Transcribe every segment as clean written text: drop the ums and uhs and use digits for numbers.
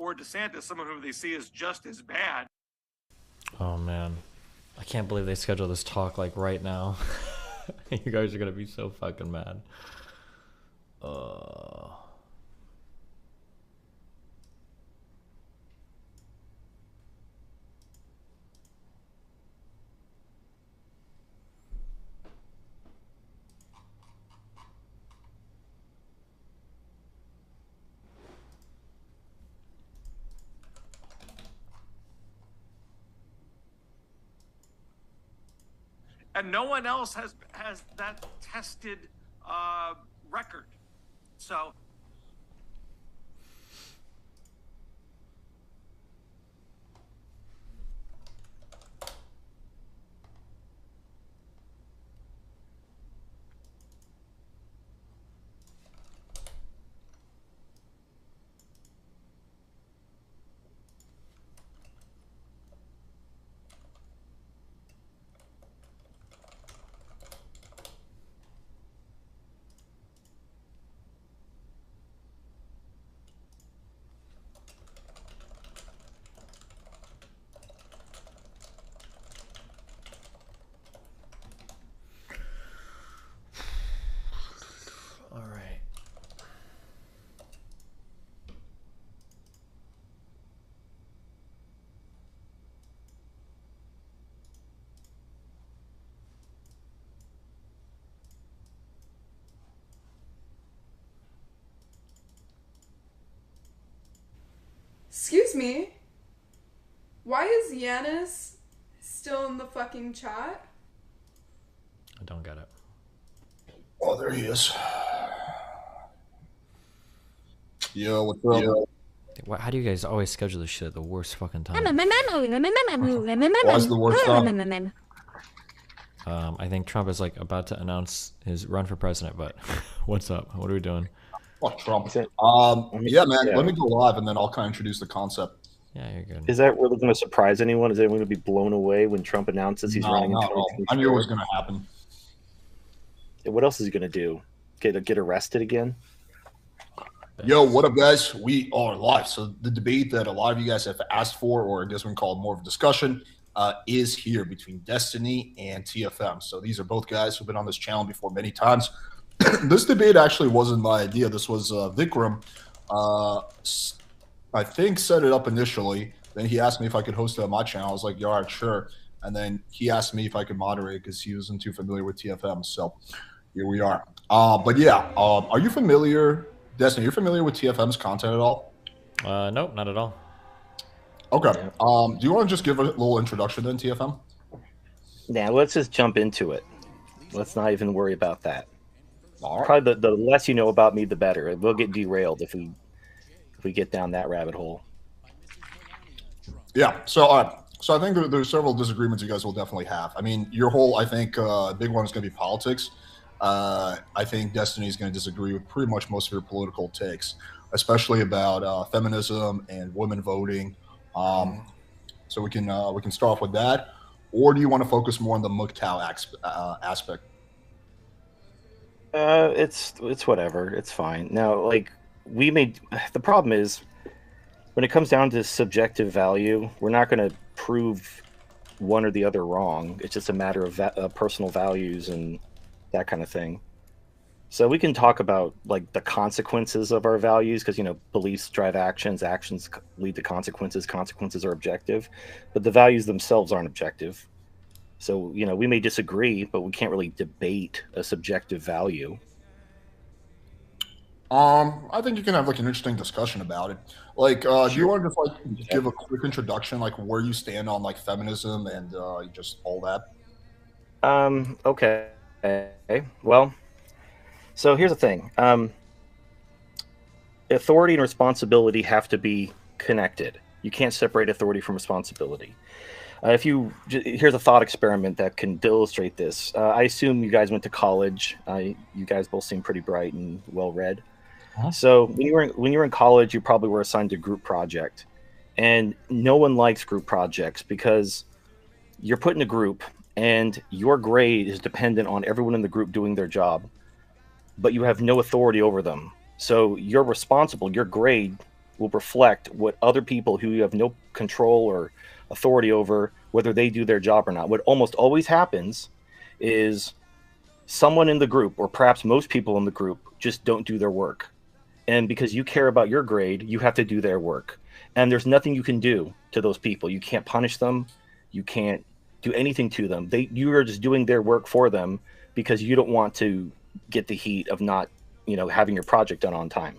or DeSantis, someone who they see as just as bad. Oh man, I can't believe they scheduled this talk like right now. You guys are gonna be so fucking mad. And no one else has that tested record. So All right. Excuse me? Why is Yanis still in the fucking chat? I don't get it. Oh, there he is. Yo, what's up? Yo. How do you guys always schedule this shit at the worst fucking time? Why is the worst time? I think Trump is like about to announce his run for president, but what's up? What are we doing? Fuck Trump. Yeah, man. Let me go live and then I'll kind of introduce the concept. Yeah, you're good. Is that really going to surprise anyone? Is anyone going to be blown away when Trump announces he's running in 2024? I knew it was going to happen. What else is he going to do? Get arrested again? Yo, what up, guys? We are live. So the debate that a lot of you guys have asked for, or I guess we can call it more of a discussion, is here between Destiny and TFM. So these are both guys who've been on this channel before many times. This debate actually wasn't my idea. This was Vikram, I think, set it up initially. Then he asked me if I could host it on my channel. I was like, yeah, all right, sure. And then he asked me if I could moderate because he wasn't too familiar with TFM. So here we are. But yeah, are you familiar, Destiny, you're familiar with TFM's content at all? Nope, not at all. Okay. Do you want to just give a little introduction then, TFM? Yeah, let's just jump into it. Let's not even worry about that. All right. Probably the less you know about me, the better. We'll get derailed if we get down that rabbit hole. Yeah. So, all right. So I think there's several disagreements you guys will definitely have. I mean, your whole, I think, big one is going to be politics. I think Destiny is going to disagree with pretty much most of your political takes, especially about feminism and women voting. So we can start off with that. Or do you want to focus more on the MGTOW aspect? It's whatever. It's fine. Now, like the problem is when it comes down to subjective value, we're not going to prove one or the other wrong. It's just a matter of personal values and that kind of thing. So we can talk about like the consequences of our values because, beliefs drive actions, actions lead to consequences, consequences are objective, but the values themselves aren't objective. So, we may disagree, but we can't really debate a subjective value. I think you can have like an interesting discussion about it. Like, do you want to just like give a quick introduction, like where you stand on like feminism and just all that? Okay. Well, so here's the thing. Authority and responsibility have to be connected. You can't separate authority from responsibility. Here's a thought experiment that can illustrate this. I assume you guys went to college. You guys both seem pretty bright and well-read. Uh-huh. So when you were in college, you probably were assigned a group project, and no one likes group projects because you're put in a group, and your grade is dependent on everyone in the group doing their job, but you have no authority over them. So you're responsible. Your grade will reflect what other people who you have no control or authority over, whether they do their job or not. What almost always happens is someone in the group, or perhaps most people in the group, just don't do their work. And because you care about your grade, you have to do their work. And there's nothing you can do to those people. You can't punish them. You can't do anything to them. You are just doing their work for them because you don't want to get the heat of not, having your project done on time.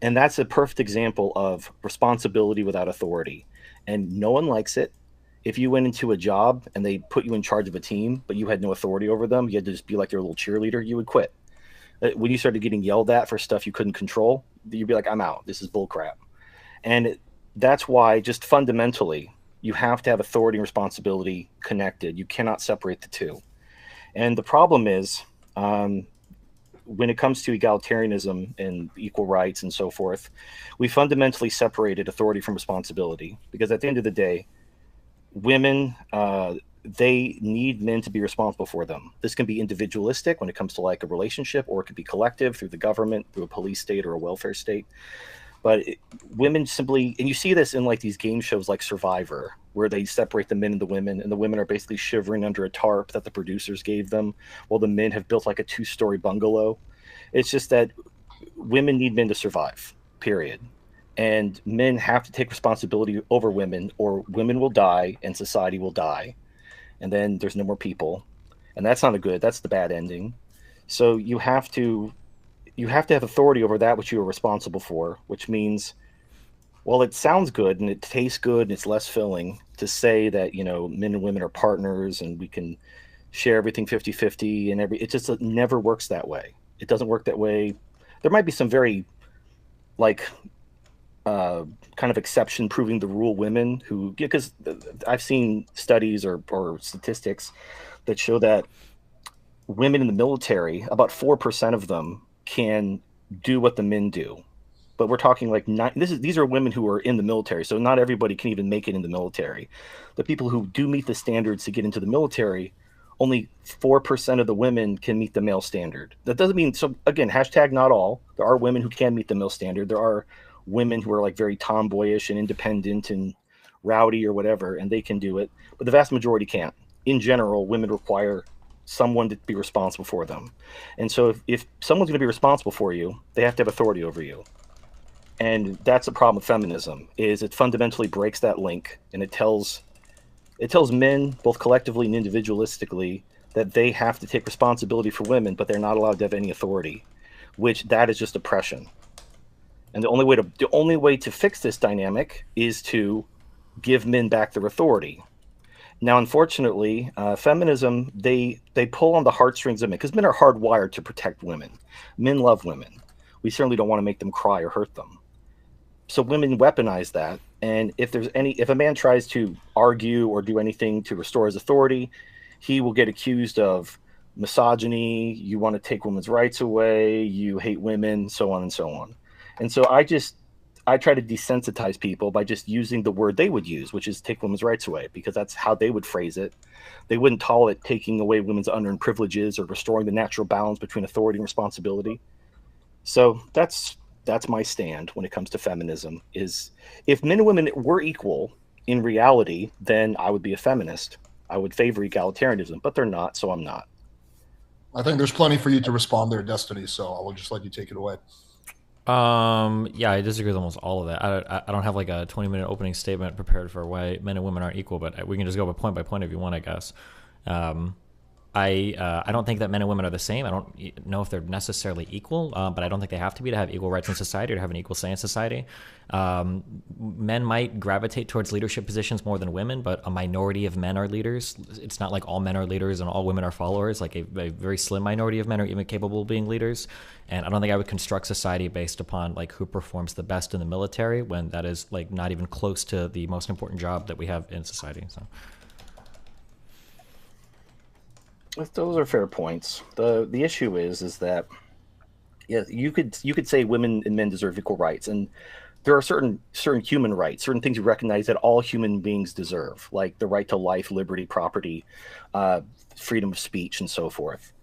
And that's a perfect example of responsibility without authority. And no one likes it. If you went into a job and they put you in charge of a team, but you had no authority over them, you had to just be like their little cheerleader, you would quit. When you started getting yelled at for stuff you couldn't control, you'd be like, I'm out. This is bullcrap. And that's why, just fundamentally, you have to have authority and responsibility connected. You cannot separate the two. And the problem is, when it comes to egalitarianism and equal rights and so forth, we fundamentally separated authority from responsibility, because at the end of the day, women, they need men to be responsible for them. This can be individualistic when it comes to like a relationship, or it could be collective through the government, through a police state or a welfare state. But women simply, and you see this in like these game shows like Survivor, where they separate the men and the women are basically shivering under a tarp that the producers gave them, while the men have built like a 2-story bungalow. It's just that women need men to survive, period. And men have to take responsibility over women, or women will die and society will die. And then there's no more people. And that's not that's the bad ending. So you have to have authority over that which you are responsible for, which means, well, it sounds good and it tastes good and it's less filling to say that, men and women are partners and we can share everything 50-50 and it never works that way. It doesn't work that way. There might be some very kind of exception proving the rule women who, because I've seen studies or statistics that show that women in the military, about 4% of them can do what the men do. But we're talking like these are women who are in the military, so not everybody can even make it in the military. The people who do meet the standards to get into the military, only 4% of the women can meet the male standard. That doesn't mean, so again, hashtag not all. There are women who can meet the male standard. There are women who are like very tomboyish and independent and rowdy or whatever, and they can do it. But the vast majority can't. In general, women require someone to be responsible for them. And so if someone's going to be responsible for you, they have to have authority over you. And that's the problem with feminism, is it fundamentally breaks that link, and it tells men, both collectively and individualistically, that they have to take responsibility for women, but they're not allowed to have any authority, which that is just oppression. And the only way to fix this dynamic is to give men back their authority. Now, unfortunately, feminism, they pull on the heartstrings of men, because men are hardwired to protect women. Men love women. We certainly don't want to make them cry or hurt them. So women weaponize that. And if a man tries to argue or do anything to restore his authority, he will get accused of misogyny. You want to take women's rights away. You hate women, so on and so on. And so I try to desensitize people by just using the word they would use, which is take women's rights away, because that's how they would phrase it. They wouldn't call it taking away women's unearned privileges or restoring the natural balance between authority and responsibility. So that's my stand when it comes to feminism, is if men and women were equal in reality, then I would be a feminist. I would favor egalitarianism, but they're not, so I'm not. I think there's plenty for you to respond there, Destiny, so I will just let you take it away. Yeah, I disagree with almost all of that. I don't have like a 20-minute opening statement prepared for why men and women aren't equal, but we can just go by point if you want, I guess. I don't think that men and women are the same. I don't know if they're necessarily equal, but I don't think they have to be to have equal rights in society or to have an equal say in society. Men might gravitate towards leadership positions more than women, but a minority of men are leaders. It's not like all men are leaders and all women are followers. Like a very slim minority of men are even capable of being leaders. And I don't think I would construct society based upon like who performs the best in the military, when that is like not even close to the most important job that we have in society. So. Those are fair points. The issue is that, yeah, you could say women and men deserve equal rights, and there are certain human rights, certain things you recognize that all human beings deserve, like the right to life, liberty, property, freedom of speech, and so forth.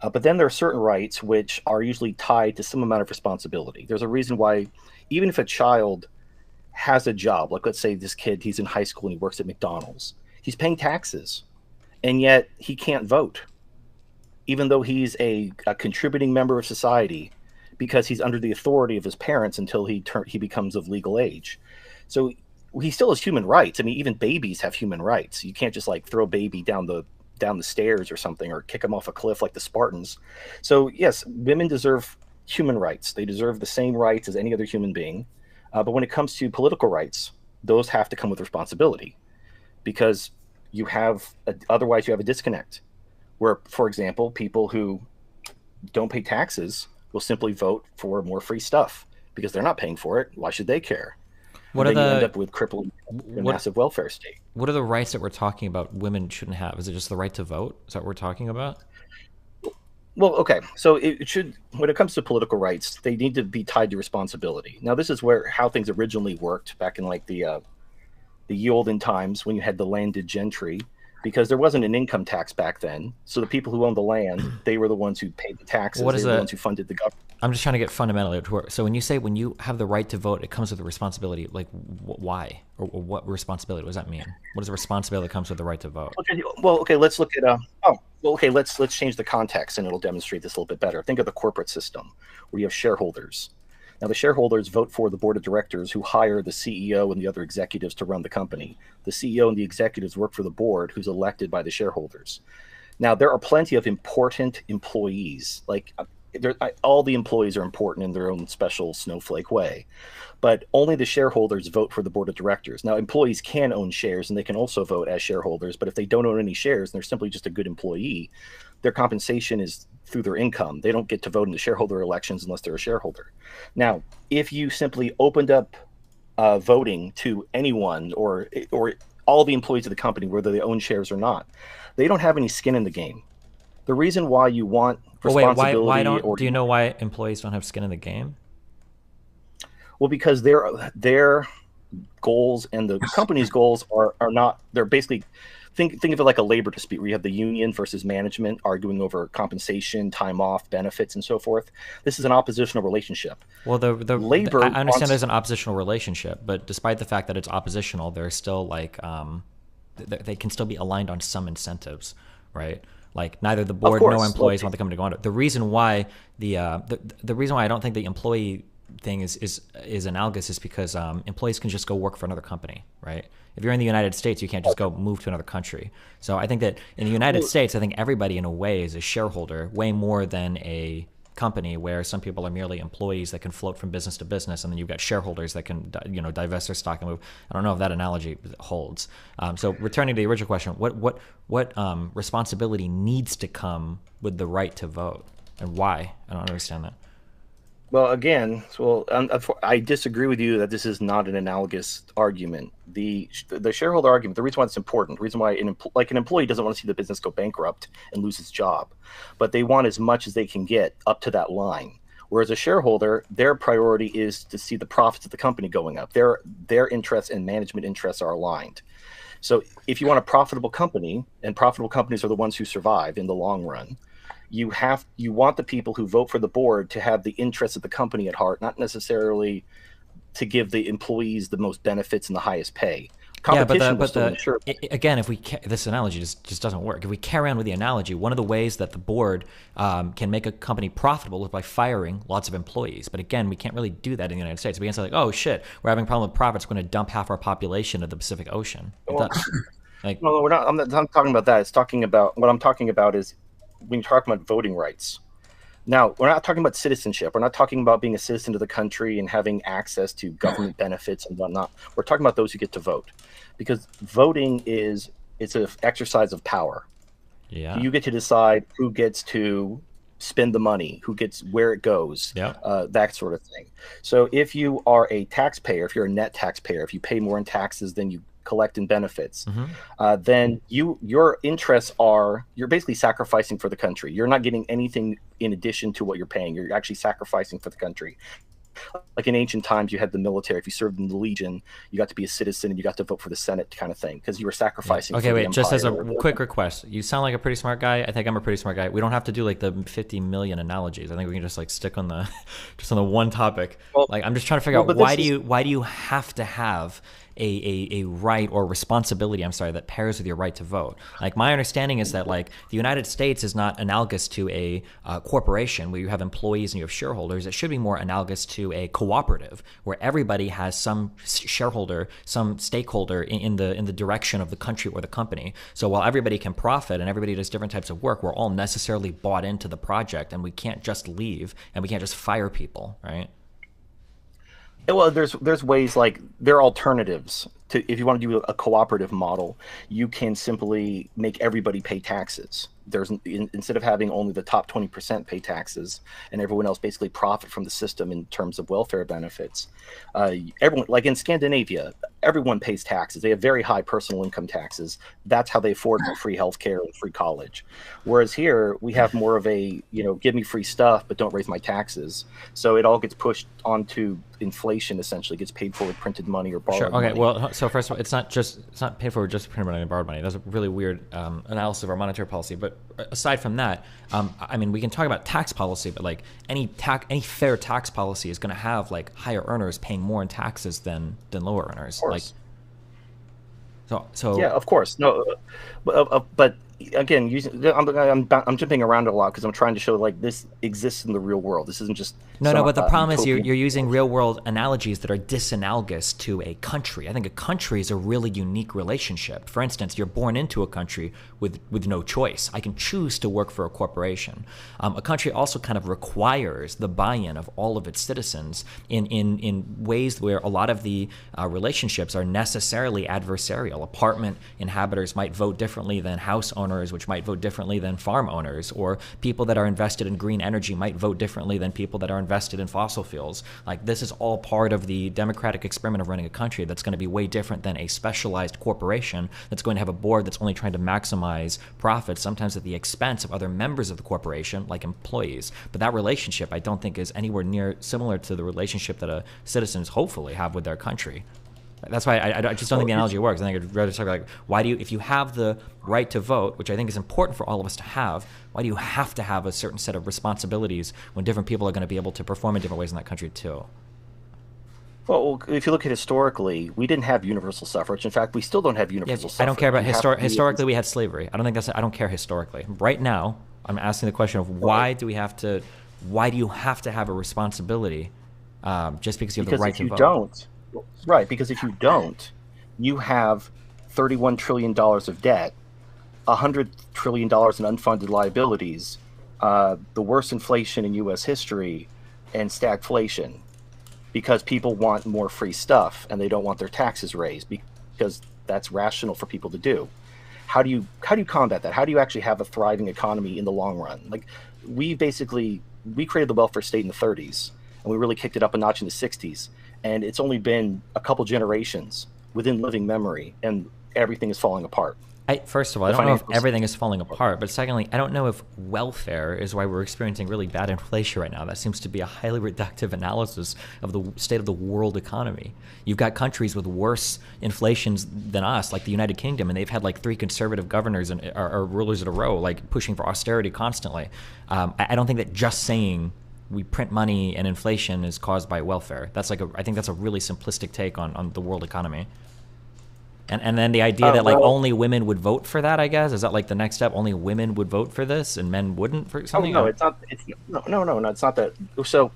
But then there are certain rights which are usually tied to some amount of responsibility. There's a reason why, even if a child has a job, like let's say this kid, he's in high school and he works at McDonald's. He's paying taxes, and yet he can't vote, even though he's a contributing member of society, because he's under the authority of his parents until he becomes of legal age. So he still has human rights. I mean, even babies have human rights. You can't just like throw a baby down the stairs or something, or kick them off a cliff like the Spartans. So yes, women deserve human rights. They deserve the same rights as any other human being. But when it comes to political rights, those have to come with responsibility, because otherwise you have a disconnect where, for example, people who don't pay taxes will simply vote for more free stuff because they're not paying for it. Why should they care? What and are then the you end up with crippling a massive welfare state. What are the rights that we're talking about women shouldn't have? Is it just the right to vote? Is that what we're talking about? Well, okay. So it should, when it comes to political rights, they need to be tied to responsibility. Now, this is how things originally worked back in like the ye olden times when you had the landed gentry, because there wasn't an income tax back then. So the people who owned the land, they were the ones who paid the taxes. What is they were the ones who funded the government. I'm just trying to get fundamentally to work. So when you say when you have the right to vote, it comes with a responsibility. Like why or what responsibility? What does that mean? What is the responsibility that comes with the right to vote? Okay, well, okay, let's look at let's change the context and it'll demonstrate this a little bit better. Think of the corporate system where you have shareholders. Now, the shareholders vote for the board of directors who hire the CEO and the other executives to run the company. The CEO and the executives work for the board, who's elected by the shareholders. Now, there are plenty of important employees. Like all the employees are important in their own special snowflake way, but only the shareholders vote for the board of directors. Now, employees can own shares and they can also vote as shareholders, but if they don't own any shares and they're simply just a good employee, their compensation is through their income. They don't get to vote in the shareholder elections unless they're a shareholder. Now, if you simply opened up voting to anyone or all the employees of the company, whether they own shares or not, they don't have any skin in the game. The reason why you want responsibility... Why do you know why employees don't have skin in the game? Well, because their goals and the company's goals are not... They're basically... Think of it like a labor dispute where you have the union versus management arguing over compensation, time off, benefits, and so forth. This is an oppositional relationship. Well, the labor. I understand there's an oppositional relationship, but despite the fact that it's oppositional, there's still like they can still be aligned on some incentives, right? Like neither the board nor employees want the company to go under. The reason why the reason why I don't think the employee thing is analogous is because employees can just go work for another company, right? If you're in the United States, you can't just go move to another country. So I think that in the United States, I think everybody in a way is a shareholder, way more than a company where some people are merely employees that can float from business to business, and then you've got shareholders that can divest their stock and move. I don't know if that analogy holds. So returning to the original question, what responsibility needs to come with the right to vote, and why? I don't understand that. Well, again, I disagree with you that this is not an analogous argument. The shareholder argument, the reason why it's important, the reason why an employee doesn't want to see the business go bankrupt and lose its job, but they want as much as they can get up to that line. Whereas a shareholder, their priority is to see the profits of the company going up. Their interests and management interests are aligned. So if you want a profitable company, and profitable companies are the ones who survive in the long run, you want the people who vote for the board to have the interests of the company at heart, not necessarily to give the employees the most benefits and the highest pay. Again, if this analogy just doesn't work. If we carry on with the analogy, one of the ways that the board can make a company profitable is by firing lots of employees. But again, we can't really do that in the United States. We can't say like, oh shit, we're having a problem with profits. We're going to dump half our population of the Pacific Ocean. No, we're not. I'm not talking about that. What I'm talking about is when you're talking about voting rights. Now, we're not talking about citizenship. We're not talking about being a citizen of the country and having access to government benefits and whatnot. We're talking about those who get to vote, because voting it's an exercise of power. Yeah, you get to decide who gets to spend the money, who gets where it goes, that sort of thing. So if you are a taxpayer, if you're a net taxpayer, if you pay more in taxes than you collect in benefits, then your interests you're basically sacrificing for the country. You're not getting anything in addition to what you're paying. You're actually sacrificing for the country. like in ancient times, you had the military. If you served in the Legion, you got to be a citizen and you got to vote for the Senate kind of thing because you were sacrificing. Okay, for wait. the Just as a empire. quick request, you sound like a pretty smart guy. I think I'm a pretty smart guy. We don't have to do like the 50 million analogies. I think we can just like stick on the just on the one topic. Well, like I'm just trying to figure out but why this do you have to have a right or responsibility, I'm sorry, that pairs with your right to vote. Like my understanding is that like the United States is not analogous to a corporation where you have employees and you have shareholders. It should be more analogous to a cooperative where everybody has some shareholder, some stakeholder in the direction of the country or the company. So while everybody can profit and everybody does different types of work, we're all necessarily bought into the project and we can't just leave and we can't just fire people, right? Well, there's ways, like there are alternatives to, if you want to do a cooperative model, you can simply make everybody pay taxes. Instead of having only the top 20% pay taxes and everyone else basically profit from the system in terms of welfare benefits. Everyone, like in Scandinavia, everyone pays taxes. They have very high personal income taxes. That's how they afford free healthcare and free college. Whereas here we have more of a, give me free stuff, but don't raise my taxes. So it all gets pushed onto inflation, essentially gets paid for with printed money or borrowed Okay, money. well, so first of all, it's not paid for with just printed money and borrowed money. That's a really weird analysis of our monetary policy. But aside from that, I mean, we can talk about tax policy, but like any fair tax policy is going to have like higher earners paying more in taxes than lower earners. Like, so yeah, of course, no, but again, I'm jumping around a lot because I'm trying to show like this exists in the real world. This isn't just no. But the problem is you're using real world analogies that are disanalogous to a country. I think a country is a really unique relationship. For instance, you're born into a country with no choice. I can choose to work for a corporation. A country also kind of requires the buy-in of all of its citizens in ways where a lot of the relationships are necessarily adversarial. Apartment inhabitants might vote differently than house owners, which might vote differently than farm owners, or people that are invested in green energy might vote differently than people that are invested in fossil fuels. Like this is all part of the democratic experiment of running a country that's going to be way different than a specialized corporation that's going to have a board that's only trying to maximize profits, sometimes at the expense of other members of the corporation, like employees. But that relationship, I don't think, is anywhere near similar to the relationship that citizens hopefully have with their country. That's why I just don't think the analogy works. I think I'd rather talk like, why do you, if you have the right to vote, which I think is important for all of us to have, why do you have to have a certain set of responsibilities when different people are going to be able to perform in different ways in that country too? Well, if you look at historically, we didn't have universal suffrage. In fact, we still don't have universal suffrage. I don't care about historically. We had slavery. I don't think that's. I don't care historically. Right now, I'm asking the question of why do you have to have a responsibility just because you have the right to vote? Because if you don't. Right, because if you don't, you have $31 trillion of debt, $100 trillion in unfunded liabilities, the worst inflation in U.S. history, and stagflation, because people want more free stuff and they don't want their taxes raised because that's rational for people to do. How do you combat that? How do you actually have a thriving economy in the long run? Like we created the welfare state in the 30s, and we really kicked it up a notch in the 60s. And it's only been a couple generations within living memory, and everything is falling apart. First of all, I don't know if everything is falling apart, but secondly, I don't know if welfare is why we're experiencing really bad inflation right now. That seems to be a highly reductive analysis of the state of the world economy. You've got countries with worse inflations than us, like the United Kingdom, and they've had like 3 conservative governors or rulers in a row, like pushing for austerity constantly. I don't think that just saying we print money and inflation is caused by welfare. That's like I think that's a really simplistic take on the world economy. And then the idea that like only women would vote for that, I guess, is that like the next step? Only women would vote for this and men wouldn't for something? Oh, no, it's not. No, it's not that. So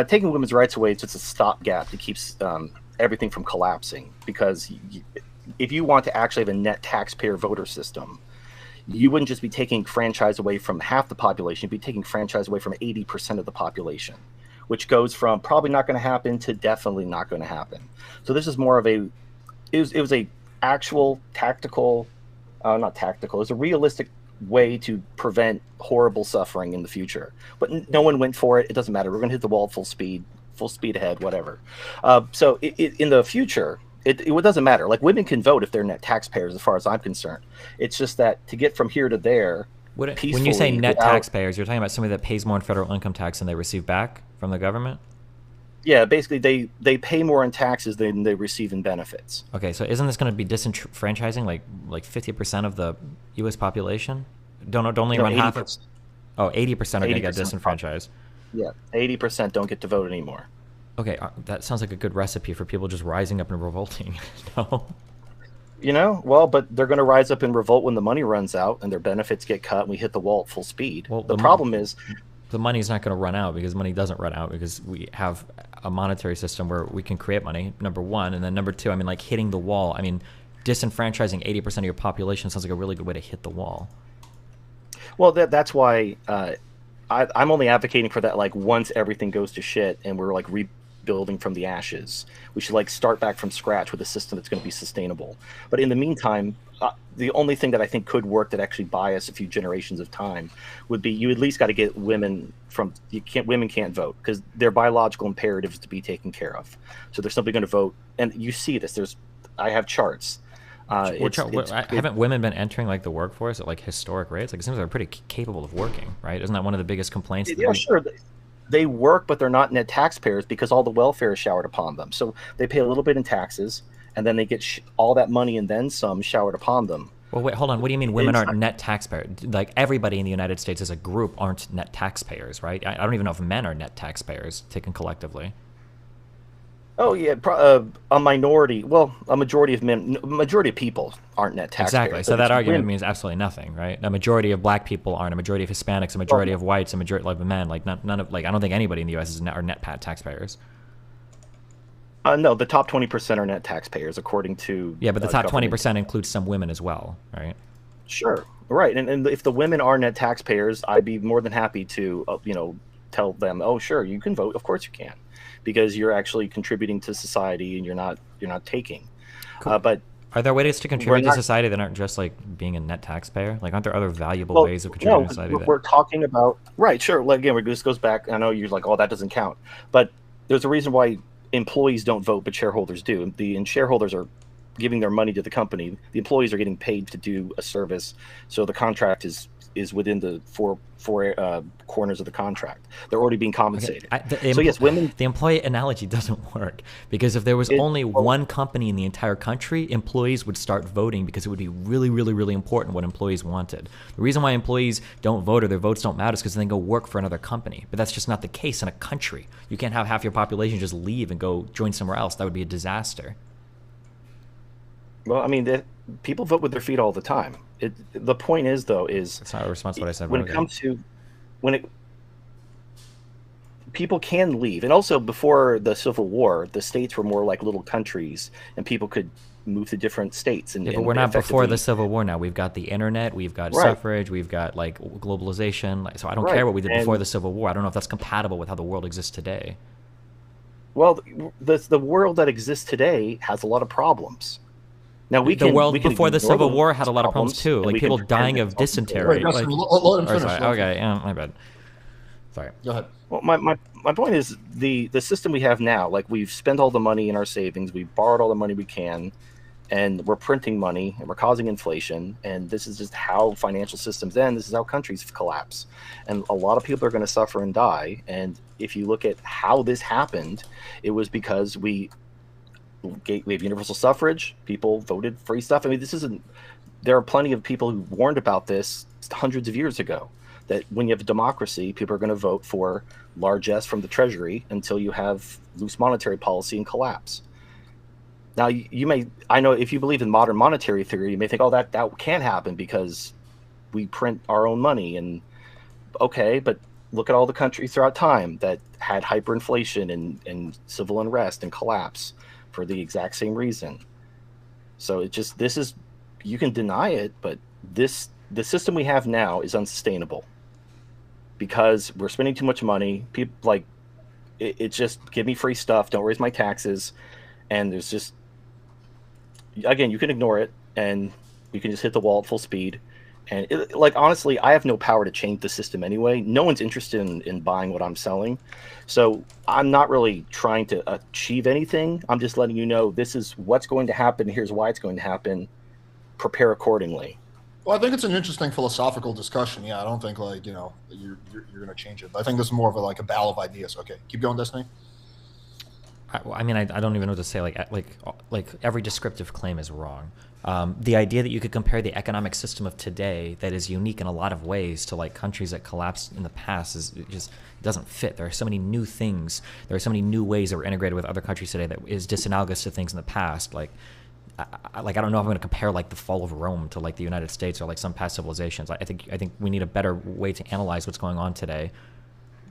taking women's rights away, it's just a stopgap that keeps everything from collapsing. Because if you want to actually have a net taxpayer voter system, you wouldn't just be taking franchise away from half the population, you'd be taking franchise away from 80% of the population, which goes from probably not going to happen to definitely not going to happen. So this is more of it was a actual tactical, not tactical, it was a realistic way to prevent horrible suffering in the future. But no one went for it. It doesn't matter. We're going to hit the wall full speed ahead, whatever. So in the future, it doesn't matter. Like women can vote if they're net taxpayers, as far as I'm concerned. It's just that to get from here to there, when you say net taxpayers, you're talking about somebody that pays more in federal income tax than they receive back from the government? Yeah, basically they pay more in taxes than they receive in benefits. Okay, so isn't this going to be disenfranchising like 50% of the U.S. population? Don't only No, run half of. 80%. Oh, 80% are going to get 80% disenfranchised. Yeah, 80% don't get to vote anymore. Okay, that sounds like a good recipe for people just rising up and revolting. No. You know, well, but they're going to rise up and revolt when the money runs out and their benefits get cut and we hit the wall at full speed. Well, the problem is the money's not going to run out because money doesn't run out because we have a monetary system where we can create money, number one. And then number two, I mean, like hitting the wall. I mean, disenfranchising 80% of your population sounds like a really good way to hit the wall. Well, that's why I'm only advocating for that. Like once everything goes to shit and we're like rebuilding from the ashes, we should like start back from scratch with a system that's going to be sustainable. But in the meantime, the only thing that I think could work that actually buy us a few generations of time would be you at least got to get women women can't vote because their biological imperatives to be taken care of. So they're simply going to vote. And you see this, I have charts. Haven't women been entering like the workforce at like historic rates? Like it seems they're pretty capable of working, right? Isn't that one of the biggest complaints? Yeah, sure. They work, but they're not net taxpayers because all the welfare is showered upon them. So they pay a little bit in taxes, and then they get all that money and then some showered upon them. Well, wait, hold on. What do you mean women aren't net taxpayers? Like everybody in the United States as a group aren't net taxpayers, right? I don't even know if men are net taxpayers taken collectively. Oh yeah, a minority. Well, a majority of men, majority of people aren't net taxpayers. Exactly. So that argument means absolutely nothing, right? A majority of black people aren't. A majority of Hispanics, a majority of whites, a majority of men. Like none of like I don't think anybody in the U.S. are net taxpayers. No, the top 20% are net taxpayers, according to yeah, but the top 20% includes some women as well, right? Sure, right. And if the women are net taxpayers, I'd be more than happy to tell them, oh sure, you can vote. Of course you can. Because you're actually contributing to society and you're not taking. Cool. But are there ways to contribute to society that aren't just like being a net taxpayer? Like, aren't there other valuable ways of contributing to society? We're talking about right. Sure. Like, again, this goes back. I know you're like, oh, that doesn't count. But there's a reason why employees don't vote, but shareholders do. And shareholders are giving their money to the company. The employees are getting paid to do a service. So the contract is within the four corners of the contract. They're already being compensated. Okay. So yes, women. The employee analogy doesn't work because if there was only one company in the entire country, employees would start voting because it would be really, really, really important what employees wanted. The reason why employees don't vote or their votes don't matter is because they go work for another company. But that's just not the case in a country. You can't have half your population just leave and go join somewhere else. That would be a disaster. Well, I mean, people vote with their feet all the time. The point is, though, it's not a response to what I said. When it comes to people can leave, and also before the Civil War, the states were more like little countries, and people could move to different states. But we're not before the Civil War now. We've got the internet, we've got suffrage, we've got like globalization. So I don't care what we did before the Civil War. I don't know if that's compatible with how the world exists today. Well, the world that exists today has a lot of problems. Now the world before the Civil War had a lot of problems too, like people dying of dysentery. Wait, Justin, let him finish. Okay, my bad. Sorry. Go ahead. Well, my point is the system we have now. Like we've spent all the money in our savings, we've borrowed all the money we can, and we're printing money and we're causing inflation. And this is just how financial systems end. This is how countries collapse, and a lot of people are going to suffer and die. And if you look at how this happened, it was because we have universal suffrage. People voted free stuff. I mean, there are plenty of people who warned about this hundreds of years ago, that when you have a democracy, people are going to vote for largesse from the treasury until you have loose monetary policy and collapse. Now, I know if you believe in modern monetary theory, you may think, oh, that can't happen because we print our own money. And okay, but look at all the countries throughout time that had hyperinflation and civil unrest and collapse for the exact same reason. So you can deny it, but the system we have now is unsustainable because we're spending too much money. People like it's just give me free stuff, don't raise my taxes, and there's just, again, you can ignore it and you can just hit the wall at full speed. And honestly, I have no power to change the system anyway. No one's interested in buying what I'm selling. So I'm not really trying to achieve anything. I'm just letting you know this is what's going to happen. Here's why it's going to happen. Prepare accordingly. Well, I think it's an interesting philosophical discussion. Yeah, I don't think you're going to change it. But I think this is more of a battle of ideas. Okay, keep going, Destiny. I mean, I don't even know what to say. Like every descriptive claim is wrong. The idea that you could compare the economic system of today that is unique in a lot of ways to like countries that collapsed in the past is just it doesn't fit. There are so many new things. There are so many new ways that we're integrated with other countries today that is disanalogous to things in the past. Like I don't know if I'm going to compare like the fall of Rome to like the United States or like some past civilizations. I think we need a better way to analyze what's going on today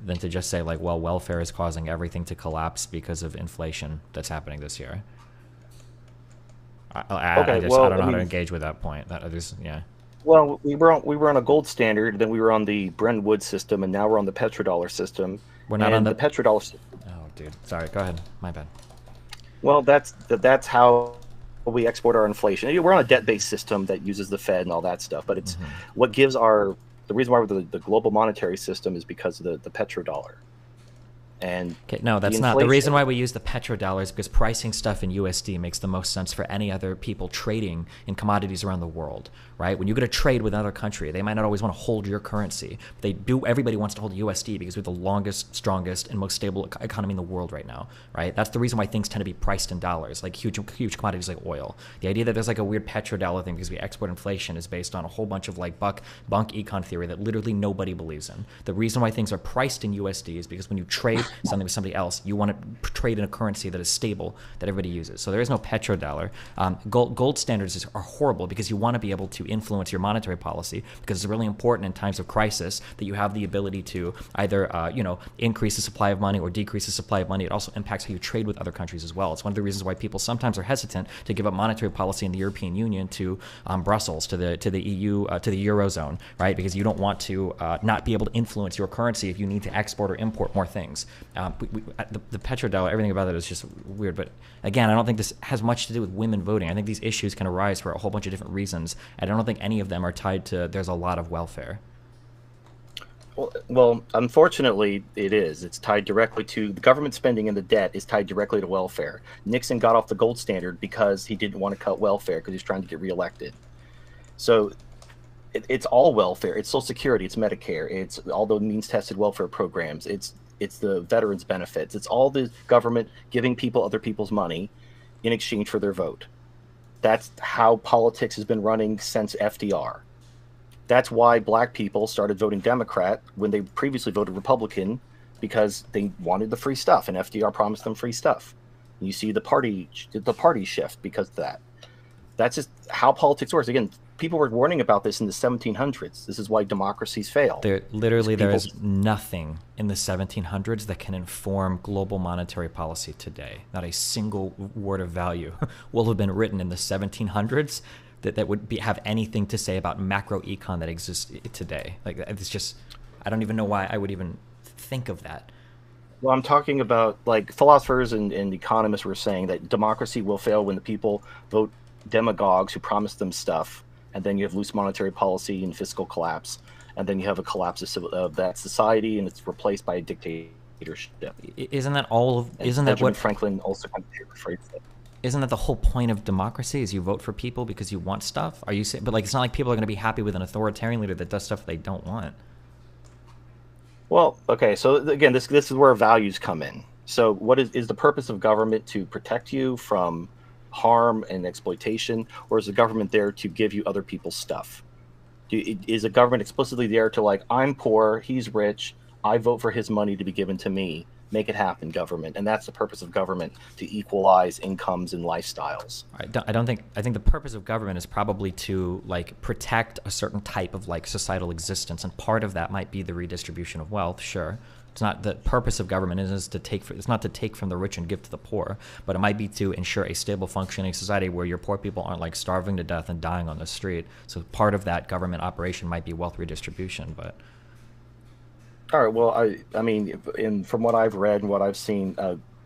than to just say like, well, welfare is causing everything to collapse because of inflation that's happening this year. I don't know how to engage with that point. Yeah. Well, we were on a gold standard, then we were on the Bretton Woods system, and now we're on the petrodollar system. We're not on the petrodollar system. Oh, dude, sorry. Go ahead. My bad. Well, that's how we export our inflation. We're on a debt-based system that uses the Fed and all that stuff, but it's what gives the reason why we're the global monetary system is because of the petrodollar. And okay, no, that's not the reason why we use the petrodollar is because pricing stuff in USD makes the most sense for any other people trading in commodities around the world, right? When you go to trade with another country, they might not always want to hold your currency. They do. Everybody wants to hold USD because we have the longest, strongest, and most stable economy in the world right now, right? That's the reason why things tend to be priced in dollars, like huge commodities like oil. The idea that there's like a weird petrodollar thing because we export inflation is based on a whole bunch of like bunk econ theory that literally nobody believes in. The reason why things are priced in USD is because when you trade something with somebody else, you want to trade in a currency that is stable, that everybody uses. So there is no petrodollar. Gold standards are horrible because you want to be able to influence your monetary policy because it's really important in times of crisis that you have the ability to either increase the supply of money or decrease the supply of money. It also impacts how you trade with other countries as well. It's one of the reasons why people sometimes are hesitant to give up monetary policy in the European Union to Brussels, to the EU, to the Eurozone, right? Because you don't want to not be able to influence your currency if you need to export or import more things. The petrodollar, everything about it is just weird. But again, I don't think this has much to do with women voting. I think these issues can arise for a whole bunch of different reasons. I don't think any of them are tied to there's a lot of welfare. Well, unfortunately, it is. It's tied directly to the government spending, and the debt is tied directly to welfare. Nixon got off the gold standard because he didn't want to cut welfare because he was trying to get reelected. So it's all welfare. It's Social Security. It's Medicare. It's all the means-tested welfare programs. It's the veterans' benefits. It's all the government giving people other people's money in exchange for their vote. That's how politics has been running since FDR. That's why black people started voting Democrat when they previously voted Republican, because they wanted the free stuff, and FDR promised them free stuff. And you see the party shift because of that. That's just how politics works. Again, people were warning about this in the 1700s. This is why democracies fail. There is nothing in the 1700s that can inform global monetary policy today. Not a single word of value will have been written in the 1700s that would have anything to say about macro econ that exists today. Like, it's just, I don't even know why I would even think of that. Well, I'm talking about, like, philosophers and economists were saying that democracy will fail when the people vote demagogues who promise them stuff, and then you have loose monetary policy and fiscal collapse, and then you have a collapse of that society, and it's replaced by a dictatorship. Isn't that what Benjamin Franklin also kind of rephrased it? Isn't that the whole point of democracy? Is you vote for people because you want stuff? Are you saying? But like, it's not like people are going to be happy with an authoritarian leader that does stuff they don't want. Well, okay. So again, this is where values come in. So, what is the purpose of government? To protect you from harm and exploitation, or is the government there to give you other people's stuff? Is the government explicitly there to, like, I'm poor, he's rich, I vote for his money to be given to me? Make it happen, government. And that's the purpose of government, to equalize incomes and lifestyles. I think the purpose of government is probably to, like, protect a certain type of, like, societal existence, and part of that might be the redistribution of wealth. Sure, it's not the purpose of government it's not to take from the rich and give to the poor, but it might be to ensure a stable functioning society where your poor people aren't, like, starving to death and dying on the street. So part of that government operation might be wealth redistribution. But all right. Well, I mean, from what I've read and what I've seen,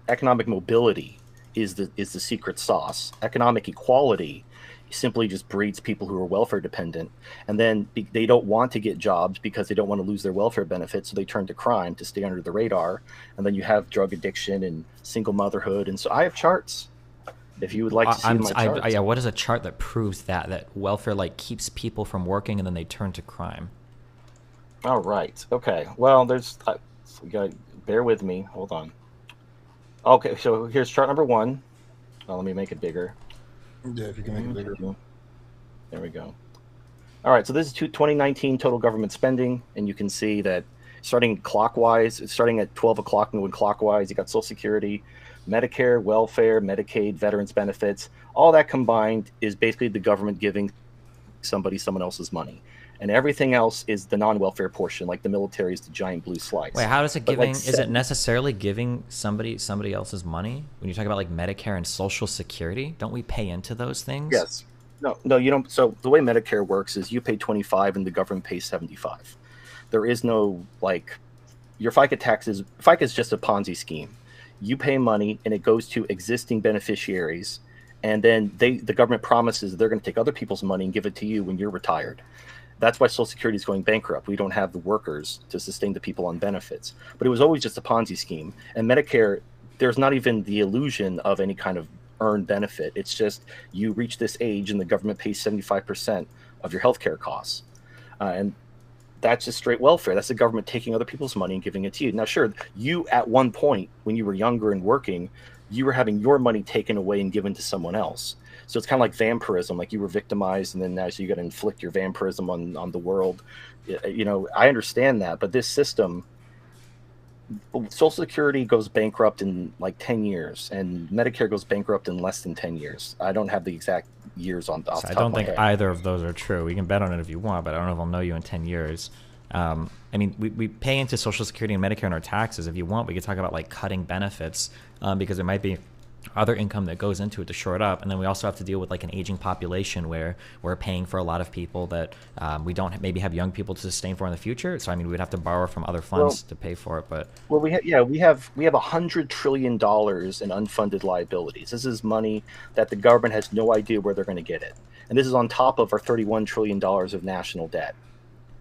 economic mobility is the secret sauce. Economic equality simply just breeds people who are welfare dependent, and then they don't want to get jobs because they don't want to lose their welfare benefits, so they turn to crime to stay under the radar. And then you have drug addiction and single motherhood. And so I have charts. If you would like to see my charts. Yeah. What is a chart that proves that welfare, like, keeps people from working and then they turn to crime? All right. Okay. Well, you got to bear with me. Hold on. Okay, so here's chart number 1. Let me make it bigger. Yeah, if you can make it bigger. There we go. All right, so this is 2019 total government spending, and you can see that starting clockwise, starting at 12 o'clock moving clockwise, you got Social Security, Medicare, welfare, Medicaid, veterans benefits. All that combined is basically the government giving someone else's money. And everything else is the non-welfare portion, like the military is the giant blue slice. Wait, how is it But giving? like Is it necessarily giving somebody else's money? When you talk about like Medicare and Social Security, don't we pay into those things? Yes. No, you don't. So the way Medicare works is you pay 25 and the government pays 75. There is no like your FICA taxes. FICA is just a Ponzi scheme. You pay money and it goes to existing beneficiaries, and then the government promises they're going to take other people's money and give it to you when you're retired. That's why Social Security is going bankrupt. We don't have the workers to sustain the people on benefits. But it was always just a Ponzi scheme. And Medicare, there's not even the illusion of any kind of earned benefit. It's just you reach this age and the government pays 75% of your healthcare costs. And that's just straight welfare. That's the government taking other people's money and giving it to you. Now, sure, you at one point when you were younger and working, you were having your money taken away and given to someone else. So it's kind of like vampirism, like you were victimized and then now so you got to inflict your vampirism on the world. You know, I understand that, but this system, Social Security goes bankrupt in like 10 years and Medicare goes bankrupt in less than 10 years. I don't have the exact years off the top of my head. I don't think either of those are true. We can bet on it if you want, but I don't know if I'll know you in 10 years. I mean, we pay into Social Security and Medicare in our taxes. If you want, we could talk about like cutting benefits because there might be other income that goes into it to shore it up. And then we also have to deal with like an aging population where we're paying for a lot of people that we don't maybe have young people to sustain for in the future. So I mean, we'd have to borrow from other funds to pay for it. But we have $100 trillion in unfunded liabilities. This is money that the government has no idea where they're going to get it, and this is on top of our $31 trillion of national debt.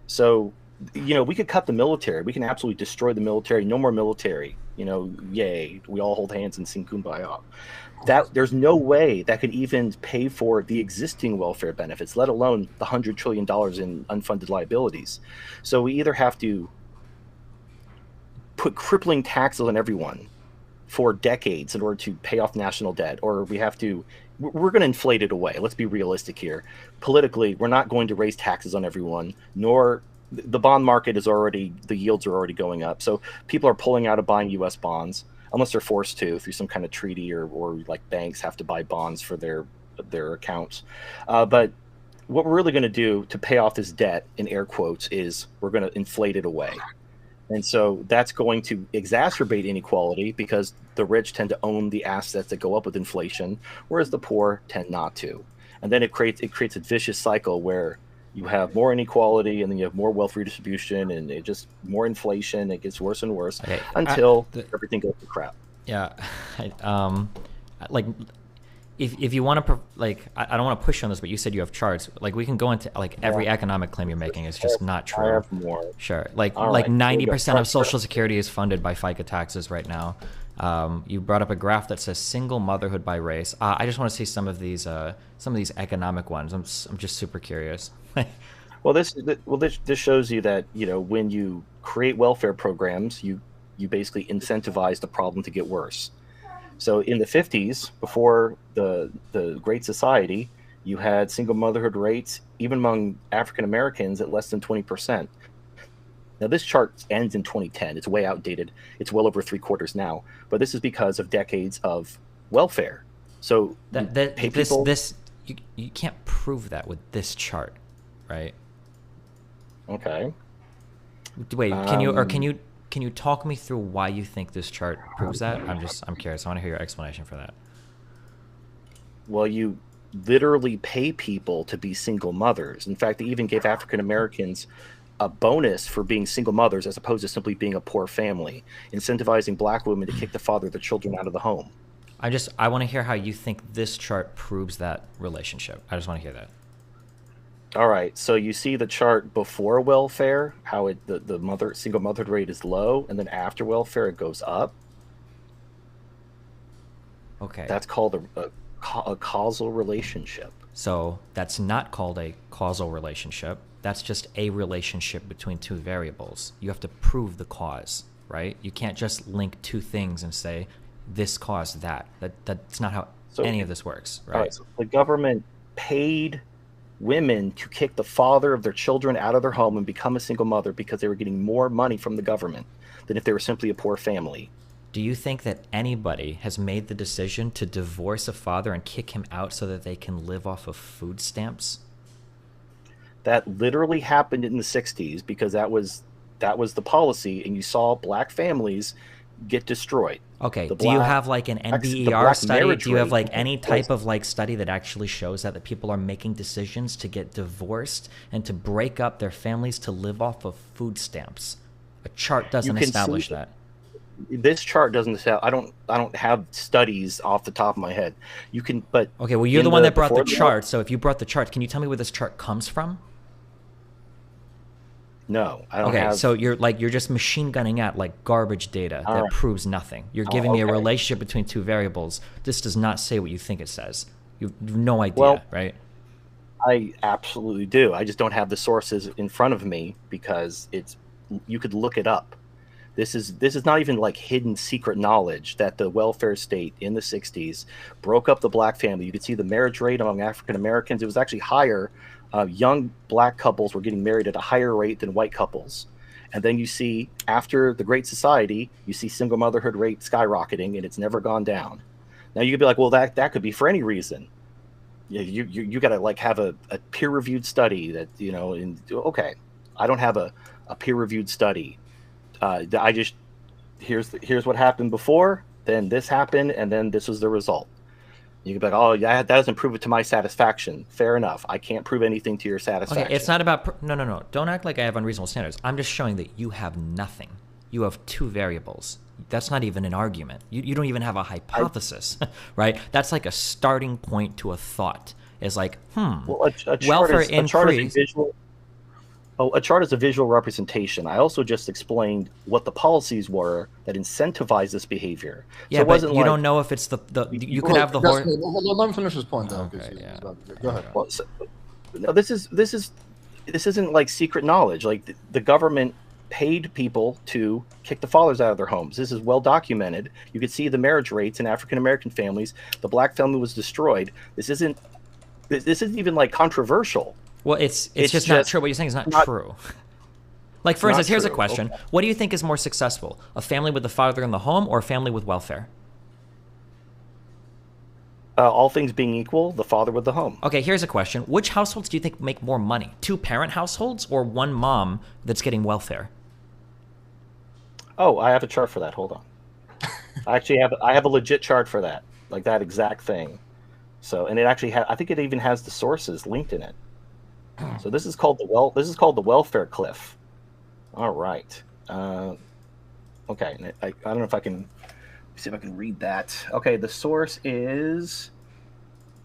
So you know, we could cut the military. We can absolutely destroy the military. No more military. You know, yay. We all hold hands and sing Kumbaya. That there's no way that could even pay for the existing welfare benefits, let alone the $100 trillion in unfunded liabilities. So we either have to put crippling taxes on everyone for decades in order to pay off national debt, or we're going to inflate it away. Let's be realistic here. Politically, we're not going to raise taxes on everyone, nor the bond market the yields are already going up. So people are pulling out of buying U.S. bonds unless they're forced to through some kind of treaty or like banks have to buy bonds for their accounts. But what we're really going to do to pay off this debt, in air quotes, is we're going to inflate it away. And so that's going to exacerbate inequality because the rich tend to own the assets that go up with inflation, whereas the poor tend not to. And then it creates a vicious cycle where you have more inequality and then you have more wealth redistribution and it just more inflation. It gets worse and worse until everything goes to crap. Yeah. Like if you want to, I don't want to push on this, but you said you have charts. Like we can go into like every economic claim you're making is just not true. I have more. Sure. Like 90% of Social Security is funded by FICA taxes right now. You brought up a graph that says single motherhood by race. I just want to see some of these economic ones. I'm just super curious. Well, this shows you that, you know, when you create welfare programs, you basically incentivize the problem to get worse. So in the 50s, before the Great Society, you had single motherhood rates, even among African Americans, at less than 20%. Now, this chart ends in 2010. It's way outdated. It's well over 3/4 now. But this is because of decades of welfare. So you can't prove that with this chart, right? Okay. Wait, can you talk me through why you think this chart proves that? I'm curious. I want to hear your explanation for that. Well, you literally pay people to be single mothers. In fact, they even gave African Americans a bonus for being single mothers as opposed to simply being a poor family, incentivizing black women to kick the father of the children out of the home. I want to hear how you think this chart proves that relationship. I just want to hear that. All right, so you see the chart before welfare, how the single motherhood rate is low, and then after welfare it goes up. Okay. That's called a causal relationship. So that's not called a causal relationship. That's just a relationship between two variables. You have to prove the cause, right? You can't just link two things and say this caused that. That's not how So- any of this works, All right? right, so the government paid women to kick the father of their children out of their home and become a single mother because they were getting more money from the government than if they were simply a poor family. Do you think that anybody has made the decision to divorce a father and kick him out so that they can live off of food stamps? That literally happened in the 60s because that was the policy, and you saw black families get destroyed. Okay, The do you black- have like an the NBER black study? marriage Do you have rate like any type was- of like study that actually shows that people are making decisions to get divorced and to break up their families to live off of food stamps? A chart doesn't can see establish that. This chart doesn't say. I don't have studies off the top of my head. You can, but Okay, well, you're in the one that brought the before chart. So if you brought the chart, can you tell me where this chart comes from? No, I don't Okay, have. so you're just machine gunning at like garbage data that Alright. proves nothing. You're giving me a okay. relationship between two variables. This does not say what you think it says. You have no idea, Well, right? I absolutely do. I just don't have the sources in front of me because you could look it up. This is not even like hidden secret knowledge that the welfare state in the 60s broke up the black family. You could see the marriage rate among African Americans. It was actually higher. Young black couples were getting married at a higher rate than white couples. And then you see, after the Great Society, you see single motherhood rate skyrocketing, and it's never gone down. Now you could be like, well, that could be for any reason. You got to like have a peer-reviewed study that, okay, I don't have a peer-reviewed study. I just here's what happened before, then this happened, and then this was the result. You can be like, oh, yeah, that doesn't prove it to my satisfaction. Fair enough. I can't prove anything to your satisfaction. Okay, it's not about no. Don't act like I have unreasonable standards. I'm just showing that you have nothing. You have two variables. That's not even an argument. You don't even have a hypothesis, right? That's like a starting point to a thought. It's like, Well, a chart welfare is, a chart is a increase. visual. Oh, a chart is a visual representation. I also just explained what the policies were that incentivized this behavior. Yeah, so it but wasn't you like, don't know if it's the you could have the That's- horse. Let me finish this point, though. 'Cause Okay, he's yeah. about to- Go ahead. Well, no, this isn't like secret knowledge. Like the government paid people to kick the fathers out of their homes. This is well documented. You could see the marriage rates in African American families. The black family was destroyed. This isn't even like controversial. Well, it's It's just not just true. What you're saying is not not- true. Like, for Not instance, here's a true. question. Okay. What do you think is more successful? A family with the father in the home or a family with welfare? All things being equal, the father with the home. Okay, here's a question. Which households do you think make more money? Two-parent households or one mom that's getting welfare? Oh, I have a chart for that. Hold on. I have a legit chart for that, like that exact thing. So, and it actually I think it even has the sources linked in it. So this is called the welfare cliff. All right. Okay. And I don't know if I can see if I can read that. Okay. The source is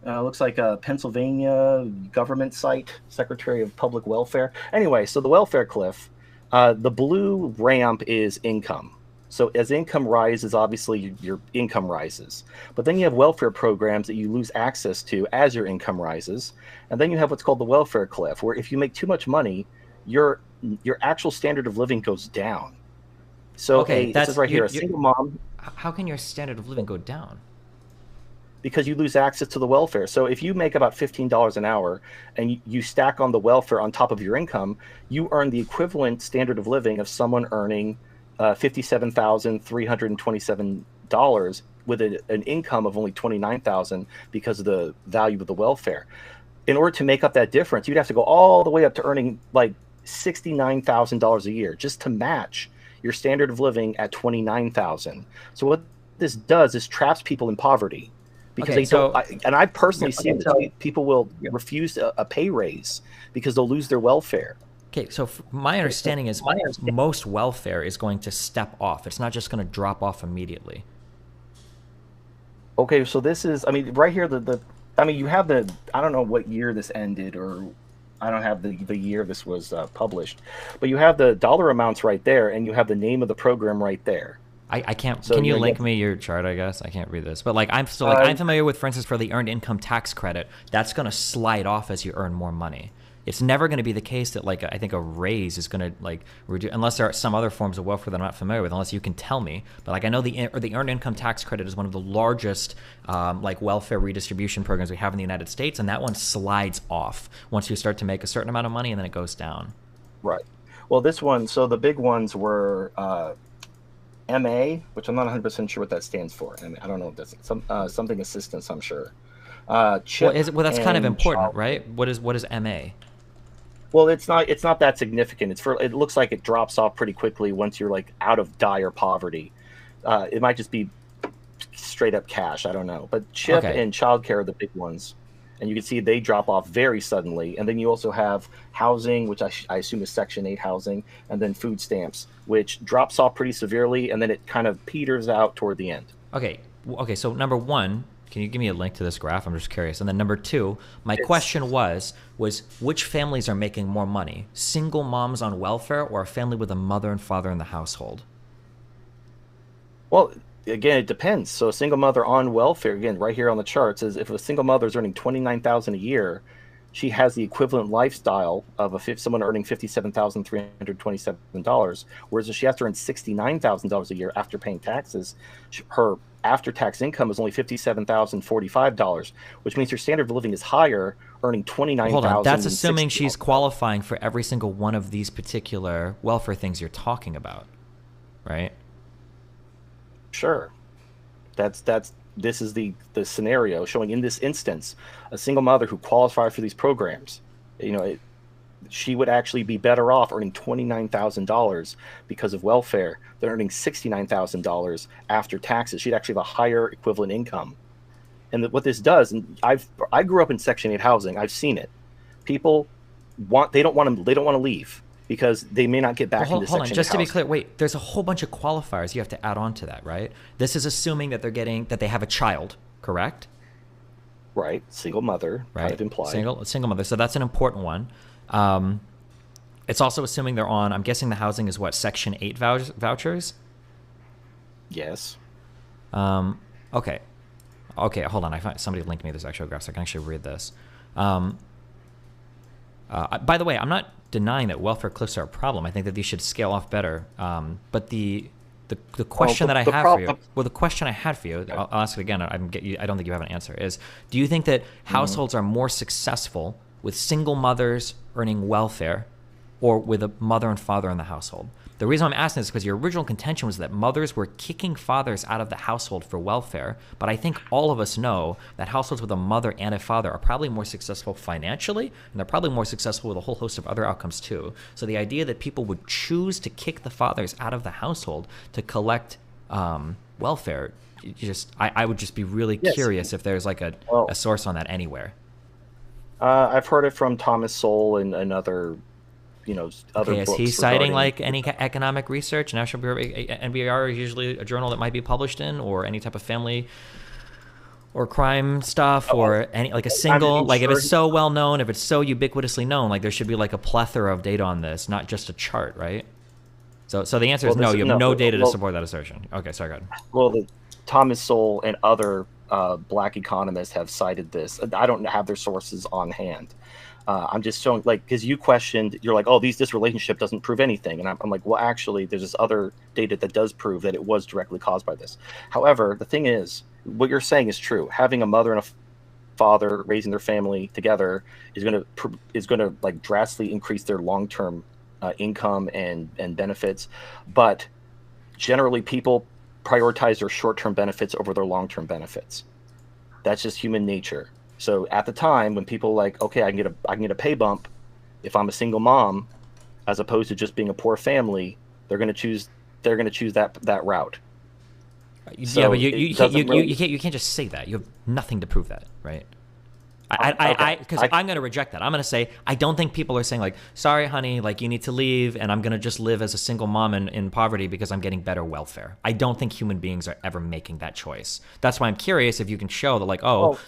looks like a Pennsylvania government site, Secretary of Public Welfare. Anyway, so the welfare cliff, the blue ramp is income. So as income rises, obviously your income rises. But then you have welfare programs that you lose access to as your income rises. And then you have what's called the welfare cliff, where if you make too much money, your actual standard of living goes down. So Okay, it says right here, a single mom, How can your standard of living go down? because you lose access to the welfare. So if you make about $15 an hour and you stack on the welfare on top of your income, you earn the equivalent standard of living of someone earning $57,327 with an income of only $29,000 because of the value of the welfare. In order to make up that difference, you'd have to go all the way up to earning like $69,000 a year just to match your standard of living at $29,000. So what this does is traps people in poverty because Okay, they don't. And I personally see this. People will refuse a pay raise because they'll lose their welfare. Okay, so my understanding is most welfare is going to step off. It's not just going to drop off immediately. Okay, so this is, I mean, right here, you have I don't know what year this ended, or I don't have the year this was published, but you have the dollar amounts right there, and you have the name of the program right there. I can't. So Can you you're link me your chart? I guess I can't read this, but like I'm familiar with, for instance, for the earned income tax credit, that's going to slide off as you earn more money. It's never going to be the case that like I think a raise is going to like reduce, unless there are some other forms of welfare that I'm not familiar with, unless you can tell me. But like I know the earned income tax credit is one of the largest like welfare redistribution programs we have in the United States, and that one slides off once you start to make a certain amount of money, and then it goes down. Right. Well, this one, so the big ones were MA, which I'm not 100% sure what that stands for. I mean, I don't know if that's something assistance, I'm sure. CHIP Well, that's kind of important, child. right? What is MA? Well, it's not that significant. It looks like it drops off pretty quickly once you're like out of dire poverty. It might just be straight up cash. I don't know. But CHIP and childcare are the big ones. And you can see they drop off very suddenly. And then you also have housing, which I assume is Section 8 housing, and then food stamps, which drops off pretty severely, and then it kind of peters out toward the end. Okay. So number one, can you give me a link to this graph? I'm just curious. And then number two, my question was which families are making more money? Single moms on welfare or a family with a mother and father in the household? Well, again, it depends. So a single mother on welfare, again, right here on the charts, is if a single mother is earning $29,000 a year, she has the equivalent lifestyle of someone earning $57,327. Whereas if she has to earn $69,000 a year after paying taxes, her after-tax income is only $57,045, which means her standard of living is higher, earning $29,000. Hold on, that's assuming she's qualifying for every single one of these particular welfare things you're talking about, right? Sure. This is the scenario showing in this instance a single mother who qualified for these programs. She would actually be better off earning $29,000 because of welfare than earning $69,000 after taxes. She'd actually have a higher equivalent income. And what this does, and I grew up in Section 8 housing. I've seen it. People they don't want to leave because they may not get back into Section 8 housing. Hold on, just to be clear, wait, there's a whole bunch of qualifiers you have to add on to that, right? This is assuming that they have a child, correct? Right, single mother, right? Kind of implied. Single mother, so that's an important one. It's also assuming they're on, I'm guessing the housing is what, Section 8 vouchers? Yes. Okay, hold on, somebody linked me this actual graph so I can actually read this. By the way, I'm not denying that welfare cliffs are a problem. I think that these should scale off better. But the question that I had for you, I'll ask it again. I don't think you have an answer. Is do you think that households are more successful with single mothers earning welfare, or with a mother and father in the household? The reason I'm asking this is because your original contention was that mothers were kicking fathers out of the household for welfare, but I think all of us know that households with a mother and a father are probably more successful financially, and they're probably more successful with a whole host of other outcomes too. So the idea that people would choose to kick the fathers out of the household to collect welfare, I would just be really curious if there's like a source on that anywhere. I've heard it from Thomas Sowell and other other books. Is he citing like any economic research? National Bureau, NBR is usually a journal that might be published in, or any type of family or crime stuff, or any like a single, like if it's so well known, if it's so ubiquitously known, like there should be like a plethora of data on this, not just a chart, right? So the answer is no. You have no data to support that assertion. Okay, sorry, go ahead. Well, Thomas Sowell and other black economists have cited this. I don't have their sources on hand. I'm just showing, like, because you questioned, you're like, oh, this relationship doesn't prove anything. And I'm like, well, actually, there's this other data that does prove that it was directly caused by this. However, the thing is, what you're saying is true. Having a mother and a father raising their family together is going to like drastically increase their long-term income and benefits. But generally, people prioritize their short-term benefits over their long-term benefits. That's just human nature. So at the time when people like, okay, I can get a pay bump if I'm a single mom, as opposed to just being a poor family, they're going to choose that route. Yeah, but you can't just say that. You have nothing to prove that, right? Because I'm going to reject that. I'm going to say, I don't think people are saying like, sorry, honey, like you need to leave, and I'm going to just live as a single mom in poverty because I'm getting better welfare. I don't think human beings are ever making that choice. That's why I'm curious if you can show that like,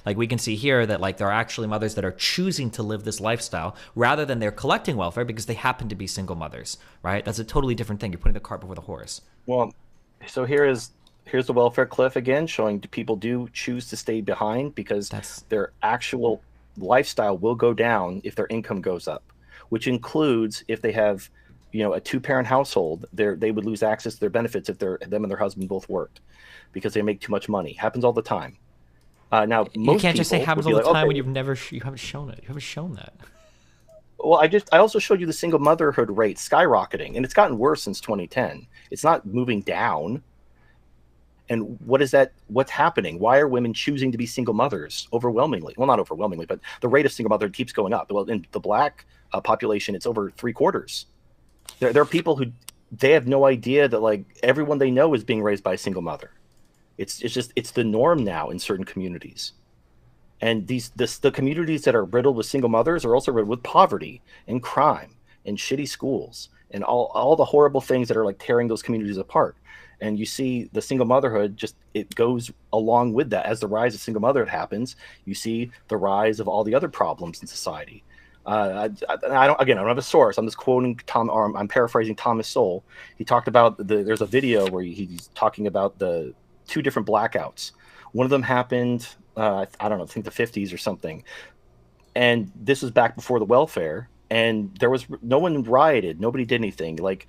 like we can see here that like there are actually mothers that are choosing to live this lifestyle rather than they're collecting welfare because they happen to be single mothers, right? That's a totally different thing. You're putting the cart before the horse. Well, so here's the welfare cliff again, showing people do choose to stay behind because their actual lifestyle will go down if their income goes up. which includes if they have, a 2-parent household, they would lose access to their benefits if them and their husband both worked, because they make too much money. Happens all the time. Now, You can't just say people happens would all be the like, time okay, when you haven't shown it. You haven't shown that. well, I also showed you the single motherhood rate skyrocketing, and it's gotten worse since 2010. It's not moving down. And what's happening? Why are women choosing to be single mothers overwhelmingly? Well, not overwhelmingly, but the rate of single motherhood keeps going up. Well, in the Black population, it's over 3/4. There are people who they have no idea that like everyone they know is being raised by a single mother. It's the norm now in certain communities. And the communities that are riddled with single mothers are also riddled with poverty and crime and shitty schools and all the horrible things that are like tearing those communities apart. And you see the single motherhood, it goes along with that. As the rise of single motherhood happens, you see the rise of all the other problems in society. I don't have a source. I'm just quoting I'm paraphrasing Thomas Sowell. He talked about there's a video where he's talking about the 2 different blackouts. One of them happened, I don't know, I think the 50s or something. And this was back before the welfare, and there was no one rioted. Nobody did anything. Like,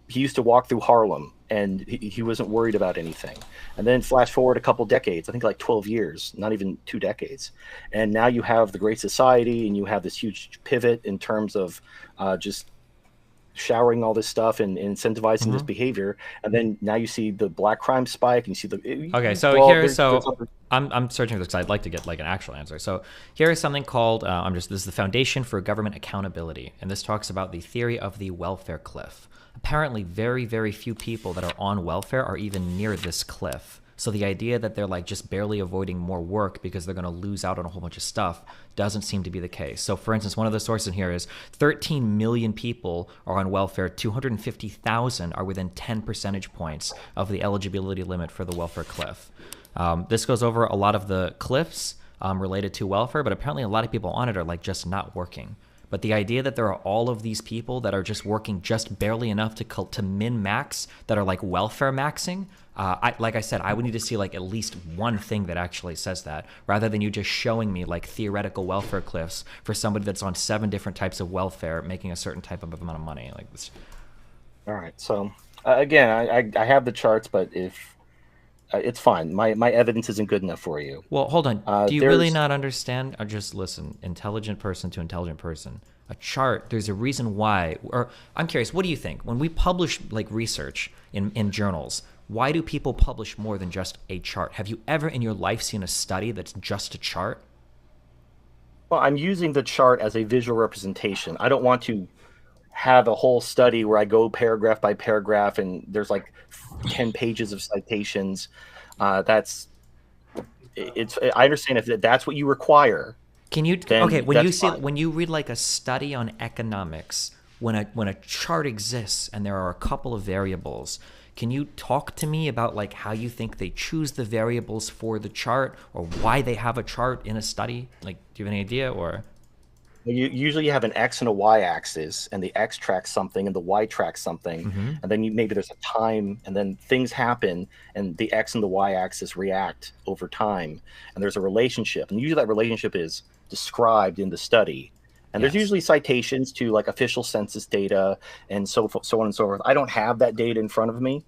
he used to walk through Harlem, and he wasn't worried about anything. And then flash forward a couple decades, I think like 12 years, not even 2 decades. And now you have the Great Society, and you have this huge pivot in terms of just showering all this stuff and incentivizing this behavior. And then now you see the black crime spike, and you see Okay, so I'm searching for this because I'd like to get like an actual answer. So here is something called this is the Foundation for Government Accountability, and this talks about the theory of the welfare cliff. Apparently, very, very few people that are on welfare are even near this cliff. So the idea that they're like just barely avoiding more work because they're going to lose out on a whole bunch of stuff doesn't seem to be the case. So for instance, one of the sources in here is 13 million people are on welfare. 250,000 are within 10 percentage points of the eligibility limit for the welfare cliff. This goes over a lot of the cliffs related to welfare, but apparently a lot of people on it are like just not working. But the idea that there are all of these people that are just working just barely enough to min-max, that are like welfare maxing, like I said, I would need to see like at least one thing that actually says that, rather than you just showing me like theoretical welfare cliffs for somebody that's on 7 different types of welfare making a certain type of amount of money. Like this. All right. So again, I have the charts, but if it's fine. My evidence isn't good enough for you. Well, hold on. Do you really not understand? Or just listen, intelligent person to intelligent person. A chart, there's a reason why. Or I'm curious, what do you think? When we publish like research in journals, why do people publish more than just a chart? Have you ever in your life seen a study that's just a chart? Well, I'm using the chart as a visual representation. I don't want to have a whole study where I go paragraph by paragraph and there's like 10 pages of citations. I understand if that's what you require. Can you when you read like a study on economics, when a chart exists and there are a couple of variables, can you talk to me about like how you think they choose the variables for the chart, or why they have a chart in a study? Like, do you have any idea? Or you usually have an X and a Y axis, and the X tracks something and the Y tracks something. And then maybe there's a time, and then things happen and the X and the Y axis react over time. And there's a relationship. And usually that relationship is described in the study. And there's usually citations to like official census data and so on and so forth. I don't have that data in front of me.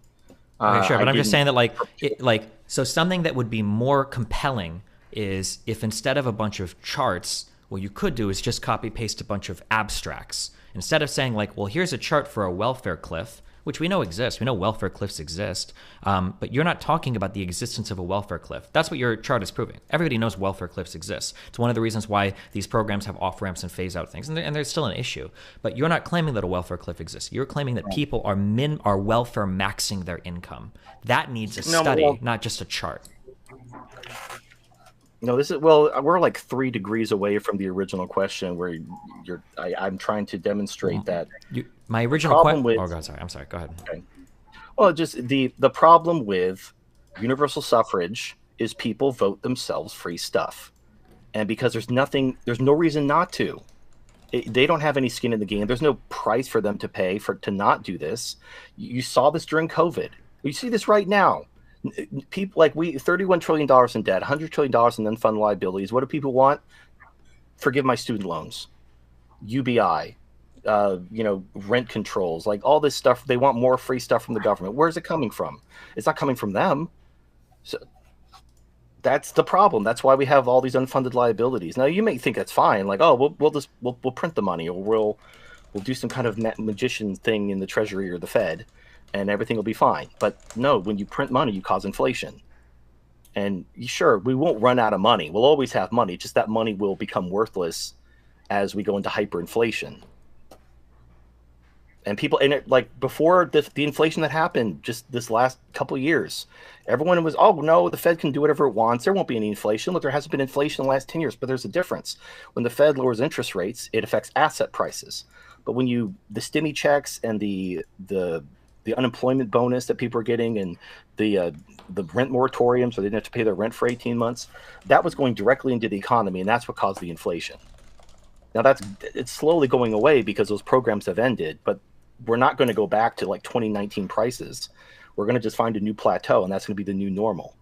Okay, sure. But I'm just saying that so something that would be more compelling is if instead of a bunch of charts, what you could do is just copy paste a bunch of abstracts. Instead of saying like, well, here's a chart for a welfare cliff, which we know exists. We know welfare cliffs exist. But you're not talking about the existence of a welfare cliff. That's what your chart is proving. Everybody knows welfare cliffs exist. It's one of the reasons why these programs have off-ramps and phase-out things. And there's still an issue. But you're not claiming that a welfare cliff exists. You're claiming that people are welfare maxing their income. That needs a study, not just a chart. No, we're like 3 degrees away from the original question where I'm trying to demonstrate that. My original question. Oh, God, sorry. I'm sorry. Go ahead. Okay. Well, just the problem with universal suffrage is people vote themselves free stuff. And because there's no reason not to. They don't have any skin in the game. There's no price for them to pay to not do this. You saw this during COVID. You see this right now. People like $31 trillion in debt, $100 trillion in unfunded liabilities. What do people want? Forgive my student loans. UBI. rent controls, like all this stuff. They want more free stuff from the government. Where's it coming from? It's not coming from them. So that's the problem. That's why we have all these unfunded liabilities. Now you may think that's fine, like, oh, we'll print the money, or we'll do some kind of magician thing in the Treasury or the Fed, and everything will be fine. But no, when you print money, you cause inflation. And sure, we won't run out of money. We'll always have money. Just that money will become worthless as we go into hyperinflation. And people, like before the inflation that happened just this last couple of years, everyone was, oh no, the Fed can do whatever it wants. There won't be any inflation. Look, there hasn't been inflation in the last 10 years, but there's a difference. When the Fed lowers interest rates, it affects asset prices. But when the stimmy checks and the unemployment bonus that people are getting, and the rent moratorium, so they didn't have to pay their rent for 18 months, that was going directly into the economy, and that's what caused the inflation. Now it's slowly going away because those programs have ended, but we're not going to go back to like 2019 prices. We're going to just find a new plateau, and that's going to be the new normal.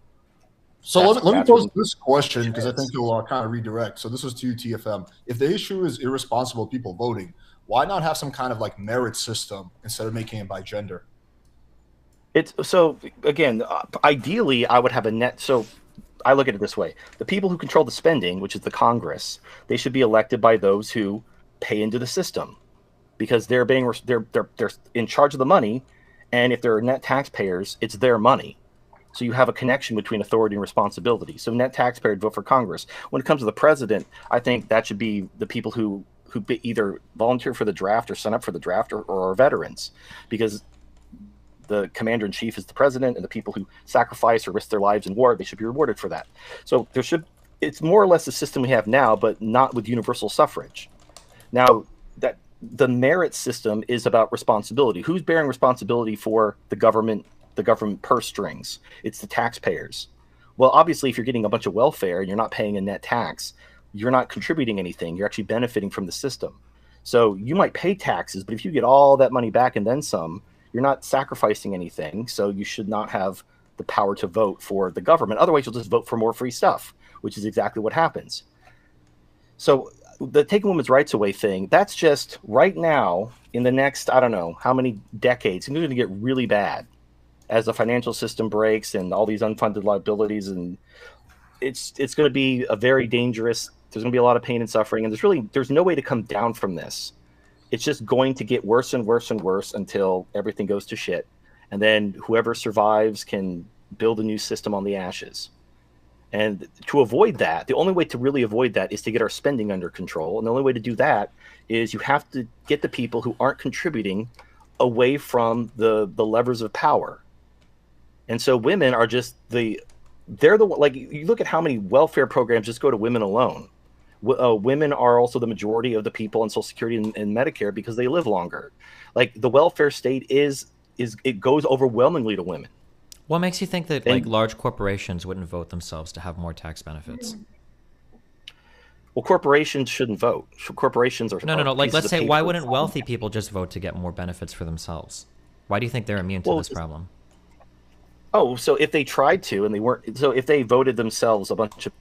So let me pose this question, because I think you'll kind of redirect. So this is to you, TFM. If the issue is irresponsible people voting, why not have some kind of like merit system instead of making it by gender? So again, ideally, I would have a net. So I look at it this way: the people who control the spending, which is the Congress, they should be elected by those who pay into the system, because they're in charge of the money, and if they're net taxpayers, it's their money. So you have a connection between authority and responsibility. So net taxpayers vote for Congress. When it comes to the president, I think that should be the people who either volunteer for the draft or sign up for the draft, or are veterans, because the commander in chief is the president, and the people who sacrifice or risk their lives in war, they should be rewarded for that. So it's more or less the system we have now, but not with universal suffrage. Now, that the merit system is about responsibility. Who's bearing responsibility for the government purse strings? It's the taxpayers. Well, obviously, if you're getting a bunch of welfare and you're not paying a net tax, you're not contributing anything. You're actually benefiting from the system. So you might pay taxes, but if you get all that money back and then some, you're not sacrificing anything. So you should not have the power to vote for the government. Otherwise, you'll just vote for more free stuff, which is exactly what happens. So the taking women's rights away thing, that's just right now, in the next, I don't know how many decades, it's going to get really bad as the financial system breaks and all these unfunded liabilities. And it's going to be a very dangerous, there's going to be a lot of pain and suffering. And there's no way to come down from this. It's just going to get worse and worse and worse until everything goes to shit. And then whoever survives can build a new system on the ashes. And to avoid that, the only way to really avoid that is to get our spending under control. And the only way to do that is you have to get the people who aren't contributing away from the levers of power. And so women are just like, you look at how many welfare programs just go to women alone. Women are also the majority of the people on Social Security and Medicare because they live longer. Like, the welfare state it goes overwhelmingly to women. What makes you think that like large corporations wouldn't vote themselves to have more tax benefits? Well, corporations shouldn't vote. Corporations are no. Like, let's say, why wouldn't wealthy people just vote to get more benefits for themselves? Why do you think they're immune to this problem? Oh, so if they tried to and they weren't, so if they voted themselves a bunch of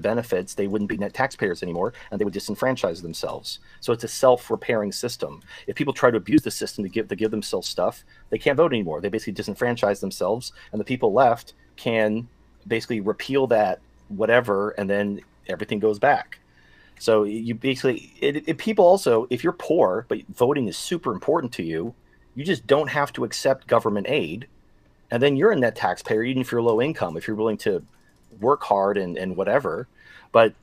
benefits, they wouldn't be net taxpayers anymore, and they would disenfranchise themselves. So it's a self-repairing system. If people try to abuse the system to give themselves stuff, they can't vote anymore. They basically disenfranchise themselves, and the people left can basically repeal that whatever, and then everything goes back. So you basically, people also, if you're poor but voting is super important to you, you just don't have to accept government aid, and then you're a net taxpayer, even if you're low income, if you're willing to work hard and whatever. But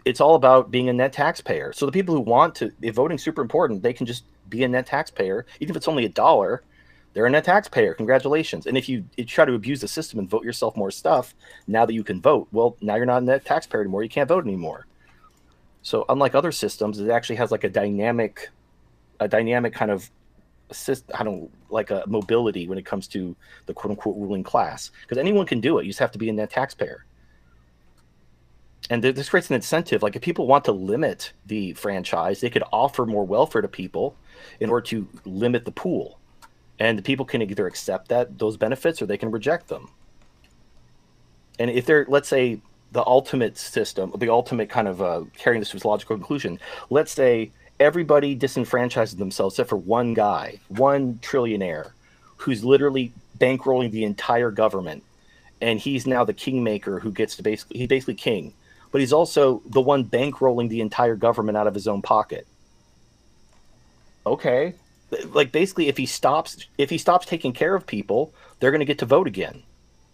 it's all about being a net taxpayer. So the people who want to, if voting's super important, they can just be a net taxpayer. Even if it's only $1, they're a net taxpayer. Congratulations. And if you try to abuse the system and vote yourself more stuff, now that you can vote, well, now you're not a net taxpayer anymore. You can't vote anymore. So unlike other systems, it actually has like a dynamic kind of like a mobility when it comes to the quote unquote ruling class, because anyone can do it. You just have to be a net taxpayer. And this creates an incentive. Like, if people want to limit the franchise, they could offer more welfare to people in order to limit the pool. And the people can either accept those benefits, or they can reject them. And if they're, let's say, the ultimate system, the ultimate kind of carrying this to its logical conclusion, let's say everybody disenfranchises themselves except for one guy, one trillionaire, who's literally bankrolling the entire government, and he's now the kingmaker who gets to he's basically king, but he's also the one bankrolling the entire government out of his own pocket. Okay, like basically, if he stops taking care of people, they're going to get to vote again.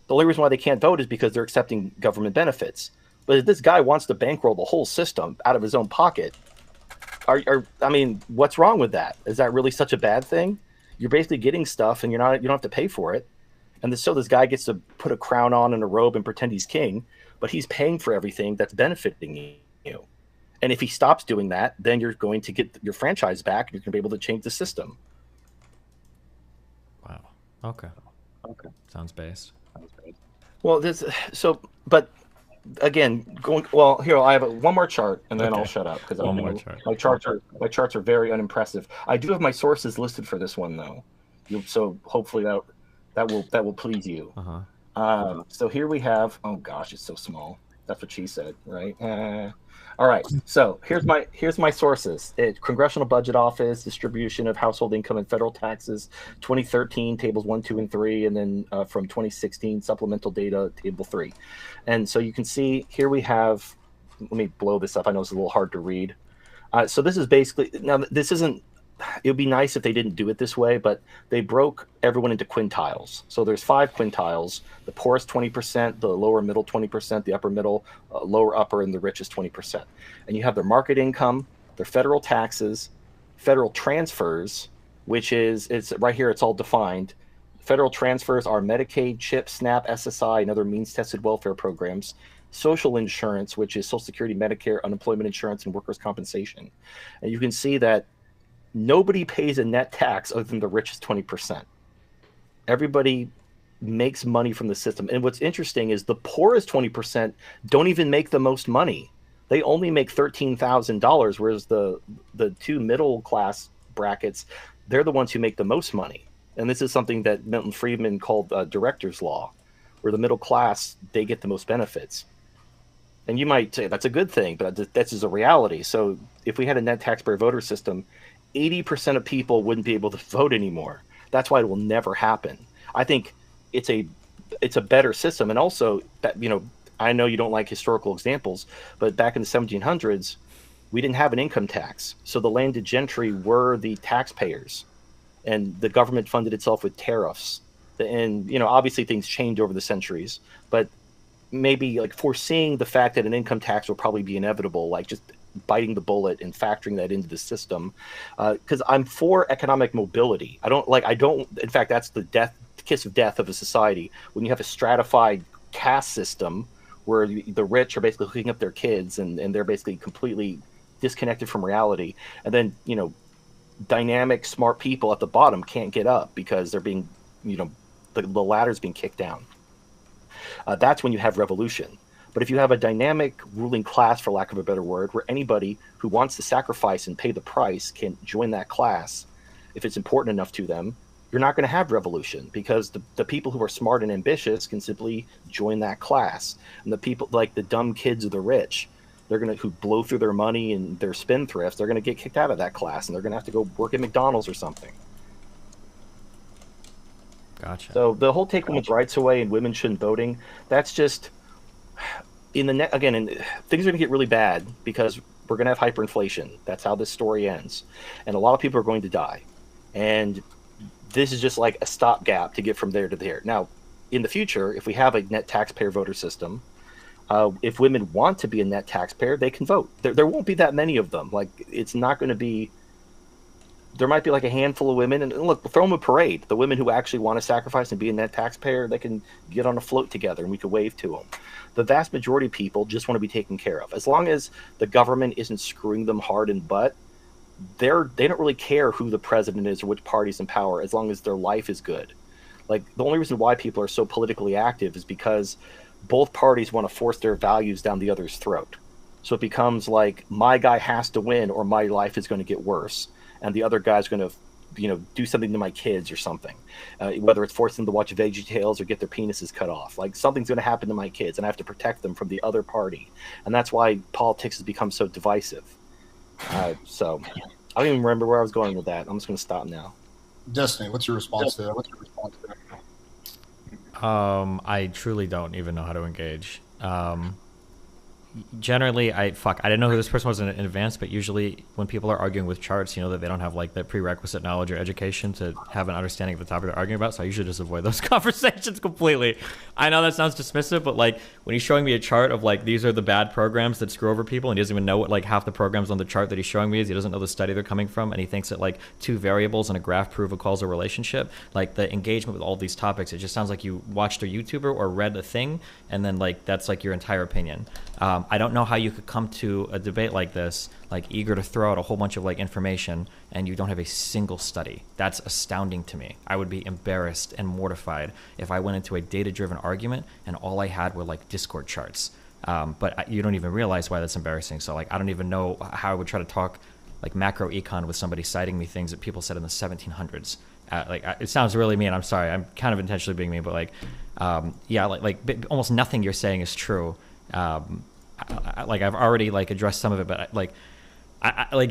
The only reason why they can't vote is because they're accepting government benefits. But if this guy wants to bankroll the whole system out of his own pocket, I mean, what's wrong with that? Is that really such a bad thing? You're basically getting stuff, and you don't have to pay for it. And so this guy gets to put a crown on and a robe and pretend he's king, but he's paying for everything that's benefiting you. And if he stops doing that, then you're going to get your franchise back, and you're going to be able to change the system. Wow. Okay. Sounds based. Well, but again, here I have one more chart, and then I'll shut up because my charts are very unimpressive. I do have my sources listed for this one though, so hopefully that will please you. So here we have. Oh gosh, it's so small. That's what she said, right? All right. So here's my sources. Congressional Budget Office, distribution of household income and federal taxes, 2013 tables 1, 2, and 3, and then from 2016 supplemental data table 3. And so you can see here we have. Let me blow this up. I know it's a little hard to read. So this is basically now. This isn't. It would be nice if they didn't do it this way, but they broke everyone into quintiles. So there's 5 quintiles: the poorest 20%, the lower middle 20%, the upper middle, lower upper, and the richest 20%. And you have their market income, their federal taxes, federal transfers, which it's right here. It's all defined. Federal transfers are Medicaid, CHIP, SNAP, SSI, and other means-tested welfare programs. Social insurance, which is Social Security, Medicare, unemployment insurance, and workers' compensation. And you can see that nobody pays a net tax other than the richest 20%. Everybody makes money from the system. And what's interesting is the poorest 20% don't even make the most money. They only make $13,000, whereas the two middle class brackets, they're the ones who make the most money. And this is something that Milton Friedman called director's law, where the middle class, they get the most benefits. And you might say that's a good thing, but that's just a reality. So if we had a net taxpayer voter system, 80% of people wouldn't be able to vote anymore. That's why it will never happen. I think it's a better system. And also that, I know you don't like historical examples, but back in the 1700s, we didn't have an income tax. So the landed gentry were the taxpayers, and the government funded itself with tariffs. And, obviously things change over the centuries, but maybe like foreseeing the fact that an income tax will probably be inevitable, like just biting the bullet and factoring that into the system, because I'm for economic mobility. I don't. In fact, that's the kiss of death of a society when you have a stratified caste system where the rich are basically hooking up their kids and they're basically completely disconnected from reality, and then dynamic, smart people at the bottom can't get up because they're being, the ladder's being kicked down. That's when you have revolution. But if you have a dynamic ruling class, for lack of a better word, where anybody who wants to sacrifice and pay the price can join that class, if it's important enough to them, you're not going to have revolution, because the people who are smart and ambitious can simply join that class. And the people like the dumb kids of the rich, who blow through their money and they're spendthrifts, they're going to get kicked out of that class, and they're going to have to go work at McDonald's or something. Gotcha. So the whole take women's rights away and women shouldn't voting, that's just things are going to get really bad because we're going to have hyperinflation. That's how this story ends. And a lot of people are going to die. And this is just like a stopgap to get from there to there. Now, in the future, if we have a net taxpayer voter system, if women want to be a net taxpayer, they can vote. There won't be that many of them. Like, it's not going to be. There might be like a handful of women, and look, we'll throw them a parade. The women who actually want to sacrifice and be a net taxpayer, they can get on a float together, and we can wave to them. The vast majority of people just want to be taken care of. As long as the government isn't screwing them hard in butt, they don't really care who the president is or which party's in power, as long as their life is good. Like, the only reason why people are so politically active is because both parties want to force their values down the other's throat. So it becomes like, my guy has to win or my life is going to get worse, and the other guy's going to do something to my kids or something, whether it's forcing them to watch VeggieTales or get their penises cut off. Like, something's going to happen to my kids, and I have to protect them from the other party. And that's why politics has become so divisive. So I don't even remember where I was going with that. I'm just going to stop now. Destiny, what's your response to that? I truly don't even know how to engage. Generally, I didn't know who this person was in advance, but usually when people are arguing with charts, you know that they don't have like the prerequisite knowledge or education to have an understanding of the topic they're arguing about. So I usually just avoid those conversations completely. I know that sounds dismissive, but like when he's showing me a chart of like these are the bad programs that screw over people, and he doesn't even know what like half the programs on the chart that he's showing me is, he doesn't know the study they're coming from, and he thinks that like two variables in a graph prove a causal relationship. Like the engagement with all these topics, it just sounds like you watched a YouTuber or read a thing, and then like that's like your entire opinion. I don't know how you could come to a debate like this, like eager to throw out a whole bunch of like information, and you don't have a single study. That's astounding to me. I would be embarrassed and mortified if I went into a data-driven argument and all I had were like Discord charts. But you don't even realize why that's embarrassing. So like I don't even know how I would try to talk like macro econ with somebody citing me things that people said in the 1700s. It sounds really mean. I'm sorry. I'm kind of intentionally being mean, but like, yeah, like almost nothing you're saying is true. Like I've already like addressed some of it, but like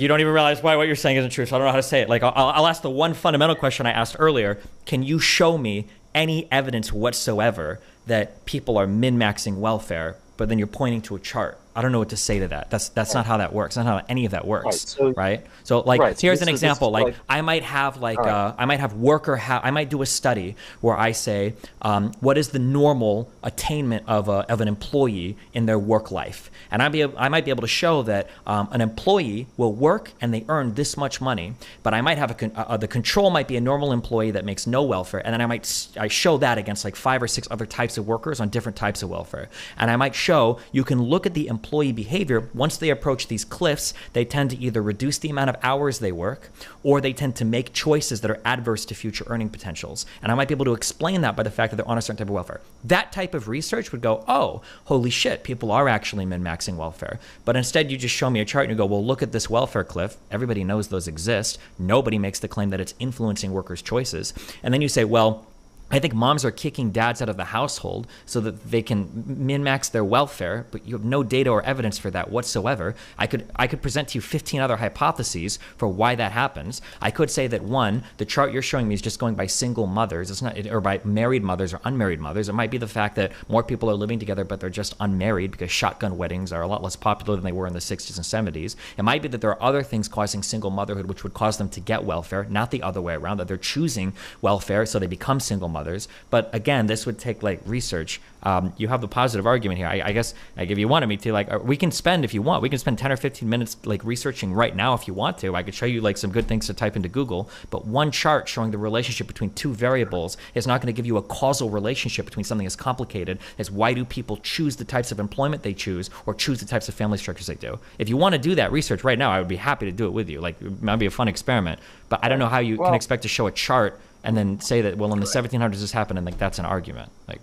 you don't even realize why what you're saying isn't true. So I don't know how to say it. Like I'll ask the one fundamental question I asked earlier. Can you show me any evidence whatsoever that people are min-maxing welfare, but then you're pointing to a chart? I don't know what to say to that. That's not how that works. That's not how any of that works, right? So like, here's an example. Like I might have like I might have I might do a study where I say what is the normal attainment of an employee in their work life, and I might be able to show that an employee will work and they earn this much money, but I might have the control might be a normal employee that makes no welfare, and then I show that against like 5 or 6 other types of workers on different types of welfare, and I might show you can look at the employee behavior. Once they approach these cliffs, they tend to either reduce the amount of hours they work, or they tend to make choices that are adverse to future earning potentials. And I might be able to explain that by the fact that they're on a certain type of welfare. That type of research would go, oh, holy shit, people are actually min-maxing welfare. But instead, you just show me a chart and you go, well, look at this welfare cliff. Everybody knows those exist. Nobody makes the claim that it's influencing workers' choices. And then you say, well, I think moms are kicking dads out of the household so that they can min-max their welfare, but you have no data or evidence for that whatsoever. I could present to you 15 other hypotheses for why that happens. I could say that one, the chart you're showing me is just going by single mothers. It's not, or by married mothers or unmarried mothers. It might be the fact that more people are living together, but they're just unmarried because shotgun weddings are a lot less popular than they were in the 60s and 70s. It might be that there are other things causing single motherhood, which would cause them to get welfare, not the other way around, that they're choosing welfare so they become single mothers. But again, this would take like research. You have the positive argument here. I guess like if you wanted me to, like we can spend, if you want, we can spend 10 or 15 minutes like researching right now if you want to. I could show you like some good things to type into Google, but one chart showing the relationship between two variables is not going to give you a causal relationship between something as complicated as why do people choose the types of employment they choose or choose the types of family structures they do. If you want to do that research right now, I would be happy to do it with you. Like it might be a fun experiment, but I don't know how you can expect to show a chart and then say that, well, in the 1700s this happened, and like that's an argument. Like,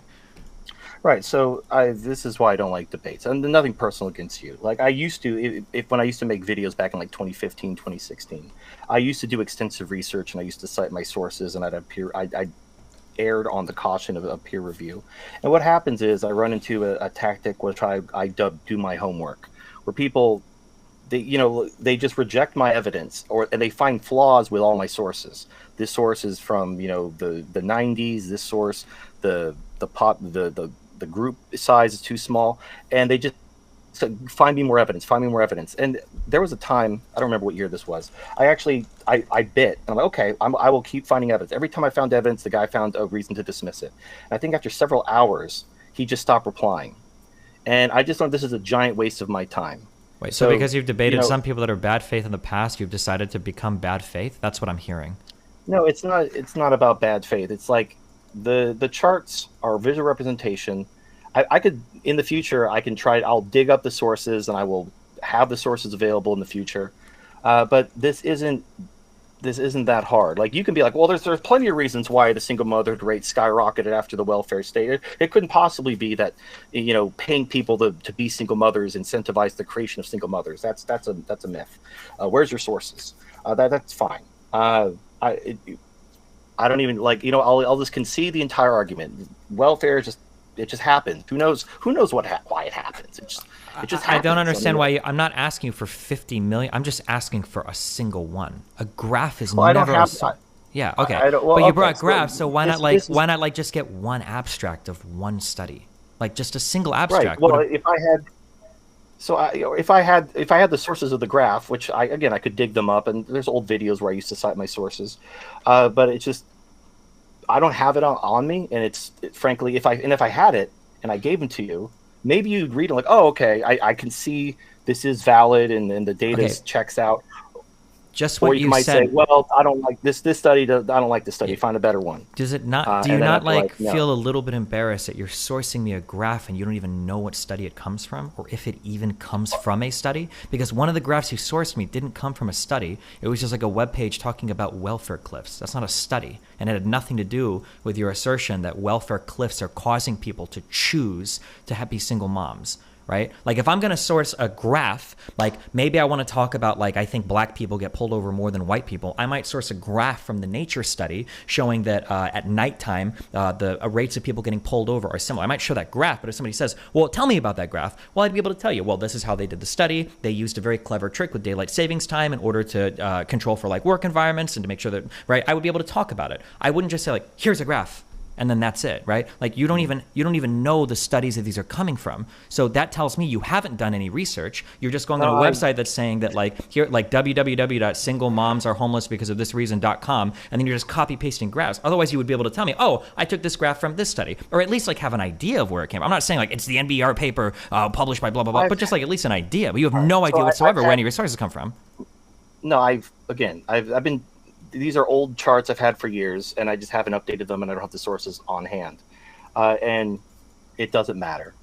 right. So this is why I don't like debates, and nothing personal against you. Like I used to, when I used to make videos back in like 2015, 2016, I used to do extensive research, and I used to cite my sources, and I aired on the caution of a peer review. And what happens is I run into a tactic which I dub do my homework, where people, they just reject my evidence, and they find flaws with all my sources. This source is from the 90s. This source, the group size is too small, and they just find me more evidence. And there was a time, I don't remember what year this was. I bit, and I'm like, okay, I will keep finding evidence. Every time I found evidence, the guy found a reason to dismiss it. And I think after several hours, he just stopped replying. And I just learned this is a giant waste of my time. Wait, so because you've debated some people that are bad faith in the past, you've decided to become bad faith? That's what I'm hearing. No, it's not. It's not about bad faith. It's like the charts are visual representation. I could, in the future, I'll dig up the sources and I will have the sources available in the future. But this isn't that hard. Like you can be like, well, there's plenty of reasons why the single motherhood rate skyrocketed after the welfare state. It couldn't possibly be that paying people to be single mothers incentivized the creation of single mothers. That's a myth. Where's your sources? That's fine. I don't even I'll just concede the entire argument. Welfare is just It just happens. Who knows? Who knows why it happens? It just happens. I don't understand why I'm not asking you for 50 million. I'm just asking for a single one. A graph is never yeah, okay. But you brought graphs, so why not just get one abstract of one study? Like just a single abstract. Right. Well, if I had the sources of the graph, which I could dig them up, and there's old videos where I used to cite my sources, but it's just I don't have it on me, and frankly, if I had it and I gave them to you, maybe you'd read them like, oh, okay, I can see this is valid and the data checks out. Just what or you might said. say, well, I don't like this study. I don't like this study. Find a better one. Does it not? Do you not feel a little bit embarrassed that you're sourcing me a graph and you don't even know what study it comes from, or if it even comes from a study? Because one of the graphs you sourced me didn't come from a study. It was just like a web page talking about welfare cliffs. That's not a study, and it had nothing to do with your assertion that welfare cliffs are causing people to choose to be single moms. Right? Like if I'm going to source a graph, like maybe I want to talk about like I think black people get pulled over more than white people. I might source a graph from the Nature study showing that at nighttime, the rates of people getting pulled over are similar. I might show that graph, but if somebody says, well, tell me about that graph, well, I'd be able to tell you, well, this is how they did the study. They used a very clever trick with daylight savings time in order to control for like work environments and to make sure that, right, I would be able to talk about it. I wouldn't just say like, here's a graph. And then that's it, right? Like you don't even know the studies that these are coming from. So that tells me you haven't done any research. You're just going on a website that's saying that like here, like www.singlemomsarehomeless.com, and then you're just copy pasting graphs. Otherwise, you would be able to tell me, oh, I took this graph from this study, or at least like have an idea of where it came from. I'm not saying like it's the NBR paper published by blah blah blah, but just like at least an idea. But you have no idea whatsoever where any resources come from. No, I've been. These are old charts I've had for years, and I just haven't updated them, and I don't have the sources on hand. And it doesn't matter.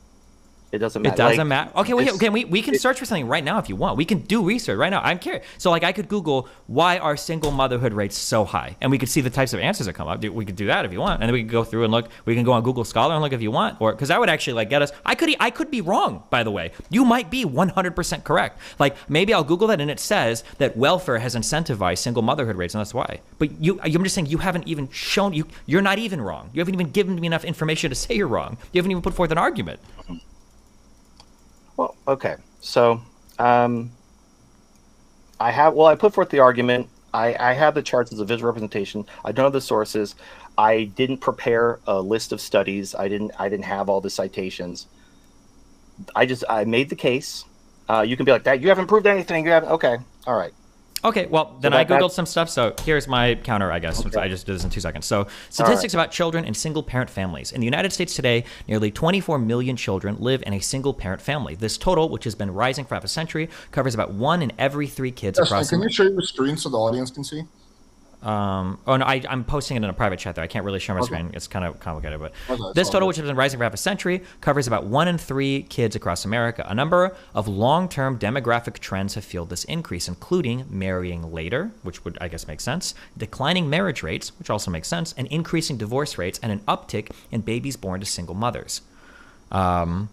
It doesn't matter. It doesn't matter. Okay, we can search for something right now if you want. We can do research right now. I'm curious. So like I could Google why are single motherhood rates so high, and we could see the types of answers that come up. We could do that if you want, and then we could go through and look. We can go on Google Scholar and look if you want, or because that would actually like get us. I could be wrong, by the way. You might be 100% correct. Like maybe I'll Google that and it says that welfare has incentivized single motherhood rates, and that's why. But I'm just saying you haven't even shown you're not even wrong. You haven't even given me enough information to say you're wrong. You haven't even put forth an argument. Well, okay. So, I put forth the argument. I have the charts as a visual representation. I don't have the sources. I didn't prepare a list of studies. I didn't have all the citations. I made the case. You can be like that. You haven't proved anything. You haven't. Okay. All right. Okay, well, then I Googled some stuff, so here's my counter, I guess. Okay. I just did this in 2 seconds. So, statistics about children in single-parent families. In the United States today, nearly 24 million children live in a single-parent family. This total, which has been rising for half a century, covers about 1 in every 3 kids across Can you share your screen so the audience can see? Oh no, I'm posting it in a private chat there. I can't really share my screen. It's kind of complicated, but this total, which has been rising for half a century, covers about 1 in 3 kids across America. A number of long-term demographic trends have fueled this increase, including marrying later, which would, I guess, make sense, declining marriage rates, which also makes sense, and increasing divorce rates, and an uptick in babies born to single mothers. I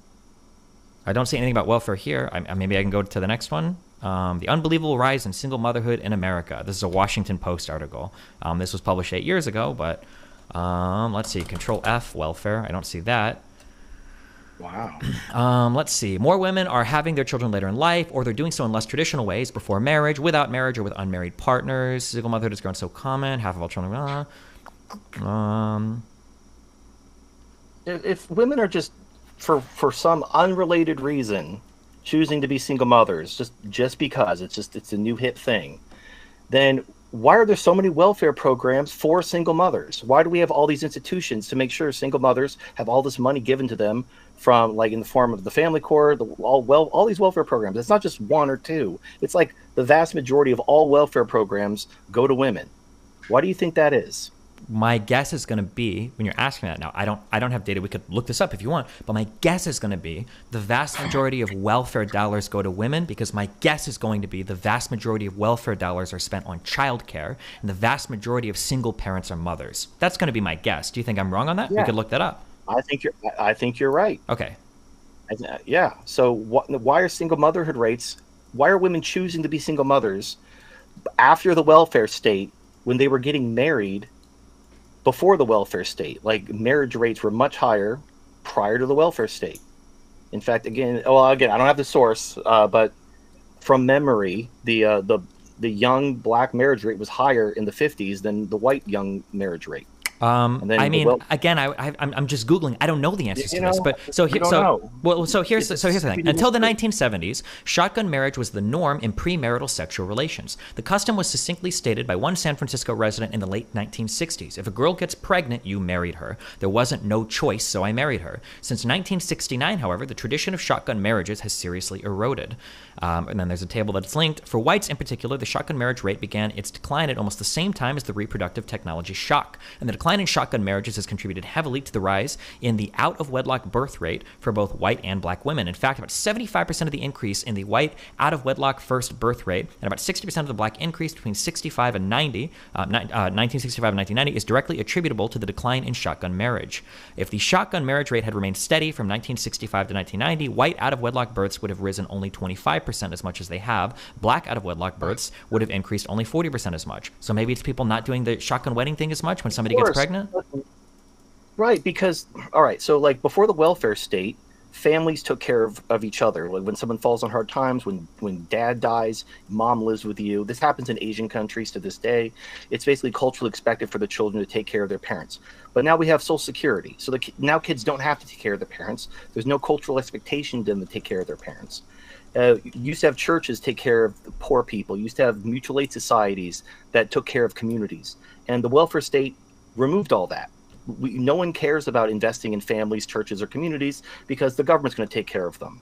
don't see anything about welfare here. Maybe I can go to the next one. The unbelievable rise in single motherhood in America. This is a Washington Post article. This was published 8 years ago, but let's see. Control F, welfare. I don't see that. Wow. Let's see. More women are having their children later in life, or they're doing so in less traditional ways, before marriage, without marriage, or with unmarried partners. Single motherhood has grown so common. Half of all children. If women are just, for some unrelated reason, choosing to be single mothers just because it's a new hip thing, then why are there so many welfare programs for single mothers? Why do we have all these institutions to make sure single mothers have all this money given to them from, like, in the form of the family court, all these welfare programs? It's not just 1 or 2. It's like the vast majority of all welfare programs go to women. Why do you think that is? My guess is going to be, when you're asking that now, I don't have data. We could look this up if you want, but my guess is going to be the vast majority of welfare dollars go to women, because my guess is going to be the vast majority of welfare dollars are spent on childcare, and the vast majority of single parents are mothers. That's going to be my guess. Do you think I'm wrong on that? Yeah. We could look that up. I think you're right. Okay. Yeah. So why are single motherhood rates? Why are women choosing to be single mothers after the welfare state when they were getting married? Before the welfare state, like, marriage rates were much higher, prior to the welfare state. In fact, again, I don't have the source, but from memory, the young black marriage rate was higher in the 50s than the white young marriage rate. I mean, again, I'm just Googling. I don't know the answers to this, but so here's the thing. Until the 1970s, shotgun marriage was the norm in premarital sexual relations. The custom was succinctly stated by one San Francisco resident in the late 1960s. If a girl gets pregnant, you married her. There wasn't no choice, so I married her. Since 1969, however, the tradition of shotgun marriages has seriously eroded. And then there's a table that's linked. For whites in particular, the shotgun marriage rate began its decline at almost the same time as the reproductive technology shock. And the decline in shotgun marriages has contributed heavily to the rise in the out-of-wedlock birth rate for both white and black women. In fact, about 75% of the increase in the white out-of-wedlock first birth rate and about 60% of the black increase between 1965 and 1990 is directly attributable to the decline in shotgun marriage. If the shotgun marriage rate had remained steady from 1965 to 1990, white out-of-wedlock births would have risen only 25% as much as they have. Black out-of-wedlock births would have increased only 40% as much. So maybe it's people not doing the shotgun wedding thing as much when somebody gets pregnant? Right, because, all right, so like before the welfare state, families took care of each other. Like when someone falls on hard times, when dad dies, mom lives with you. This happens in Asian countries to this day. It's basically culturally expected for the children to take care of their parents. But now we have Social Security. So now kids don't have to take care of their parents. There's no cultural expectation to them to take care of their parents. Used to have churches take care of the poor people. Used to have mutual aid societies that took care of communities. And the welfare state removed all that. No one cares about investing in families, churches, or communities because the government's going to take care of them.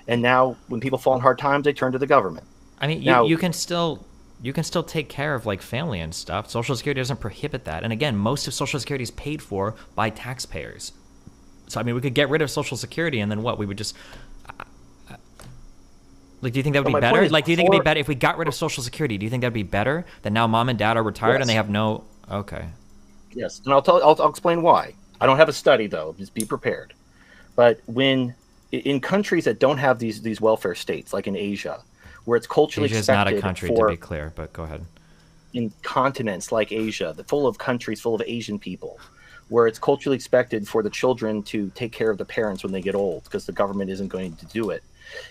And now when people fall in hard times, they turn to the government. I mean, you can still take care of like family and stuff. Social Security doesn't prohibit that. And again, most of Social Security is paid for by taxpayers. So I mean, we could get rid of Social Security and then what? We would just like, do you think that would be better? Like, do you think it'd be better if we got rid of Social Security? Do you think that'd be better that now mom and dad are retired and they have no? Okay. Yes, and I'll explain why. I don't have a study though. Just be prepared. But when in countries that don't have these welfare states, like in Asia, where it's culturally Asia is not a country, to be clear. But go ahead. In continents like Asia, full of countries full of Asian people, where it's culturally expected for the children to take care of the parents when they get old because the government isn't going to do it.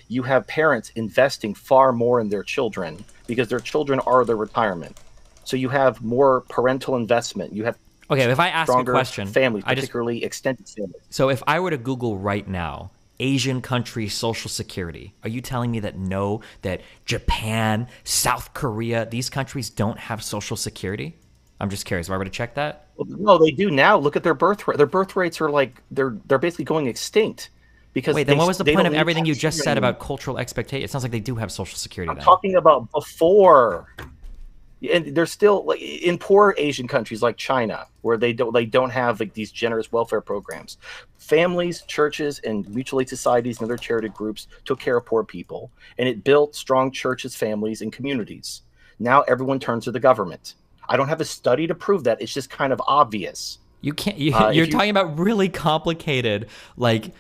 You have parents investing far more in their children because their children are their retirement. So you have more parental investment. You have if I ask a question, families, particularly extended families. So if I were to Google right now, Asian country Social Security, are you telling me that Japan, South Korea, these countries don't have Social Security? I'm just curious. If I were to check that? Well, no, they do now. Look at their birth rate. Their birth rates are like they're basically going extinct. Because wait, then what was the point of everything you just said about cultural expectation? It sounds like they do have Social Security. I'm talking about before, and they're still like in poor Asian countries like China, where they don't have like these generous welfare programs. Families, churches, and mutual aid societies and other charity groups took care of poor people, and it built strong churches, families, and communities. Now everyone turns to the government. I don't have a study to prove that. It's just kind of obvious. You can't. You're talking about really complicated, like,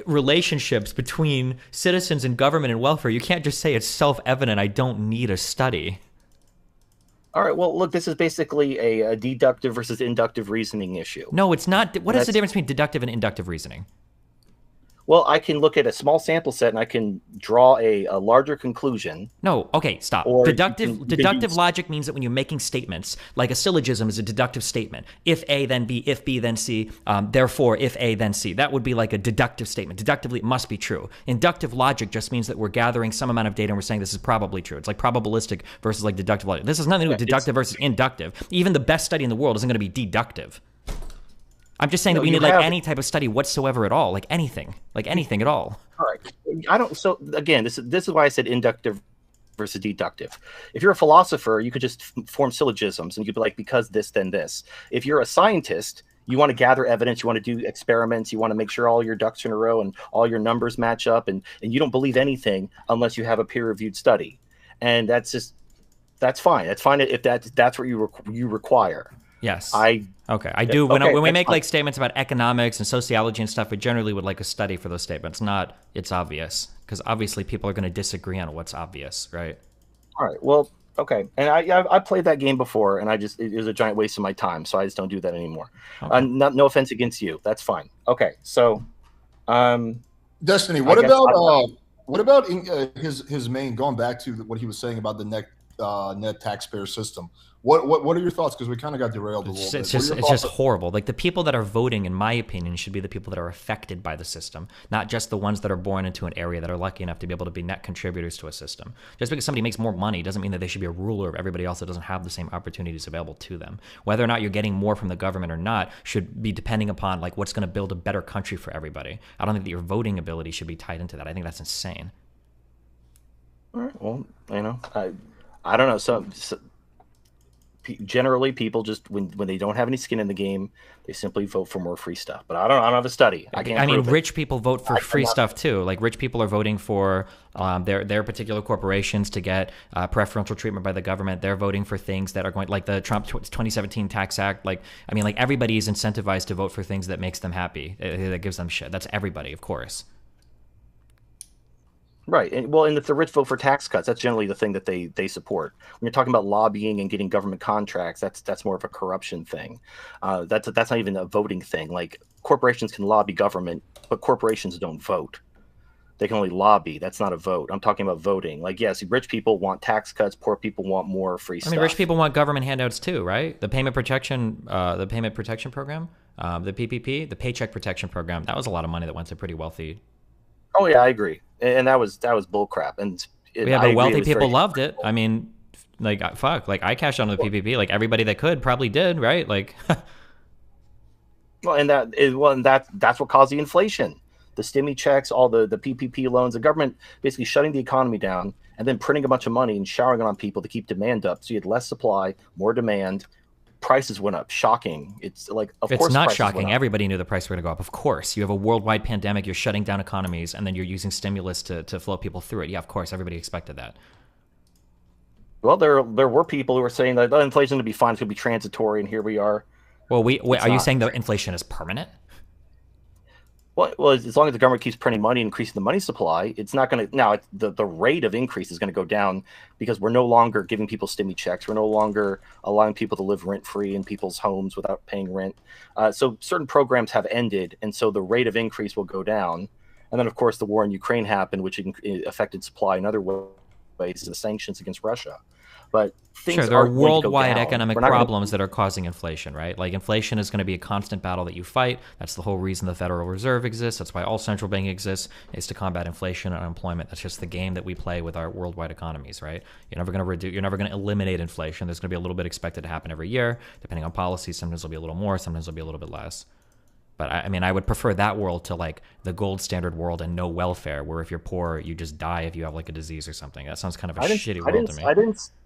relationships between citizens and government and welfare. You can't just say it's self-evident. I don't need a study. All right. Well, look, this is basically a deductive versus inductive reasoning issue. No, it's not. What is the difference between deductive and inductive reasoning? Well, I can look at a small sample set and I can draw a larger conclusion. No, okay, stop. Deductive logic means that when you're making statements, like a syllogism is a deductive statement. If A, then B, if B, then C, therefore, if A, then C. That would be like a deductive statement. Deductively, it must be true. Inductive logic just means that we're gathering some amount of data and we're saying this is probably true. It's like probabilistic versus like deductive logic. This has nothing to do with deductive versus inductive. Even the best study in the world isn't going to be deductive. I'm just saying that we need like any type of study whatsoever at all, like anything at all. All right. So again, this is why I said inductive versus deductive. If you're a philosopher, you could just form syllogisms and you'd be like, because this, then this. If you're a scientist, you want to gather evidence, you want to do experiments, you want to make sure all your ducks are in a row and all your numbers match up, and you don't believe anything unless you have a peer-reviewed study. And that's fine. That's fine if that's what you require. Yes. I do. When we make like statements about economics and sociology and stuff, we generally would like a study for those statements, not it's obvious, because obviously people are going to disagree on what's obvious, right? All right. Well, okay. And I played that game before, and it was a giant waste of my time, so I just don't do that anymore. Okay. No offense against you. That's fine. Okay. So Destiny, what about his main, going back to what he was saying about the net taxpayer system? What are your thoughts? Because we kind of got derailed a little bit. It's just horrible. Like, the people that are voting, in my opinion, should be the people that are affected by the system, not just the ones that are born into an area that are lucky enough to be able to be net contributors to a system. Just because somebody makes more money doesn't mean that they should be a ruler of everybody else that doesn't have the same opportunities available to them. Whether or not you're getting more from the government or not should be depending upon like what's going to build a better country for everybody. I don't think that your voting ability should be tied into that. I think that's insane. All right. Well, I don't know. So generally, people just when they don't have any skin in the game, they simply vote for more free stuff. But I don't have a study. I mean, rich people vote for free stuff too. Like, rich people are voting for their particular corporations to get preferential treatment by the government. They're voting for things that are going, like the Trump 2017 Tax Act. Like, I mean, like, everybody is incentivized to vote for things that makes them happy. That gives them shit. That's everybody, of course. Right. And if the rich vote for tax cuts, that's generally the thing that they support. When you're talking about lobbying and getting government contracts, that's more of a corruption thing. That's not even a voting thing. Like, corporations can lobby government, but corporations don't vote. They can only lobby. That's not a vote. I'm talking about voting. Like, yes, rich people want tax cuts. Poor people want more free stuff. I mean, rich people want government handouts too, right? The payment protection program, the PPP, the Paycheck Protection Program. That was a lot of money that went to pretty wealthy. Oh yeah, I agree. And that was bull crap. And but wealthy people loved it. I mean, like, fuck, like, I cashed on the PPP. Like, everybody that could probably did, right? Like, that's what caused the inflation. The stimmy checks, all the PPP loans, the government basically shutting the economy down and then printing a bunch of money and showering it on people to keep demand up. So you had less supply, more demand. Prices went up. Shocking. It's like, of course, it's not shocking. Everybody knew the price were going to go up. Of course, you have a worldwide pandemic. You're shutting down economies, and then you're using stimulus to float people through it. Yeah, of course, everybody expected that. Well, there were people who were saying that inflation is going to be fine. It's going to be transitory, and here we are. Well, are you saying that inflation is permanent? Well, as long as the government keeps printing money and increasing the money supply, it's not going to. Now, the rate of increase is going to go down because we're no longer giving people stimmy checks. We're no longer allowing people to live rent-free in people's homes without paying rent. So certain programs have ended, and so the rate of increase will go down. And then, of course, the war in Ukraine happened, which affected supply in other ways, the sanctions against Russia. But things there are worldwide economic problems that are causing inflation, right? Like, inflation is going to be a constant battle that you fight. That's the whole reason the Federal Reserve exists. That's why all central banking exists, is to combat inflation and unemployment. That's just the game that we play with our worldwide economies, right? You're never going to eliminate inflation. There's going to be a little bit expected to happen every year, depending on policy. Sometimes it'll be a little more, sometimes it'll be a little bit less. But I mean, I would prefer that world to like the gold standard world and no welfare, where if you're poor, you just die if you have like a disease or something. That sounds kind of a shitty world to me.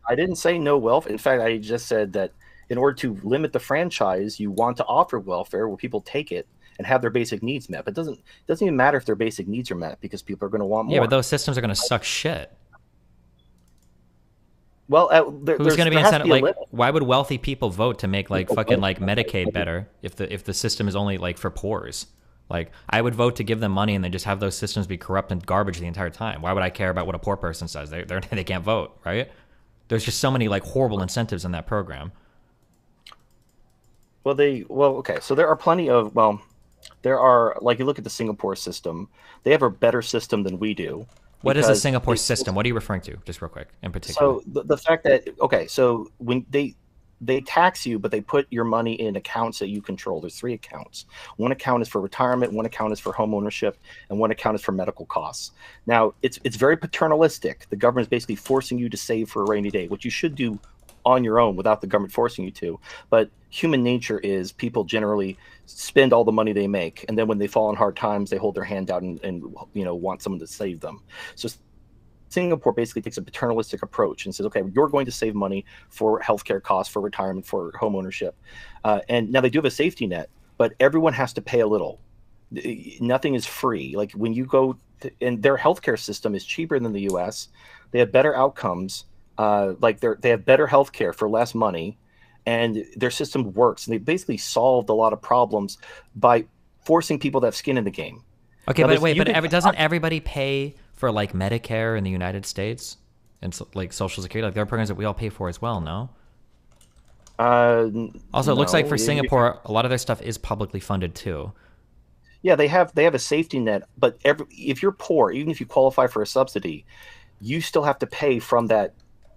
I didn't say no welfare. In fact, I just said that in order to limit the franchise, you want to offer welfare where people take it and have their basic needs met. But it doesn't even matter if their basic needs are met, because people are going to want more. Yeah, but those systems are going to suck shit. Well, who's going to be incentive? Like, why would wealthy people vote to make like fucking like Medicaid better if the system is only like for poors? Like, I would vote to give them money and then just have those systems be corrupt and garbage the entire time. Why would I care about what a poor person says? They can't vote, right? There's just so many like horrible incentives in that program. Okay. So there are plenty of there are, like, you look at the Singapore system. They have a better system than we do. What is the Singapore system? What are you referring to, just real quick, in particular? So the fact that, so when they tax you, but they put your money in accounts that you control. There's 3 accounts. One account is for retirement, one account is for home ownership, and one account is for medical costs. Now, it's very paternalistic. The government is basically forcing you to save for a rainy day, which you should do on your own without the government forcing you to. But human nature is people generally spend all the money they make, and then when they fall in hard times, they hold their hand out and want someone to save them. So Singapore basically takes a paternalistic approach and says, okay, you're going to save money for healthcare costs, for retirement, for home ownership. And now they do have a safety net, but everyone has to pay a little. Nothing is free. Like, when you go and their healthcare system is cheaper than the US. They have better outcomes. They have better healthcare for less money, and their system works. And they basically solved a lot of problems by forcing people to have skin in the game. Okay, now, but doesn't everybody pay for like Medicare in the United States and like Social Security? Like, there are programs that we all pay for as well, no? Also, it looks like for Singapore, a lot of their stuff is publicly funded too. Yeah, they have a safety net, but if you're poor, even if you qualify for a subsidy, you still have to pay from that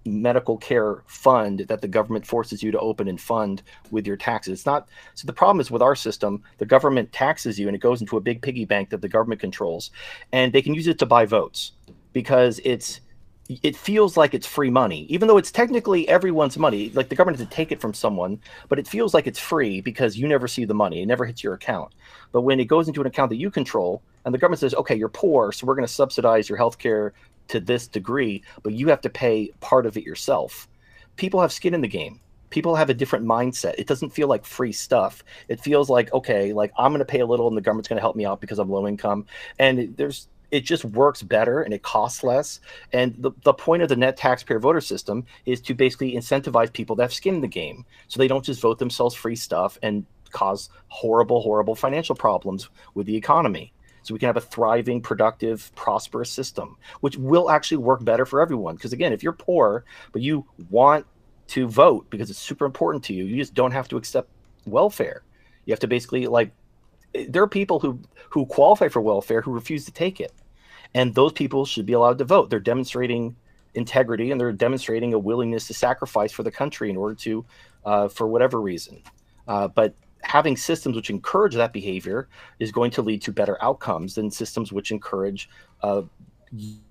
medical care fund that the government forces you to open and fund with your taxes. It's not, so the problem is with our system, the government taxes you and it goes into a big piggy bank that the government controls, and they can use it to buy votes because it feels like it's free money, even though it's technically everyone's money. Like the government has to take it from someone, but it feels like it's free because you never see the money. It never hits your account. But when it goes into an account that you control and the government says, okay, you're poor, so we're going to subsidize your healthcare to this degree, but you have to pay part of it yourself. People have skin in the game. People have a different mindset. It doesn't feel like free stuff. It feels like, okay, like I'm going to pay a little and the government's going to help me out because I'm low income. And it just works better and it costs less. And the point of the net taxpayer voter system is to basically incentivize people that have skin in the game so they don't just vote themselves free stuff and cause horrible, horrible financial problems with the economy. So we can have a thriving, productive, prosperous system, which will actually work better for everyone. Because again, if you're poor, but you want to vote because it's super important to you, you just don't have to accept welfare. You have to basically, like, there are people who qualify for welfare who refuse to take it. And those people should be allowed to vote. They're demonstrating integrity and they're demonstrating a willingness to sacrifice for the country in order to, for whatever reason. But having systems which encourage that behavior is going to lead to better outcomes than systems which encourage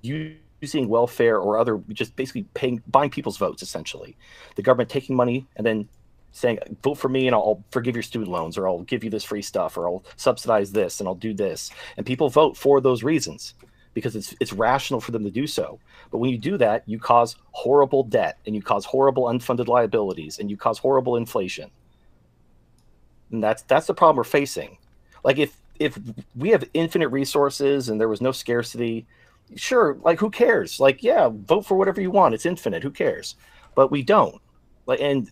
using welfare or other, just basically buying people's votes, essentially. The government taking money and then saying, vote for me and I'll forgive your student loans, or I'll give you this free stuff, or I'll subsidize this and I'll do this. And people vote for those reasons because it's rational for them to do so. But when you do that, you cause horrible debt and you cause horrible unfunded liabilities and you cause horrible inflation. And that's the problem we're facing. Like if we have infinite resources and there was no scarcity, sure, like who cares? Like, yeah, vote for whatever you want. It's infinite. Who cares? But we don't. Like, and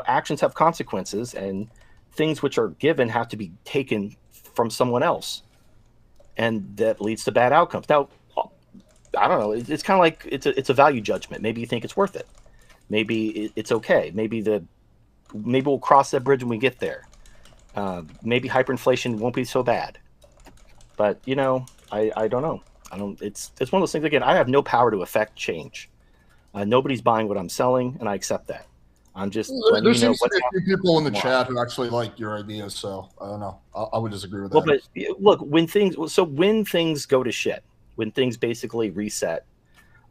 actions have consequences, and things which are given have to be taken from someone else, and that leads to bad outcomes. Now, I don't know. It's kind of like it's a value judgment. Maybe you think it's worth it. Maybe it's okay. Maybe we'll cross that bridge when we get there. Maybe hyperinflation won't be so bad, but I don't know. It's one of those things. Again, I have no power to affect change. Nobody's buying what I'm selling, and I accept that. I'm just letting there you know seems to what's be a few people in the chat who actually like your ideas, so I don't know. I would disagree with that. Well, but look, when things go to shit, when things basically reset,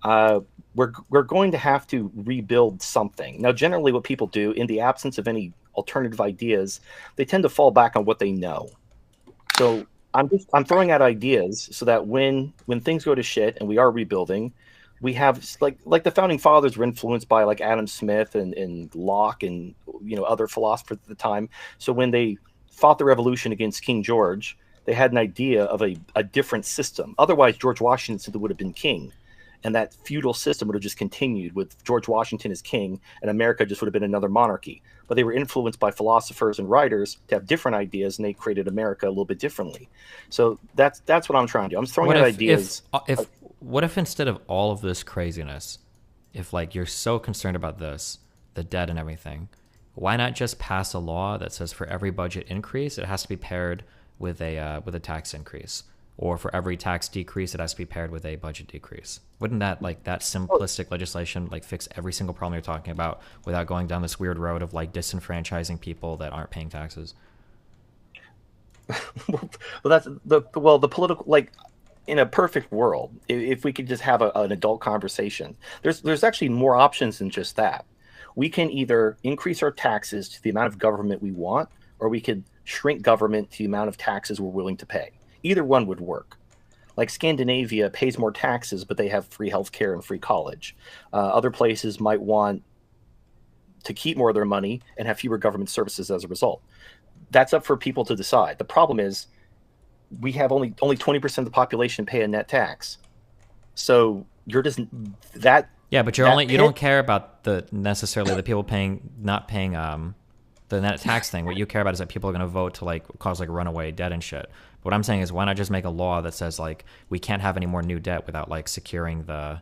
we're going to have to rebuild something. Now, generally, what people do in the absence of any alternative ideas, they tend to fall back on what they know. So I'm throwing out ideas so that when things go to shit and we are rebuilding, we have like the founding fathers were influenced by like Adam Smith and Locke and other philosophers at the time. So when they fought the revolution against King George, they had an idea of a different system. Otherwise, George Washington simply would have been king. And that feudal system would have just continued with George Washington as king, and America just would have been another monarchy. But they were influenced by philosophers and writers to have different ideas, and they created America a little bit differently. So that's what I'm trying to do. I'm throwing out ideas. What if instead of all of this craziness, if like you're so concerned about this, the debt and everything, why not just pass a law that says for every budget increase, it has to be paired with a tax increase? Or for every tax decrease, it has to be paired with a budget decrease. Wouldn't that simplistic legislation fix every single problem you're talking about without going down this weird road of disenfranchising people that aren't paying taxes? Well, that's the political, in a perfect world, if we could just have an adult conversation, there's actually more options than just that. We can either increase our taxes to the amount of government we want, or we could shrink government to the amount of taxes we're willing to pay. Either one would work. Like Scandinavia pays more taxes, but they have free healthcare and free college. Other places might want to keep more of their money and have fewer government services as a result. That's up for people to decide. The problem is we have only 20% of the population pay a net tax. So you're just that. Yeah, but you don't care about necessarily the people not paying the net tax thing. What you care about is that people are going to vote to cause runaway debt and shit. What I'm saying is, why not just make a law that says we can't have any more new debt without securing the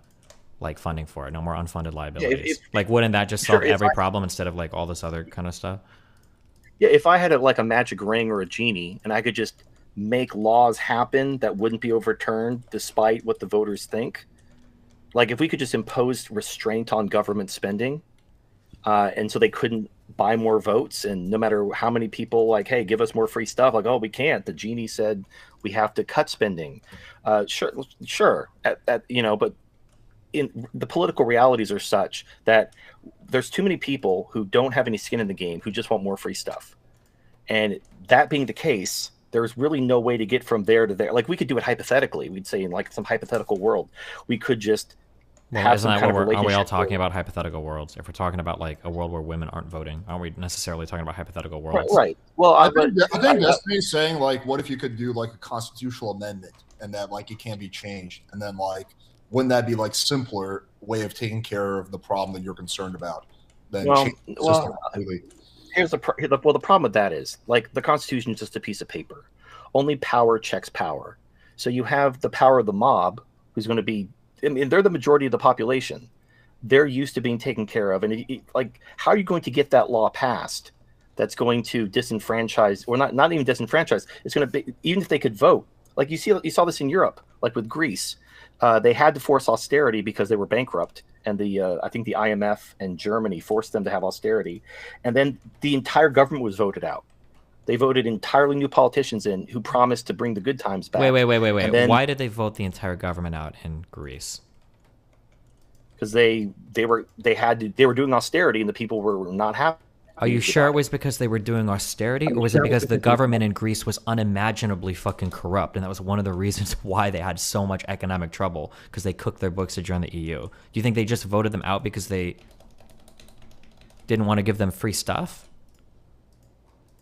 funding for it? No more unfunded liabilities. Wouldn't that just solve every problem instead of all this other kind of stuff? Yeah, if I had a magic ring or a genie and I could just make laws happen that wouldn't be overturned despite what the voters think. Like if we could just impose restraint on government spending, and so they couldn't buy more votes, and no matter how many people like, hey, give us more free stuff, like, oh, we can't. The genie said we have to cut spending. Sure, but in the political realities are such that there's too many people who don't have any skin in the game who just want more free stuff. And that being the case, there's really no way to get from there to there. Like we could do it hypothetically. We'd say in like some hypothetical world, we could just have some kind of relationship. Are we all talking about hypothetical worlds? If we're talking about like a world where women aren't voting, aren't we necessarily talking about hypothetical worlds? Right. Well, I think Destiny's saying like, what if you could do like a constitutional amendment and that like it can't be changed, and then like wouldn't that be like simpler way of taking care of the problem that you're concerned about than change the system completely? Here's the problem with that is like the Constitution is just a piece of paper. Only power checks power. So you have the power of the mob, who's going to be, I mean, they're the majority of the population. They're used to being taken care of, and like, how are you going to get that law passed that's going to disenfranchise, or not even disenfranchise? It's going to be, even if they could vote. Like you saw this in Europe, like with Greece. They had to force austerity because they were bankrupt, and I think the IMF and Germany forced them to have austerity, and then the entire government was voted out. They voted entirely new politicians in who promised to bring the good times back. Wait. Then, why did they vote the entire government out in Greece? Because they were doing austerity, and the people were not happy. Are you sure it was because they were doing austerity, or was it because the government in Greece was unimaginably fucking corrupt, and that was one of the reasons why they had so much economic trouble, because they cooked their books to join the EU? Do you think they just voted them out because they didn't want to give them free stuff?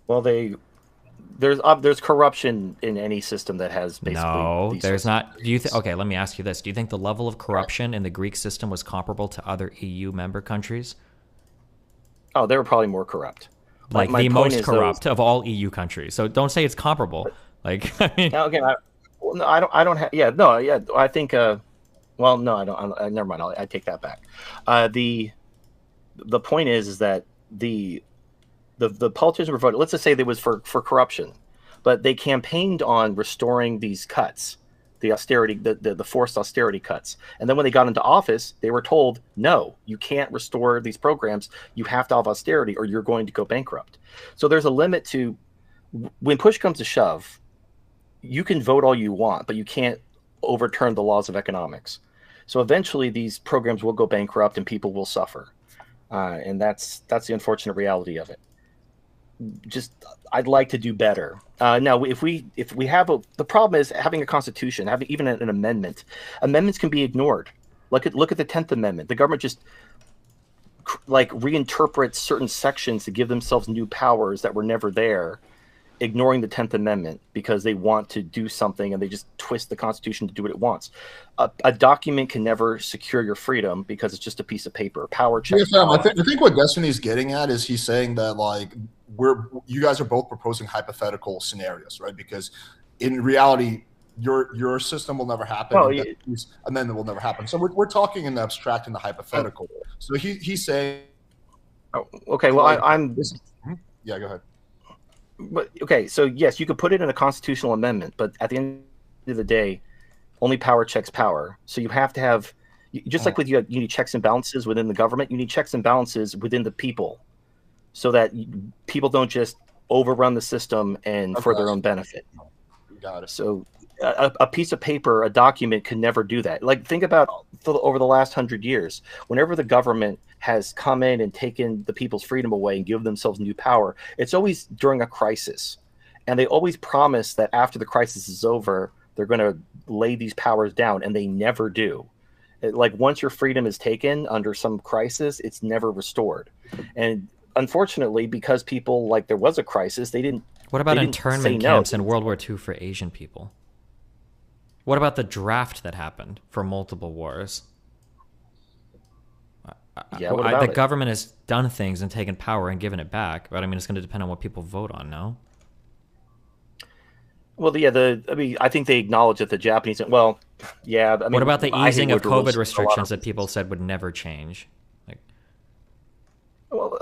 Well, there's corruption in any system that has basically. No, there's not. Do you okay? Let me ask you this: do you think the level of corruption in the Greek system was comparable to other EU member countries? Oh, they were probably more corrupt. Like the most corrupt of all EU countries. So don't say it's comparable. Like, I mean, okay, I don't have. Yeah, no, yeah. I think. Well, no, I don't. Never mind. I take that back. The point is that the politicians were voted. Let's just say they was for corruption, but they campaigned on restoring these cuts, the austerity, the forced austerity cuts. And then when they got into office, they were told, no, you can't restore these programs. You have to have austerity or you're going to go bankrupt. So there's a limit to, when push comes to shove, you can vote all you want, but you can't overturn the laws of economics. So eventually these programs will go bankrupt and people will suffer. And that's the unfortunate reality of it. Just, I'd like to do better. Now, if we have the problem is having a constitution, having even an amendment. Amendments can be ignored. Look at the 10th Amendment. The government just like reinterprets certain sections to give themselves new powers that were never there, ignoring the 10th Amendment because they want to do something and they just twist the Constitution to do what it wants. A document can never secure your freedom because it's just a piece of paper. Power check. Yeah, I think what Destiny's getting at is he's saying that like you guys are both proposing hypothetical scenarios, right? Because in reality, your system will never happen, and then it will never happen. So we're talking in the abstract and the hypothetical. So he's saying, oh, okay, well, like, yeah, go ahead. But okay, so yes, you could put it in a constitutional amendment, but at the end of the day, only power checks power. So you have to have, just like with you need checks and balances within the government, you need checks and balances within the people, so that people don't just overrun the system and for their own benefit. Got it. So a piece of paper, a document can never do that. Like think about over the last 100 years, whenever the government has come in and taken the people's freedom away and give themselves new power, it's always during a crisis. And they always promise that after the crisis is over, they're going to lay these powers down, and they never do. Like once your freedom is taken under some crisis, it's never restored. And unfortunately, because people, like there was a crisis, they didn't. What about internment camps in World War II for Asian people? What about the draft that happened for multiple wars? Yeah, what about the government has done things and taken power and given it back, but I mean, it's going to depend on what people vote on, no? Well, yeah, I think they acknowledge that the Japanese. Well, yeah. I mean, what about the easing of COVID restrictions that people said would never change? Like, Well,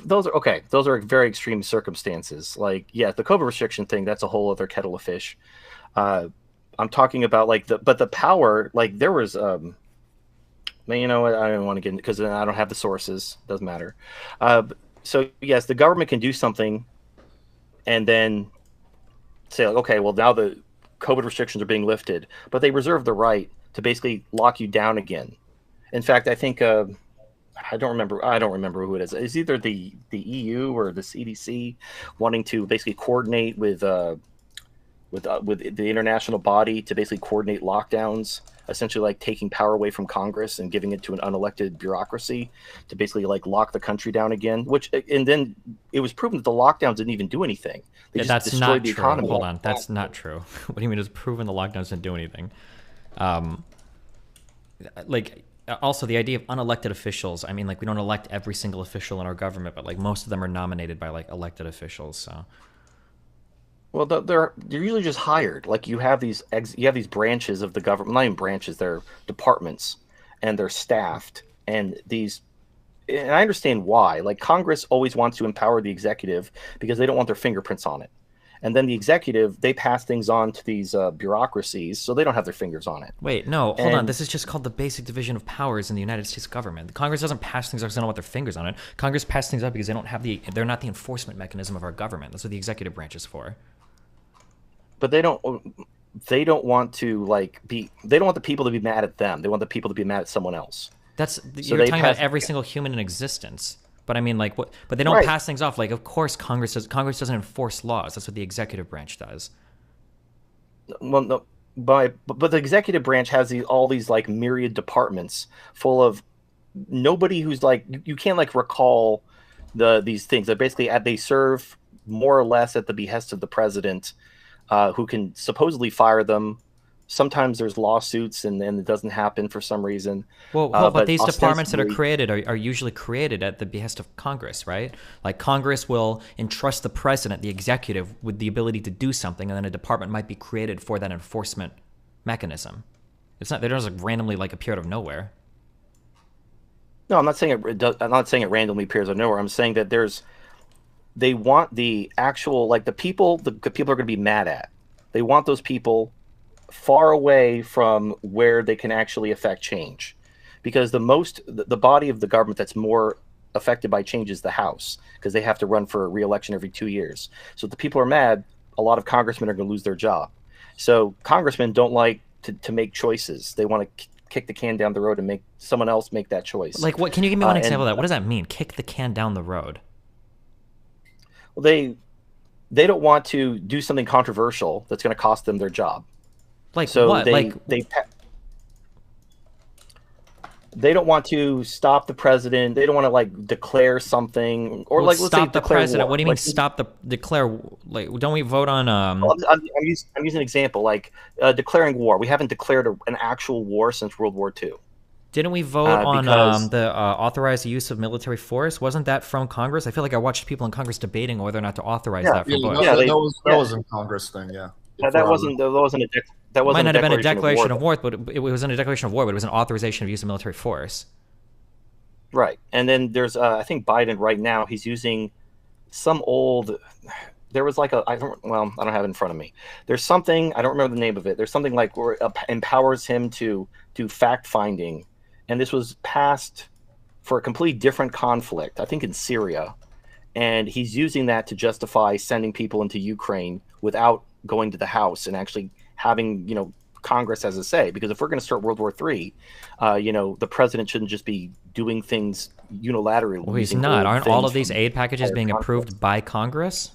those are okay. Those are very extreme circumstances. Like, yeah, the COVID restriction thing, that's a whole other kettle of fish. I'm talking about like the power, like there was, man, you know what? I don't want to get into because I don't have the sources. Doesn't matter. So yes, the government can do something and then say, like, okay, well now the COVID restrictions are being lifted, but they reserve the right to basically lock you down again. In fact, I think I don't remember who it is. It's either the EU or the CDC wanting to basically coordinate with the international body to basically coordinate lockdowns, essentially like taking power away from Congress and giving it to an unelected bureaucracy to basically like lock the country down again. And then it was proven that the lockdowns didn't even do anything. They just that's destroyed not the true. economy. Hold on, that's not true. What do you mean it's proven the lockdowns didn't do anything? Like, also the idea of unelected officials. I mean, like, we don't elect every single official in our government, but like most of them are nominated by like elected officials. So, Well, they're usually just hired. Like you have these branches of the government, not even branches, they're departments, and they're staffed. And I understand why. Like Congress always wants to empower the executive because they don't want their fingerprints on it. And then the executive, they pass things on to these bureaucracies, so they don't have their fingers on it. wait, no, hold on. This is just called the basic division of powers in the United States government. Congress doesn't pass things up because they don't want their fingers on it. Congress passes things up because they're not the enforcement mechanism of our government. That's what the executive branch is for. But they don't want to they don't want the people to be mad at them. They want the people to be mad at someone else. You're talking about every single human in existence. But I mean, like, what? But they don't pass things off. Like, of course, Congress doesn't enforce laws. That's what the executive branch does. Well, no, but the executive branch has all these like myriad departments full of nobody who's like you can't like recall these things. That basically they serve more or less at the behest of the president, who can supposedly fire them. Sometimes there's lawsuits and then it doesn't happen for some reason. Well, but these departments that are created are usually created at the behest of Congress, right? Like Congress will entrust the president, the executive, with the ability to do something, and then a department might be created for that enforcement mechanism. They don't just randomly like appear out of nowhere. No, I'm not saying it randomly appears out of nowhere. I'm saying that they want the actual the people are going to be mad at. They want those people far away from where they can actually affect change, because the body of the government that's more affected by change is the House, because they have to run for re-election every 2 years. So if the people are mad, a lot of congressmen are going to lose their job. So congressmen don't like to make choices. They want to kick the can down the road and make someone else make that choice. Like, what? Can you give me one example of that? What does that mean? Kick the can down the road? Well, they don't want to do something controversial that's going to cost them their job. Like, so what? They don't want to stop the president. They don't want to declare something or let's stop the president. War. What do you mean declare? Like, don't we vote on? Well, I'm using an example declaring war. We haven't declared an actual war since World War II. Didn't we vote on the authorize the use of military force? Wasn't that from Congress? I feel like I watched people in Congress debating whether or not to authorize that. That was a Congress thing. Yeah. That wasn't might not have been a declaration of war, but it wasn't a declaration of war, but it was an authorization of use of military force. Right, and then there's I think Biden right now, he's using some old. There was I don't have it in front of me. There's something, I don't remember the name of it. There's something where it empowers him to do fact finding, and this was passed for a completely different conflict, I think in Syria, and he's using that to justify sending people into Ukraine without going to the House and actually having Congress has a say. Because if we're going to start World War III, the president shouldn't just be doing things unilaterally. Well, he's not. Aren't all of these aid packages being approved by Congress?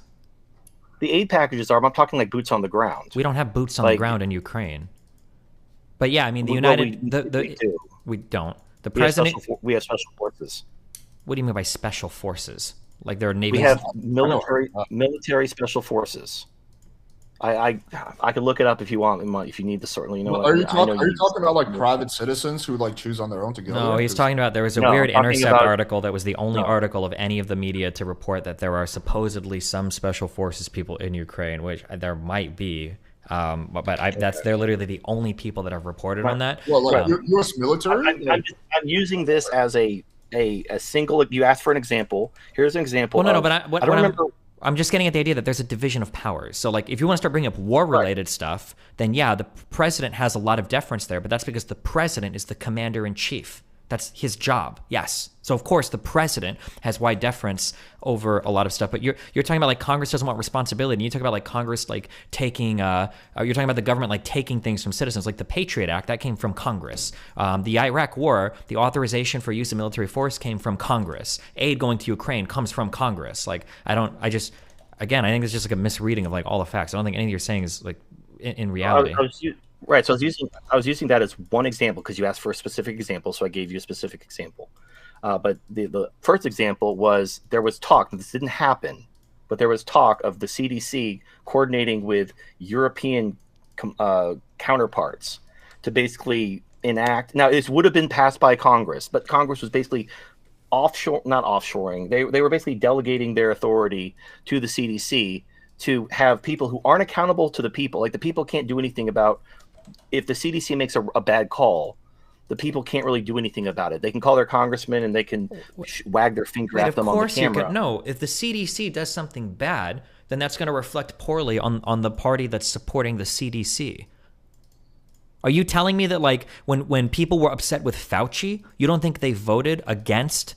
The aid packages are. I'm talking like boots on the ground. We don't have boots on the ground in Ukraine. But yeah, I mean, we don't. The president. We have special forces. What do you mean by special forces? Like there are Navy. We have military special forces. I could look it up if you want. If you need the sort. Are you talking about private citizens who choose on their own to go? No, he's talking about there was a weird Intercept article that was the only article of any of the media to report that there are supposedly some special forces people in Ukraine, which there might be. They're literally the only people that have reported on that. Well, U.S. military. I'm using this as a a single. You asked for an example. Here's an example. Well, no, of, but I don't remember. I'm just getting at the idea that there's a division of powers. So, like, if you want to start bringing up war-related stuff, then yeah, the president has a lot of deference there, but that's because the president is the commander-in-chief. That's his job. Yes. So of course the president has wide deference over a lot of stuff. But you're talking about like Congress doesn't want responsibility. And you talk about like Congress like taking. You're talking about the government like taking things from citizens, like the Patriot Act that came from Congress. The Iraq War, the authorization for use of military force came from Congress. Aid going to Ukraine comes from Congress. Like again, I think it's just like a misreading of like all the facts. I don't think anything you're saying is like in reality. Right. So I was using that as one example because you asked for a specific example, so I gave you a specific example. But the first example was there was talk. This didn't happen, but there was talk of the CDC coordinating with European counterparts to basically enact. Now, this would have been passed by Congress, but Congress was basically not offshoring. They were basically delegating their authority to the CDC to have people who aren't accountable to the people. Like the people can't do anything about. If the CDC makes a bad call, the people can't really do anything about it. They can call their congressman and they can wag their finger at them on the camera. No, if the CDC does something bad, then that's going to reflect poorly on the party that's supporting the CDC. Are you telling me that like when people were upset with Fauci, you don't think they voted against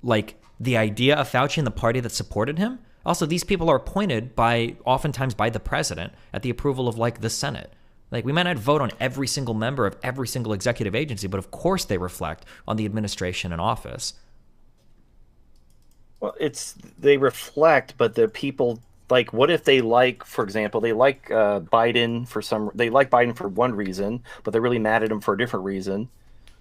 like the idea of Fauci and the party that supported him? Also, these people are appointed oftentimes by the president at the approval of like the Senate. Like we might not vote on every single member of every single executive agency, but of course they reflect on the administration and office. Well, they reflect, but the people like, what if they like, for example, they like Biden for one reason, but they're really mad at him for a different reason,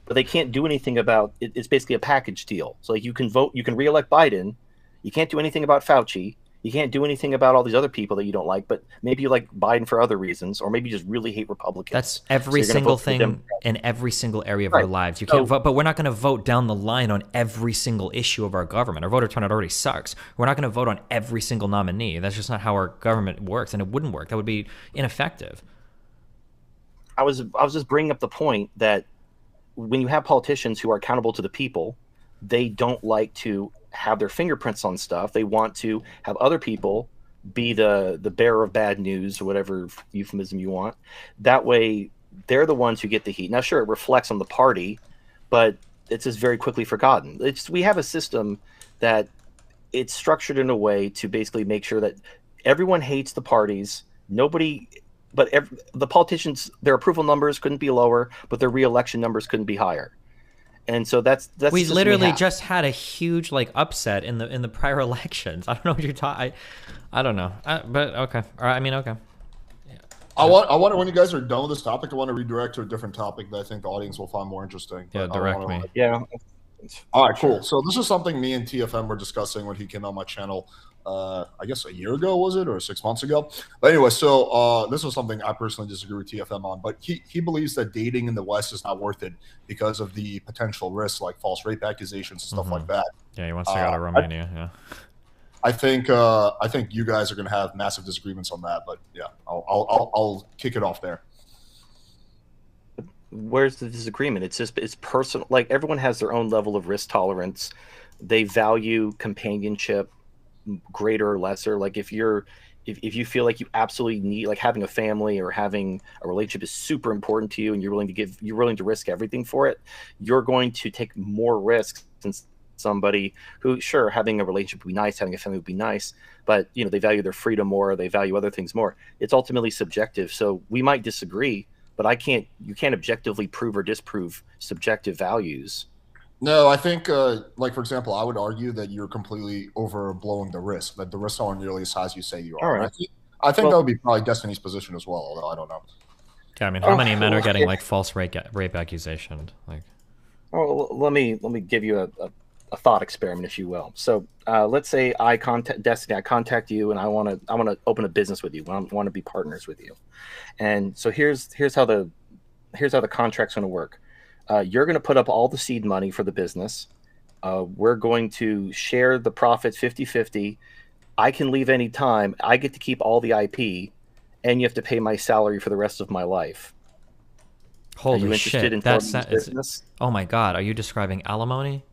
but they can't do anything about it. It's basically a package deal. So like you can reelect Biden, you can't do anything about Fauci. You can't do anything about all these other people that you don't like, but maybe you like Biden for other reasons, or maybe you just really hate Republicans. That's every single thing in every single area of our lives. You can't vote, but we're not going to vote down the line on every single issue of our government. Our voter turnout already sucks. We're not going to vote on every single nominee. That's just not how our government works, and it wouldn't work. That would be ineffective. I was just bringing up the point that when you have politicians who are accountable to the people, they don't like to have their fingerprints on stuff. They want to have other people be the bearer of bad news or whatever euphemism you want. That way they're the ones who get the heat. Now sure, it reflects on the party, but it's just very quickly forgotten. We have a system that it's structured in a way to basically make sure that everyone hates the parties. The politicians, their approval numbers couldn't be lower, but their re-election numbers couldn't be higher. And so that's we literally just had a huge like upset in the prior elections. I don't know what you're talking. I don't know, but okay. All right, I mean, okay. Yeah. I want when you guys are done with this topic, I want to redirect to a different topic that I think the audience will find more interesting. Yeah, direct me. Yeah. All right, cool. So this is something me and TFM were discussing when he came on my channel. I guess a year ago, was it, or 6 months ago? But anyway, so this was something I personally disagree with TFM on, but he believes that dating in the West is not worth it because of the potential risks like false rape accusations and stuff like that. Yeah, he wants to go to Romania. Yeah. I think you guys are going to have massive disagreements on that, but yeah, I'll kick it off there. Where's the disagreement? It's personal. Like everyone has their own level of risk tolerance. They value companionship greater or lesser. Like if you feel like you absolutely need, like having a family or having a relationship is super important to you and you're willing to risk everything for it, you're going to take more risks than somebody who, sure, having a relationship would be nice, having a family would be nice, but they value their freedom more, they value other things more. It's ultimately subjective. So we might disagree, but you can't objectively prove or disprove subjective values. No, I think, like, for example, I would argue that you're completely overblowing the risk, that the risks aren't nearly as high as you say you are. All right. I think that would be probably Destiny's position as well, although I don't know. Yeah, I mean, how many men are getting, like, false rape accusation? Like, let me give you a thought experiment, if you will. So let's say I contact you, and I want to open a business with you. I want to be partners with you. And so here's how the contract's going to work. You're going to put up all the seed money for the business. We're going to share the profits 50-50. I can leave any time. I get to keep all the IP, and you have to pay my salary for the rest of my life. Holy shit! That's business? Oh my God! Are you describing alimony?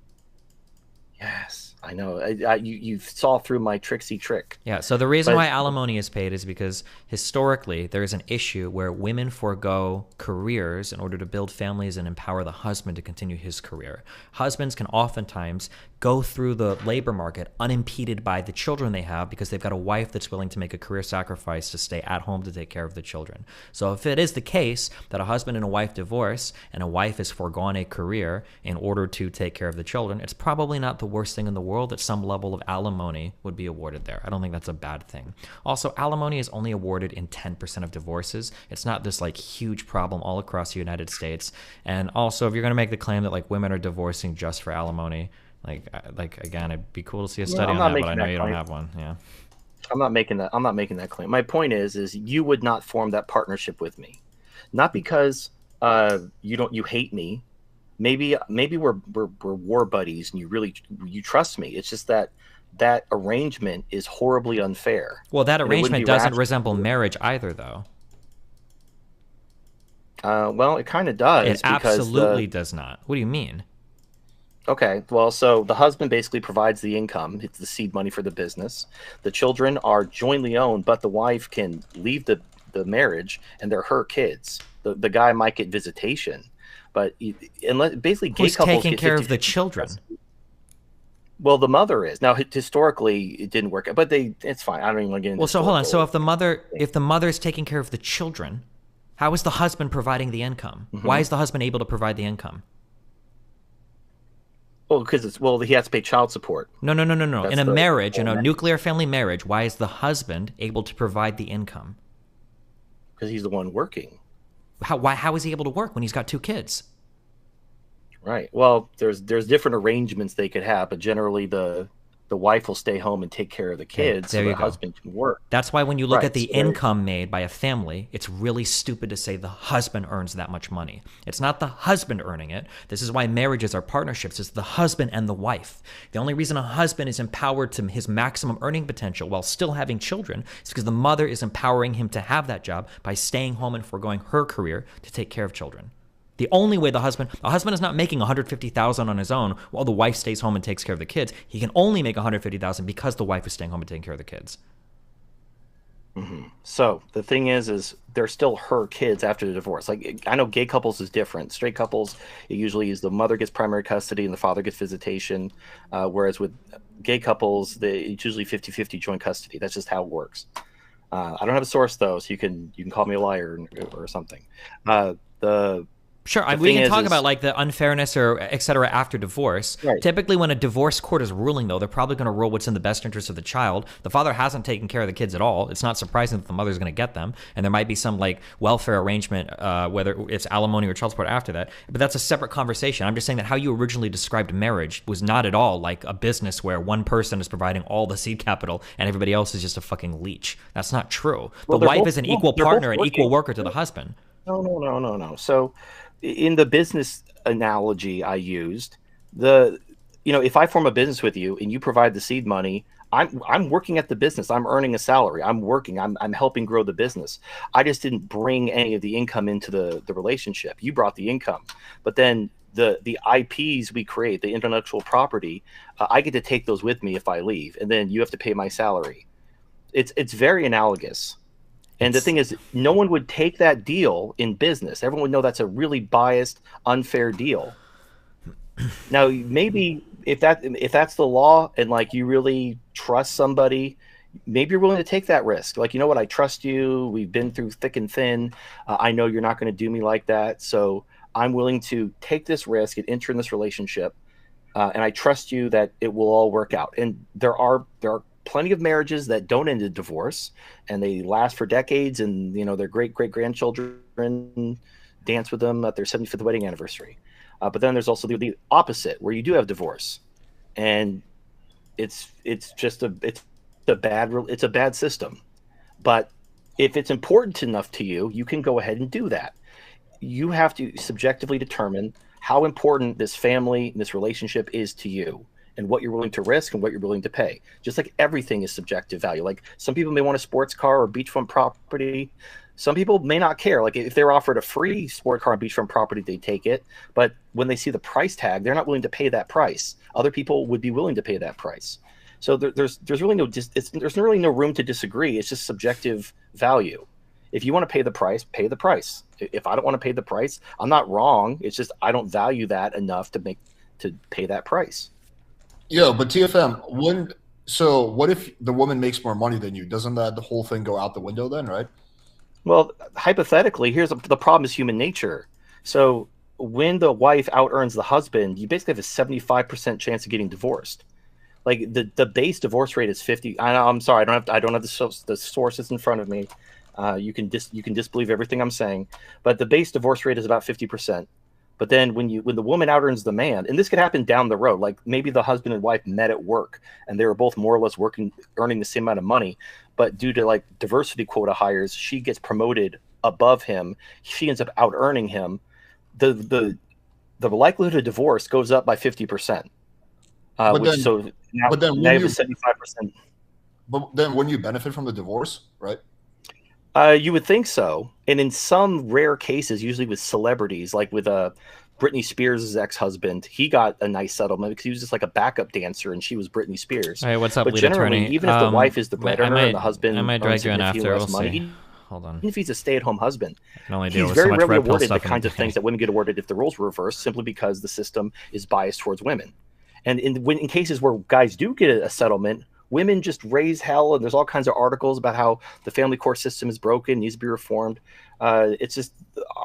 I know. You saw through my tricksy trick. Yeah, so the reason why alimony is paid is because historically there is an issue where women forego careers in order to build families and empower the husband to continue his career. Husbands can oftentimes go through the labor market unimpeded by the children they have because they've got a wife that's willing to make a career sacrifice to stay at home to take care of the children. So if it is the case that a husband and a wife divorce and a wife has foregone a career in order to take care of the children, it's probably not the worst thing in the world that some level of alimony would be awarded there. I don't think that's a bad thing. Also, alimony is only awarded in 10% of divorces. It's not this like huge problem all across the United States. And also, if you're going to make the claim that like women are divorcing just for alimony, like again, it'd be cool to see a study on that, but I know you don't have one. Yeah. I'm not making that claim. My point is you would not form that partnership with me. Not because you hate me. Maybe we're war buddies and you trust me. It's just that arrangement is horribly unfair. Well, that arrangement doesn't resemble marriage either, though. Well, it kind of does. It absolutely does not. What do you mean? Okay, well, so the husband basically provides the income. It's the seed money for the business. The children are jointly owned, but the wife can leave the marriage, and they're her kids. The guy might get visitation, but basically gay Who's couples taking get care of the children? Well, the mother is. Now, historically, it didn't work out, but it's fine. I don't even want to get into. Well, so hold on. So if the mother is taking care of the children, how is the husband providing the income? Mm-hmm. Why is the husband able to provide the income? Well, because he has to pay child support. No. In a marriage, in a nuclear family marriage, why is the husband able to provide the income? Because he's the one working. How is he able to work when he's got 2 kids? Right. Well, there's different arrangements they could have, but generally the wife will stay home and take care of the kids, so the husband can work. That's why when you look at the income made by a family, it's really stupid to say the husband earns that much money. It's not the husband earning it. This is why marriages are partnerships. It's the husband and the wife. The only reason a husband is empowered to his maximum earning potential while still having children is because the mother is empowering him to have that job by staying home and foregoing her career to take care of children. The only way the husband is not making $150,000 on his own while the wife stays home and takes care of the kids. He can only make $150,000 because the wife is staying home and taking care of the kids. Mm-hmm. So the thing is they're still her kids after the divorce. Like, I know gay couples is different. Straight couples, it usually is the mother gets primary custody and the father gets visitation. Whereas with gay couples, it's usually 50-50 joint custody. That's just how it works. I don't have a source though, so you can call me a liar or something. Sure, we can talk about like the unfairness or et cetera after divorce. Right. Typically, when a divorce court is ruling, though, they're probably going to rule what's in the best interest of the child. The father hasn't taken care of the kids at all. It's not surprising that the mother's going to get them, and there might be some like welfare arrangement, whether it's alimony or child support after that. But that's a separate conversation. I'm just saying that how you originally described marriage was not at all like a business where one person is providing all the seed capital and everybody else is just a fucking leech. That's not true. The wife is an equal partner and equal worker to the husband. No. So, in the business analogy I used, if I form a business with you and you provide the seed money, I'm working at the business. I'm earning a salary. I'm working. I'm helping grow the business. I just didn't bring any of the income into the relationship. You brought the income, but then the IPs we create, the intellectual property, I get to take those with me if I leave, and then you have to pay my salary. It's very analogous. And the thing is, no one would take that deal in business. Everyone would know that's a really biased, unfair deal. Now, maybe if that's the law and like you really trust somebody, maybe you're willing to take that risk. Like, you know what? I trust you. We've been through thick and thin. I know you're not going to do me like that. So I'm willing to take this risk and enter in this relationship. And I trust you that it will all work out. And there are plenty of marriages that don't end in divorce and they last for decades, and their great-great-grandchildren dance with them at their 75th wedding anniversary. But then there's also the opposite where you do have divorce, and it's a bad system. But if it's important enough to you, you can go ahead and do that. You have to subjectively determine how important this family, this relationship is to you. and what you're willing to risk and what you're willing to pay. Just like everything is subjective value. Like some people may want a sports car or beachfront property. Some people may not care. Like if they're offered a free sport car and beachfront property, they take it. But when they see the price tag, they're not willing to pay that price. Other people would be willing to pay that price. So there's really there's really no room to disagree. It's just subjective value. If you want to pay the price, pay the price. If I don't want to pay the price, I'm not wrong. It's just I don't value that enough to pay that price. Yeah, but TFM, so what if the woman makes more money than you? Doesn't that the whole thing go out the window then, right? Well, hypothetically, the problem is human nature. So when the wife out earns the husband, you basically have a 75% chance of getting divorced. Like the base divorce rate is 50. I'm sorry, I don't have the sources in front of me. You can disbelieve everything I'm saying, but the base divorce rate is about 50%. But then when the woman out earns the man, and this could happen down the road, like maybe the husband and wife met at work and they were both more or less earning the same amount of money, but due to like diversity quota hires, she gets promoted above him. She ends up out earning him. The likelihood of divorce goes up by 50%. Now you have a 75%. But then wouldn't you benefit from the divorce, right? You would think so. And in some rare cases, usually with celebrities, like with Britney Spears' ex-husband, he got a nice settlement because he was just like a backup dancer and she was Britney Spears. Hey, what's up, but lead generally, attorney? Even if the wife is the breadwinner and the husband I might drag you in after. less We'll money, see. Hold on. even if he's a stay-at-home husband, I can only deal he's with so very much rarely red pill awarded the stuff in kinds the of things day. that women get awarded if the roles were reversed, simply because the system is biased towards women. And in cases where guys do get a settlement, women just raise hell, and there's all kinds of articles about how the family court system is broken, needs to be reformed. It's just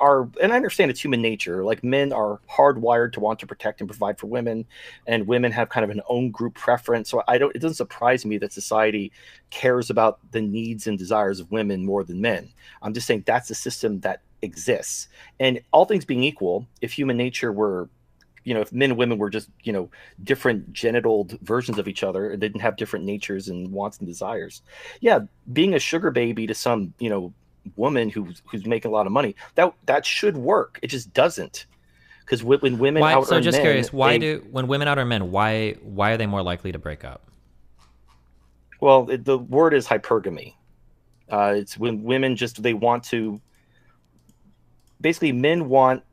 and I understand it's human nature. Like men are hardwired to want to protect and provide for women, and women have kind of an own group preference. So it doesn't surprise me that society cares about the needs and desires of women more than men. I'm just saying that's the system that exists. And all things being equal, if human nature were, if men and women were just, different genital versions of each other and didn't have different natures and wants and desires. Yeah, being a sugar baby to some, woman who's making a lot of money, that should work. It just doesn't. Because when women out earn men... So just curious, when women out earn men, why are they more likely to break up? Well, the word is hypergamy. It's when women they want to... Basically, men want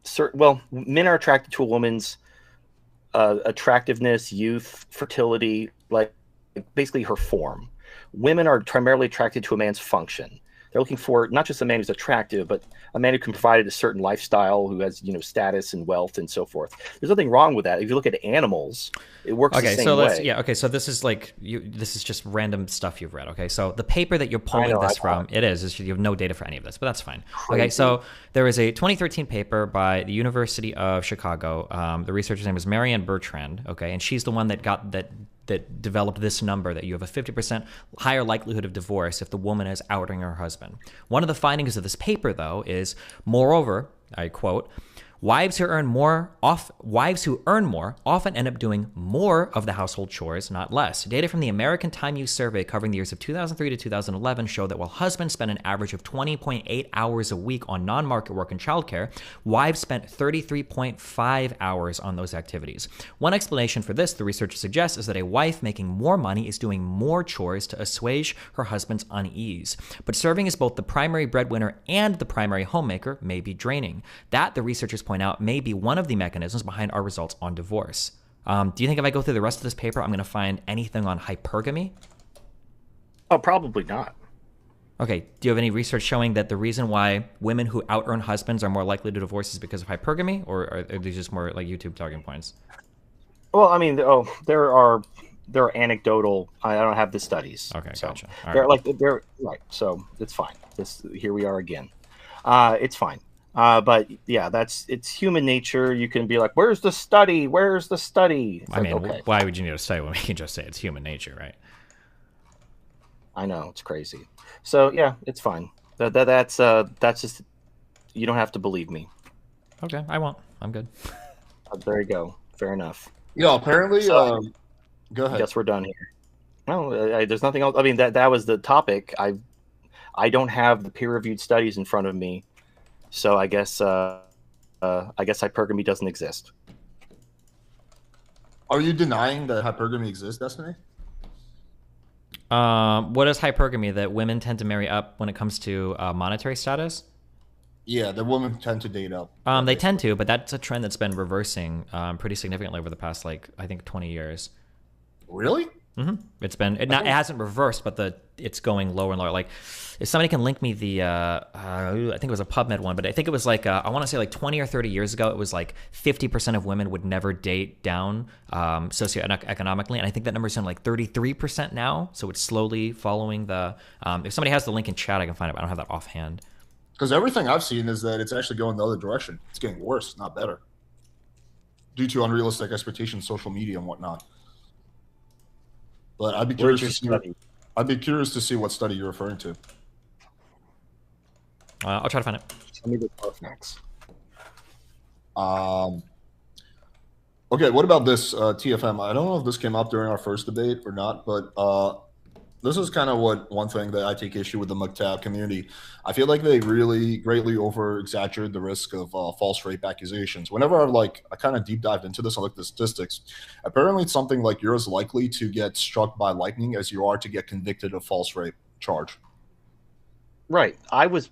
men are attracted to a woman's attractiveness, youth, fertility, like basically her form. Women are primarily attracted to a man's function. They're looking for not just a man who's attractive, but a man who can provide a certain lifestyle, who has, status and wealth and so forth. There's nothing wrong with that. If you look at animals, it works the same way. Okay, so this is this is just random stuff you've read. Okay, so the paper that you're pulling this from, you have no data for any of this, but that's fine. Crazy. Okay, so there is a 2013 paper by the University of Chicago. The researcher's name is Marianne Bertrand. Okay, and she's the one that developed this number that you have a 50% higher likelihood of divorce if the woman is outing her husband. One of the findings of this paper, though, is, moreover, I quote, wives who earn more often end up doing more of the household chores, not less. Data from the American Time Use Survey covering the years of 2003 to 2011 show that while husbands spend an average of 20.8 hours a week on non-market work and childcare, wives spent 33.5 hours on those activities. One explanation for this, the researcher suggests, is that a wife making more money is doing more chores to assuage her husband's unease. But serving as both the primary breadwinner and the primary homemaker may be draining. That, the researchers point out, may be one of the mechanisms behind our results on divorce. Do you think if I go through the rest of this paper, I'm going to find anything on hypergamy? Oh, probably not. Okay. Do you have any research showing that the reason why women who out-earn husbands are more likely to divorce is because of hypergamy, or are these just more like YouTube talking points? Well, I mean, there are anecdotal. I don't have the studies. Okay, so gotcha. They're right. So it's fine. Here we are again. It's fine. But yeah, it's human nature. You can be like, "Where's the study? Where's the study?" It's okay. Why would you need a study when we can just say it's human nature, right? I know, it's crazy. So yeah, it's fine. That's just, you don't have to believe me. Okay, I won't. I'm good. There you go. Fair enough. Yeah, apparently. Go ahead. I guess we're done here. Well, there's nothing else. I mean, that was the topic. I don't have the peer-reviewed studies in front of me. So I guess hypergamy doesn't exist. Are you denying that hypergamy exists, Destiny? What is hypergamy? That women tend to marry up when it comes to monetary status? Yeah, the women tend to date up. They tend to, but that's a trend that's been reversing pretty significantly over the past, like, I think 20 years. Really? It's been it hasn't reversed, but it's going lower and lower. Like, if somebody can link me the I think it was a PubMed one, but I think it was like I want to say like 20 or 30 years ago, it was like 50% of women would never date down socioeconomically, and I think that number's down like 33% now. So it's slowly following the. If somebody has the link in chat, I can find it. But I don't have that offhand. Because everything I've seen is that it's actually going the other direction. It's getting worse, not better, due to unrealistic expectations, social media, and whatnot. But I'd be curious to see what study you're referring to. I'll try to find it. Tell me the facts. Okay, what about this TFM? I don't know if this came up during our first debate or not, but this is kind of one thing that I take issue with the MGTOW community. I feel like they really greatly over-exaggerate the risk of false rape accusations. Whenever I kind of deep dived into this, I looked at the statistics. Apparently, it's something like you're as likely to get struck by lightning as you are to get convicted of false rape charge. Right. I was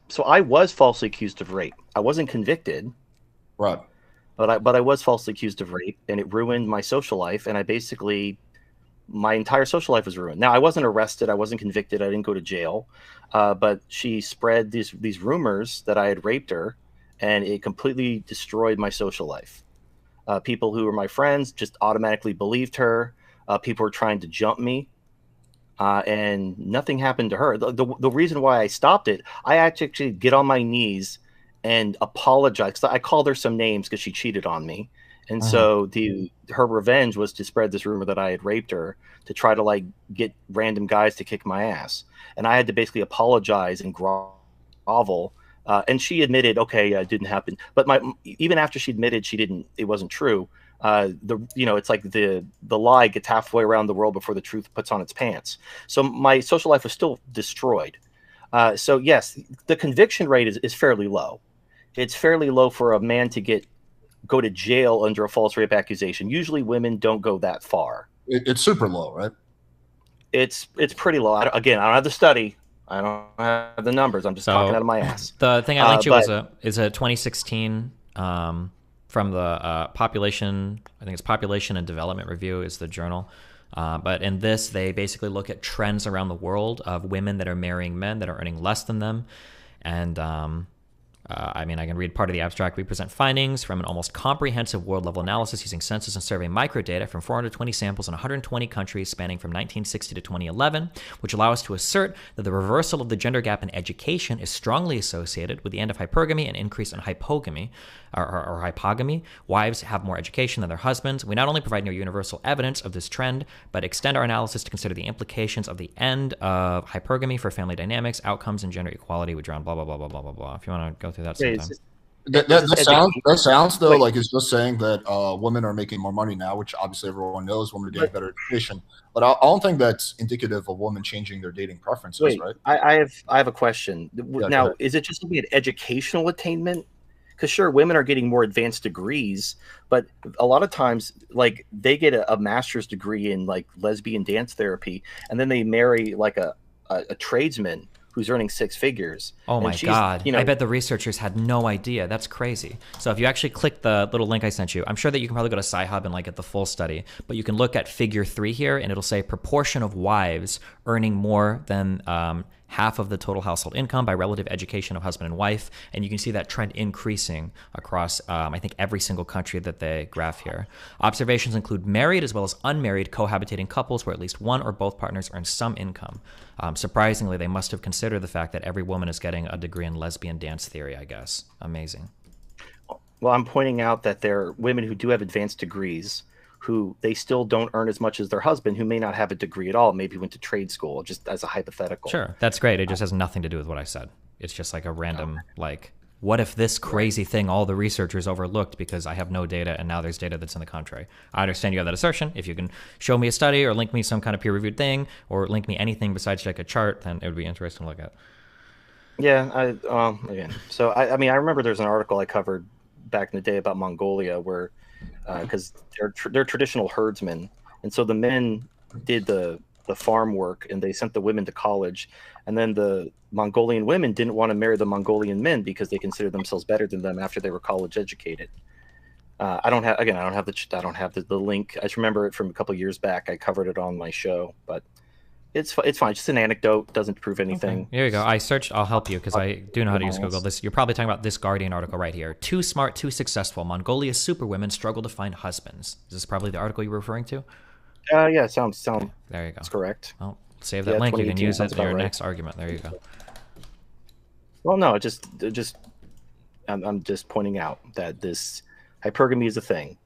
falsely accused of rape. I wasn't convicted. Right. But I was falsely accused of rape, and it ruined my social life, and my entire social life was ruined. Now, I wasn't arrested. I wasn't convicted. I didn't go to jail. But she spread these rumors that I had raped her, and it completely destroyed my social life. People who were my friends just automatically believed her. People were trying to jump me, and nothing happened to her. The reason why I stopped it, I actually get on my knees and apologize. 'Cause I called her some names because she cheated on me. And so her revenge was to spread this rumor that I had raped her, to try to like get random guys to kick my ass. And I had to basically apologize and grovel. And she admitted, okay, it didn't happen. But even after she admitted it wasn't true. It's like the lie gets halfway around the world before the truth puts on its pants. So my social life was still destroyed. So yes, the conviction rate is fairly low. It's fairly low for a man to go to jail under a false rape accusation. Usually women don't go that far. It's super low, right? It's pretty low. I don't have the study. I don't have the numbers. I'm just talking out of my ass. The thing I linked you is a 2016 from the population. I think it's Population and Development Review is the journal. But in this, they basically look at trends around the world of women that are marrying men that are earning less than them. And I can read part of the abstract. We present findings from an almost comprehensive world-level analysis using census and survey microdata from 420 samples in 120 countries spanning from 1960 to 2011, which allow us to assert that the reversal of the gender gap in education is strongly associated with the end of hypergamy and increase in hypogamy, or hypogamy. Wives have more education than their husbands. We not only provide near universal evidence of this trend, but extend our analysis to consider the implications of the end of hypergamy for family dynamics, outcomes, and gender equality. We draw blah, blah, blah, blah, blah, blah, blah. If you want to go through that sometime. That sounds though like it's just saying that women are making more money now, which obviously everyone knows women are getting better education. But I don't think that's indicative of women changing their dating preferences, right? I have a question. Now, is it just looking at educational attainment? Because sure, women are getting more advanced degrees, but a lot of times, like they get a master's degree in like lesbian dance therapy, and then they marry like a tradesman who's earning six figures. Oh my God. I bet the researchers had no idea. That's crazy. So if you actually click the little link I sent you, I'm sure that you can probably go to Sci-Hub and like get the full study, but you can look at figure 3 here and it'll say proportion of wives earning more than half of the total household income by relative education of husband and wife. And you can see that trend increasing across, I think, every single country that they graph here. Observations include married as well as unmarried cohabitating couples where at least one or both partners earn some income. Surprisingly, they must have considered the fact that every woman is getting a degree in lesbian dance theory, I guess. Amazing. Well, I'm pointing out that there are women who do have advanced degrees who they still don't earn as much as their husband, who may not have a degree at all, maybe went to trade school, just as a hypothetical. Sure, that's great. It just has nothing to do with what I said. It's just like a random, like, what if this crazy thing all the researchers overlooked because I have no data and now there's data that's in the contrary? I understand you have that assertion. If you can show me a study or link me some kind of peer-reviewed thing or link me anything besides like a chart, then it would be interesting to look at. Yeah, again. So, I remember there's an article I covered back in the day about Mongolia where because they're traditional herdsmen, and so the men did the farm work and they sent the women to college, and then the Mongolian women didn't want to marry the Mongolian men because they considered themselves better than them after they were college educated. I don't have the link. I just remember it from a couple years back. I covered it on my show, but it's fine. Just an anecdote, doesn't prove anything. Okay. Here you go. I searched. I'll help you because I do know how to use Google. You're probably talking about this Guardian article right here. Too smart, too successful. Mongolia's superwomen struggle to find husbands. Is this probably the article you're referring to? Yeah, sounds. There you go. That's correct. Well, save that link. You can use it in your next argument. There you go. Well, no, I'm just pointing out that this hypergamy is a thing.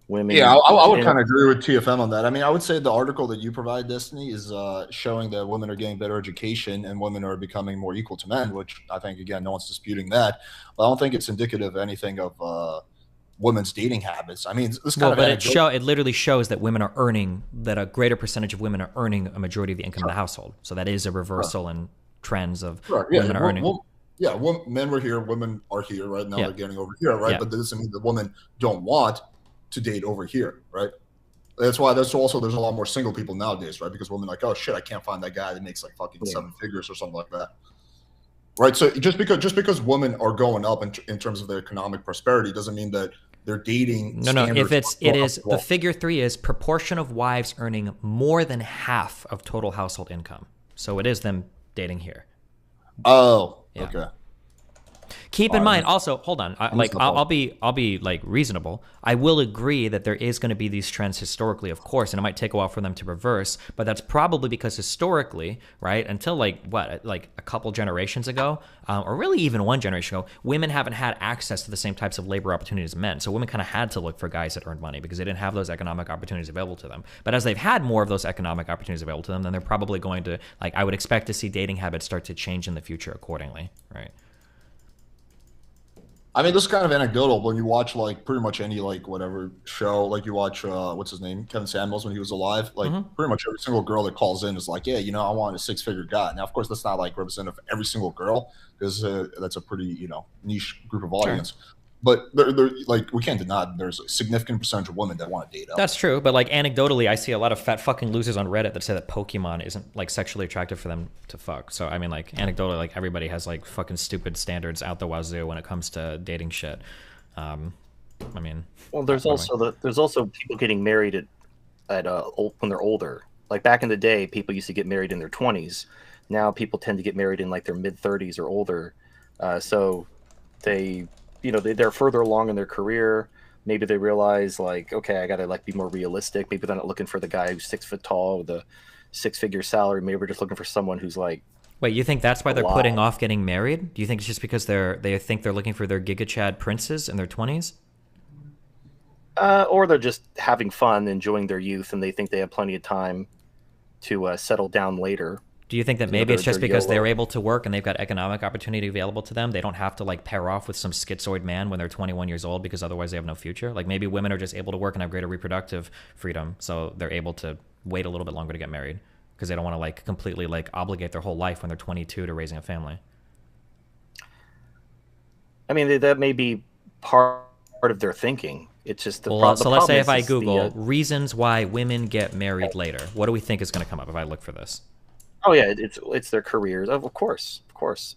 Women. Yeah, I would kind of agree with TFM on that. I mean, I would say the article that you provide, Destiny, is showing that women are getting better education and women are becoming more equal to men, which I think, again, no one's disputing that. But I don't think it's indicative of anything of women's dating habits. I mean, this kind of it literally shows that women are earning, that a greater percentage of women are earning a majority of the income of the household. So that is a reversal in trends of women are earning. Men were here, women are here, right? Now they're getting over here, right? But that doesn't mean that women don't want to date over here, right? There's also there's a lot more single people nowadays, right? Because women are like, oh shit, I can't find that guy that makes like fucking 7 figures or something like that, right? So just because women are going up in terms of their economic prosperity doesn't mean that they're dating. No. If the figure 3 is proportion of wives earning more than half of total household income, so it is them dating here. Oh, okay. Keep in mind, also, hold on. I'll be like reasonable. I will agree that there is going to be these trends historically, of course, and it might take a while for them to reverse. But that's probably because historically, right, until like a couple generations ago, or really even one generation ago, women haven't had access to the same types of labor opportunities as men. So women kind of had to look for guys that earned money because they didn't have those economic opportunities available to them. But as they've had more of those economic opportunities available to them, then they're probably going to, like, I would expect to see dating habits start to change in the future accordingly, right? I mean, this is kind of anecdotal. When you watch like pretty much any like whatever show, like you watch what's his name, Kevin Samuels when he was alive, like pretty much every single girl that calls in is like, yeah, I want a 6-figure guy. Now, of course, that's not like representative of every single girl because that's a pretty niche group of audience. Sure. But they're like, we can't deny that there's a significant percentage of women that want to date up. That's true, but like anecdotally, I see a lot of fat fucking losers on Reddit that say that Pokemon isn't like sexually attractive for them to fuck. So I mean, like anecdotally, like everybody has like fucking stupid standards out the wazoo when it comes to dating shit. I mean, well, there's also people getting married when they're older. Like back in the day, people used to get married in their 20s. Now people tend to get married in like their mid 30s or older. So they're further along in their career. Maybe they realize like, okay, I gotta like be more realistic. Maybe they're not looking for the guy who's 6 foot tall with a 6-figure salary. Maybe we're just looking for someone who's like. Wait, you think that's why they're putting off getting married? Do you think it's just because they think they're looking for their Giga Chad princes in their 20s? Or they're just having fun, enjoying their youth, and they think they have plenty of time to settle down later. Do you think that maybe it's just because they're able to work and they've got economic opportunity available to them? They don't have to like pair off with some schizoid man when they're 21 years old because otherwise they have no future? Like maybe women are just able to work and have greater reproductive freedom, so they're able to wait a little bit longer to get married because they don't want to like completely like obligate their whole life when they're 22 to raising a family. I mean, that may be part of their thinking. It's just so let's say if I Google reasons why women get married later, what do we think is going to come up if I look for this? Oh yeah, it's their careers. Of course.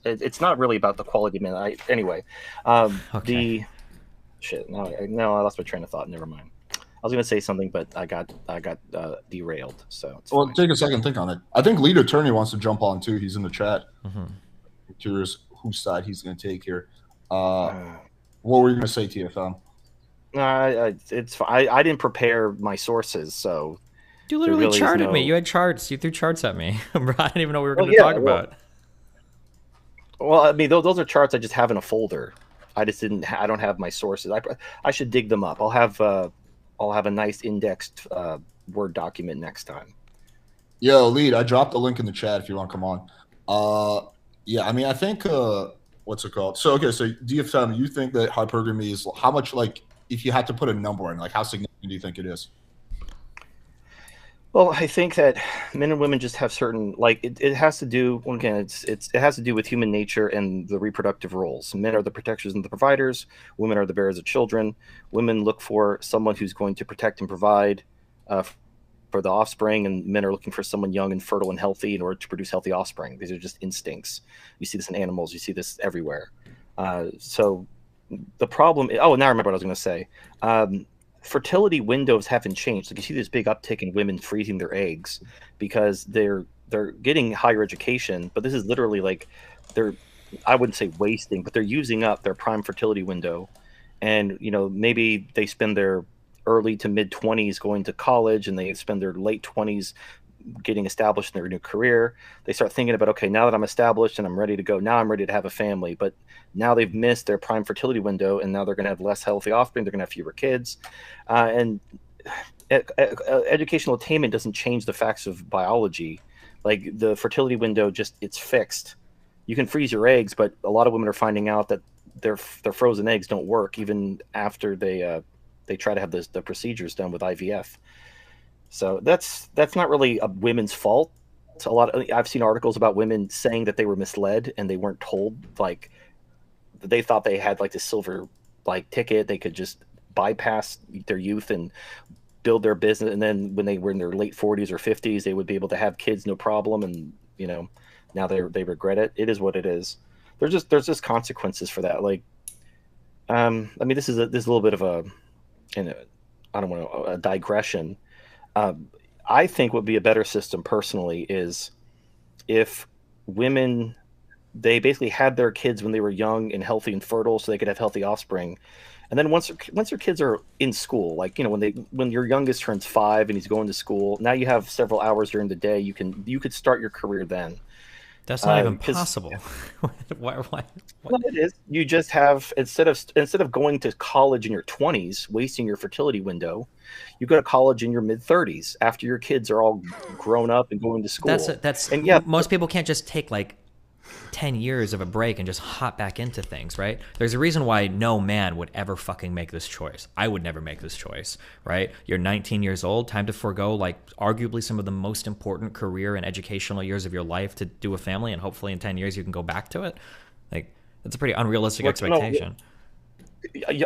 It's not really about the quality of men. Anyway, okay. No, I lost my train of thought. Never mind. I was going to say something, but I got derailed. So well, take a second, think on it. I think Lead Attorney wants to jump on too. He's in the chat. I'm curious whose side he's going to take here. What were you going to say, TFM? It's fine. I didn't prepare my sources, so. You literally charted me. You had charts. You threw charts at me. I didn't even know what we were going to talk about. Well, I mean, those are charts I just have in a folder. I don't have my sources. I should dig them up. I'll have a nice indexed Word document next time. Yo, Lead, I dropped a link in the chat if you want to come on. Yeah, I mean, I think what's it called? So okay, so DFM, you think that hypergamy is how much, like, if you had to put a number in, like, how significant do you think it is? Well, I think that men and women just have certain, like, it has to do, well, again, it has to do with human nature and the reproductive roles. Men are the protectors and the providers. Women are the bearers of children. Women look for someone who's going to protect and provide for the offspring, and men are looking for someone young and fertile and healthy in order to produce healthy offspring. These are just instincts. You see this in animals. You see this everywhere. So the problem, oh, now I remember what I was going to say. Fertility windows haven't changed. Like, you see this big uptick in women freezing their eggs because they're getting higher education, but this is literally like they're, I wouldn't say wasting, but they're using up their prime fertility window. And maybe they spend their early to mid 20s going to college, and they spend their late 20s getting established in their new career. They start thinking about, okay, now that I'm established and I'm ready to go, now I'm ready to have a family. But now they've missed their prime fertility window, and now they're going to have less healthy offspring. They're going to have fewer kids. And educational attainment doesn't change the facts of biology. Like, the fertility window, it's fixed. You can freeze your eggs, but a lot of women are finding out that their frozen eggs don't work even after they try to have the procedures done with IVF. So that's not really a women's fault. I've seen articles about women saying that they were misled and they weren't told, like, they thought they had like the silver ticket. They could just bypass their youth and build their business, and then when they were in their late 40s or 50s, they would be able to have kids no problem. And now they regret it. It is what it is. There's just consequences for that. Like, I mean, this is a little bit of a digression. I think would be a better system personally is if women, they basically had their kids when they were young and healthy and fertile, so they could have healthy offspring. And then once your kids are in school, like, when your youngest turns 5 and he's going to school, now you have several hours during the day. You could start your career then. That's not even possible. Why? Well, it is. You just have, instead of going to college in your 20s, wasting your fertility window, you go to college in your mid 30s after your kids are all grown up and going to school. Most people can't just take like 10 years of a break and just hop back into things, right? There's a reason why no man would ever fucking make this choice. I would never make this choice, right? You're 19 years old, time to forego like arguably some of the most important career and educational years of your life to do a family, and hopefully in 10 years you can go back to it. Like, that's a pretty unrealistic expectation.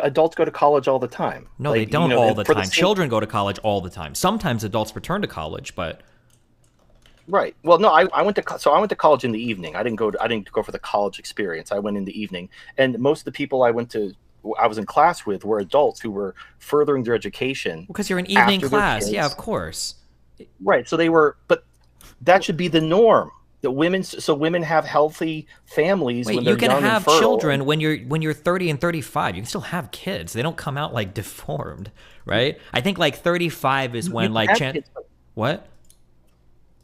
Adults go to college all the time. No, they don't all the time. Children go to college all the time. Sometimes adults return to college, but right. Well, no, I went to college in the evening. I didn't go for the college experience. I went in the evening, and most of the people I was in class with were adults who were furthering their education. Because you're in evening class, yeah, of course. Right. So they were, but that should be the norm. That women have healthy families. Wait, when they're you can young have and fertile. children when you're 30 and 35. You can still have kids. They don't come out like deformed, right? I think like 35 is when like what?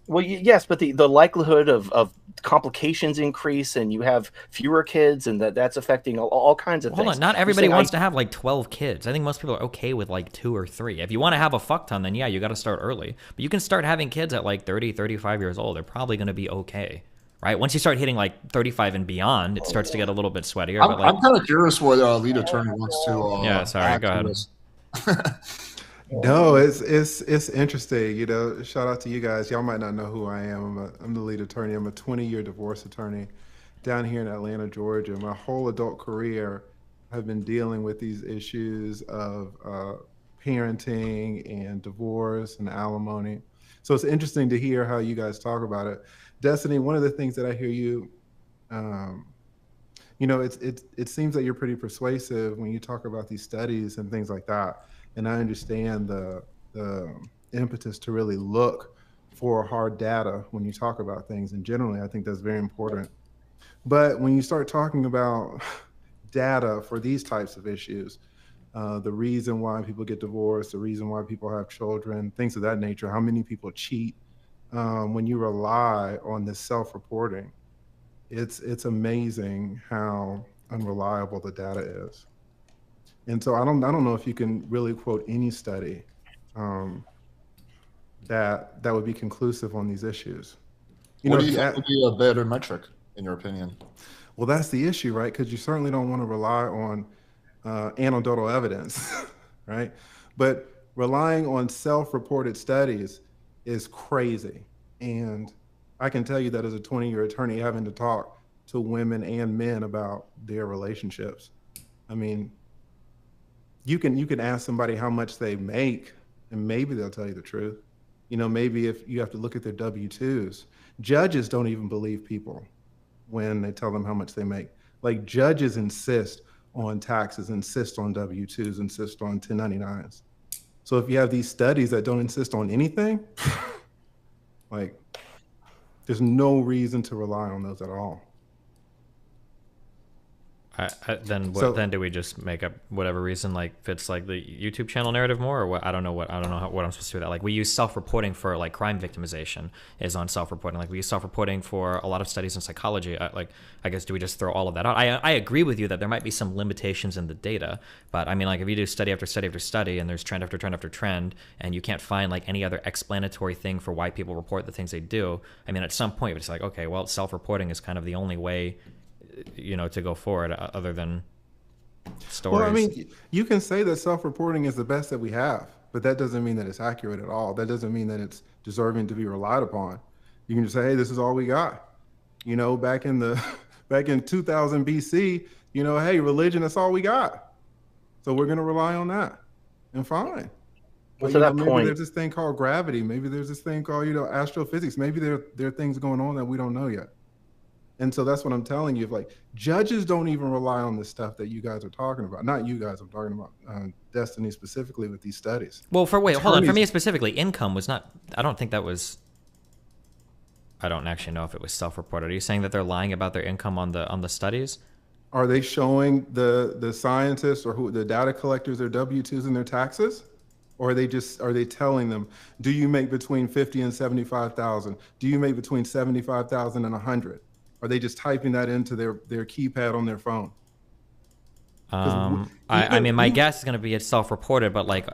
Well, yes, but the likelihood of complications increase, and you have fewer kids, and that's affecting all kinds of things. Hold on, not everybody wants to have like 12 kids. I think most people are okay with like 2 or 3. If you want to have a fuck ton, then yeah, you got to start early. But you can start having kids at like 30, 35 years old. They're probably going to be okay, right? Once you start hitting like 35 and beyond, it starts to get a little bit sweatier. I'm kind of curious what lead attorney wants to. Yeah, sorry, go ahead. No, it's interesting. Shout out to you guys. Y'all might not know who I am. I'm the lead attorney. I'm a 20-year divorce attorney down here in Atlanta, Georgia. My whole adult career, I've been dealing with these issues of parenting and divorce and alimony. So it's interesting to hear how you guys talk about it. Destiny, one of the things that I hear you, it seems that you're pretty persuasive when you talk about these studies and things like that. And I understand the impetus to really look for hard data when you talk about things. And generally, I think that's very important. But when you start talking about data for these types of issues, the reason why people get divorced, the reason why people have children, things of that nature, how many people cheat, when you rely on this self-reporting, it's amazing how unreliable the data is. And so I don't know if you can really quote any study that would be conclusive on these issues. What do you think would be a better metric, in your opinion? Well, that's the issue, right? Because you certainly don't want to rely on anecdotal evidence, right? But relying on self-reported studies is crazy. And I can tell you that as a 20-year attorney, having to talk to women and men about their relationships. I mean, you can ask somebody how much they make, and maybe they'll tell you the truth. You know, maybe if you have to look at their W-2s. Judges don't even believe people when they tell them how much they make. Like, judges insist on taxes, insist on W-2s, insist on 1099s. So if you have these studies that don't insist on anything, like, there's no reason to rely on those at all. Then do we just make up whatever reason like fits like the YouTube channel narrative more, or what? I don't know what I'm supposed to do with that. Like, we use self-reporting for like crime victimization is on self-reporting. Like, we use self-reporting for a lot of studies in psychology. I guess, do we just throw all of that out? I agree with you that there might be some limitations in the data, but I mean, like, if you do study after study after study and there's trend after trend after trend, and you can't find like any other explanatory thing for why people report the things they do, I mean, at some point it's like, okay, well, self-reporting is kind of the only way, you know, to go forward other than stories. Well, I mean, you can say that self-reporting is the best that we have, but that doesn't mean that it's accurate at all. That doesn't mean that it's deserving to be relied upon. You can just say, hey, this is all we got. You know, back in 2000 BC, you know, hey, religion, that's all we got. So we're going to rely on that, and fine. But, to that maybe point, there's this thing called gravity. Maybe there's this thing called, you know, astrophysics. Maybe there are things going on that we don't know yet. And so that's what I'm telling you. Like, judges don't even rely on the stuff that you guys are talking about. Not you guys, I'm talking about Destiny specifically with these studies. Well, hold on. For me specifically, income was not, I don't think that was, I don't actually know if it was self-reported. Are you saying that they're lying about their income on the studies? Are they showing the scientists or the data collectors their W-2s and their taxes? Or are they telling them, do you make between 50 and 75,000? Do you make between 75,000 and 100? Are they just typing that into their keypad on their phone? I mean, my guess is going to be it's self-reported, but like,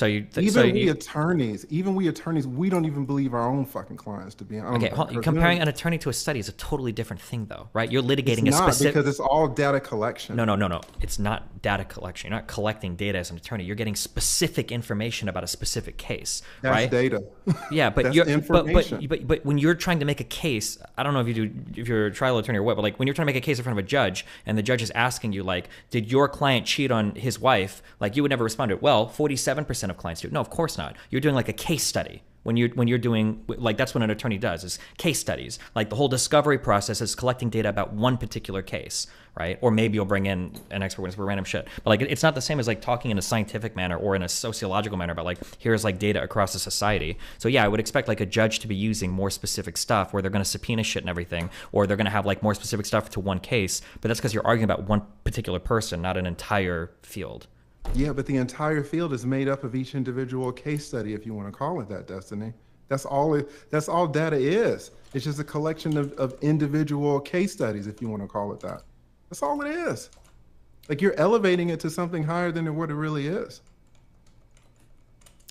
we attorneys, we don't even believe our own fucking clients, to be honest. Okay, comparing an attorney to a study is a totally different thing, though, right? You're litigating it's a specific. Because it's all data collection. No. It's not data collection. You're not collecting data as an attorney. You're getting specific information about a specific case, That's right? data. Yeah, but That's you're information. but when you're trying to make a case, I don't know if you're a trial attorney or what, but like when you're trying to make a case in front of a judge and the judge is asking you like, did your client cheat on his wife? Like, you would never respond to it. Well, 47% of clients do. No, of course not. You're doing like a case study. When you're doing, like, that's what an attorney does, is case studies. Like, the whole discovery process is collecting data about one particular case, right? Or maybe you'll bring in an expert witness for random shit. But like, it's not the same as like talking in a scientific manner or in a sociological manner about like, here's like data across a society. So yeah, I would expect like a judge to be using more specific stuff where they're going to subpoena shit and everything, or they're going to have like more specific stuff to one case. But that's because you're arguing about one particular person, not an entire field. Yeah, but the entire field is made up of each individual case study, if you want to call it that, Destiny. That's all data is. It's just a collection of individual case studies, if you want to call it that. That's all it is. Like, you're elevating it to something higher than what it really is.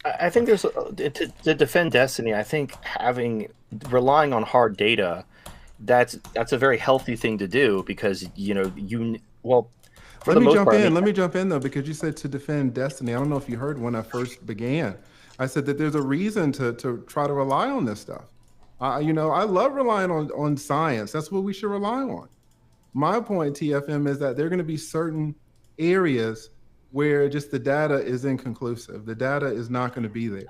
I think there's to defend Destiny. I think relying on hard data, that's a very healthy thing to do, because Let me jump in though, because you said to defend Destiny. I don't know if you heard when I first began. I said that there's a reason to try to rely on this stuff. I love relying on science. That's what we should rely on. My point, TFM, is that there are going to be certain areas where just the data is inconclusive. The data is not going to be there.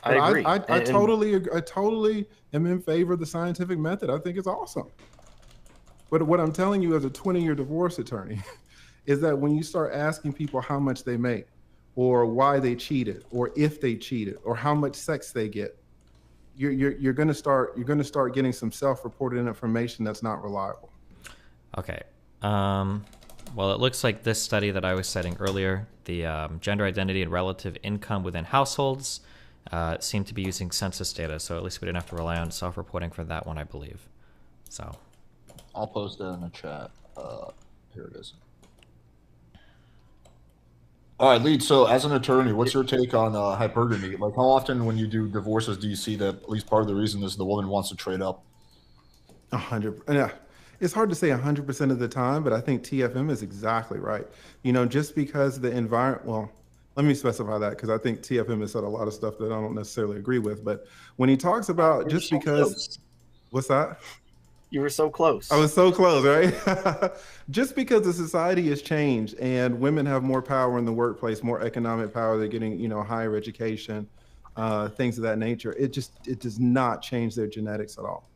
I agree. I totally am in favor of the scientific method. I think it's awesome. But what I'm telling you as a 20-year divorce attorney is that when you start asking people how much they make, or why they cheated, or if they cheated, or how much sex they get, you're going to start getting some self-reported information that's not reliable. Okay. Well, it looks like this study that I was citing earlier, the gender identity and relative income within households, seemed to be using census data. So at least we didn't have to rely on self-reporting for that one, I believe. So I'll post that in the chat. Here it is. All right, Lead. So, as an attorney, what's your take on hypergamy? Like, how often when you do divorces do you see that at least part of the reason is the woman wants to trade up? 100. Yeah, it's hard to say 100% of the time, but I think TFM is exactly right. Just because the environment, well, let me specify that because I think TFM has said a lot of stuff that I don't necessarily agree with. But when he talks about just so because, close. what's that? You were so close. I was so close, right? Just because the society has changed and women have more power in the workplace, more economic power, they're getting, higher education, things of that nature. It does not change their genetics at all.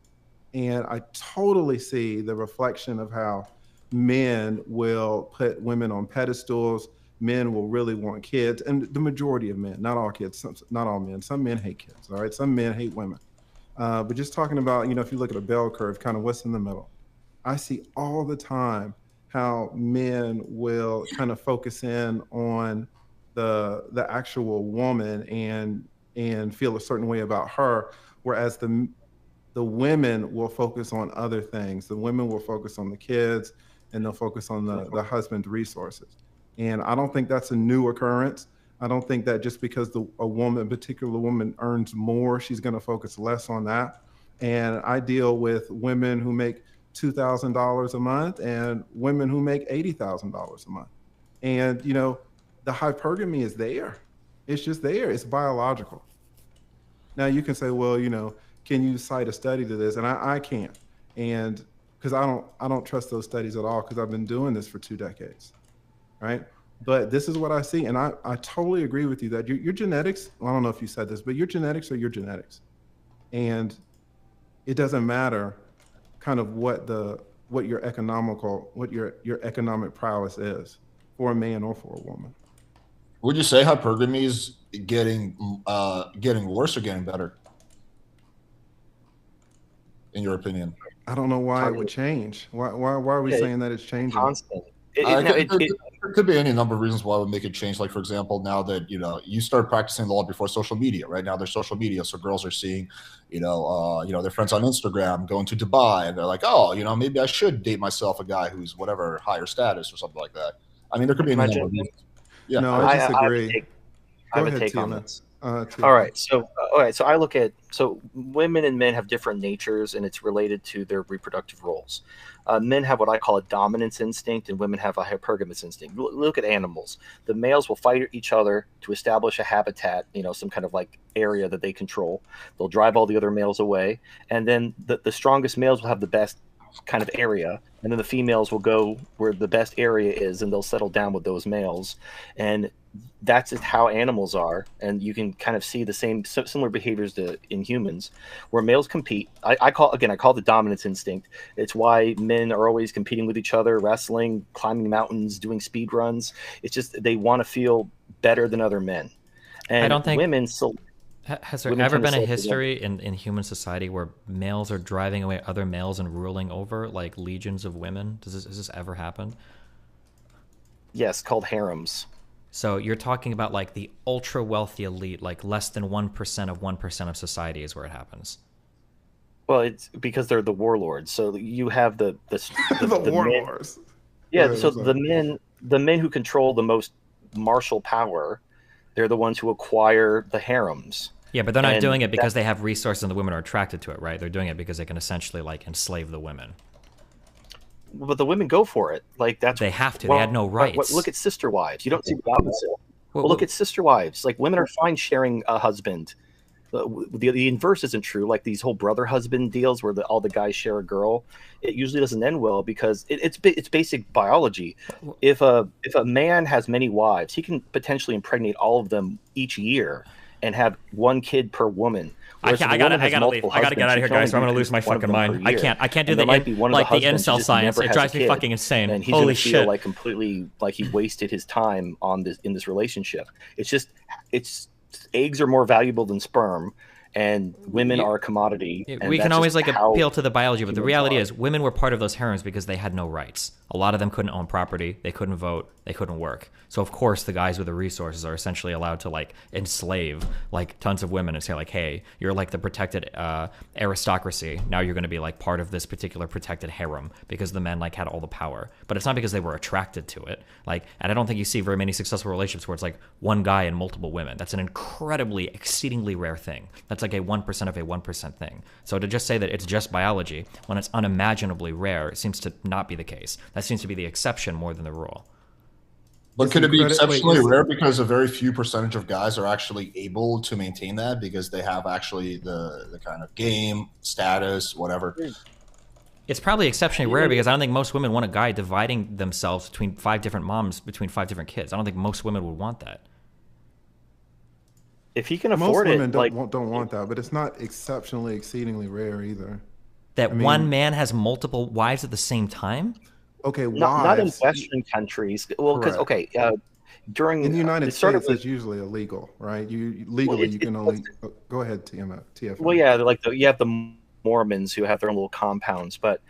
And I totally see the reflection of how men will put women on pedestals. Men will really want kids, and the majority of men, not all kids, not all men. Some men hate kids. All right, some men hate women. But just talking about, if you look at a bell curve, kind of what's in the middle, I see all the time how men will kind of focus in on the actual woman and feel a certain way about her, whereas the women will focus on other things. The women will focus on the kids, and they'll focus on the husband's resources. And I don't think that's a new occurrence. I don't think that just because a particular woman earns more, she's going to focus less on that. And I deal with women who make $2,000 a month and women who make $80,000 a month. And, the hypergamy is there. It's just there. It's biological. Now you can say, well, can you cite a study to this? And I can't. And because I don't trust those studies at all, because I've been doing this for 2 decades. Right. But this is what I see. And I totally agree with you that your genetics, I don't know if you said this, but your genetics are your genetics. And it doesn't matter kind of what your economic prowess is for a man or for a woman. Would you say hypergamy is getting worse or getting better? In your opinion? I don't know why it would change. Why are we saying that it's changing? Constant. There could be any number of reasons why it would make it change. Like, for example, now that you start practicing law before social media. Right now, there's social media, so girls are seeing, their friends on Instagram going to Dubai, and they're like, oh, maybe I should date myself a guy who's whatever higher status or something like that. I mean, there could be any number of reasons. Yeah, no, I disagree. I have a take on this. All right, so I look at women and men have different natures, and it's related to their reproductive roles. Men have what I call a dominance instinct, and women have a hypergamous instinct. Look at animals. The males will fight each other to establish a habitat, some kind of like area that they control. They'll drive all the other males away, and then the strongest males will have the best kind of area, and then the females will go where the best area is, and they'll settle down with those males. And that's just how animals are, and you can kind of see the similar behaviors in humans, where males compete. I call the dominance instinct. It's why men are always competing with each other, wrestling, climbing mountains, doing speed runs. It's just they want to feel better than other men. And I don't think women. Has there ever been a history in human society where males are driving away other males and ruling over like legions of women? Has this ever happened? Yes, called harems. So you're talking about like the ultra wealthy elite, like less than 1% of 1% of society is where it happens. Well, it's because they're the warlords. So you have the warlords. Men. Yeah, so the men who control the most martial power, they're the ones who acquire the harems. Yeah, but they're not doing it because they have resources and the women are attracted to it, right? They're doing it because they can essentially like enslave the women. But the women go for it. Like that's they have to. They had no rights. Look at sister wives. You don't see the opposite. Well, look at sister wives. Like women are fine sharing a husband. The inverse isn't true. Like these whole brother husband deals where all the guys share a girl. It usually doesn't end well because it's basic biology. If a man has many wives, he can potentially impregnate all of them each year and have one kid per woman. I gotta leave. I gotta get out of here, guys. Or I'm gonna lose my fucking mind. I can't do the incel science. It drives me fucking insane. And he's Holy gonna shit! Feel like completely like he wasted his time in this relationship. It's eggs are more valuable than sperm, and women are a commodity. And we can always like appeal to the biology, but the reality is women were part of those harems because they had no rights. A lot of them couldn't own property, they couldn't vote, they couldn't work. So of course the guys with the resources are essentially allowed to like enslave like tons of women and say like, hey, you're like the protected aristocracy. Now you're going to be like part of this particular protected harem because the men like had all the power. But it's not because they were attracted to it. Like, and I don't think you see very many successful relationships where it's like one guy and multiple women. That's an incredibly, exceedingly rare thing. That's like a 1% of a 1% thing. So to just say that it's just biology when it's unimaginably rare, it seems to not be the case. That seems to be the exception more than the rule. But could it be exceptionally is it- rare because a very few percentage of guys are actually able to maintain that because they have actually the kind of game, status, whatever? It's probably exceptionally rare because I don't think most women want a guy dividing themselves between 5 different moms, between 5 different kids. I don't think most women would want that. If he can Most afford women it, don't want that, but it's not exceptionally, exceedingly rare either. That I mean- one man has multiple wives at the same time? Okay, not in wives. Western countries. Well, because Correct. during In the United it started States, with, it's usually illegal, right? Legally, you can only go ahead, TFM. well, yeah, like you have the Mormons who have their own little compounds, but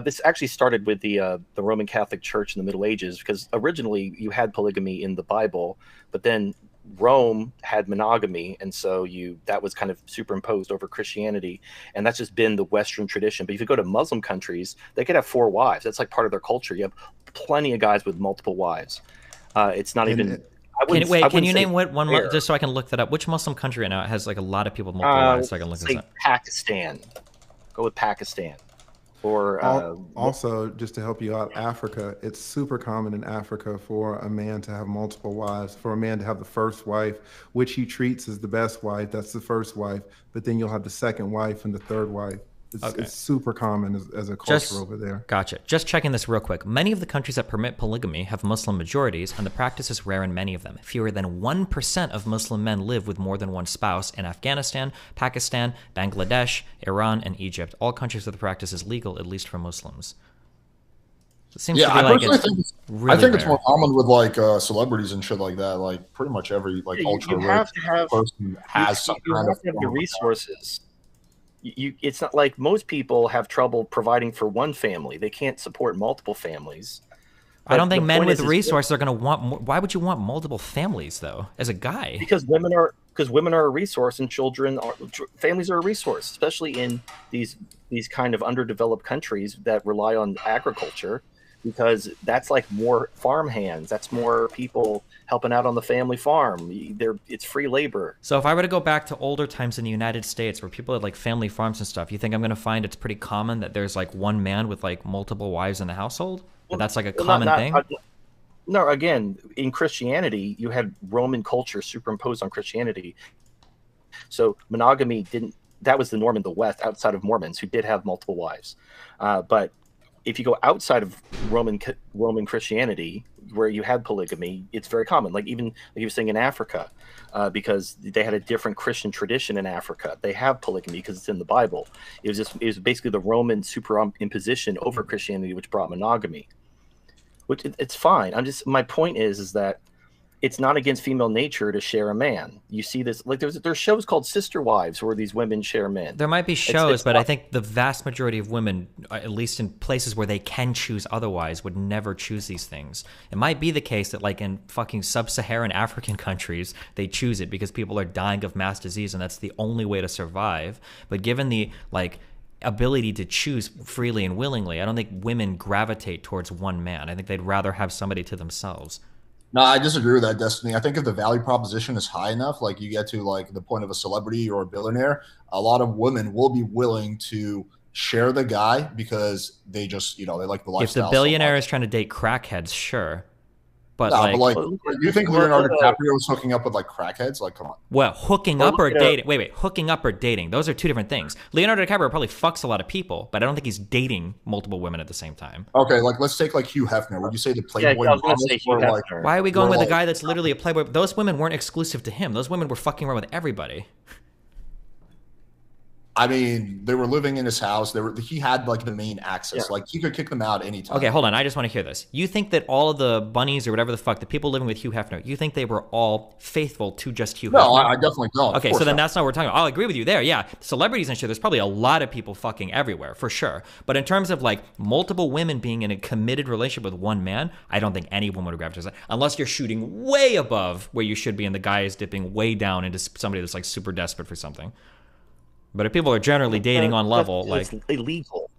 this actually started with the Roman Catholic Church in the Middle Ages, because originally you had polygamy in the Bible, but then Rome had monogamy, and so that was kind of superimposed over Christianity, and that's just been the Western tradition. But if you go to Muslim countries, they could have 4 wives. That's like part of their culture. You have plenty of guys with multiple wives. It's not even. Can you name one just so I can look that up? Which Muslim country right now has like a lot of people with multiple wives? So I can look this up. Pakistan. Go with Pakistan. Or also, just to help you out, Africa, it's super common in Africa for a man to have multiple wives, for a man to have the first wife, which he treats as the best wife. That's the first wife. But then you'll have the second wife and the third wife. It's super common as a culture over there. Gotcha. Just checking this real quick. Many of the countries that permit polygamy have Muslim majorities, and the practice is rare in many of them. Fewer than 1% of Muslim men live with more than one spouse in Afghanistan, Pakistan, Bangladesh, Iran, and Egypt. All countries where the practice is legal, at least for Muslims. It seems to be like it's really I think it's rare. more common with like celebrities and shit like that. Like pretty much every like ultra rich person has some kind of the resources. It's not like most people have trouble providing for one family. They can't support multiple families. I don't think men with resources are going to want more. Why would you want multiple families though, as a guy? Because women are a resource, and families are a resource, especially in these kind of underdeveloped countries that rely on agriculture, because that's like more farm hands. That's more people helping out on the family farm. It's free labor. So if I were to go back to older times in the United States where people had like family farms and stuff, you think I'm going to find it's pretty common that there's like one man with like multiple wives in the household? And that's like a common thing? No, again, in Christianity, you had Roman culture superimposed on Christianity. So monogamy that was the norm in the West, outside of Mormons who did have multiple wives. But if you go outside of Roman Christianity, where you had polygamy, it's very common. Like even like you were saying in Africa, because they had a different Christian tradition in Africa. They have polygamy because it's in the Bible. It was basically the Roman superimposition over Christianity, which brought monogamy. Which it's fine. My point is that it's not against female nature to share a man. You see this, like there's shows called Sister Wives where these women share men. There might be shows, but I think the vast majority of women, at least in places where they can choose otherwise, would never choose these things. It might be the case that like in fucking sub-Saharan African countries, they choose it because people are dying of mass disease and that's the only way to survive. But given the like ability to choose freely and willingly, I don't think women gravitate towards one man. I think they'd rather have somebody to themselves. No, I disagree with that, Destiny. I think if the value proposition is high enough, like you get to like the point of a celebrity or a billionaire, a lot of women will be willing to share the guy because they just, they like the lifestyle. If the billionaire is trying to date crackheads, sure. But you think Leonardo DiCaprio was hooking up with like crackheads? Like, come on. Well, hooking up or dating? Wait, hooking up or dating? Those are two different things. Leonardo DiCaprio probably fucks a lot of people, but I don't think he's dating multiple women at the same time. Okay, like let's take like Hugh Hefner. Would you say the Playboy? Yeah, I was gonna say Hugh Hefner. Why are we going with a guy that's literally a Playboy? Those women weren't exclusive to him. Those women were fucking around with everybody. I mean, they were living in his house. He had like the main access. Yeah. Like he could kick them out anytime. Okay, hold on. I just want to hear this. You think that all of the bunnies or whatever the fuck, the people living with Hugh Hefner, you think they were all faithful to just Hugh Hefner? No, I definitely don't. Okay, so then that's not what we're talking about. I'll agree with you there. Yeah, celebrities and shit, there's probably a lot of people fucking everywhere, for sure. But in terms of like multiple women being in a committed relationship with one man, I don't think any woman would gravitate to that. Unless you're shooting way above where you should be and the guy is dipping way down into somebody that's like super desperate for something. But if people are generally dating on level, like illegal.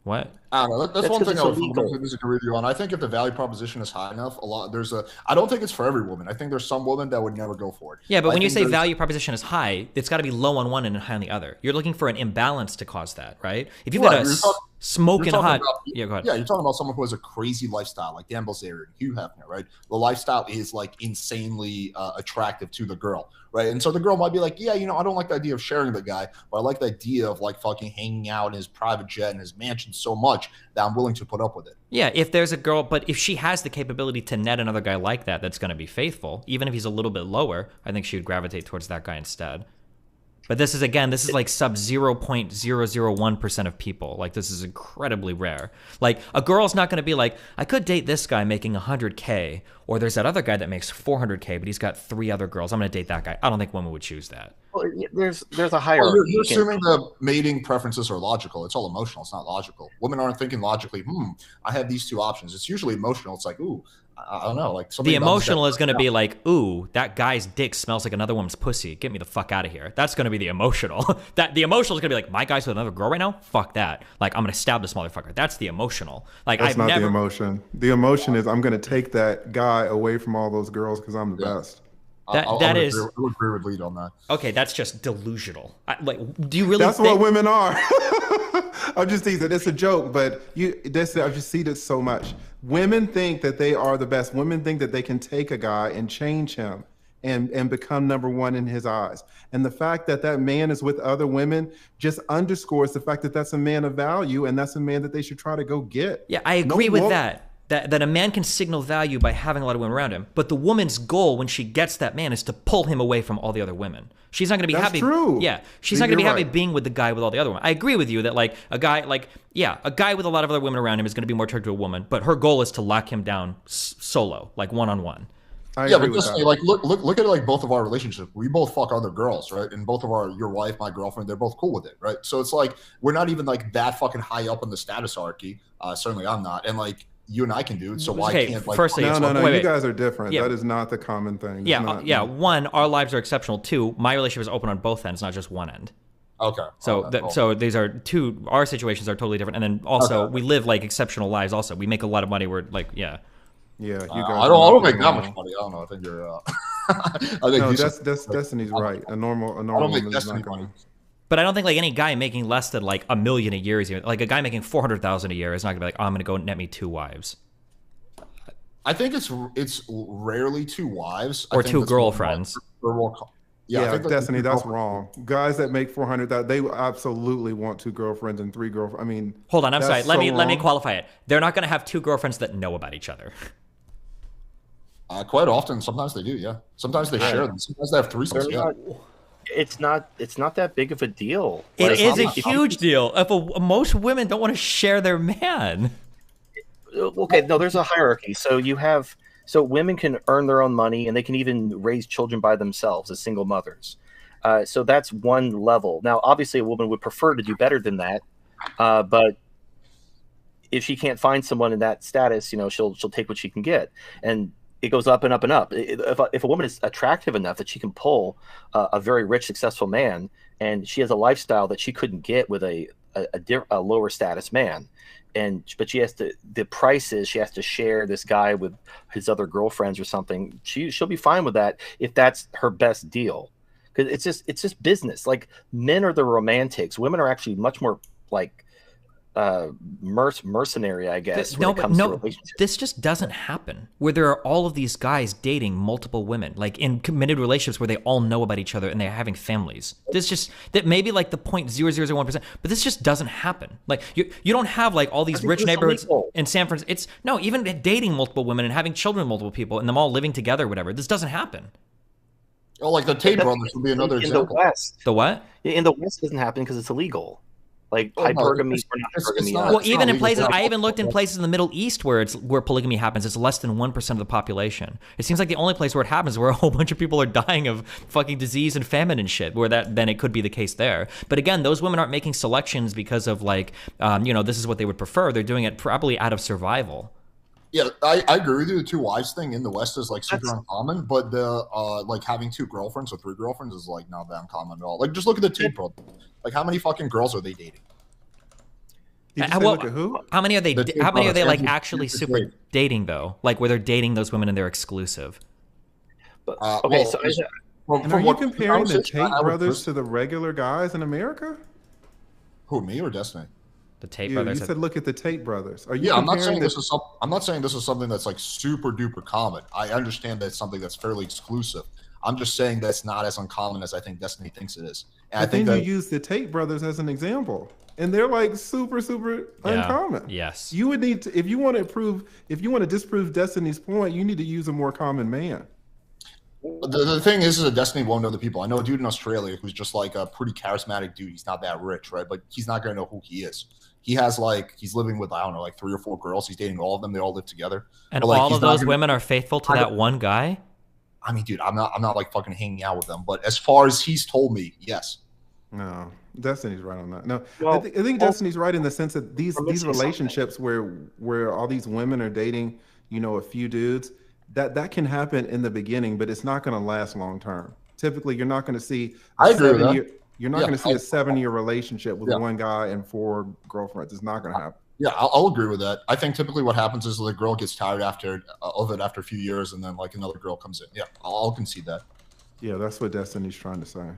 What? I don't know. That's one thing I would disagree with you on. I think if the value proposition is high enough, I don't think it's for every woman. I think there's some women that would never go for it. Yeah, but when you say value proposition is high, it's got to be low on one and high on the other. You're looking for an imbalance to cause that, right? If you've got smoking talking hot. about- Yeah, go ahead. Yeah, you're talking about someone who has a crazy lifestyle, like Dan Bilzerian, Hugh Hefner, right? The lifestyle is like insanely attractive to the girl, right? And so the girl might be like, yeah, I don't like the idea of sharing the guy, but I like the idea of like fucking hanging out in his private jet and his mansion so much that I'm willing to put up with it. Yeah, if there's a girl, but if she has the capability to net another guy like that, that's going to be faithful, even if he's a little bit lower, I think she would gravitate towards that guy instead. But this is like sub 0.001% of people. Like, this is incredibly rare. Like, a girl's not going to be like, I could date this guy making 100K, or there's that other guy that makes 400K, but he's got 3 other girls. I'm going to date that guy. I don't think women would choose that. Well, there's a hierarchy. Well, you're assuming the mating preferences are logical. It's all emotional. It's not logical. Women aren't thinking logically, I have these 2 options. It's usually emotional. It's like, ooh, I don't know. Like the emotional is going to be like, ooh, that guy's dick smells like another woman's pussy. Get me the fuck out of here. That's going to be the emotional. The emotional is going to be like, my guy's with another girl right now? Fuck that. Like, I'm going to stab this motherfucker. That's the emotional. Like, That's not the emotion. The emotion is I'm going to take that guy away from all those girls because I'm the best. I would agree with Lead on that. Okay, that's just delusional. Do you really That's what women are. I'm just teasing. It's a joke, but I just see this so much. Women think that they are the best. Women think that they can take a guy and change him and become number one in his eyes. And the fact that that man is with other women just underscores the fact that that's a man of value, and that's a man that they should try to go get. Yeah, I agree with that. That a man can signal value by having a lot of women around him. But the woman's goal when she gets that man is to pull him away from all the other women. She's not going to be happy. That's true. Yeah, she's not going to be happy being with the guy with all the other women. I agree with you that a guy with a lot of other women around him is going to be more attracted to a woman, but her goal is to lock him down solo, like one-on-one. Yeah, but just like look at like both of our relationships. We both fuck other girls, right? And both of your wife, my girlfriend, they're both cool with it, right? So it's like we're not even like that fucking high up in the status hierarchy. Certainly, I'm not, and like. You and I can do it, so why can't like? Firstly, no. You guys are different. Yeah. That is not the common thing. Yeah. One, our lives are exceptional. 2, my relationship is open on both ends, not just one end. Okay. So these are 2. Our situations are totally different, and then also we live like exceptional lives. Also, we make a lot of money. We're like, yeah. Yeah, you guys. I don't make that much money. I don't know. I think you're. I think that's Destiny's right. A normal woman is not going. But I don't think like any guy making less than like $1 million a year is like a guy making $400,000 a year is not gonna be like, oh, I'm gonna go net me 2 wives. I think it's rarely 2 wives or 2 girlfriends. Yeah, I think Destiny, that's wrong. Guys that make 400,000, they absolutely want 2 girlfriends and 3 girlfriends. I mean, hold on, I'm sorry. Let me qualify it. They're not gonna have 2 girlfriends that know about each other. Quite often, sometimes they do. Yeah, sometimes they share them. Sometimes they have threesomes. Yeah. It's not that big of a deal. It is a huge deal. Most women don't want to share their man. Okay, no, there's a hierarchy. So women can earn their own money, and they can even raise children by themselves as single mothers. So that's one level. Now, obviously, a woman would prefer to do better than that, but if she can't find someone in that status, she'll take what she can get, and it goes up and up and up. If a woman is attractive enough that she can pull a very rich, successful man, and she has a lifestyle that she couldn't get with a lower status man, but she has to. The price is she has to share this guy with his other girlfriends or something. She'll be fine with that if that's her best deal, because it's just business. Like, men are the romantics. Women are actually much more like mercenary, I guess. This just doesn't happen where there are all of these guys dating multiple women, like in committed relationships where they all know about each other and they're having families. That may be like the 0.0001%, but this just doesn't happen. Like you don't have like all these rich neighborhoods in San Francisco. Even dating multiple women and having children with multiple people and them all living together, or whatever. This doesn't happen. Oh, like the Tate brothers would be another example. In the West, the what? In the West, it doesn't happen because it's illegal. Like hypergamy or not hypergamy. Well, even in places, I even looked in places in the Middle East where polygamy happens. It's less than 1% of the population. It seems like the only place where it happens is where a whole bunch of people are dying of fucking disease and famine and shit. Then it could be the case there. But again, those women aren't making selections because of like, this is what they would prefer. They're doing it probably out of survival. Yeah, I agree with you. The 2 wives thing in the West is like super uncommon, but the like having 2 girlfriends or 3 girlfriends is like not that uncommon at all. Like, just look at the Tate brothers. Like, how many fucking girls are they dating? Look at who? How many are they? How many are they like actually super dating though? Like where they're dating those women and they're exclusive. Okay, and are you comparing the Tate brothers to the regular guys in America? Who, me or Destiny? The Tate You brothers. said look at the Tate brothers. Are you Yeah, I'm not comparing saying the, this is I'm not saying this is something that's like super duper common. I understand that it's something that's fairly exclusive. I'm just saying that's not as uncommon as I think Destiny thinks it is. And I but think then you that use the Tate brothers as an example, and they're like super uncommon. Yes. You would need to, if you want to disprove Destiny's point, you need to use a more common man. the thing is that Destiny won't know the people. I know a dude in Australia who's just like a pretty charismatic dude. He's not that rich, right? But he's not going to know who he is. He has like, he's living with, I don't know, like 3 or 4 girls. He's dating all of them. They all live together. And but, like, all he's of not those gonna- women are faithful to that one guy? I mean, dude, I'm not like fucking hanging out with them. But as far as he's told me, yes. No, Destiny's right on that. No, Well, I think Destiny's right in the sense that these Let me say something. relationships where all these women are dating, you know, a few dudes, that can happen in the beginning, but it's not going to last long term. Typically, you're not going to see I agree with that. you're not Yeah, going to see a 7-year relationship with Yeah. one guy and 4 girlfriends. It's not going to happen. Yeah, I'll agree with that. I think typically what happens is the girl gets tired of it after a few years, and then like another girl comes in. Yeah, I'll concede that. Yeah, that's what Destiny's trying to say.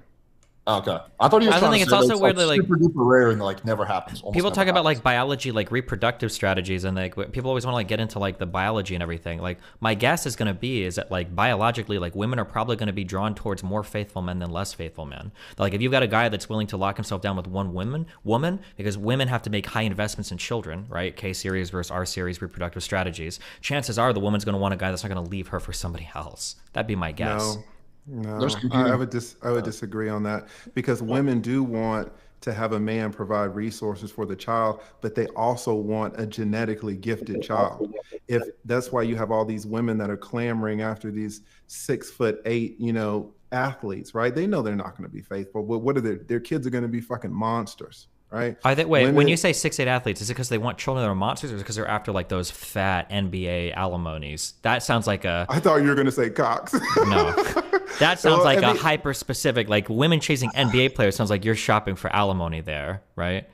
Okay, I thought he was I trying think to it's say also that it's weirdly, like, super duper rare and like never happens. Almost People never talk about happens. like biology, like reproductive strategies, and like people always want to like get into like the biology and everything. Like my guess is going to be is that like biologically, like women are probably going to be drawn towards more faithful men than less faithful men. Like if you've got a guy that's willing to lock himself down with one woman, because women have to make high investments in children, right? K series versus R series reproductive strategies. Chances are the woman's going to want a guy that's not going to leave her for somebody else. That'd be my guess. No, There's I competing- would disagree on that because women do want to have a man provide resources for the child, but they also want a genetically gifted child. If that's why you have all these women that are clamoring after these 6'8", you know, athletes, right? They know they're not going to be faithful, but what are their kids are going to be fucking monsters, right? Wait, when Women- you say 6'8" athletes, is it because they want children that are monsters, or is it because they're after like those fat NBA alimonies? That sounds like a I thought you were going to say Cox. no. That sounds Well, like I a mean- hyper specific, like women chasing NBA players. Sounds like you're shopping for alimony there, right?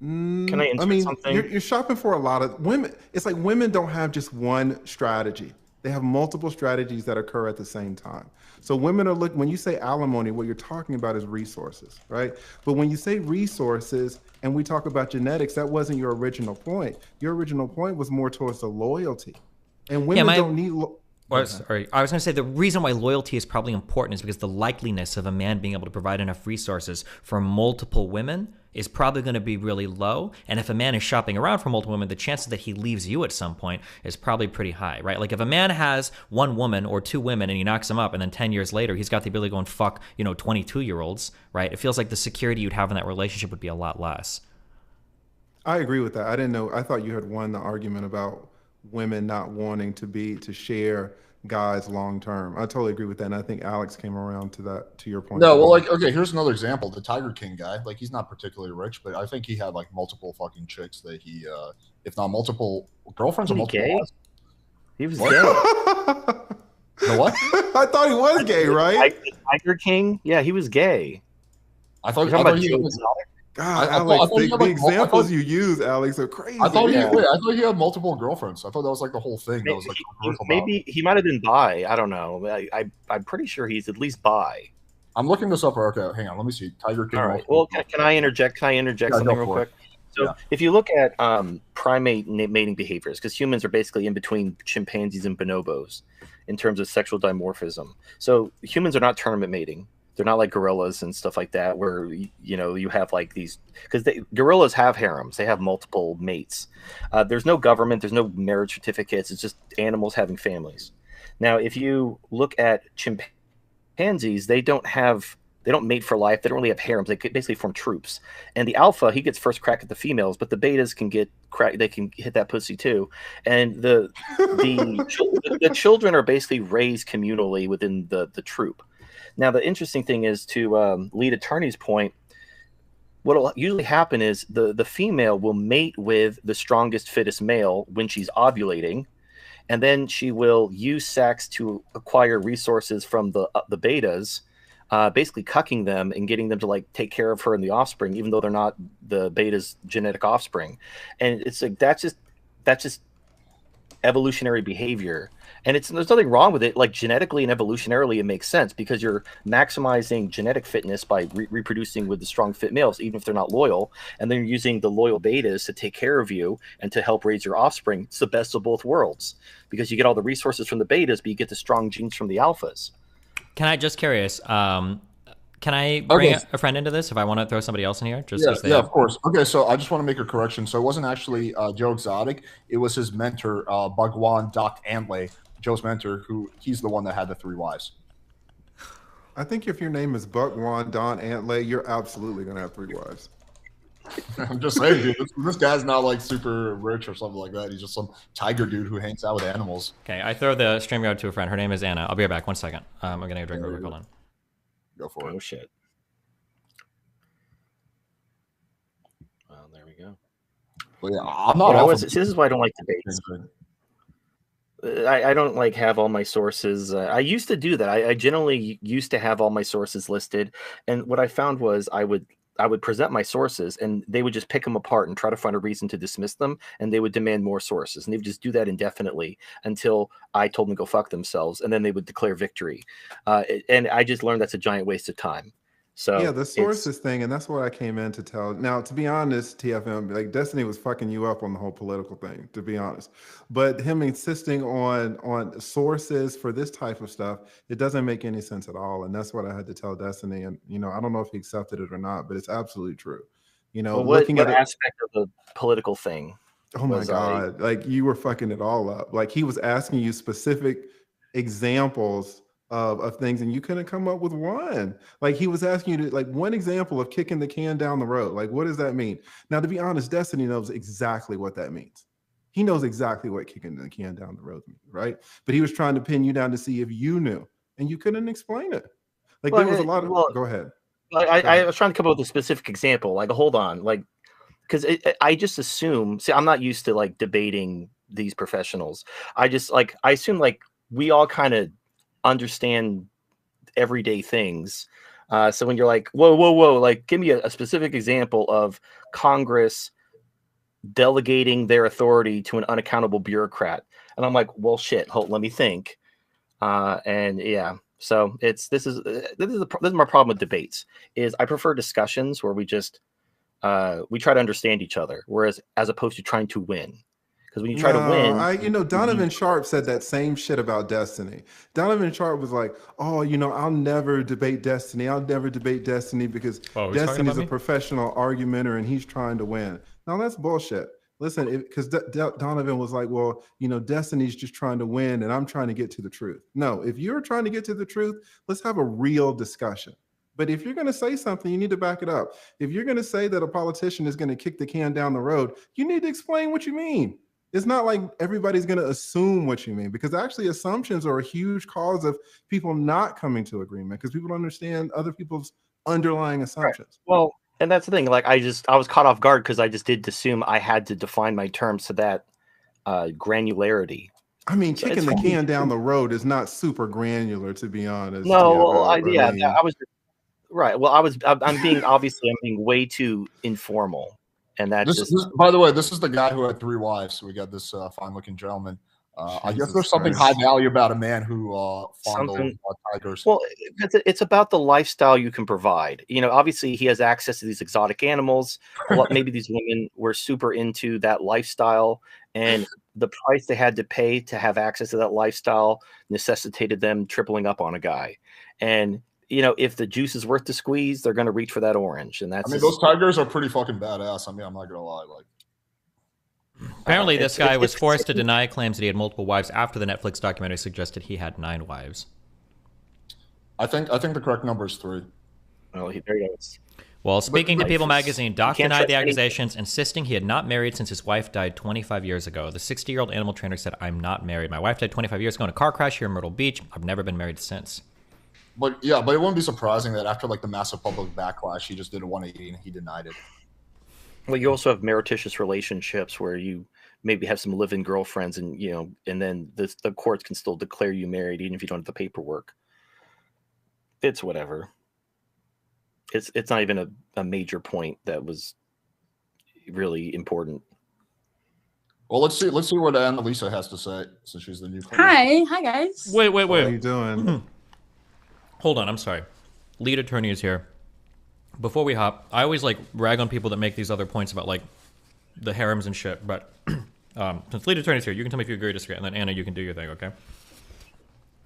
Can I insert mean, something? you're shopping for a lot of women. It's like women don't have just one strategy. They have multiple strategies that occur at the same time. So women are when you say alimony, what you're talking about is resources, right? But when you say resources and we talk about genetics, that wasn't your original point. Your original point was more towards the loyalty. And women don't need Sorry, I was going to say the reason why loyalty is probably important is because the likeliness of a man being able to provide enough resources for multiple women is probably going to be really low. And if a man is shopping around for multiple women, the chances that he leaves you at some point is probably pretty high, right? Like if a man has one woman or 2 women and he knocks them up and then 10 years later, he's got the ability to go and fuck, 22-year-olds, right? It feels like the security you'd have in that relationship would be a lot less. I agree with that. I didn't know. I thought you had won the argument about women not wanting to share guys long term. I totally agree with that. And I think Alex came around to your point. No, well, like, okay, here's another example. The Tiger King guy, like, he's not particularly rich, but I think he had like multiple fucking chicks that he, if not multiple girlfriends or Wasn't he multiple gay? wives. He was What? gay. The what? I thought he was gay, right? Tiger King? Yeah, he was gay. I thought, You're I talking thought about he Joe was. Exotic? God, I Alex, thought he the had, like, examples you use, Alex, are crazy. I thought he. Yeah. Wait, I thought he had multiple girlfriends. I thought that was like the whole thing. That was like controversial about. Maybe he might have been bi. I don't know. I'm pretty sure he's at least bi. I'm looking this up. Okay, hang on. Let me see. Tiger King. All right. Well, can I interject? Can I interject Yeah, something go real for quick? it. So, Yeah. if you look at primate mating behaviors, because humans are basically in between chimpanzees and bonobos in terms of sexual dimorphism. So, humans are not tournament mating. They're not like gorillas and stuff like that, where you have like these, because gorillas have harems. They have multiple mates. There's no government. There's no marriage certificates. It's just animals having families. Now, if you look at chimpanzees, they don't mate for life. They don't really have harems. They basically form troops. And the alpha, he gets first crack at the females, but the betas can get crack. They can hit that pussy too. And the children are basically raised communally within the troop. Now, the interesting thing is, to lead attorney's point, what will usually happen is the female will mate with the strongest, fittest male when she's ovulating, and then she will use sex to acquire resources from the betas, basically cucking them and getting them to like take care of her and the offspring, even though they're not the beta's genetic offspring. And it's like that's just evolutionary behavior. And there's nothing wrong with it. Like genetically and evolutionarily, it makes sense because you're maximizing genetic fitness by reproducing with the strong fit males, even if they're not loyal. And then you're using the loyal betas to take care of you and to help raise your offspring. It's the best of both worlds because you get all the resources from the betas, but you get the strong genes from the alphas. Can I just curious? Can I bring a friend into this if I want to throw somebody else in here? Just yeah, of course. Okay, so I just want to make a correction. So it wasn't actually Joe Exotic. It was his mentor, Bhagwan Doc Antley, Joe's mentor, he's the one that had the 3 wives. I think if your name is Bhagwan Don Antley, you're absolutely going to have 3 wives. I'm just saying, dude, this guy's not like super rich or something like that. He's just some tiger dude who hangs out with animals. Okay, I throw the StreamYard to a friend. Her name is Anna. I'll be right back. 1 second. I'm going to get a drink real quick. Hold on. Go for it. Oh, shit. Well, there we go. Well, yeah, I'm not. This is why I don't like debates. I don't like have all my sources. I used to do that. I generally used to have all my sources listed, and what I found was I would present my sources, and they would just pick them apart and try to find a reason to dismiss them, and they would demand more sources, and they would just do that indefinitely until I told them to go fuck themselves, and then they would declare victory. And I just learned that's a giant waste of time. So yeah, the sources thing, and that's what I came in to tell. Now, to be honest, TFM, like Destiny was fucking you up on the whole political thing, to be honest. But him insisting on sources for this type of stuff, it doesn't make any sense at all. And that's what I had to tell Destiny. And I don't know if he accepted it or not, but it's absolutely true. Looking at aspect of the political thing. Oh my God! Like you were fucking it all up. Like he was asking you specific examples of things, and you couldn't come up with one. Like he was asking you to like one example of kicking the can down the road. Like, what does that mean? Now, to be honest, Destiny knows exactly what that means. He knows exactly what kicking the can down the road means, right? But he was trying to pin you down to see if you knew, and you couldn't explain it. Like there was a lot of. Go ahead. I was trying to come up with a specific example. Like, hold on, like, because I just assume. See, I'm not used to like debating these professionals. I assume like we all kind of understand everyday things. So when you're like, whoa, like give me a specific example of Congress delegating their authority to an unaccountable bureaucrat. And I'm like, well, shit, let me think. And yeah, so this is my problem with debates is I prefer discussions where we just, we try to understand each other. Whereas as opposed to trying to win. Because when you try to win, Donovan Sharp said that same shit about Destiny. Donovan Sharp was like, "Oh, I'll never debate Destiny. I'll never debate Destiny because Destiny's a professional argumenter and he's trying to win." Now that's bullshit. Listen, because Donovan was like, "Well, Destiny's just trying to win, and I'm trying to get to the truth." No, if you're trying to get to the truth, let's have a real discussion. But if you're going to say something, you need to back it up. If you're going to say that a politician is going to kick the can down the road, you need to explain what you mean. It's not like everybody's going to assume what you mean, because actually assumptions are a huge cause of people not coming to agreement because people don't understand other people's underlying assumptions. Right. Well, and that's the thing. Like I was caught off guard because I just did assume I had to define my terms to that granularity. I mean, kicking the can down the road is not super granular, to be honest. No, I was right. Well, I'm being way too informal. And that's by the way, this is the guy who had 3 wives. So we got this fine-looking gentleman. I guess there's something high value about a man who fondles tigers. Well, it's about the lifestyle you can provide. Obviously he has access to these exotic animals. Maybe these women were super into that lifestyle, and the price they had to pay to have access to that lifestyle necessitated them tripling up on a guy. And if the juice is worth the squeeze, they're going to reach for that orange. And that's. those tigers are pretty fucking badass. I'm not gonna lie. Apparently, this guy was forced to deny claims that he had multiple wives after the Netflix documentary suggested he had 9 wives. I think the correct number is 3. Well, there he goes. Well, speaking to People Magazine, Doc denied the accusations, insisting he had not married since his wife died 25 years ago. The 60-year-old animal trainer said, "I'm not married. My wife died 25 years ago in a car crash here in Myrtle Beach. I've never been married since." But it wouldn't be surprising that after the massive public backlash, he just did a 180 and he denied it. Well, you also have meretricious relationships where you maybe have some live-in girlfriends, and and then the courts can still declare you married even if you don't have the paperwork. It's whatever. It's not even a major point that was really important. Well, let's see what Annalisa has to say since she's the newcomer. Hi guys. Wait. How are you doing? Hold on, I'm sorry. Lead attorney is here. Before we hop, I always like rag on people that make these other points about like the harems and shit, but since lead attorney's here, you can tell me if you agree or disagree, and then Anna, you can do your thing, okay?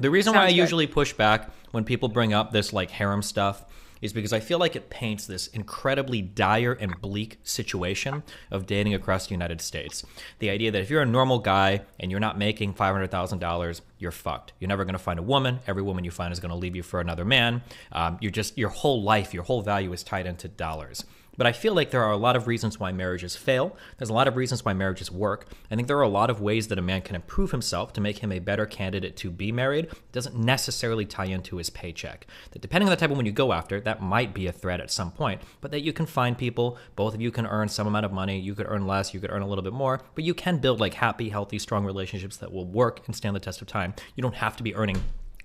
The reason why I usually push back when people bring up this like harem stuff is because I feel like it paints this incredibly dire and bleak situation of dating across the United States. The idea that if you're a normal guy and you're not making $500,000, you're fucked. You're never going to find a woman. Every woman you find is going to leave you for another man. Your whole life, your whole value is tied into dollars. But I feel like there are a lot of reasons why marriages fail. There's a lot of reasons why marriages work. I think there are a lot of ways that a man can improve himself to make him a better candidate to be married. It doesn't necessarily tie into his paycheck. That depending on the type of one you go after, that might be a threat at some point. But that you can find people, both of you can earn some amount of money. You could earn less, you could earn a little bit more. But you can build like happy, healthy, strong relationships that will work and stand the test of time. You don't have to be earning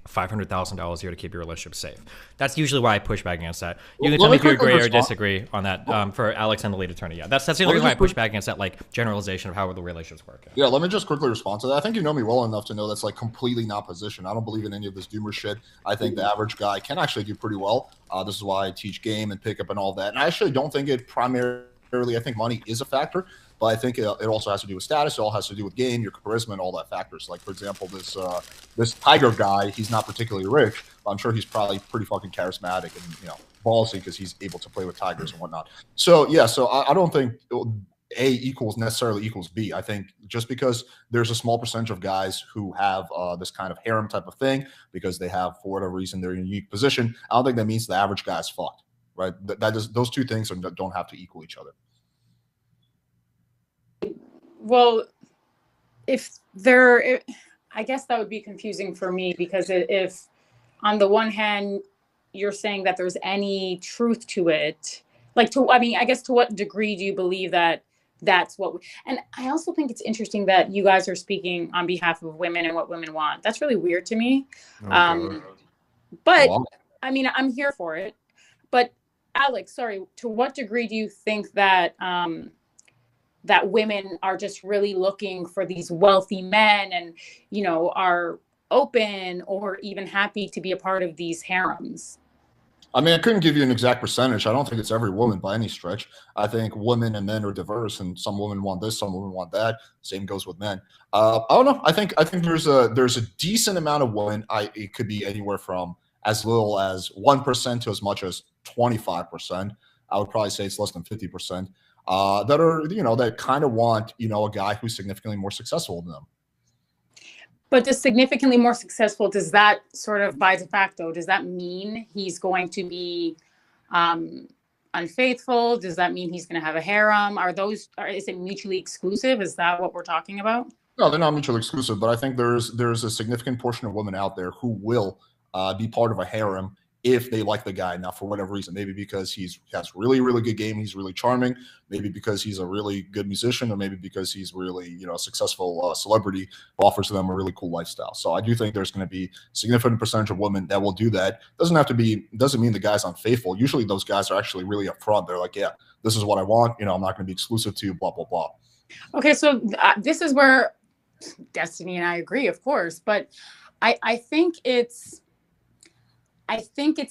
$500,000 a year to keep your relationship safe. That's usually why I push back against that. You can tell me if you agree or disagree on that for Alex and the lead attorney. Yeah, that's the only reason why I push back against that like generalization of how the relationships work. Yeah, let me just quickly respond to that. I think you know me well enough to know that's like completely not position. I don't believe in any of this doomer shit. I think the average guy can actually do pretty well. This is why I teach game and pickup and all that. And I actually don't think it primarily, I think money is a factor. But I think it also has to do with status. It all has to do with game, your charisma, and all that factors. Like, for example, this Tiger guy, he's not particularly rich, but I'm sure he's probably pretty fucking charismatic and, ballsy because he's able to play with tigers and whatnot. So, yeah, I don't think A necessarily equals B. I think just because there's a small percentage of guys who have this kind of harem type of thing because they have, for whatever reason, they're in a unique position, I don't think that means the average guy is fucked, right? Those two things don't have to equal each other. Well, I guess that would be confusing for me because if on the one hand you're saying that there's any truth to it, I guess to what degree do you believe that that's and I also think it's interesting that you guys are speaking on behalf of women and what women want. That's really weird to me. But I mean, I'm here for it. But Alex, sorry, to what degree do you think that that women are just really looking for these wealthy men and, are open or even happy to be a part of these harems? I mean, I couldn't give you an exact percentage. I don't think it's every woman by any stretch. I think women and men are diverse, and some women want this, some women want that. Same goes with men. I don't know. I think there's a decent amount of women. It could be anywhere from as little as 1% to as much as 25%. I would probably say it's less than 50%. That are, that kind of want, a guy who's significantly more successful than them. But does significantly more successful, does that sort of by de facto, does that mean he's going to be unfaithful? Does that mean he's going to have a harem? Is it mutually exclusive? Is that what we're talking about? No, they're not mutually exclusive, but I think there's a significant portion of women out there who will be part of a harem if they like the guy. Now, for whatever reason, maybe because he has really, really good game, he's really charming, maybe because he's a really good musician, or maybe because he's really, a successful celebrity who offers them a really cool lifestyle. So I do think there's going to be a significant percentage of women that will do that. Doesn't mean the guy's unfaithful. Usually those guys are actually really upfront. They're like, yeah, this is what I want. I'm not going to be exclusive to you, blah, blah, blah. Okay, so this is where Destiny and I agree, of course, but I think it's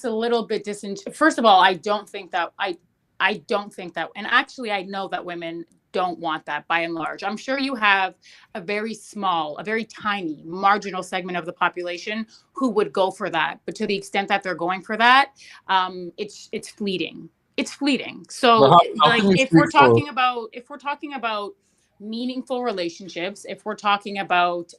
a little bit First of all, I don't think that, and actually I know that women don't want that by and large. I'm sure you have a very tiny, marginal segment of the population who would go for that. But to the extent that they're going for that, it's fleeting. It's fleeting. So if we're talking about meaningful relationships, if we're talking about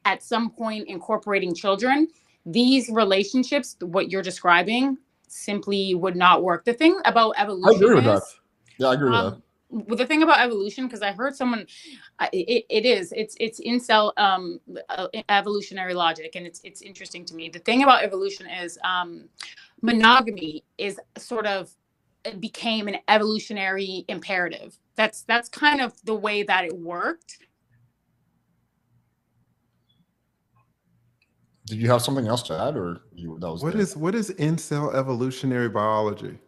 at some point incorporating children, these relationships, what you're describing, simply would not work. The thing about evolution, I agree with that. Yeah, I agree with that. The thing about evolution, because I heard someone, it's incel evolutionary logic, and it's interesting to me. The thing about evolution is monogamy is it became an evolutionary imperative. That's kind of the way that it worked. Did you have something else to add, or what is incel evolutionary biology?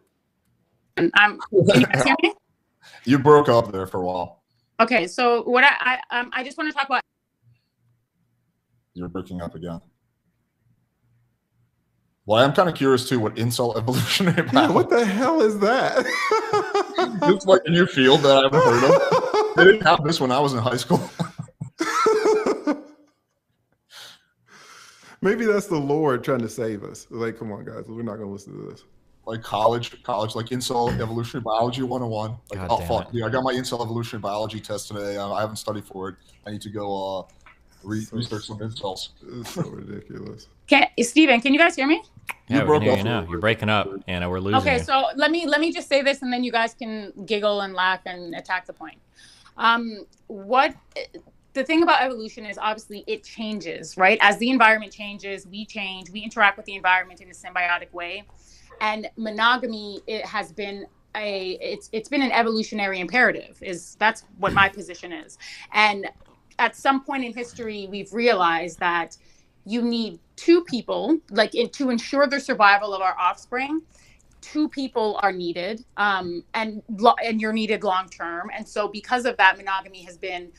Can you guys hear me? You broke up there for a while. Okay, so what I just want to talk about. You're breaking up again. Well, I'm kind of curious too what incel evolutionary biology. Yeah, what the hell is that? It's like a new field that I haven't heard of. They didn't have this when I was in high school. Maybe that's the Lord trying to save us. Like, come on, guys, we're not gonna listen to this. Like college, like incel evolutionary biology 101. Like, God damn fuck, it. yeah, I got my incel evolutionary biology test today. I haven't studied for it. I need to go research some incels. It's so ridiculous. Steven, can you guys hear me? Yeah, we can hear you now. You're breaking up, Anna. We're losing Okay, you. so let me just say this, and then you guys can giggle and laugh and attack the point. What the thing about evolution is, obviously it changes, right? As the environment changes, we change, we interact with the environment in a symbiotic way. And monogamy, it has been it's been an evolutionary imperative. That's what my position is. And at some point in history, we've realized that you need two people, to ensure the survival of our offspring. Two people are needed, and you're needed long term. And so, because of that, monogamy has been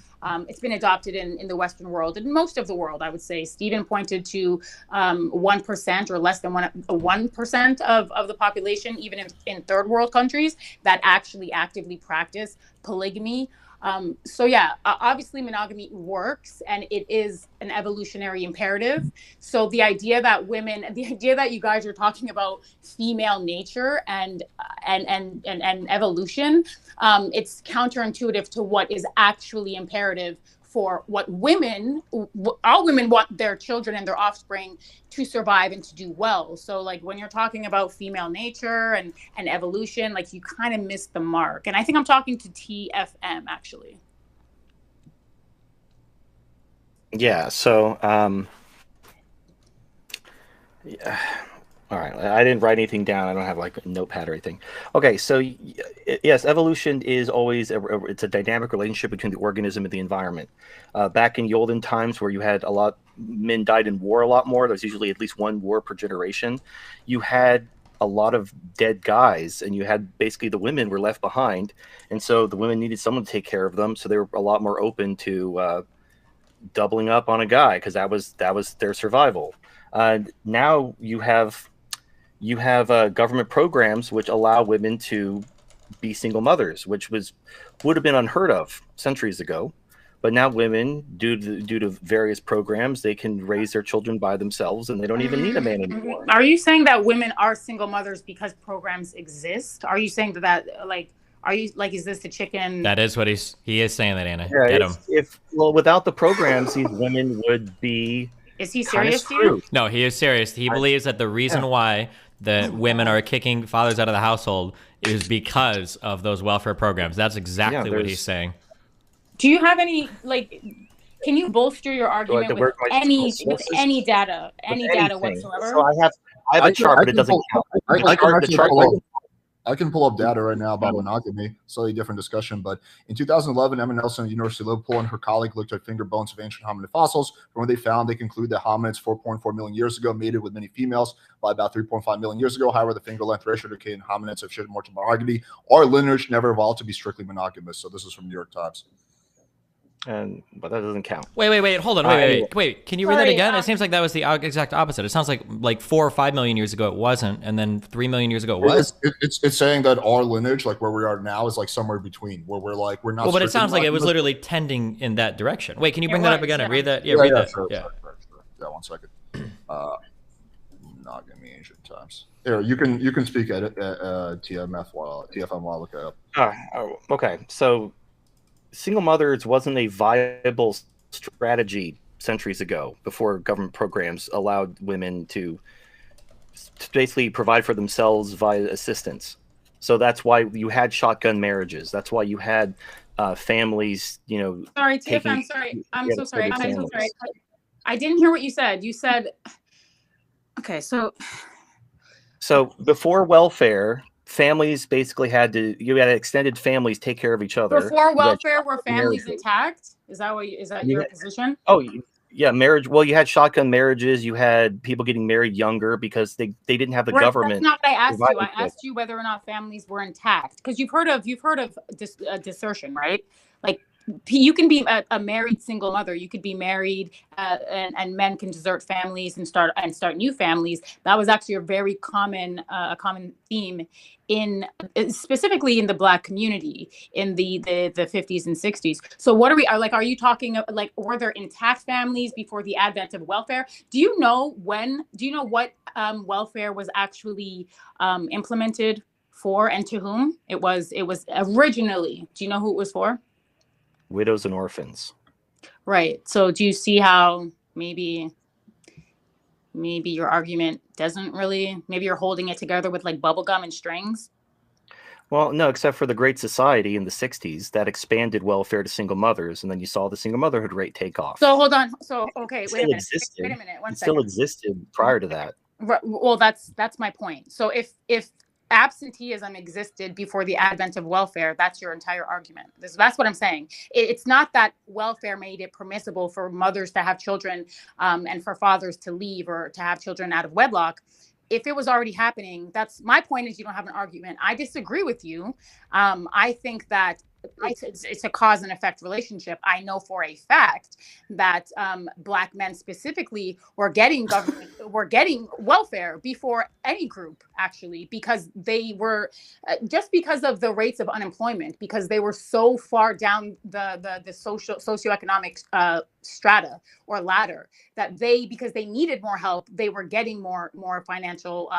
it's been adopted in the Western world, and most of the world, I would say. Stephen pointed to 1% or less than 1% of the population, even in third world countries, that actually actively practice polygamy. So yeah, obviously monogamy works, and it is an evolutionary imperative. So the idea that you guys are talking about female nature and evolution, it's counterintuitive to what is actually imperative for what all women want their children and their offspring to survive and to do well. So like when you're talking about female nature and evolution, like you kind of missed the mark. And I think I'm talking to TFM actually. Yeah. So, yeah. All right. I didn't write anything down. I don't have like a notepad or anything. Okay. So yes, evolution is always it's a dynamic relationship between the organism and the environment. Back in the olden times where you had men died in war a lot more, there's usually at least one war per generation. You had a lot of dead guys, and you had basically the women were left behind. And so the women needed someone to take care of them. So they were a lot more open to doubling up on a guy because that was their survival. Now you have government programs which allow women to be single mothers, which would have been unheard of centuries ago. But now women, due to various programs, they can raise their children by themselves, and they don't even need a man anymore. Are you saying that women are single mothers because programs exist? Are you saying that are you like, is this the chicken? That is what he is saying that, Anna. Yeah, Get him. Without the programs, these women would be. Is he serious to you? No, he is serious. He believes that the reason why that women are kicking fathers out of the household is because of those welfare programs. That's exactly what he's saying. Do you have any, can you bolster your argument with any data whatsoever? So I have a chart, but it doesn't count. I can pull up data right now about monogamy. Slightly different discussion, but in 2011, Emma Nelson at the University of Liverpool and her colleague looked at finger bones of ancient hominid fossils. From what they found, they conclude that hominids 4.4 million years ago mated with many females by about 3.5 million years ago. However, the finger length ratio indicating hominids have shifted more to monogamy. Our lineage never evolved to be strictly monogamous. So this is from New York Times. But that doesn't count. Wait, hold on. Wait. Can you read that again? It seems like that was the exact opposite. It sounds like 4 or 5 million years ago it wasn't, and then 3 million years ago it was. It's saying that our lineage, like where we are now, is like somewhere between where we're not. Well, but it sounds like it was literally tending in that direction. Wait, can you bring that up again and read that? Yeah, read read that. that. Sure. Yeah, 1 second. Monogamy ancient times. Here, you can speak at TFM while I look it up. Okay, so. Single mothers wasn't a viable strategy centuries ago before government programs allowed women to basically provide for themselves via assistance. So that's why you had shotgun marriages. That's why you had families, Sorry, TFM, I'm sorry. I'm so sorry. I didn't hear what you said. You said, okay, so before welfare, families basically had extended families take care of each other. Before welfare, were families intact? Is that your position? Oh, yeah, marriage. Well, you had shotgun marriages. You had people getting married younger because they didn't have the government. That's not what I asked you. I asked you whether or not families were intact, because you've heard of desertion, right? Like you can be a married single mother. You could be married, and men can desert families and start new families. That was actually a common theme in specifically in the Black community in the 50s and 60s. So what are you talking like, were there intact families before the advent of welfare? Do you know what welfare was actually implemented for and to whom it was originally? Do you know who it was for? Widows and orphans. Right. So do you see how maybe your argument doesn't really, maybe you're holding it together with like bubblegum and strings? Well, no, except for the Great Society in the 60s that expanded welfare to single mothers, and then you saw the single motherhood rate take off. So hold on. So, okay, wait a minute. Existed. Wait a minute. One it second. Still existed prior to that. Well, that's my point. So if absenteeism existed before the advent of welfare, that's your entire argument. That's what I'm saying. It's not that welfare made it permissible for mothers to have children and for fathers to leave or to have children out of wedlock. If it was already happening, that's my point. Is you don't have an argument. I disagree with you. I think that it's a cause and effect relationship. I know for a fact that Black men specifically were getting welfare before any group, actually, because they were just because of the rates of unemployment, because they were so far down the socioeconomic strata or ladder that because they needed more help, they were getting more financial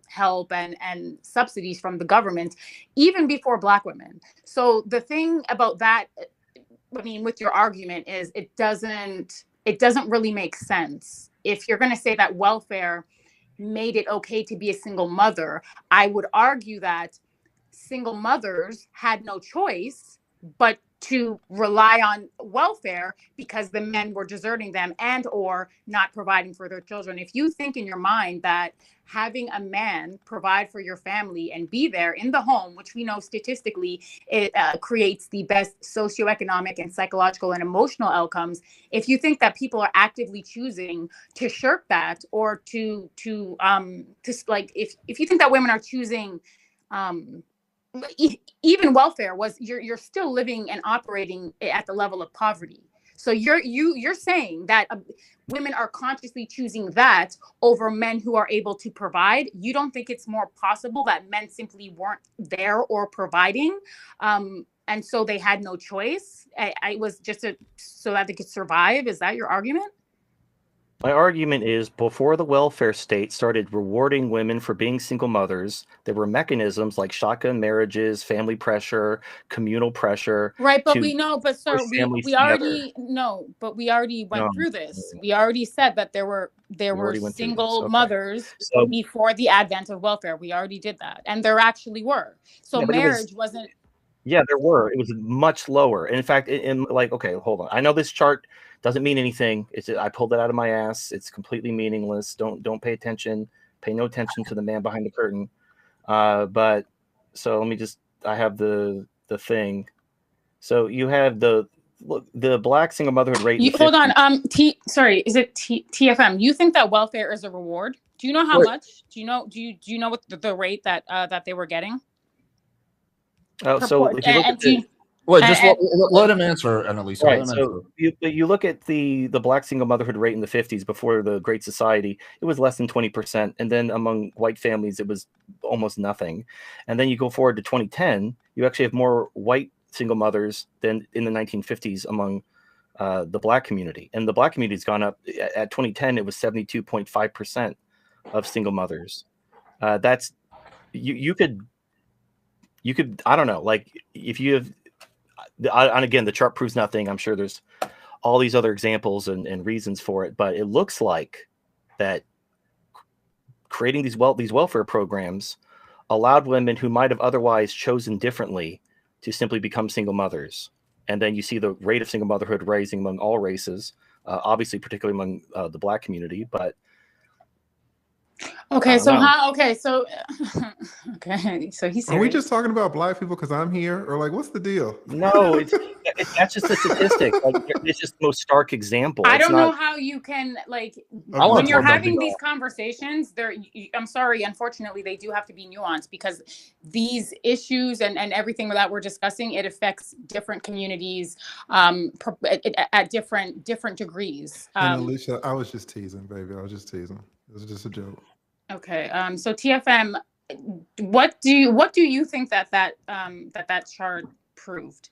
help and subsidies from the government even before Black women. So the thing about that, I mean, with your argument is it doesn't really make sense. If you're going to say that welfare made it okay to be a single mother, I would argue that single mothers had no choice but to rely on welfare because the men were deserting them and or not providing for their children. If you think in your mind that having a man provide for your family and be there in the home, which we know statistically it creates the best socioeconomic and psychological and emotional outcomes, if you think that people are actively choosing to shirk that or to like, if you think that women are choosing even welfare, was you're still living and operating at the level of poverty. So you're saying that women are consciously choosing that over men who are able to provide. You don't think it's more possible that men simply weren't there or providing, and so they had no choice? I was just so that they could survive. Is that your argument? My argument is before the welfare state started rewarding women for being single mothers, there were mechanisms like shotgun marriages, family pressure, communal pressure. Right, but we know, but sir, we already know, but we already went through this. We already said that there were single mothers before the advent of welfare. We already did that, and there actually were. So marriage wasn't. Yeah, there were. It was much lower. And in fact, okay, hold on. I know this chart doesn't mean anything. I pulled it out of my ass. It's completely meaningless. Don't pay attention. Pay no attention to the man behind the curtain. But so let me I have the thing. So you have the Black single motherhood rate. Hold on. Sorry, is it TFM? You think that welfare is a reward? Do you know how much? Do you know what the rate that they were getting? So if you look at let him answer, Annalisa. Right. So you look at the Black single motherhood rate in the 50s before the Great Society, it was less than 20%. And then among white families, it was almost nothing. And then you go forward to 2010, you actually have more white single mothers than in the 1950s among the Black community. And the Black community has gone up. At 2010, it was 72.5% of single mothers. That's you could, I don't know, like if you have, and again, the chart proves nothing. I'm sure there's all these other examples and reasons for it, but it looks like that creating these welfare programs allowed women who might have otherwise chosen differently to simply become single mothers. And then you see the rate of single motherhood rising among all races, obviously, particularly among the Black community. But Okay, so know. how? Okay, so okay, so he's Are we serious. just talking about black people because I'm here, or like, what's the deal? No, that's just a statistic. Like, it's just the most stark example. I It's don't not. know how you can like I wanna when you're talk about having the- these conversations. I'm sorry, unfortunately, they do have to be nuanced because these issues and everything that we're discussing, it affects different communities at different degrees. And Alicia, I was just teasing, baby. I was just teasing. It was just a joke. Okay. So TFM, what do you think that chart proved?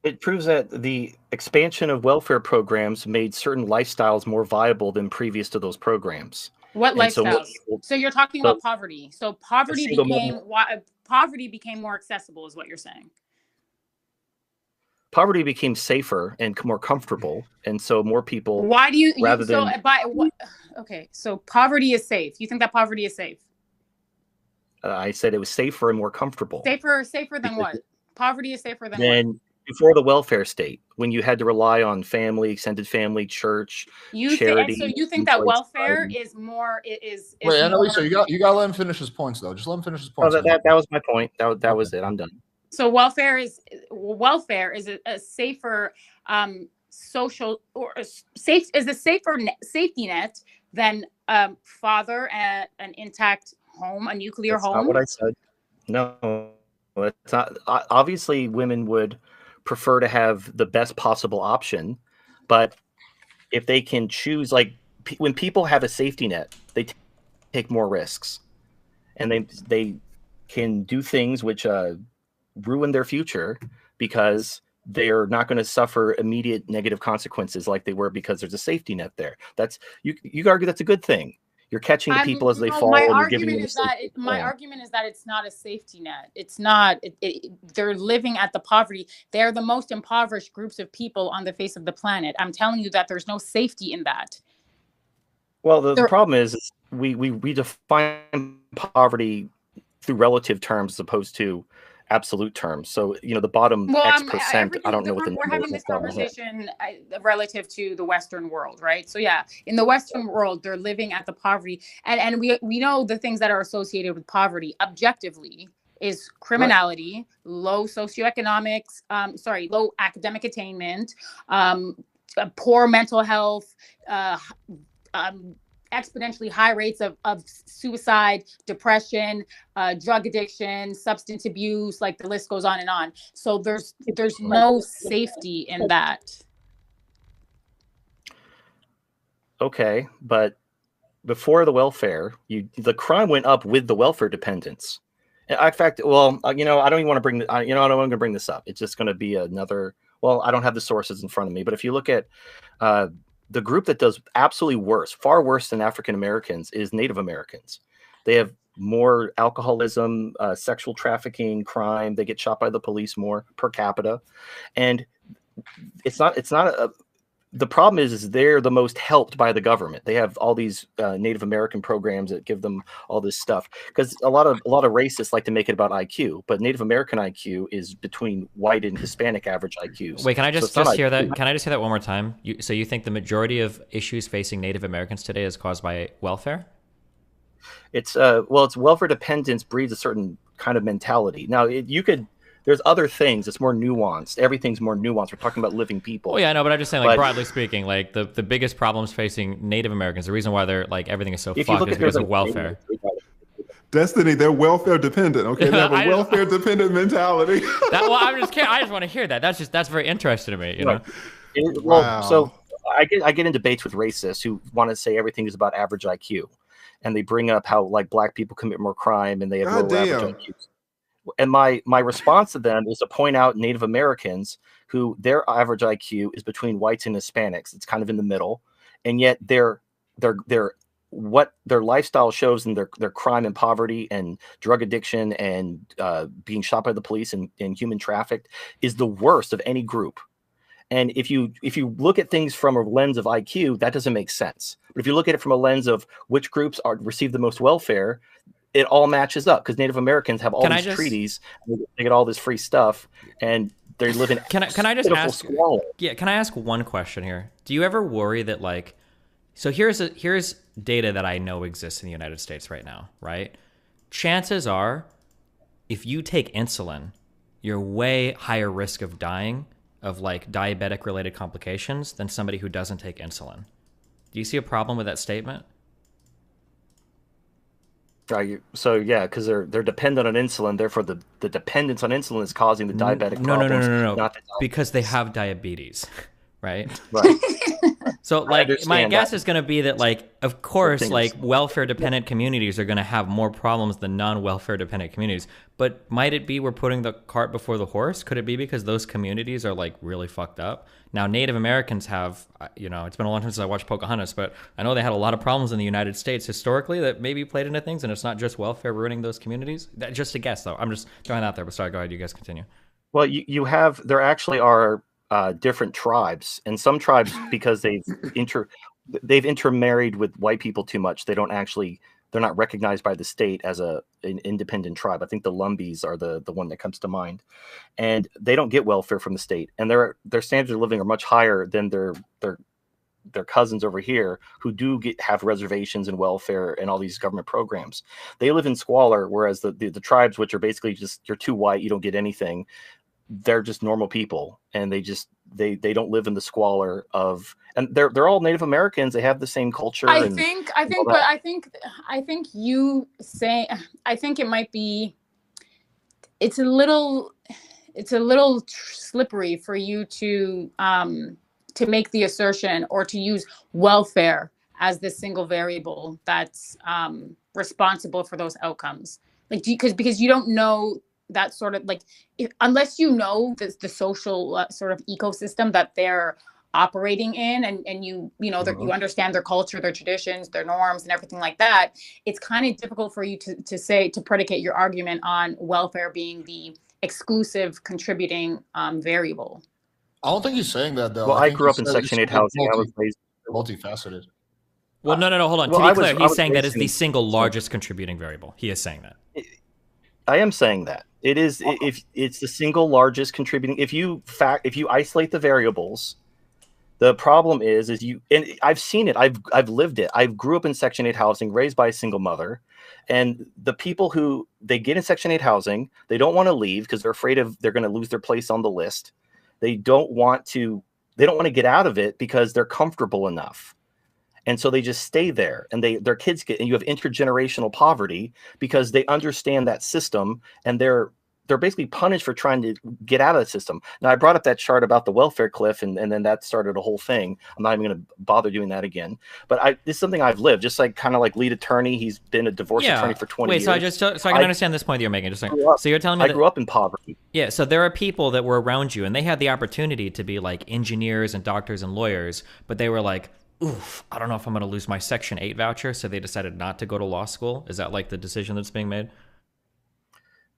It proves that the expansion of welfare programs made certain lifestyles more viable than previous to those programs. What And so lifestyles? So you're talking about poverty. So poverty became more accessible, is what you're saying. Poverty became safer and more comfortable, and so more people. Why do you? Rather so than by what? Okay, so poverty is safe. You think that poverty is safe? I said it was safer and more comfortable. Safer than what? Poverty is safer than what? Before the welfare state, when you had to rely on family, extended family, church, charity. So you think that welfare is more is Wait, more... Annalisa, you got to let him finish his points though. Just let him finish his points. Oh, that was my point. That was it. I'm done. So welfare is a safer social or safe is a safer safety net than father at an intact home, a nuclear That's home. not what I said. No, it's not. Obviously, women would prefer to have the best possible option, but if they can choose, like when people have a safety net, they take more risks, and they can do things which ruin their future because they're not going to suffer immediate negative consequences like they were because there's a safety net there. That's you argue that's a good thing. You're catching the people as they fall. My and argument is that it's not a safety net. It's not. They're living at the poverty. They're the most impoverished groups of people on the face of the planet. I'm telling you that there's no safety in that. Well, the problem is we define poverty through relative terms as opposed to absolute terms. So, the bottom X percent, I don't know what the number is. We're having this conversation relative to the Western world, right? So yeah, in the Western world, they're living at the poverty. And we know the things that are associated with poverty objectively is criminality, low socioeconomics, low academic attainment, poor mental health, exponentially high rates of suicide, depression, drug addiction, substance abuse, like the list goes on and on. So there's no safety in that. Okay, but before the welfare, the crime went up with the welfare dependents. In fact, well, I don't even want to bring I don't want to bring this up. It's just going to be another. Well, I don't have the sources in front of me, but if you look at the group that does absolutely worse, far worse than African Americans, is Native Americans. They have more alcoholism, sexual trafficking, crime. They get shot by the police more per capita, and it's not the problem is they're the most helped by the government. They have all these Native American programs that give them all this stuff because a lot of racists like to make it about IQ, but Native American IQ is between white and Hispanic average IQs. Wait, can I just hear that? Can I just hear that one more time? So you think the majority of issues facing Native Americans today is caused by welfare? It's it's welfare dependence breeds a certain kind of mentality. Now there's other things. It's more nuanced. Everything's more nuanced. We're talking about living people. Oh yeah, no, but I'm just saying, like, broadly speaking, like the biggest problems facing Native Americans, the reason why they're like everything is so fucked is because of welfare. Destiny, they're welfare dependent. Okay, they have a welfare dependent mentality. I'm just kidding. I just want to hear that. That's very interesting to me. You know. Well, so I get in debates with racists who want to say everything is about average IQ, and they bring up how like black people commit more crime and they have lower average IQs. And my response to them is to point out Native Americans who their average IQ is between whites and Hispanics. It's kind of in the middle, and yet what their lifestyle shows in their crime and poverty and drug addiction and being shot by the police and human trafficked is the worst of any group. And if you look at things from a lens of IQ, that doesn't make sense. But if you look at it from a lens of which groups receive the most welfare, it all matches up because Native Americans have all these treaties, they get all this free stuff, and they live in. Can I just ask? Squalor. Yeah, can I ask one question here? Do you ever worry that like, so here's data that I know exists in the United States right now, right? Chances are, if you take insulin, you're way higher risk of dying of like diabetic related complications than somebody who doesn't take insulin. Do you see a problem with that statement? So yeah, because they're dependent on insulin, therefore the dependence on insulin is causing the diabetic No, problems. No. Because they have diabetes, right? Right. So like my guess that. is going to be that like of course like welfare dependent communities are going to have more problems than non-welfare dependent communities. But might it be we're putting the cart before the horse? Could it be because those communities are like really fucked up? Now Native Americans have, it's been a long time since I watched Pocahontas, but I know they had a lot of problems in the United States historically that maybe played into things, and it's not just welfare ruining those communities. Just a guess though. I'm just throwing out there, but sorry, go ahead, you guys continue. Well, there actually are different tribes, and some tribes, because they've intermarried with white people too much, they're not recognized by the state as an independent tribe. I think the Lumbees are the one that comes to mind, and they don't get welfare from the state, and their standards of living are much higher than their cousins over here who do have reservations and welfare and all these government programs. They live in squalor, whereas the tribes, which are basically just, you're too white, you don't get anything, they're just normal people, and they don't live in the squalor of, and they're all Native Americans. They have the same culture. I think you say, I think it might be, it's a little slippery for you to make the assertion or to use welfare as the single variable that's responsible for those outcomes. Like, because you don't know that sort of like, unless you know the social sort of ecosystem that they're operating in, and you understand their culture, their traditions, their norms, and everything like that, it's kind of difficult for you to predicate your argument on welfare being the exclusive contributing variable. I don't think he's saying that though. Well, I grew up in Section 8 housing. I was raised multifaceted. Well, no, hold on. To be clear, he's saying that is the single largest contributing variable. He is saying that. I am saying that it is. If it's the single largest contributing, if you isolate the variables, the problem is and I've seen it. I've lived it. I grew up in Section 8 housing, raised by a single mother, and the people who they get in Section 8 housing, they don't want to leave because they're afraid they're going to lose their place on the list. They don't want to get out of it because they're comfortable enough. And so they just stay there, and their kids and you have intergenerational poverty because they understand that system, and they're basically punished for trying to get out of the system. Now, I brought up that chart about the welfare cliff, and then that started a whole thing. I'm not even going to bother doing that again. But this is something I've lived, just like kind of like lead attorney. He's been a divorce attorney for 20 years. Wait, so I can understand this point that you're making. So you're telling me I grew up in poverty. Yeah, so there are people that were around you, and they had the opportunity to be like engineers and doctors and lawyers, but they were like, oof, I don't know if I'm going to lose my Section 8 voucher, so they decided not to go to law school. Is that like the decision that's being made?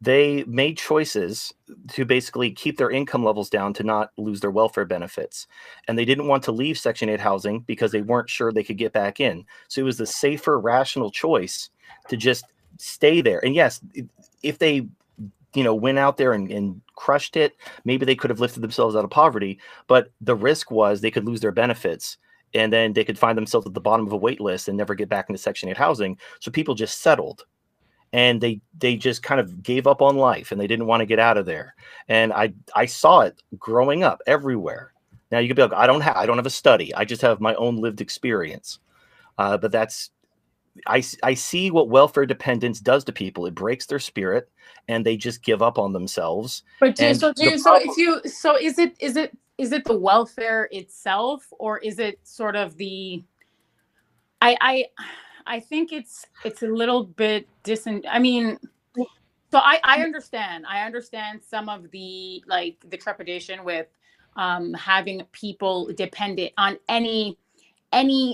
They made choices to basically keep their income levels down to not lose their welfare benefits. And they didn't want to leave Section 8 housing because they weren't sure they could get back in. So it was the safer, rational choice to just stay there. And yes, if they went out there and crushed it, maybe they could have lifted themselves out of poverty. But the risk was they could lose their benefits, and then they could find themselves at the bottom of a wait list and never get back into Section 8 housing. So people just settled, and they just kind of gave up on life, and they didn't want to get out of there. And I saw it growing up everywhere. Now you could be like, I don't have a study. I just have my own lived experience. But I see what welfare dependence does to people. It breaks their spirit, and they just give up on themselves. But is it the welfare itself, or is it sort of the? I think it's a little bit I mean, so I understand some of the trepidation with having people dependent on any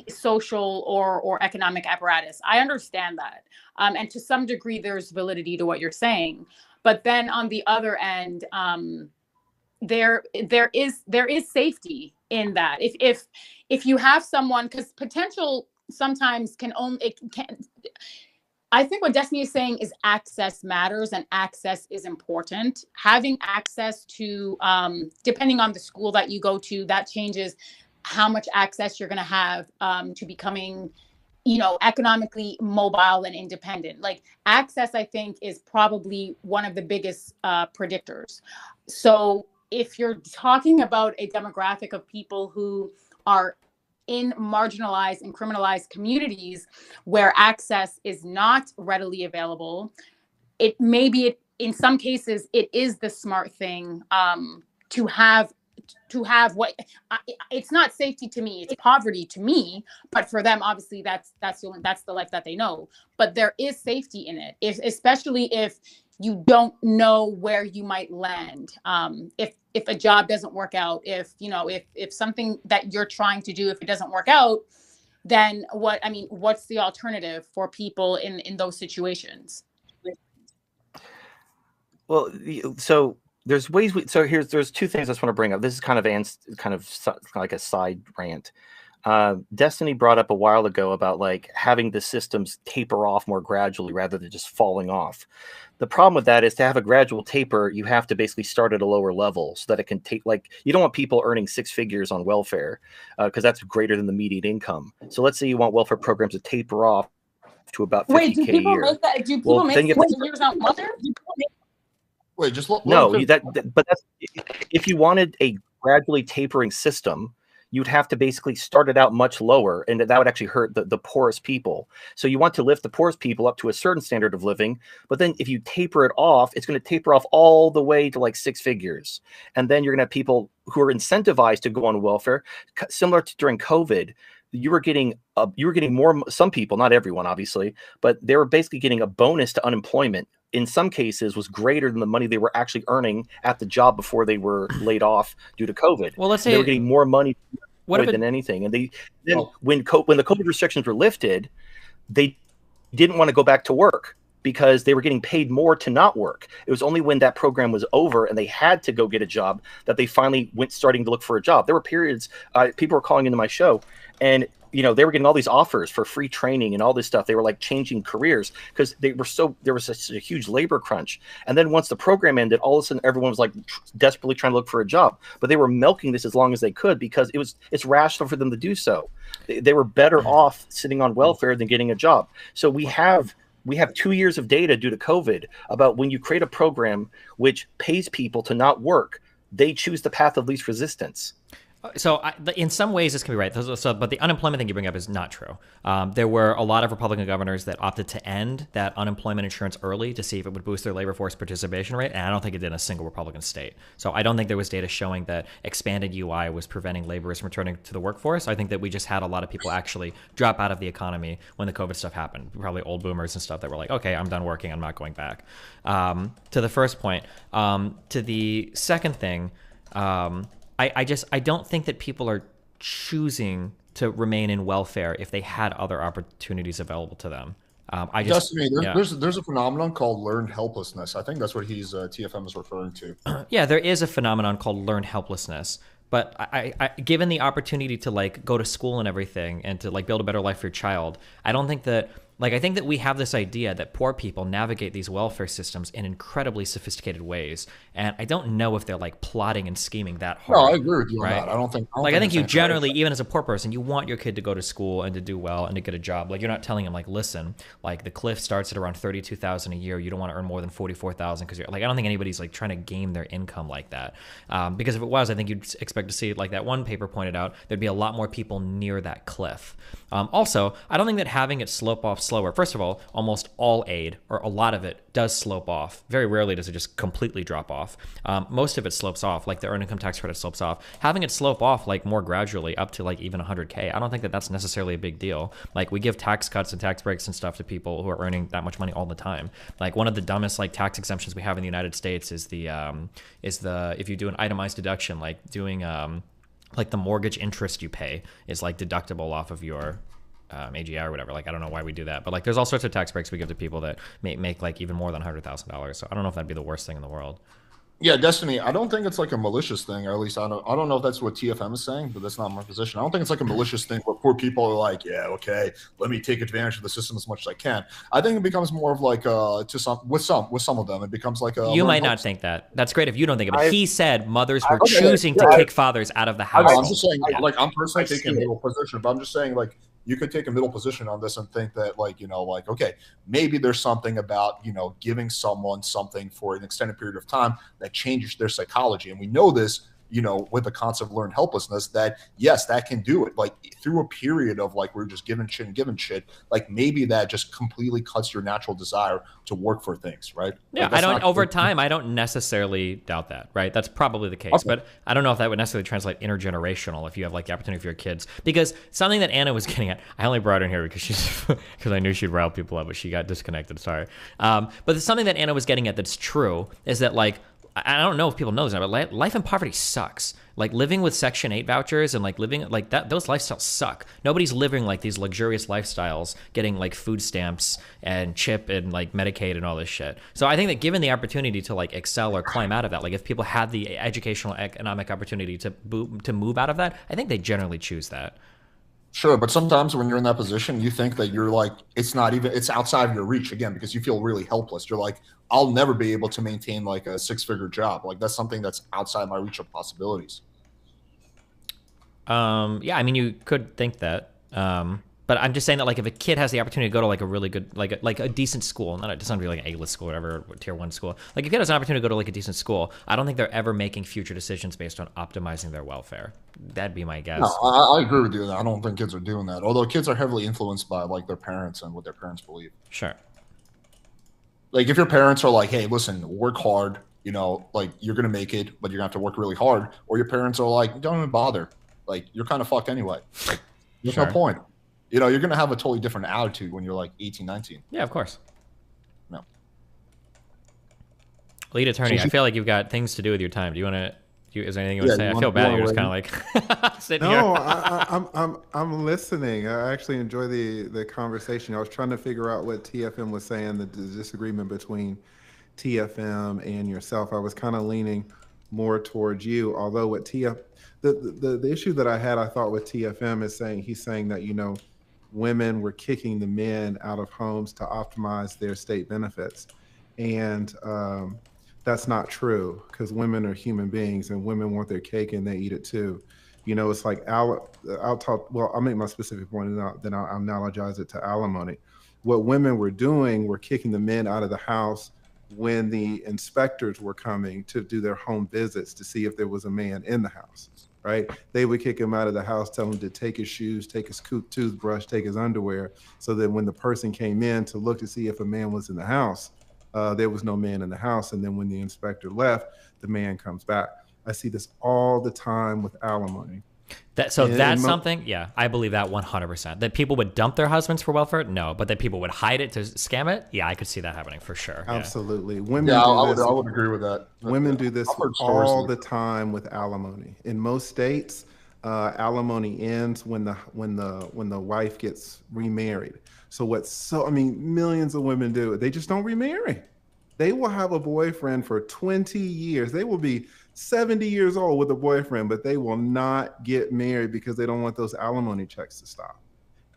social or economic apparatus. I understand that, and to some degree there's validity to what you're saying. But then on the other end, there is safety in that. If you have someone, because potential sometimes I think what Destiny is saying is access matters, and access is important. Having access to, depending on the school that you go to, that changes how much access you're going to have to becoming, economically mobile and independent. Like access, I think, is probably one of the biggest predictors. So if you're talking about a demographic of people who are in marginalized and criminalized communities where access is not readily available, in some cases it is the smart thing to have what it's not safety to me, it's poverty to me, but for them obviously that's the life that they know. But there is safety in it, especially if you don't know where you might land, if a job doesn't work out, if something that you're trying to do, if it doesn't work out, then what's the alternative for people in those situations? Well, so there's ways there's two things I just want to bring up. This is kind of like a side rant. Destiny brought up a while ago about like having the systems taper off more gradually rather than just falling off. The problem with that is to have a gradual taper, you have to basically start at a lower level so that it can take, like, you don't want people earning 6 figures on welfare because that's greater than the median income. So let's say you want welfare programs to taper off to about 50K Wait, do people a year. make that? Do people make 6 figures on welfare? Wait, just no. But that's if you wanted a gradually tapering system, you'd have to basically start it out much lower, and that would actually hurt the poorest people. So you want to lift the poorest people up to a certain standard of living, but then if you taper it off, it's going to taper off all the way to like 6 figures. And then you're going to have people who are incentivized to go on welfare, similar to during COVID. You were getting more, some people, not everyone, obviously, but they were basically getting a bonus to unemployment. In some cases was greater than the money they were actually earning at the job before they were laid off due to COVID. Well, let's say they were getting more money than anything. And when the COVID restrictions were lifted, they didn't want to go back to work because they were getting paid more to not work. It was only when that program was over and they had to go get a job that they finally starting to look for a job. There were periods, people were calling into my show, and they were getting all these offers for free training and all this stuff. They were like changing careers because there was such a huge labor crunch. And then once the program ended, all of a sudden everyone was like desperately trying to look for a job, but they were milking this as long as they could because it's rational for them to do so. They were better off sitting on welfare than getting a job. So we have 2 years of data due to COVID about when you create a program which pays people to not work, they choose the path of least resistance. So in some ways this can be right. But the unemployment thing you bring up is not true. There were a lot of Republican governors that opted to end that unemployment insurance early to see if it would boost their labor force participation rate, and I don't think it did in a single Republican state. So I don't think there was data showing that expanded UI was preventing laborers from returning to the workforce. I think that we just had a lot of people actually drop out of the economy when the COVID stuff happened. Probably old boomers and stuff that were like, okay, I'm done working, I'm not going back. To the first point. To the second thing, I don't think that people are choosing to remain in welfare if they had other opportunities available to them. Destiny, there's a phenomenon called learned helplessness. I think that's what TFM is referring to. Yeah, there is a phenomenon called learned helplessness. But I given the opportunity to like go to school and everything and to like build a better life for your child, I don't think that I think that we have this idea that poor people navigate these welfare systems in incredibly sophisticated ways, and I don't know if they're like plotting and scheming that hard. No, I agree with you on that. I don't think you generally, even as a poor person, you want your kid to go to school and to do well and to get a job. Like you're not telling him like, listen, like the cliff starts at around $32,000 a year. You don't want to earn more than $44,000 because you're like, I don't think anybody's like trying to game their income like that. Because if it was, I think you'd expect to see, like that one paper pointed out, there'd be a lot more people near that cliff. Also, I don't think that having it slope off slower. First of all, almost all aid, or a lot of it, does slope off. Very rarely does it just completely drop off. Most of it slopes off, like the earned income tax credit slopes off. Having it slope off like more gradually up to like even 100K, I don't think that that's necessarily a big deal. Like we give tax cuts and tax breaks and stuff to people who are earning that much money all the time. Like one of the dumbest like tax exemptions we have in the United States is the if you do an itemized deduction, like doing like the mortgage interest you pay is like deductible off of your AGI or whatever. Like I don't know why we do that, but like there's all sorts of tax breaks we give to people that make like even more than $100,000. So I don't know if that'd be the worst thing in the world. Yeah, Destiny, I don't think it's like a malicious thing, or at least I don't know if that's what TFM is saying, but that's not my position. I don't think it's like a malicious thing where poor people are like, yeah, okay, let me take advantage of the system as much as I can. I think it becomes more of like with some of them, it becomes like a. You might not think that. That's great if you don't think it, but he said mothers were choosing to kick fathers out of the house. I'm just saying, like I'm personally taking a legal position, but I'm just saying, like, you could take a middle position on this and think that, like, okay, maybe there's something about, giving someone something for an extended period of time that changes their psychology. And we know this, with the concept of learned helplessness, that yes, that can do it. Like through a period of like, we're just giving shit, like maybe that just completely cuts your natural desire to work for things, right? Yeah, Like, over time, I don't necessarily doubt that, right? That's probably the case, Okay. but I don't know if that would necessarily translate intergenerational if you have like the opportunity for your kids. Because something that Anna was getting at, I only brought her in here because I knew she'd rile people up, but she got disconnected. Sorry. But something that Anna was getting at that's true is that, like, I don't know if people know this now, but life in poverty sucks. Like living with Section 8 vouchers and like living like that, those lifestyles suck. Nobody's living like these luxurious lifestyles, getting like food stamps and CHIP and like Medicaid and all this shit. So I think that given the opportunity to like excel or climb out of that, like if people had the educational economic opportunity to move out of that, I think they generally choose that. Sure, but sometimes when you're in that position, you think that you're like, it's outside of your reach again, because you feel really helpless. You're like, I'll never be able to maintain like a 6-figure job. Like that's something that's outside my reach of possibilities. Yeah, I mean, you could think that. But I'm just saying that, like, if a kid has the opportunity to go to like a really good, like a decent school, it doesn't really like an A-list school, or whatever, tier 1 school. Like, if a kid has an opportunity to go to like a decent school, I don't think they're ever making future decisions based on optimizing their welfare. That'd be my guess. No, I agree with you. I don't think kids are doing that. Although kids are heavily influenced by like their parents and what their parents believe. Sure. Like if your parents are like, hey, listen, work hard, like you're going to make it, but you're going to have to work really hard. Or your parents are like, don't even bother. Like you're kind of fucked anyway. Like there's no point. You're going to have a totally different attitude when you're like 18, 19. Yeah, of course. No. Lead attorney, I feel like you've got things to do with your time. Do you want to? Is there anything you want to say? I feel bad. You're just kind of like sitting here. No, I'm listening. I actually enjoy the conversation. I was trying to figure out what TFM was saying, the disagreement between TFM and yourself. I was kind of leaning more towards you, although what the issue that I had, I thought with TFM is he's saying that, women were kicking the men out of homes to optimize their state benefits. And that's not true, because women are human beings and women want their cake and they eat it too. It's like, I'll make my specific point and then I'll analogize it to alimony. What women were doing were kicking the men out of the house when the inspectors were coming to do their home visits to see if there was a man in the house. Right? They would kick him out of the house, tell him to take his shoes, take his toothbrush, take his underwear, so that when the person came in to look to see if a man was in the house, there was no man in the house. And then when the inspector left, the man comes back. I see this all the time with alimony. That's something, yeah, I believe that 100%. That people would dump their husbands for welfare, no, but that people would hide it to scam it, yeah, I could see that happening for sure. Absolutely. Yeah. Women I would agree with that. Women do this all the time with alimony. In most states, alimony ends when the wife gets remarried. So millions of women do it. They just don't remarry. They will have a boyfriend for 20 years. They will be 70 years old with a boyfriend, but they will not get married because they don't want those alimony checks to stop.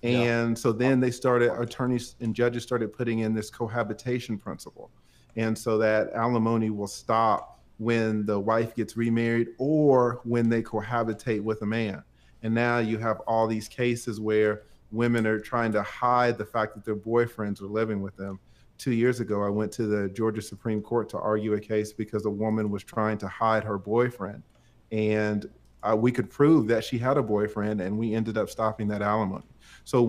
And so then attorneys and judges started putting in this cohabitation principle. And so that alimony will stop when the wife gets remarried or when they cohabitate with a man. And now you have all these cases where women are trying to hide the fact that their boyfriends are living with them. 2 years ago, I went to the Georgia Supreme Court to argue a case because a woman was trying to hide her boyfriend. And we could prove that she had a boyfriend, and we ended up stopping that alimony. So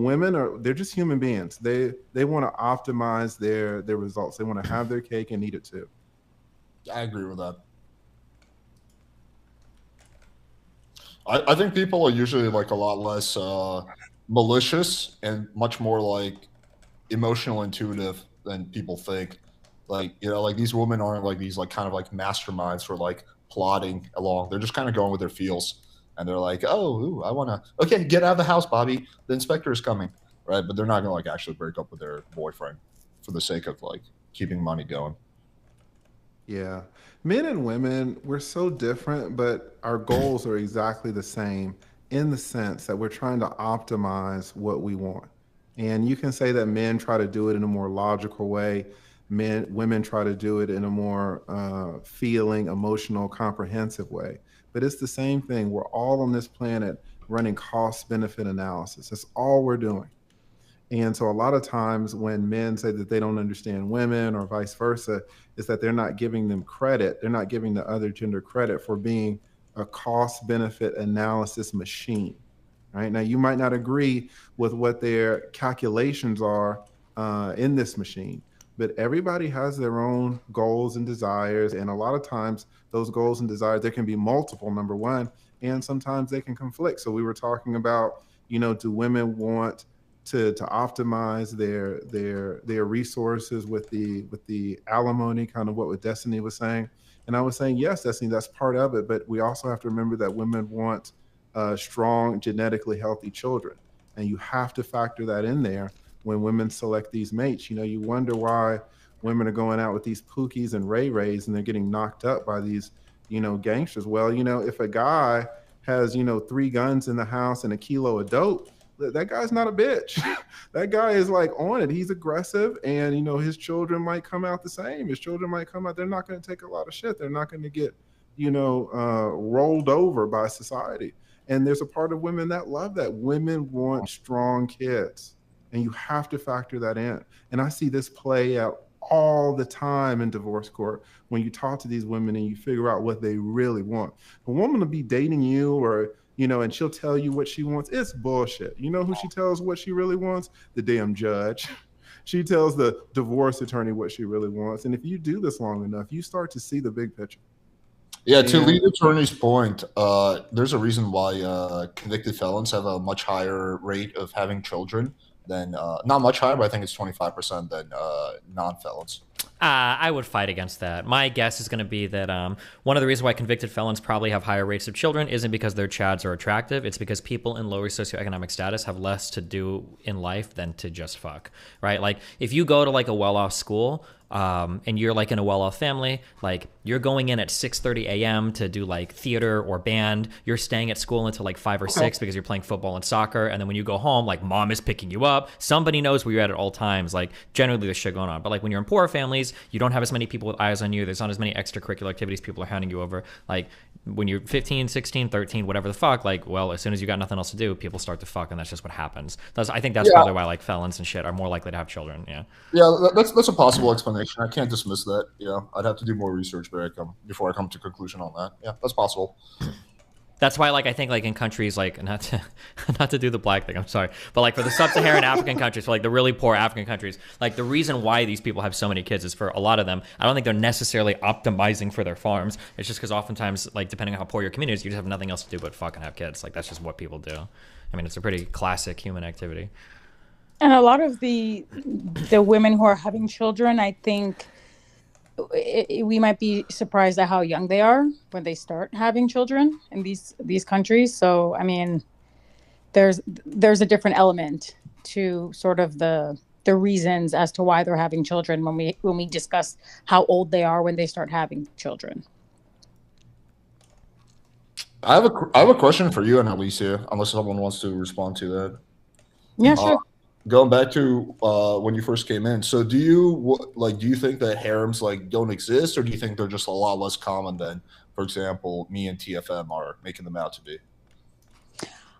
they're just human beings. They want to optimize their results. They want to have their cake and eat it too. I agree with that. I think people are usually like a lot less malicious and much more like emotional intuitive than people think. Like, like these women aren't like these like kind of like masterminds for like plotting along. They're just kind of going with their feels. And they're like, I want to, okay, get out of the house, Bobby. The inspector is coming, right? But they're not going to like actually break up with their boyfriend for the sake of like keeping money going. Yeah. Men and women, we're so different, but our goals are exactly the same in the sense that we're trying to optimize what we want. And you can say that men try to do it in a more logical way. Women try to do it in a more feeling, emotional, comprehensive way. But it's the same thing. We're all on this planet running cost benefit analysis. That's all we're doing. And so a lot of times when men say that they don't understand women or vice versa, is that they're not giving them credit. They're not giving the other gender credit for being a cost benefit analysis machine. Right now, you might not agree with what their calculations are in this machine, but everybody has their own goals and desires. And a lot of times those goals and desires, there can be multiple, number one, and sometimes they can conflict. So we were talking about, do women want to optimize their resources with the alimony, kind of what Destiny was saying. And I was saying, yes, Destiny, that's part of it, but we also have to remember that women want strong, genetically healthy children. And you have to factor that in there when women select these mates. You wonder why women are going out with these Pookies and Ray Rays and they're getting knocked up by these, gangsters. Well, if a guy has, 3 guns in the house and a kilo of dope, that guy's not a bitch. That guy is like on it. He's aggressive, and his children might come out the same. His children might come out. They're not going to take a lot of shit. They're not going to get, rolled over by society. And there's a part of women that love that. Women want strong kids, and you have to factor that in. And I see this play out all the time in divorce court when you talk to these women and you figure out what they really want. A woman will be dating you, or and she'll tell you what she wants. It's bullshit. You know who she tells what she really wants? The damn judge. She tells the divorce attorney what she really wants. And if you do this long enough, you start to see the big picture. Yeah, to lead attorney's point, there's a reason why convicted felons have a much higher rate of having children than, not much higher, but I think it's 25% than non-felons. I would fight against that. My guess is going to be that one of the reasons why convicted felons probably have higher rates of children isn't because their chads are attractive. It's because people in lower socioeconomic status have less to do in life than to just fuck, right? Like if you go to like a well-off school, and you're like in a well-off family, like you're going in at 6:30 a.m. to do like theater or band. You're staying at school until like 5 or 6 because you're playing football and soccer. And then when you go home, like mom is picking you up. Somebody knows where you're at all times. Like generally there's shit going on. But like when you're in poorer families, you don't have as many people with eyes on you. There's not as many extracurricular activities people are handing you over. Like when you're 15, 16, 13, whatever the fuck, like, well, as soon as you got nothing else to do, people start to fuck, and that's just what happens. I think that's probably why like felons and shit are more likely to have children. Yeah, that's a possible explanation. I can't dismiss that. I'd have to do more research before I come to a conclusion on that. Yeah, that's possible. That's why, like, I think, like, in countries, like, not to do the black thing, I'm sorry, but, like, for the sub-Saharan African countries, for, like, the really poor African countries, like, the reason why these people have so many kids is for a lot of them, I don't think they're necessarily optimizing for their farms. It's just because oftentimes, like, depending on how poor your community is, you just have nothing else to do but fucking have kids. Like, that's just what people do. I mean, it's a pretty classic human activity. And a lot of the women who are having children, I think we might be surprised at how young they are when they start having children in these countries. So, I mean, there's a different element to sort of the reasons as to why they're having children when we discuss how old they are when they start having children. I have a question for you and Alicia, unless someone wants to respond to that. Yeah, sure. Going back to when you first came in, so do you think that harems like don't exist, or do you think they're just a lot less common than, for example, me and TFM are making them out to be?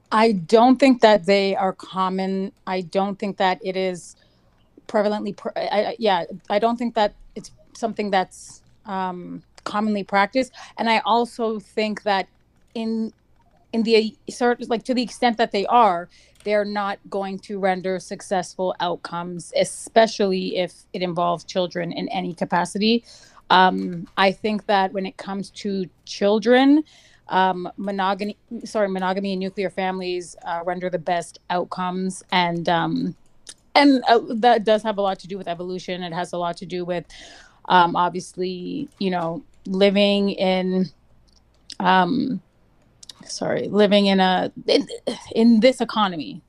I don't think that they are common. I don't think that it is prevalently. I don't think that it's something that's commonly practiced, and I also think that in the sort of like to the extent that they're not going to render successful outcomes, especially if it involves children in any capacity. I think that when it comes to children, monogamy and nuclear families render the best outcomes, and that does have a lot to do with evolution. It has a lot to do with obviously, living in in this economy.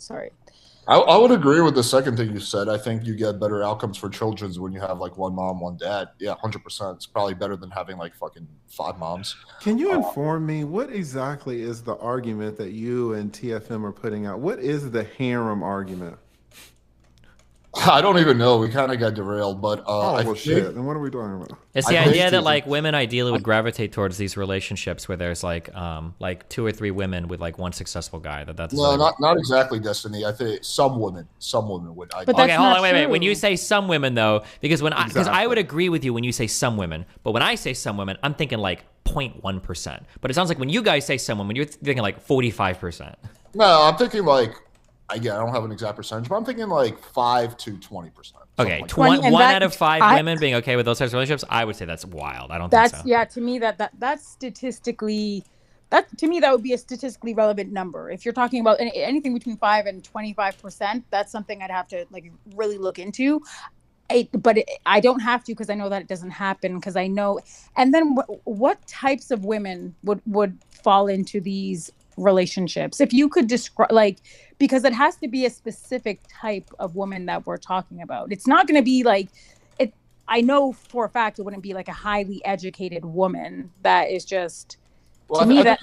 I would agree with the second thing you said. I think you get better outcomes for children when you have like one mom, one dad. Yeah, 100%. It's probably better than having like fucking 5 moms. Can you inform me what exactly is the argument that you and TFM are putting out? What is the harem argument? I don't even know. We kind of got derailed, but Oh, I well, think, shit. Then what are we talking about? It's the I think idea that it's- like women ideally would gravitate towards these relationships where there's like 2 or 3 women with like one successful guy. That's no, like, not exactly Destiny. I think some women would. But okay, that's hold not on, wait. When true. you say some women though, because because I would Exactly. agree with you when you say some women, but when I say some women, I'm thinking like 0.1%. But it sounds like when you guys say some women, you're thinking like 45%. No, I'm thinking like, again, I don't have an exact percentage, but I'm thinking like 5 to 20%. Okay, Like 20, and one that- out of 5 I- women being okay with those types of relationships, I would say that's wild. I don't That's think so. yeah. To me, that's statistically. That to me, that would be a statistically relevant number. If you're talking about anything between 5 and 25%, that's something I'd have to like really look into. I don't have to because I know that it doesn't happen because I know. And then what types of women would fall into these relationships? If you could describe, like, because it has to be a specific type of woman that we're talking about. It's not going to be like it. I know for a fact it wouldn't be like a highly educated woman that is just. Well, To me, I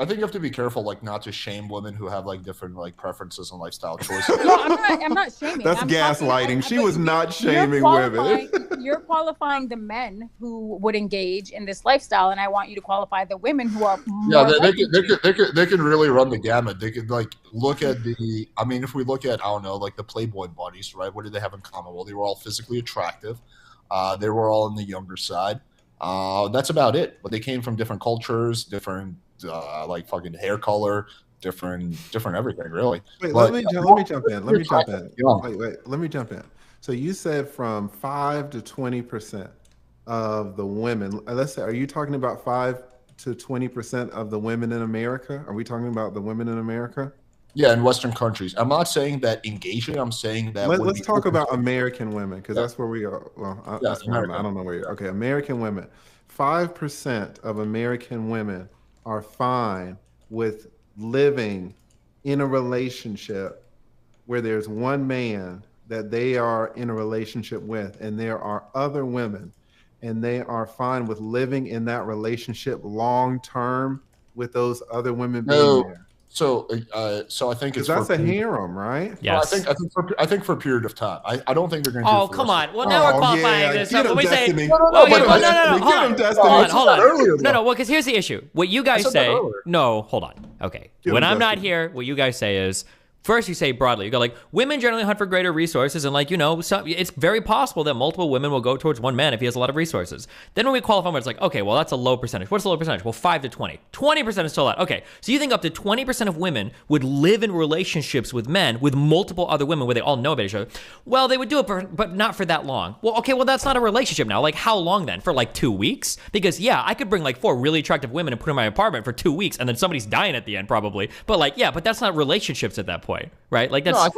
think you have to be careful, like, not to shame women who have like different like preferences and lifestyle choices. No, I'm not shaming. That's I'm gaslighting. She but was not you're shaming women. You're qualifying the men who would engage in this lifestyle, and I want you to qualify the women who are Yeah, more likely to. they can really run the gamut. They could like look at the. I mean, if we look at, I don't know, like the Playboy buddies, right? What did they have in common? Well, they were all physically attractive. They were all on the younger side. That's about it. But they came from different cultures, different like fucking hair color, different everything, really. Wait, But- let me jump in. Wait, let me jump in. So you said from 5 to 20% of the women. Let's say, are you talking about 5 to 20% of the women in America? Are we talking about the women in America? Yeah, in Western countries. I'm not saying that engaging. I'm saying that. Let's talk about American women because that's where we are. Well, that's where American. I don't know where you're. Okay, American women. 5% of American women are fine with living in a relationship where there's one man that they are in a relationship with, and there are other women, and they are fine with living in that relationship long term with those other women being No. there. So I think it's Because that's for a harem, right? Yes. I think for a period of time. I don't think they're going to. Oh, come on. Well, now we're qualifying this. Get When him, we say, Destiny. No, well, okay, but well, no, Destiny, hold get on. him, Destiny. Hold on. Earlier, No, though. well, because here's the issue. What you guys said that say, earlier. no, hold on. Okay. Give When him I'm not Destiny. here, what you guys say is, first you say broadly, you go like, women generally hunt for greater resources, and like, it's very possible that multiple women will go towards one man if he has a lot of resources. Then when we qualify them, it's like, okay, well, that's a low percentage. What's the low percentage? Well, 5 to 20. 20% is still that. Okay, so you think up to 20% of women would live in relationships with men with multiple other women where they all know about each other. Well, they would do it, but not for that long. Well, okay, well, that's not a relationship now. Like, how long then? For like 2 weeks? Because yeah, I could bring like 4 really attractive women and put them in my apartment for 2 weeks, and then somebody's dying at the end probably. But like, yeah, but that's not relationships at that point, right? Like that's. No,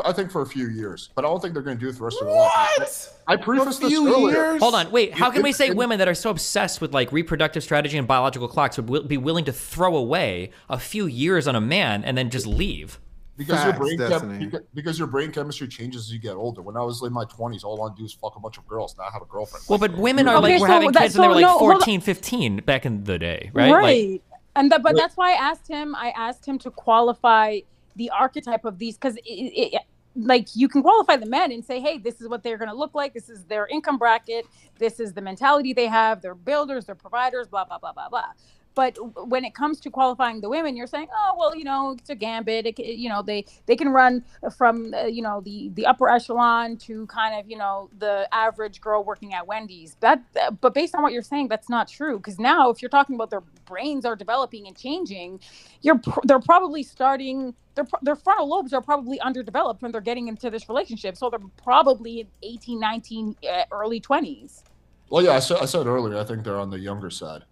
I think for a few years, but I don't think they're going to do it for the rest of their life. What? I prefaced this few earlier. years? Hold on, wait. How can we say it- women that are so obsessed with like reproductive strategy and biological clocks would be willing to throw away a few years on a man and then just leave? Because Facts, Destiny. because your brain chemistry changes as you get older. When I was in my 20s, all I wanted to do was fuck a bunch of girls. Now I have a girlfriend. Well, but women are Okay, like, we're so having that- kids and they so were like no, hold on. 14, 15 back in the day, right? Right. But that's why I asked him to qualify the archetype of these because like you can qualify the men and say, hey, this is what they're going to look like. This is their income bracket. This is the mentality they have. They're builders, they're providers, blah, blah, blah, blah, blah. But when it comes to qualifying the women, you're saying, oh, well, it's a gambit. They can run from, the upper echelon to kind of, the average girl working at Wendy's. But based on what you're saying, that's not true. Because now if you're talking about their brains are developing and changing, they're probably starting, their frontal lobes are probably underdeveloped when they're getting into this relationship. So they're probably 18, 19, early 20s. Well, yeah, I said earlier, I think they're on the younger side.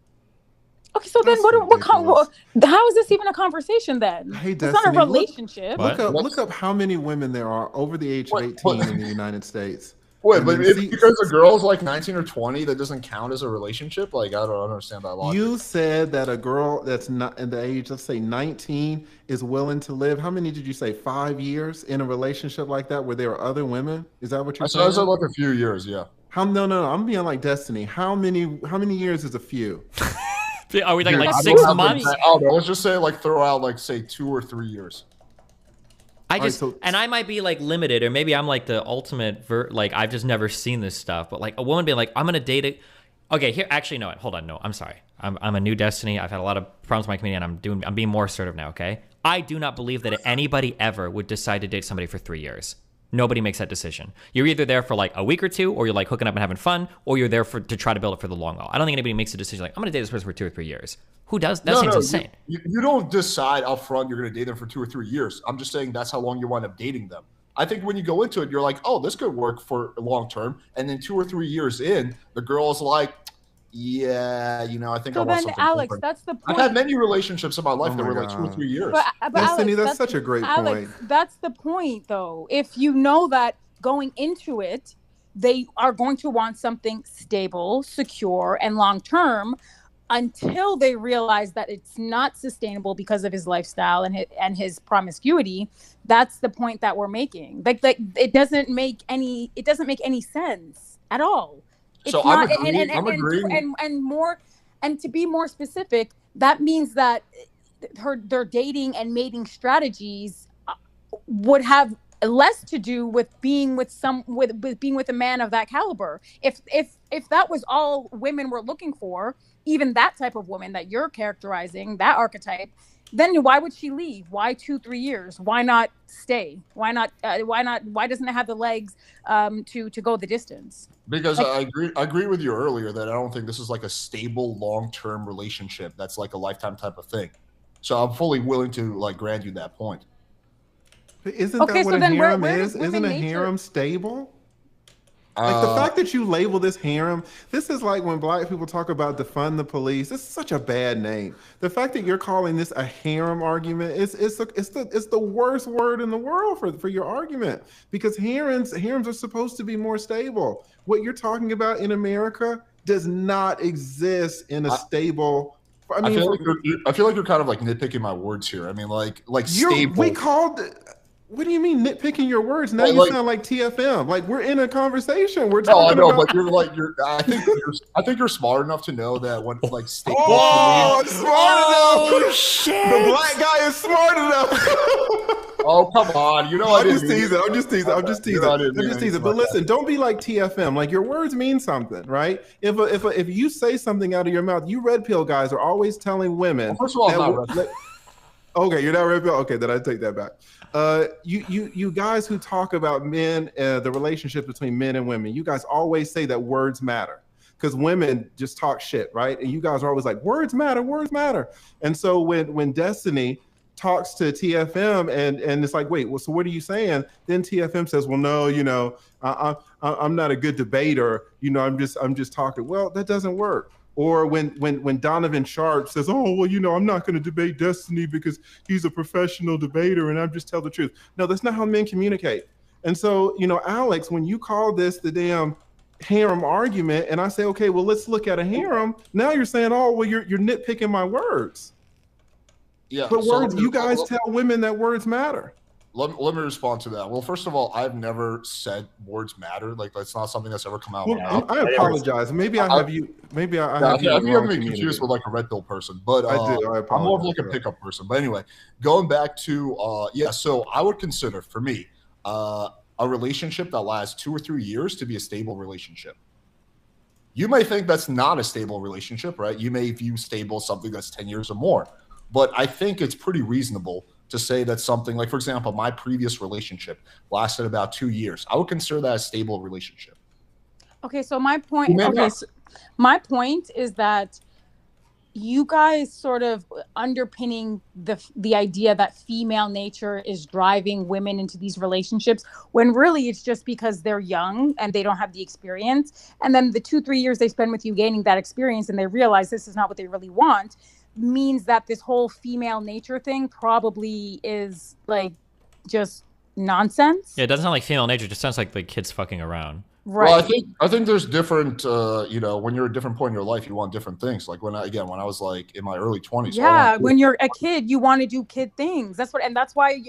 Okay, so That's then ridiculous. how is this even a conversation then? Hey, It's not a Destiny, relationship. What? Look up how many women there are over the age of 18 in the United States. Wait, And but then if, see- because a girl's like 19 or 20, that doesn't count as a relationship? Like, I don't understand that logic. You said that a girl that's not in the age, let's say 19, is willing to live. How many did you say? 5 years in a relationship like that where there are other women? Is that what I you're said saying? like a few years, yeah. No. I'm being like Destiny. How many years is a few? Are we talking Dude, like I 6 don't have months? the- I don't know. Let's just say, like, throw out, like, say 2 or 3 years. I just so- and I might be like limited, or maybe I'm like the ultimate like I've just never seen this stuff. But like a woman being like, I'm gonna date it. Okay, here actually no, hold on, no, I'm sorry. I'm a new Destiny. I've had a lot of problems with my community, and I'm being more assertive now. Okay, I do not believe that anybody ever would decide to date somebody for 3 years. Nobody makes that decision. You're either there for like a week or two, or you're like hooking up and having fun, or you're there to try to build it for the long haul. I don't think anybody makes a decision like I'm gonna date this person for 2 or 3 years. Who does? That seems insane. You don't decide up front you're going to date them for 2 or 3 years. I'm just saying that's how long you wind up dating them. I think when you go into it, you're like, oh, this could work for long term. And then 2 or 3 years in, the girl is like, yeah, I think I want something Alex, different. that's the point. I've had many relationships in my life Oh that my were like 2 or God. 3 years. But Destiny, Alex, that's such a great Alex, point. that's the point, though. If you know that going into it, they are going to want something stable, secure, and long term, until they realize that it's not sustainable because of his lifestyle and his promiscuity. That's the point that we're making. Like it doesn't make any sense at all. It's So not, I'm agreeing. And to be more specific, that means that their dating and mating strategies would have less to do with being with being with a man of that caliber. If that was all women were looking for, even that type of woman that you're characterizing, that archetype, then why would she leave? Why 2-3 years? Why not stay? Why doesn't it have the legs to go the distance? Because I agree with you earlier that I don't think this is like a stable long-term relationship that's like a lifetime type of thing. So I'm fully willing to like grant you that point. But isn't Okay, that so what a then where harem does is? Isn't women a nature- harem stable? Like the fact that you label this harem, this is like when black people talk about defund the police. This is such a bad name. The fact that you're calling this a harem argument, it's the worst word in the world for your argument, because harems are supposed to be more stable. What you're talking about in America does not exist in a stable. I feel like you're kind of like nitpicking my words here. I mean, like stable. We called. What do you mean nitpicking your words? Now you sound like TFM. Like we're in a conversation. We're talking about. But I think you're smart enough to know that when like stable. Smart enough. Shit. The black guy is smart enough. Oh, come on. I'm just teasing. But listen, don't be like TFM. Like your words mean something, right? If you say something out of your mouth, you red pill guys are always telling women. Well, first of all, I'm not red pill. Okay, you're not red pill. Okay, then I take that back. You guys who talk about men, the relationship between men and women, you guys always say that words matter, because women just talk shit, right? And you guys are always like, words matter. And so when Destiny talks to TFM and it's like, wait, well, so what are you saying? Then TFM says, well, no, I'm not a good debater. I'm just talking. Well, that doesn't work. Or when Donovan Sharp says, oh, well, I'm not going to debate Destiny because he's a professional debater and I'm just tell the truth. No, that's not how men communicate. And so, Alex, when you call this the damn harem argument and I say, okay, well, let's look at a harem. Now you're saying, oh, well, you're nitpicking my words. Yeah. But words, you guys tell women that words matter. Let me respond to that. Well, first of all, I've never said words matter. Like that's not something that's ever come out. Well, I apologize. Maybe I have you. Maybe I have you. You have me confused with like a red pill person, but I do. I apologize. I'm more of like a pickup person. But anyway, going back to so I would consider for me a relationship that lasts 2 or 3 years to be a stable relationship. You may think that's not a stable relationship, right? You may view stable something that's 10 years or more, but I think it's pretty reasonable to say that something like, for example, my previous relationship lasted about 2 years. I would consider that a stable relationship. Okay, so my point. My point is that you guys sort of underpinning the idea that female nature is driving women into these relationships, when really it's just because they're young and they don't have the experience. And then the 2-3 years they spend with you gaining that experience and they realize this is not what they really want, means that this whole female nature thing probably is like just nonsense. Yeah, it doesn't sound like female nature. It just sounds like the kids fucking around. Right. Well, I think there's different. You know, when you're at a different point in your life, you want different things. Like when I was like in my early 20s, Yeah, when you're a kid, you want to do kid things. That's why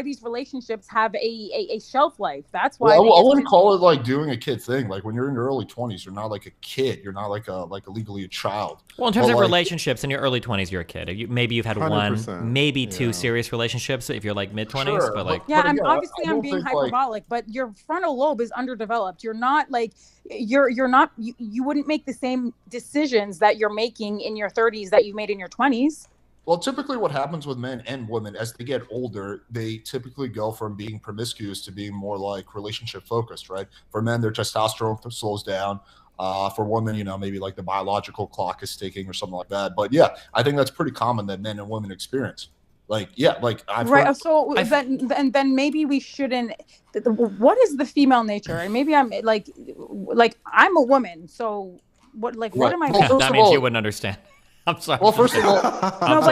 these relationships have a shelf life. That's why Well, I wouldn't call it like doing a kid thing. Like when you're in your early 20s, you're not like a kid. You're not like a legally a child. Well, in terms of relationships, in your early 20s, you're a kid. Maybe you've had 100%, maybe 2 serious relationships if you're like mid 20s. Sure, but like, yeah, but again, I'm being hyperbolic, but your frontal lobe is underdeveloped. You're not like you wouldn't make the same decisions that you're making in your 30s that you made in your 20s. Well, typically what happens with men and women as they get older, they typically go from being promiscuous to being more like relationship focused, right? For men, their testosterone slows down. For women, you know, maybe like the biological clock is ticking or something like that. But yeah, I think that's pretty common that men and women experience. Like, yeah, like I've right. heard, So then maybe we shouldn't. What is the female nature? And maybe I'm like I'm a woman. So what? Like, what am I? Well, that means you wouldn't understand. I'm sorry. Well, first of all,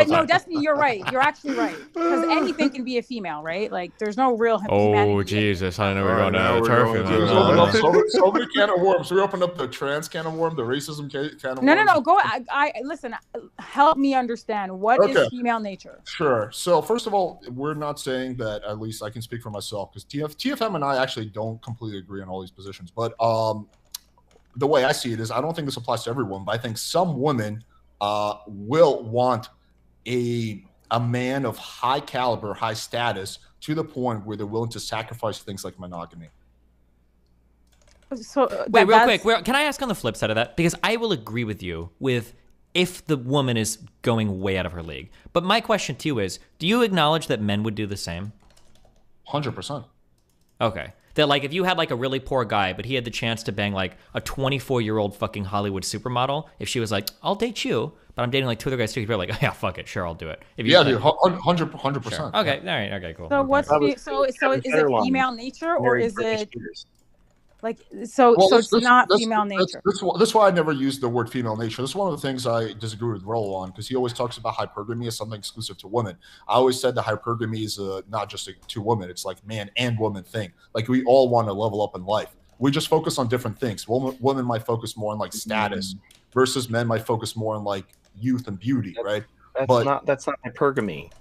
no, Destiny, you're right. You're actually right. Because anything can be a female, right? Like, there's no real humanity. Oh, Jesus. I know we're going to turf. So many can of worms. We opened up the trans can of worm, the racism can of worms. No. Go. I listen. Help me understand. What is female nature? Sure. So first of all, we're not saying that. At least I can speak for myself because TFM and I actually don't completely agree on all these positions. But the way I see it is, I don't think this applies to everyone, but I think some women will want a man of high caliber, high status, to the point where they're willing to sacrifice things like monogamy. So wait, real quick, can I ask on the flip side of that? Because I will agree with you with if the woman is going way out of her league. But my question to you is, do you acknowledge that men would do the same? 100%. Okay. That like if you had like a really poor guy, but he had the chance to bang like a 24-year-old fucking Hollywood supermodel, if she was like, I'll date you, but I'm dating like 2 other guys too, you'd be like, yeah, fuck it, sure, I'll do it. If you, yeah, dude, 100%. Sure. Okay, all right, okay, cool. So what's so is it female nature or is it like it's not female nature? That's why I never used the word female nature. This is one of the things I disagree with Rollo on because he always talks about hypergamy as something exclusive to women. I always said that hypergamy is not just to women; it's like man and woman thing. Like we all want to level up in life. We just focus on different things. Women might focus more on like status, versus men might focus more on like youth and beauty, right? That's not hypergamy.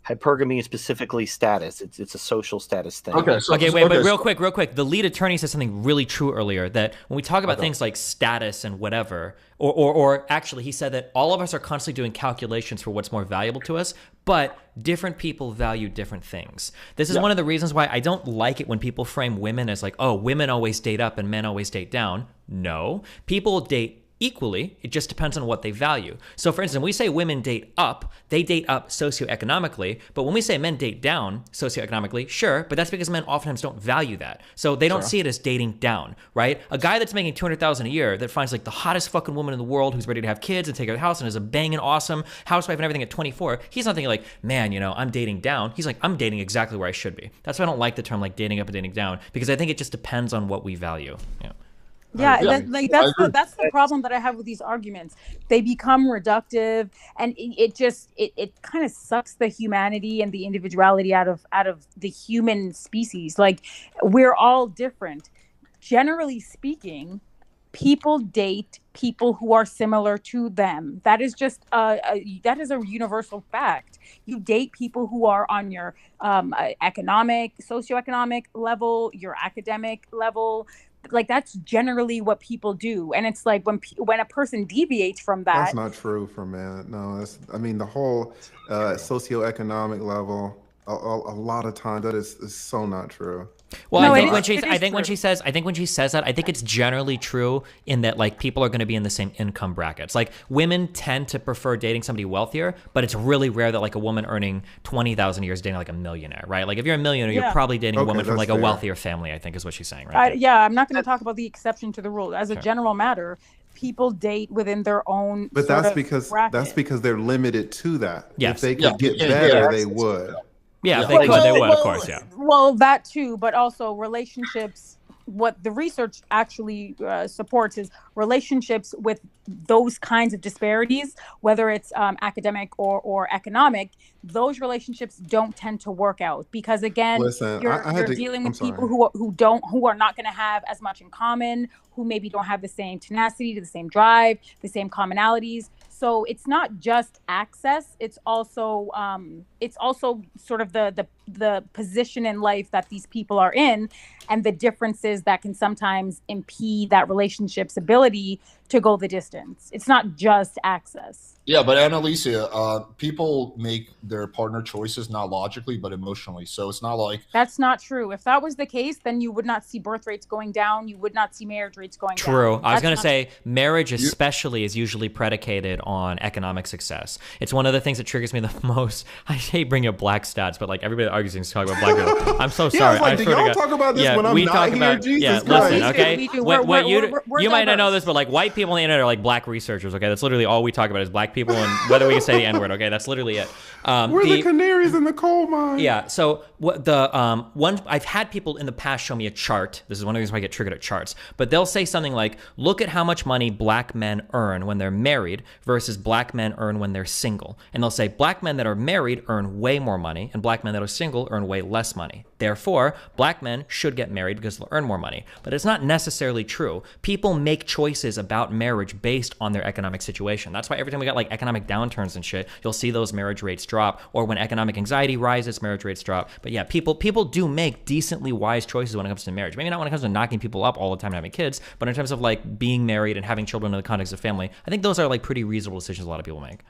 Hypergamy is specifically status. It's a social status thing. Okay, but real quick. The lead attorney said something really true earlier, that when we talk about things like status and whatever, or actually he said that all of us are constantly doing calculations for what's more valuable to us, but different people value different things. This is one of the reasons why I don't like it when people frame women as like, oh, women always date up and men always date down. No, people date equally. It just depends on what they value. So for instance, when we say women date up, they date up socioeconomically, but when we say men date down socioeconomically, sure, but that's because men oftentimes don't value that. So they don't see it as dating down, right? A guy that's making $200,000 a year that finds like the hottest fucking woman in the world who's ready to have kids and take care of the house and is a banging awesome housewife and everything at 24, he's not thinking like, man, you know, I'm dating down. He's like, I'm dating exactly where I should be. That's why I don't like the term like dating up and dating down, because I think it just depends on what we value. That's the problem that I have with these arguments. They become reductive, and it kind of sucks the humanity and the individuality out of the human species. Like, we're all different. Generally speaking, people date people who are similar to them. That is just that is a universal fact. You date people who are on your socioeconomic level, your academic level. Like, that's generally what people do, and it's like when a person deviates from that. That's not true for men. No, the whole socioeconomic level. A lot of times that is so not true. Well, no, I think when she says that, I think it's generally true in that like people are going to be in the same income brackets. Like women tend to prefer dating somebody wealthier, but it's really rare that like a woman earning $20,000 a year is dating like a millionaire, right? Like if you're a millionaire, you're probably dating a woman from like a wealthier family, I think is what she's saying, right? I'm not going to talk about the exception to the rule. As a general matter, people date within their own. But that's because they're limited to that. Yes. If they could get better, they would. Yeah, if they could, they would, of course, yeah. Well, that too, but also relationships what the research actually supports is relationships with those kinds of disparities, whether it's academic or economic. Those relationships don't tend to work out because, again, Listen, you're dealing with people who are not going to have as much in common, who maybe don't have the same tenacity, the same drive, the same commonalities. So it's not just access; it's also sort of the position in life that these people are in, and the differences that can sometimes impede that relationship's ability to go the distance. It's not just access. Yeah, but Annalisa, people make their partner choices not logically but emotionally. So it's not like That's not true. If that was the case, then you would not see birth rates going down. You would not see marriage rates going down. True. I was going to say marriage especially is usually predicated on economic success. It's one of the things that triggers me the most. I hate bringing up black stats, but like everybody argues things talk about black people. I'm so sorry. Like, do y'all talk about this when I'm not here? Jesus Christ. Listen, okay? We're you might not know diverse. this, but like white people on the internet are like black researchers, okay? That's literally all we talk about is black people and whether we can say the N-word, okay? That's literally it. We're the canaries in the coal mine. Yeah, so what one I've had people in the past show me a chart. This is one of the reasons why I get triggered at charts. But they'll say something like, look at how much money black men earn when they're married versus black men earn when they're single. And they'll say black men that are married earn way more money and black men that are single earn way less money. Therefore, black men should get married because they'll earn more money. But it's not necessarily true. People make choices about marriage based on their economic situation. That's why every time we got like economic downturns and shit, you'll see those marriage rates drop. Or when economic anxiety rises, marriage rates drop. But yeah, people do make decently wise choices when it comes to marriage. Maybe not when it comes to knocking people up all the time and having kids, but in terms of like being married and having children in the context of family, I think those are like pretty reasonable decisions a lot of people make.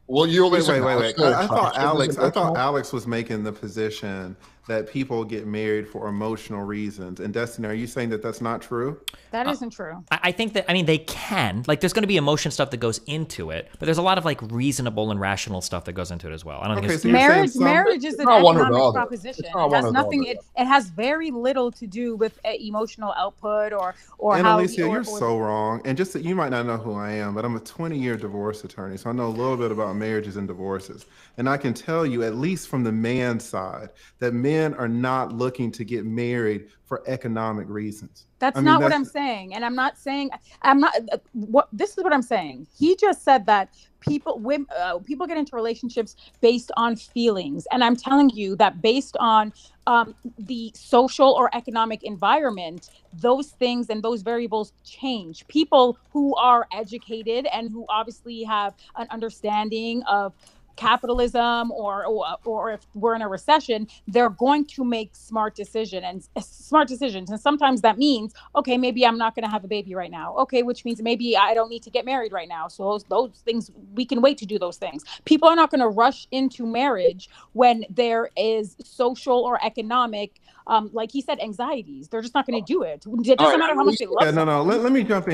Well, you wait. I thought Alex was making the position that people get married for emotional reasons. And Destiny, are you saying that that's not true? That isn't true. I think that, I mean, they can. Like, there's going to be emotion stuff that goes into it, but there's a lot of, like, reasonable and rational stuff that goes into it as well. I don't think it's... So marriage is an economic proposition. It has nothing... It has very little to do with emotional output or and how... Alicia, you're so wrong. And just that you might not know who I am, but I'm a 20-year divorce attorney, so I know a little bit about marriages and divorces. And I can tell you, at least from the man's side, that men are not looking to get married for economic reasons. That's not what I'm saying. And I'm not saying, this is what I'm saying. He just said that people get into relationships based on feelings. And I'm telling you that based on the social or economic environment, those things and those variables change. People who are educated and who obviously have an understanding of capitalism or if we're in a recession, they're going to make smart decisions. And sometimes that means, okay, maybe I'm not going to have a baby right now. Okay, which means maybe I don't need to get married right now. So those things, we can wait to do those things. People are not going to rush into marriage when there is social or economic, like he said, anxieties. They're just not going to do it. It doesn't matter how much they love. Let me jump in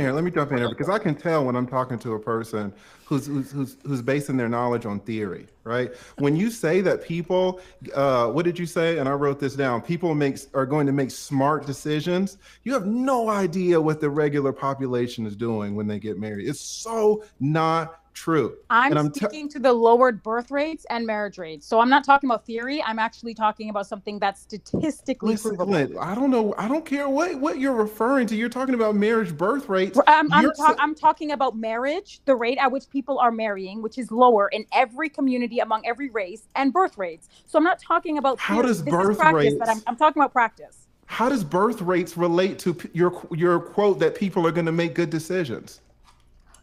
here. Because I can tell when I'm talking to a person who's basing their knowledge on theory, right? When you say that people, what did you say? And I wrote this down. People are going to make smart decisions. You have no idea what the regular population is doing when they get married. It's so not true. I'm speaking to the lowered birth rates and marriage rates. So I'm not talking about theory. I'm actually talking about something that's statistically provable. I don't know. I don't care what you're referring to. You're talking about marriage birth rates. I'm talking about marriage, the rate at which people are marrying, which is lower in every community among every race, and birth rates. So I'm not talking about how does birth rates. But I'm talking about practice. How does birth rates relate to your quote that people are going to make good decisions?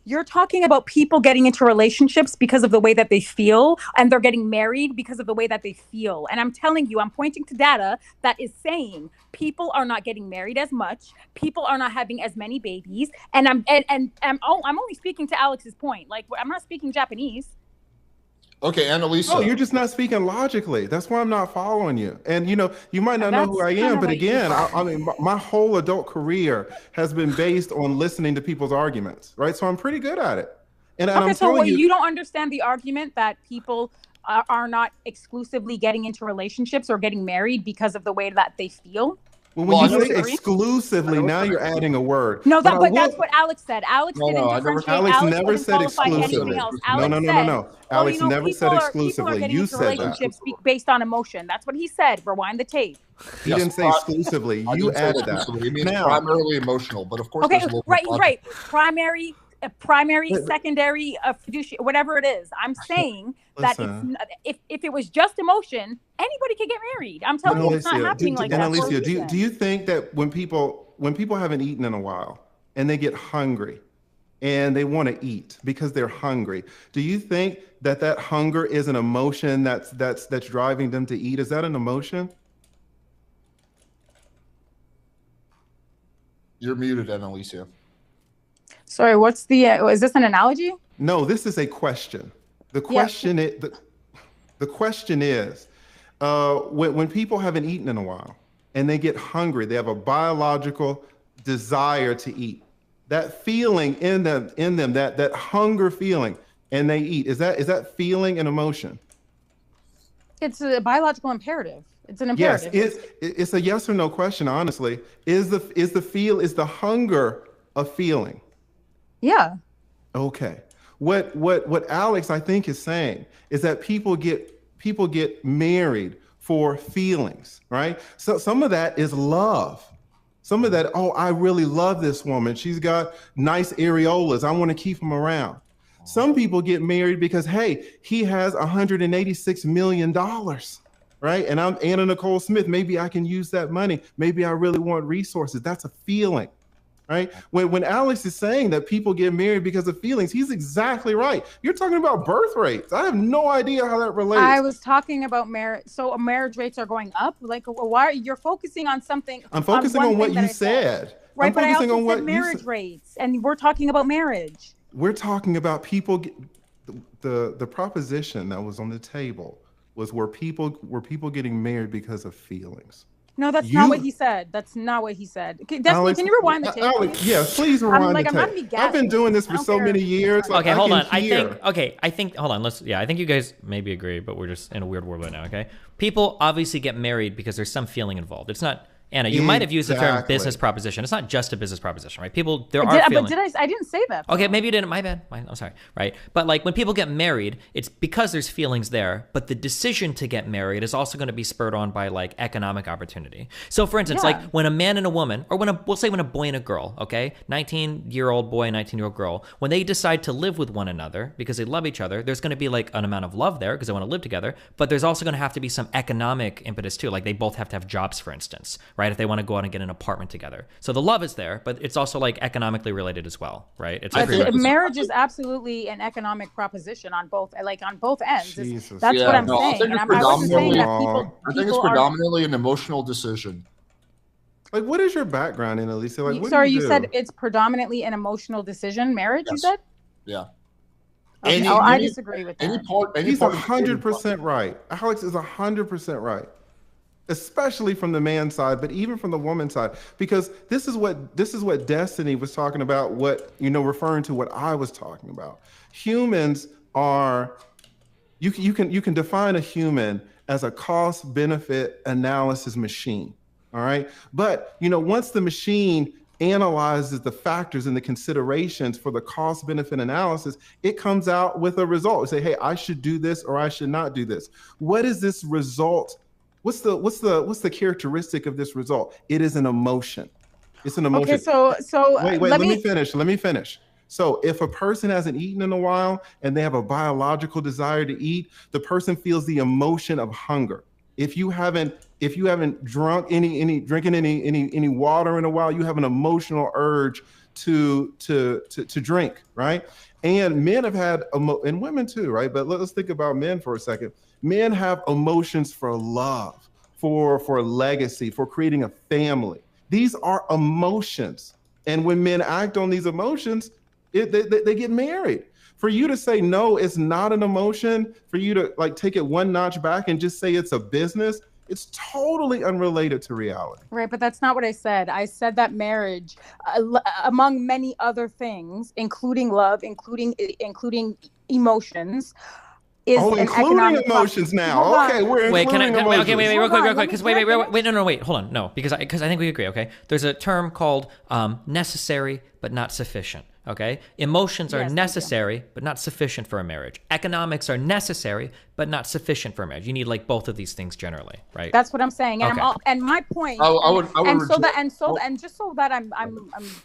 You're talking about people getting into relationships because of the way that they feel, and they're getting married because of the way that they feel. And I'm telling you, I'm pointing to data that is saying people are not getting married as much. People are not having as many babies. And I'm only speaking to Alex's point. Like, I'm not speaking Japanese. Okay, Annalisa. No, you're just not speaking logically. That's why I'm not following you. And you might not know who I am, but again, I mean, my whole adult career has been based on listening to people's arguments, right? So I'm pretty good at it. And okay, I'm telling you don't understand the argument that people are not exclusively getting into relationships or getting married because of the way that they feel? Well, Well, when I you know say it's- exclusively, now you're adding a word. No, But I but will- that's what Alex said. Alex No, didn't no, I never- differentiate. Alex never didn't said qualify exclusively. anything else. No, Alex no, no, said, no, no. well, Alex you know, never said people are exclusively. getting You into said that. relationships based on emotion. That's what he said. Rewind the tape. He Yes, didn't say exclusively. I You didn't say added that. exclusively. It means Now, primarily emotional, but of course, Okay, there's a little right, bit right. Primary, But- secondary, fiduciary, whatever it is. I'm saying that Listen. if it was just emotion, anybody could get married. I'm telling you, it's not happening like that. And for a Alicia, reason. do you think that when people haven't eaten in a while and they get hungry and they want to eat because they're hungry, do you think that hunger is an emotion that's driving them to eat? Is that an emotion? You're muted, Annalicia. Sorry, what's the? Is this an analogy? No, this is a question. The question is the question is when people haven't eaten in a while and they get hungry, they have a biological desire to eat. That feeling in them that hunger feeling, and they eat. Is that feeling an emotion? It's a biological imperative. It's an Yes, imperative. it's a yes or no question. Honestly, is the hunger a feeling? Yeah. Okay. What Alex I think is saying is that people get married for feelings, right? So some of that is love. Some of that, oh, I really love this woman. She's got nice areolas. I want to keep them around. Some people get married because, hey, he has $186 million, right? And I'm Anna Nicole Smith. Maybe I can use that money. Maybe I really want resources. That's a feeling. Right? When Alex is saying that people get married because of feelings, he's exactly right. You're talking about birth rates. I have no idea how that relates. I was talking about marriage. So marriage rates are going up. Like, why you're focusing on something? I'm focusing on what you said. Right, but I focusing also on what said marriage rates, and we're talking about marriage. We're talking about people. The proposition that was on the table was were people getting married because of feelings. No, that's not what he said. That's not what he said. Okay, Destiny, Alex, can you rewind the tape? Alex, yes, please rewind the tape. I'm not gonna be I've been doing this for so many years. Okay, hold on. I think hold on. I think you guys maybe agree, but we're just in a weird world right now. Okay, people obviously get married because there's some feeling involved. It's not. Anna, you might have used the term business proposition. It's not just a business proposition, right? People, there are feelings. But I didn't say that. Okay, maybe you didn't. My bad. I'm sorry. Right? But like when people get married, it's because there's feelings there, but the decision to get married is also going to be spurred on by like economic opportunity. So for instance, like when a man and a woman, or we'll say when a boy and a girl, okay, 19-year-old boy, 19-year-old girl, when they decide to live with one another because they love each other, there's going to be like an amount of love there because they want to live together, but there's also going to have to be some economic impetus too. Like they both have to have jobs, for instance, right? If they want to go out and get an apartment together. So the love is there, but it's also like economically related as well, right? It's marriage is absolutely an economic proposition on both ends. Jesus. That's what I'm saying. I think And I wasn't saying that I think it's predominantly an emotional decision. Like, what is your background in, Elisa? Like, what sorry, do you do? said it's predominantly an emotional decision. Marriage, you said? Yeah. Okay. I disagree with that. He's 100% right. Alex is 100% right, especially from the man side, but even from the woman side, because this is what Destiny was talking about. Referring to what I was talking about. Humans are. You can define a human as a cost-benefit analysis machine. All right, but once the machine analyzes the factors and the considerations for the cost benefit analysis, it comes out with a result. You say, hey, I should do this or I should not do this. What is this result? What's the characteristic of this result? It is an emotion. It's an emotion. Okay, so wait, let me finish. So if a person hasn't eaten in a while and they have a biological desire to eat, the person feels the emotion of hunger. If you haven't drunk any water in a while, you have an emotional urge to drink, right? And men have had and women too, right? But let's think about men for a second. Men have emotions for love, for legacy, for creating a family. These are emotions, and when men act on these emotions, they get married. For you to say, no, it's not an emotion, for you to like take it one notch back and just say it's a business, it's totally unrelated to reality. Right, but that's not what I said. I said that marriage, among many other things, including love, including emotions, is Oh, an including economic emotions now. Hold on. Okay, we're Wait, can I? including Wait, okay, wait, emotions. real Hold quick, on, because let me wait, no, hold on, no, because I think we agree. Okay, there's a term called necessary but not sufficient. Okay, emotions are Yes, thank you. necessary but not sufficient for a marriage. Economics are necessary but not sufficient for a marriage. You need like both of these things generally, right? That's what I'm saying, and Okay. and my point, I would and so that, reject- and just so that I'm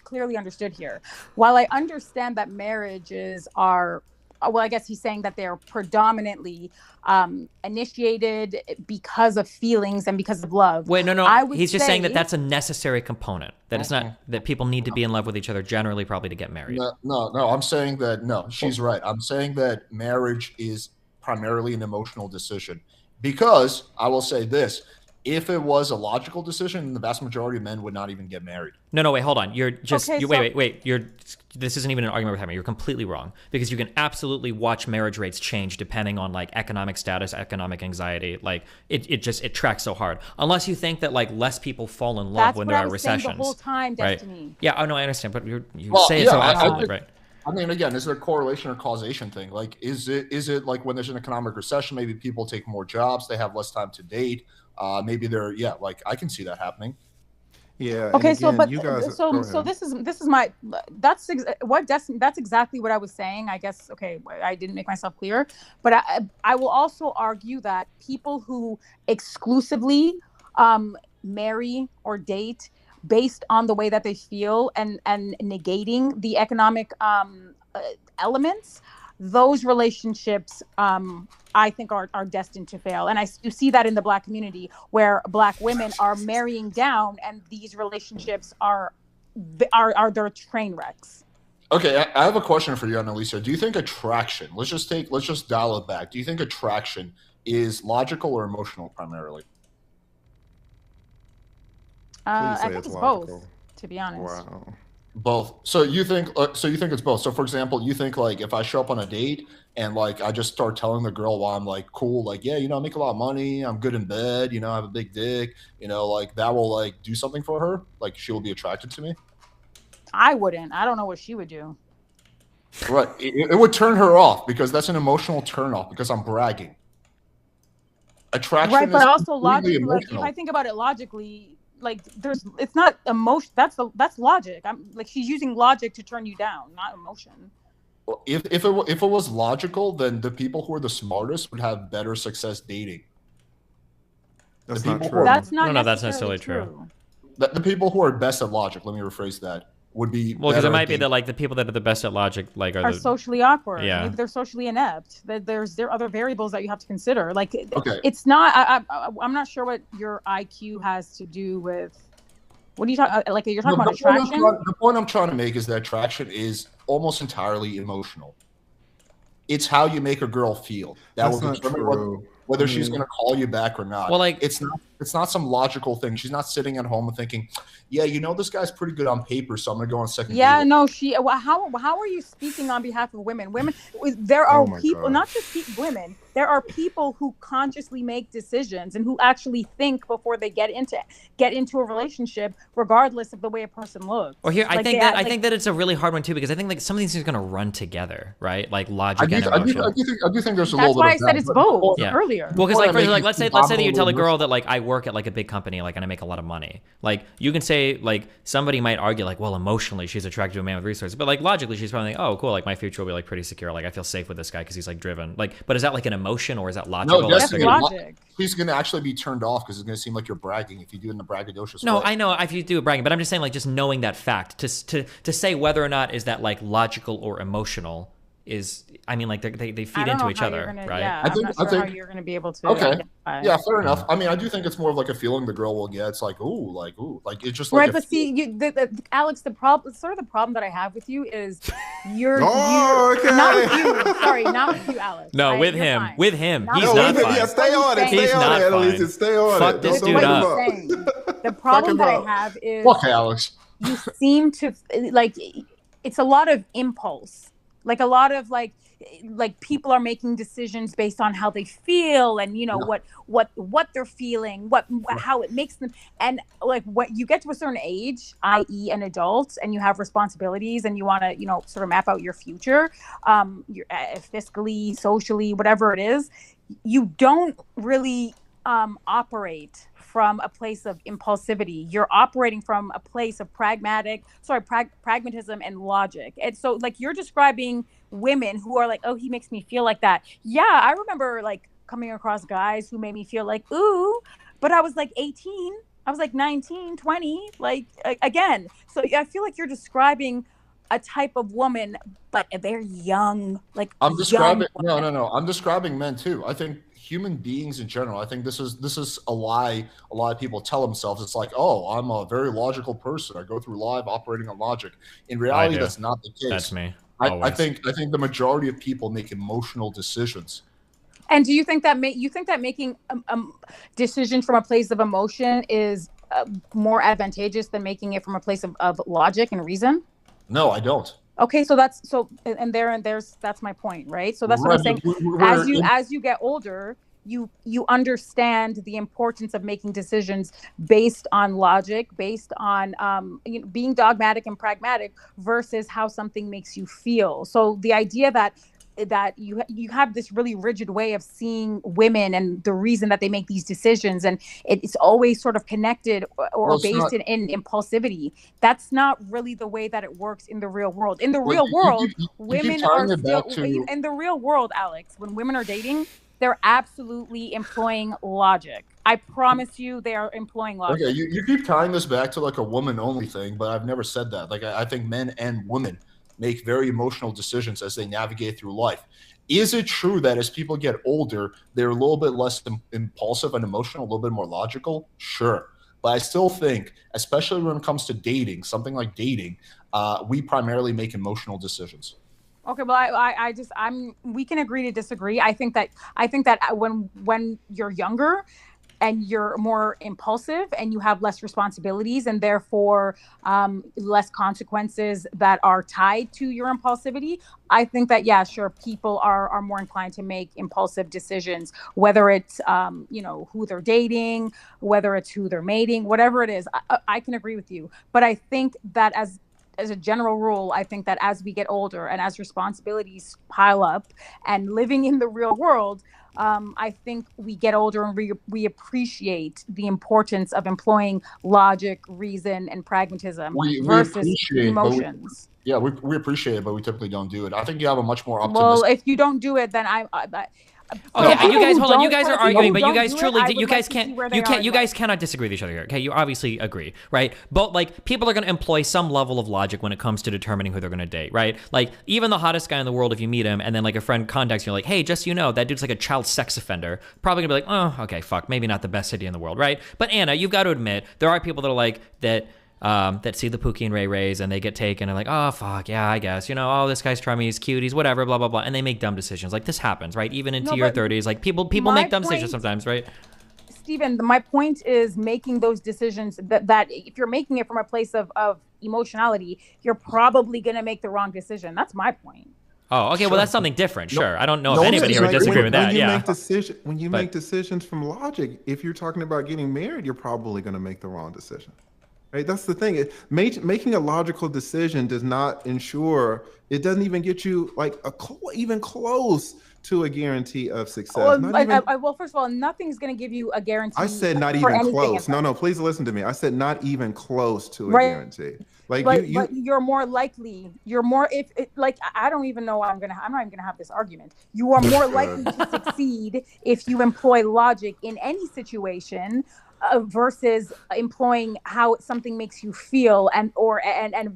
clearly understood here. While I understand that marriages are, well, I guess he's saying that they're predominantly initiated because of feelings and because of love. Wait, no, I would he's just saying that say- that's a necessary component. That it's not that people need to be in love with each other generally, probably to get married. No. I'm saying that no, she's right. I'm saying that marriage is primarily an emotional decision because I will say this: if it was a logical decision, the vast majority of men would not even get married. No, wait, hold on. You're just Okay, wait. This isn't even an argument with him. You're completely wrong because you can absolutely watch marriage rates change depending on like economic status, economic anxiety. Like it tracks so hard. Unless you think that like less people fall in love That's when what there I are was saying recessions. the whole time, right? Destiny. Yeah, I know, I understand, but you Well, say it yeah, so I absolutely think- right. I mean, again, is there a correlation or causation thing? Like, is it like when there's an economic recession, maybe people take more jobs, they have less time to date. Maybe they're like I can see that happening. Yeah. Okay, and so again, but you guys, so go so ahead. this is my that's exactly what I was saying. I guess okay, I didn't make myself clear, but I will also argue that people who exclusively marry or date based on the way that they feel and negating the economic elements, those relationships I think are destined to fail. And you see that in the Black community where Black women are marrying down and these relationships are their train wrecks. Okay, I have a question for you, Annalisa. Do you think attraction? Let's just dial it back. Do you think attraction is logical or emotional primarily? I say think it's it's logical. both, to be honest. Wow. Both. So you think it's both. So for example, you think like if I show up on a date and like I just start telling the girl while I'm like cool, like yeah, I make a lot of money, I'm good in bed, I have a big dick, like that will like do something for her, like she will be attracted to me. I wouldn't. I don't know what she would do. Right. It would turn her off because that's an emotional turn off because I'm bragging. Attraction Right, but is also completely logically, like if emotional. I think about it logically, like it's not emotion. That's logic. I'm like she's using logic to turn you down, not emotion. If it was logical, then the people who are the smartest would have better success dating. That's The not people true. who are- That's not No, that's necessarily necessarily true. The people who are best at logic, let me rephrase that, would be Well, because it better might at be dating. that like the people that are the best at logic like Are the socially awkward. Yeah. Maybe they're socially inept. There are other variables that you have to consider. Like Okay. it's not. I'm not sure what your IQ has to do with. What are you talking? Like you're talking No, about attraction. the point I'm trying to make is that attraction is almost entirely emotional. It's how you make a girl feel. That That's will not determine true. whether I she's mean- going to call you back or not. Well, like- it's not some logical thing. She's not sitting at home and thinking, yeah, this guy's pretty good on paper, so I'm going to go on second Yeah, date. no, how are you speaking on behalf of women? There are Oh my people, gosh. not just women. There are people who consciously make decisions and who actually think before they get into a relationship, regardless of the way a person looks. Or here, I Like, think they- that I like- think that it's a really hard one too because I think like some of these things are going to run together, right? Like I logic do, and I, do, emotion. I do think there's a That's little why I bit of said that, it's but- both Yeah. earlier. Well, because Or like for make example, like you let's say that you tell a predominantly girl that like I work at like a big company, like and I make a lot of money. Like you can say like somebody might argue like, well, emotionally she's attracted to a man with resources, but like logically she's probably like, oh, cool, like my future will be like pretty secure. Like I feel safe with this guy because he's like driven. Like, but is that like an emotion or is that logical? No, Like, That's that's they're gonna- logic. She's going to actually be turned off because it's going to seem like you're bragging if you do it in a braggadocious No, way. I know if you do bragging, but I'm just saying like just knowing that fact to say whether or not is that like logical or emotional is I mean like they I feed don't into know each how other, you're gonna, right? Yeah, I I'm think- not I sure how think- you're going to be able to. Okay. identify. Yeah, fair enough. I mean, I do think it's more of like a feeling the girl will get. It's like, like it's just like Right, a but feel- see, Alex, the problem that I have with you is you're Oh, okay. not with you. Sorry, not with you, Alex. No, with you're him. fine. With him. Not He's with not you. fine. Yeah, stay on it. He's Stay on not it, fine. Annalisa. Stay on Fuck it. this Don't dude beat him up. Saying. The problem him that up. I have is Fuck Alex. you seem to like it's a lot of impulse, like a lot of like like people are making decisions based on how they feel, and you know what they're feeling, how it makes them. And like when you get to a certain age, i.e. an adult, and you have responsibilities and you want to, you know, sort of map out your future, your fiscally, socially, whatever it is, you don't really operate from a place of impulsivity. You're operating from a place of pragmatism and logic. And so like you're describing women who are like, oh, he makes me feel like that. Yeah, I remember like coming across guys who made me feel like, ooh, but I was like 18, I was like 19, 20, like again. So I feel like you're describing a type of woman, but they're young, like I'm describing young no. I'm describing men too. I think human beings in general. I think this is a lie. A lot of people tell themselves. It's like, oh, I'm a very logical person. I go through life operating on logic. In reality, that's not the case. That's me. I think the majority of people make emotional decisions. And do you think that making decisions from a place of emotion is more advantageous than making it from a place of logic and reason? No, I don't. Okay, so that's my point, right? So that's what I'm saying. As you get older, you understand the importance of making decisions based on logic, based on being dogmatic and pragmatic versus how something makes you feel. So the idea that you have this really rigid way of seeing women and the reason that they make these decisions, and it's always sort of connected or based in impulsivity. That's not really the way that it works in the real world. In the real world, women are still in the real world, Alex, when women are dating, they're absolutely employing logic. I promise you they are employing logic. Okay, you keep tying this back to like a woman only thing, but I've never said that. Like I think men and women make very emotional decisions as they navigate through life. Is it true that as people get older, they're a little bit less impulsive and emotional, a little bit more logical? Sure. But I still think, especially when it comes to dating, something like dating, we primarily make emotional decisions. Okay, well, we can agree to disagree. I think that when you're younger and you're more impulsive and you have less responsibilities and therefore less consequences that are tied to your impulsivity, I think that, yeah, sure, people are more inclined to make impulsive decisions, whether it's, who they're dating, whether it's who they're mating, whatever it is. I can agree with you. But I think that as a general rule, I think that as we get older and as responsibilities pile up and living in the real world, I think we get older and we appreciate the importance of employing logic, reason, and pragmatism versus emotions. We appreciate it, but we typically don't do it. I think you have a much more optimistic. Well, if you don't do it, then okay, you guys, hold on. You guys are arguing, but you guys you guys cannot disagree with each other here. Okay, you obviously agree, right? But like, people are going to employ some level of logic when it comes to determining who they're going to date, right? Like, even the hottest guy in the world, if you meet him, and then like a friend contacts you, like, hey, just so you know, that dude's like a child sex offender. Probably gonna be like, oh, okay, fuck, maybe not the best idea in the world, right? But Anna, you've got to admit, there are people that are like that. That see the Pookie and Ray Rays and they get taken and like, oh, fuck, yeah, I guess, oh, this guy's charming, he's cute, he's whatever, blah, blah, blah. And they make dumb decisions. Like, this happens, right? Even into your 30s, like, people make dumb decisions sometimes, right? Stephen, my point is making those decisions that if you're making it from a place of emotionality, you're probably going to make the wrong decision. That's my point. Oh, okay. Sure. Well, that's something different. Sure. I don't know if anybody here would disagree with that. When you make decisions from logic, if you're talking about getting married, you're probably going to make the wrong decision. Right, that's the thing. Making a logical decision does not ensure. It doesn't even get you like even close to a guarantee of success. Well, first of all, nothing's going to give you a guarantee. I said not even close. No, please listen to me. I said not even close to a guarantee. Like, but you're more likely. You're more I don't even know. I'm not even gonna have this argument. You are more likely to succeed if you employ logic in any situation. Versus employing how something makes you feel and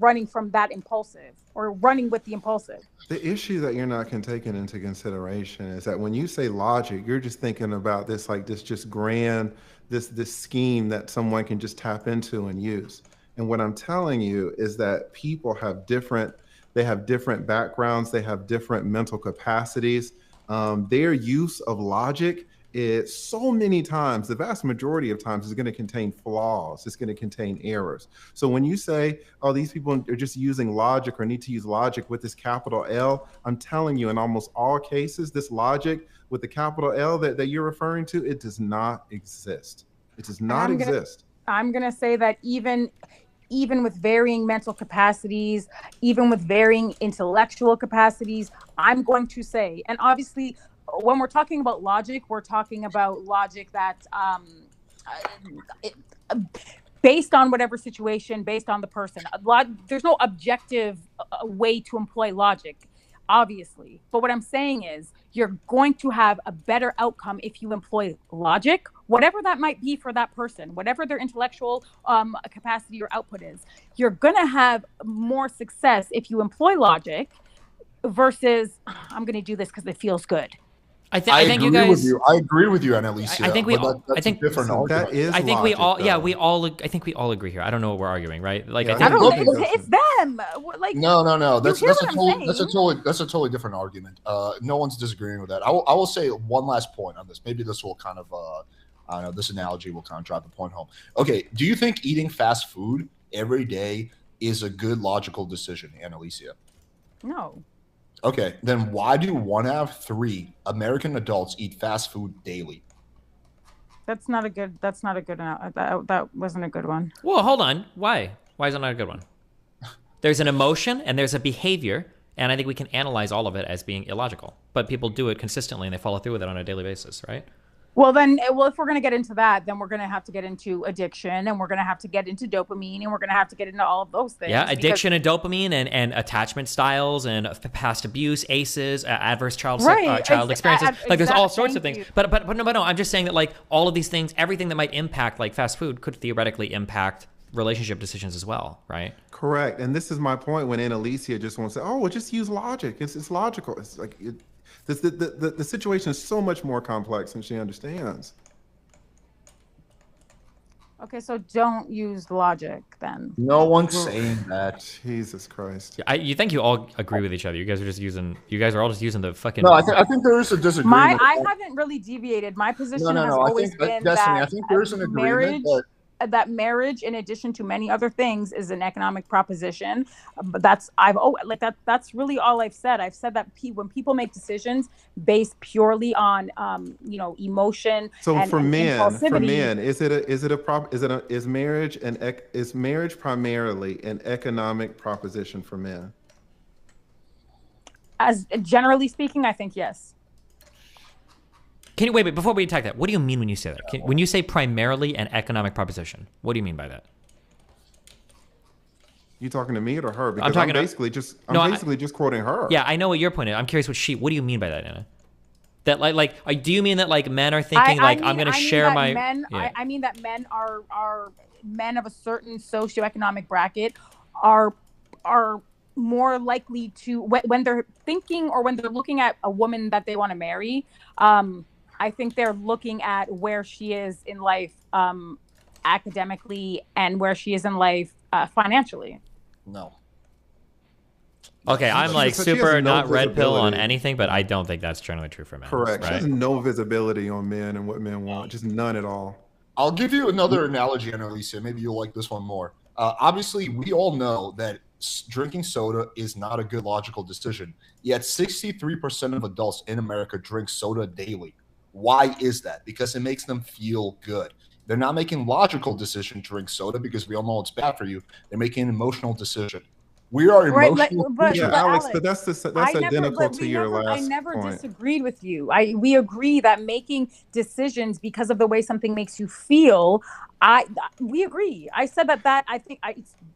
running from that impulsive or running with the impulsive. The issue that you're not taking into consideration is that when you say logic, you're just thinking about this like this just grand this scheme that someone can just tap into and use. And what I'm telling you is that people have different backgrounds, they have different mental capacities. Their use of logic it so many times, the vast majority of times, is going to contain flaws. It's going to contain errors. So when you say, oh, these people are just using logic or need to use logic with this capital L, I'm telling you, in almost all cases, this logic with the capital L that you're referring to, it does not exist. It does not exist. I'm going to say that even with varying mental capacities, even with varying intellectual capacities, I'm going to say, and obviously, when we're talking about logic, we're talking about logic that based on whatever situation, based on the person. There's no objective way to employ logic, obviously. But what I'm saying is you're going to have a better outcome if you employ logic, whatever that might be for that person, whatever their intellectual capacity or output is. You're going to have more success if you employ logic versus I'm going to do this because it feels good. I think you guys. I agree with you, Annalisa. I think we. I think different argument. That is. I think logic, we all. though. Yeah, we all. I think we all agree here. I don't know what we're arguing, right? Like Yeah, I think. I don't know. It's them. Like No. That's hear a what I'm totally different argument. No one's disagreeing with that. I will say one last point on this. Maybe this will kind of I don't know. This analogy will kind of drive the point home. Okay. Do you think eating fast food every day is a good logical decision, Annalisa? no. Okay, then why do 1 out of 3 American adults eat fast food daily? That's not a good. That wasn't a good one. Well, hold on. Why? Why is it not a good one? There's an emotion and there's a behavior, and I think we can analyze all of it as being illogical. But people do it consistently and they follow through with it on a daily basis, right? Well, if we're going to get into that, then we're going to have to get into addiction, and we're going to have to get into dopamine, and we're going to have to get into all of those things. Yeah, addiction and dopamine and attachment styles and past abuse, ACEs, adverse child experiences. Like there's all sorts of things. But no, I'm just saying that like all of these things, everything that might impact like fast food could theoretically impact relationship decisions as well, right? Correct. And this is my point when Annalisa just wants to say, oh, well, just use logic. It's logical. It's like the situation is so much more complex than she understands. Okay, so don't use logic then. No one's saying that. Jesus Christ. You think you all agree with each other? You guys are all just using the fucking. No, I think there is a disagreement. I haven't really deviated. My position has always been Destiny, that I think there's an agreement marriage, in addition to many other things, is an economic proposition. But that's really all I've said. I've said that when people make decisions based purely on emotion. So and, for men, is marriage primarily an economic proposition for men? As generally speaking, I think yes. Can you wait before we attack that? What do you mean when you say that? When you say primarily an economic proposition, what do you mean by that? You talking to me or her? Because I'm basically just quoting her. Yeah, I know what your point is. I'm curious what do you mean by that, Anna? That do you mean that like men are thinking I'm going to share my? I mean that men are men of a certain socioeconomic bracket are more likely to when they're thinking or when they're looking at a woman that they want to marry. I think they're looking at where she is in life academically and where she is in life financially. No. Okay, I'm like super not red pill on anything, but I don't think that's generally true for men. Correct. Right? She has no visibility on men and what men want. Just none at all. I'll give you another analogy, Annalisa. Maybe you'll like this one more. Obviously, we all know that drinking soda is not a good logical decision. Yet 63% of adults in America drink soda daily. Why is that? Because it makes them feel good. They're not making logical decision to drink soda because we all know it's bad for you. They're making an emotional decision. We are emotional. Alex, but that's identical to your last point. I never disagreed with you. We agree that making decisions because of the way something makes you feel. We agree. I said that I think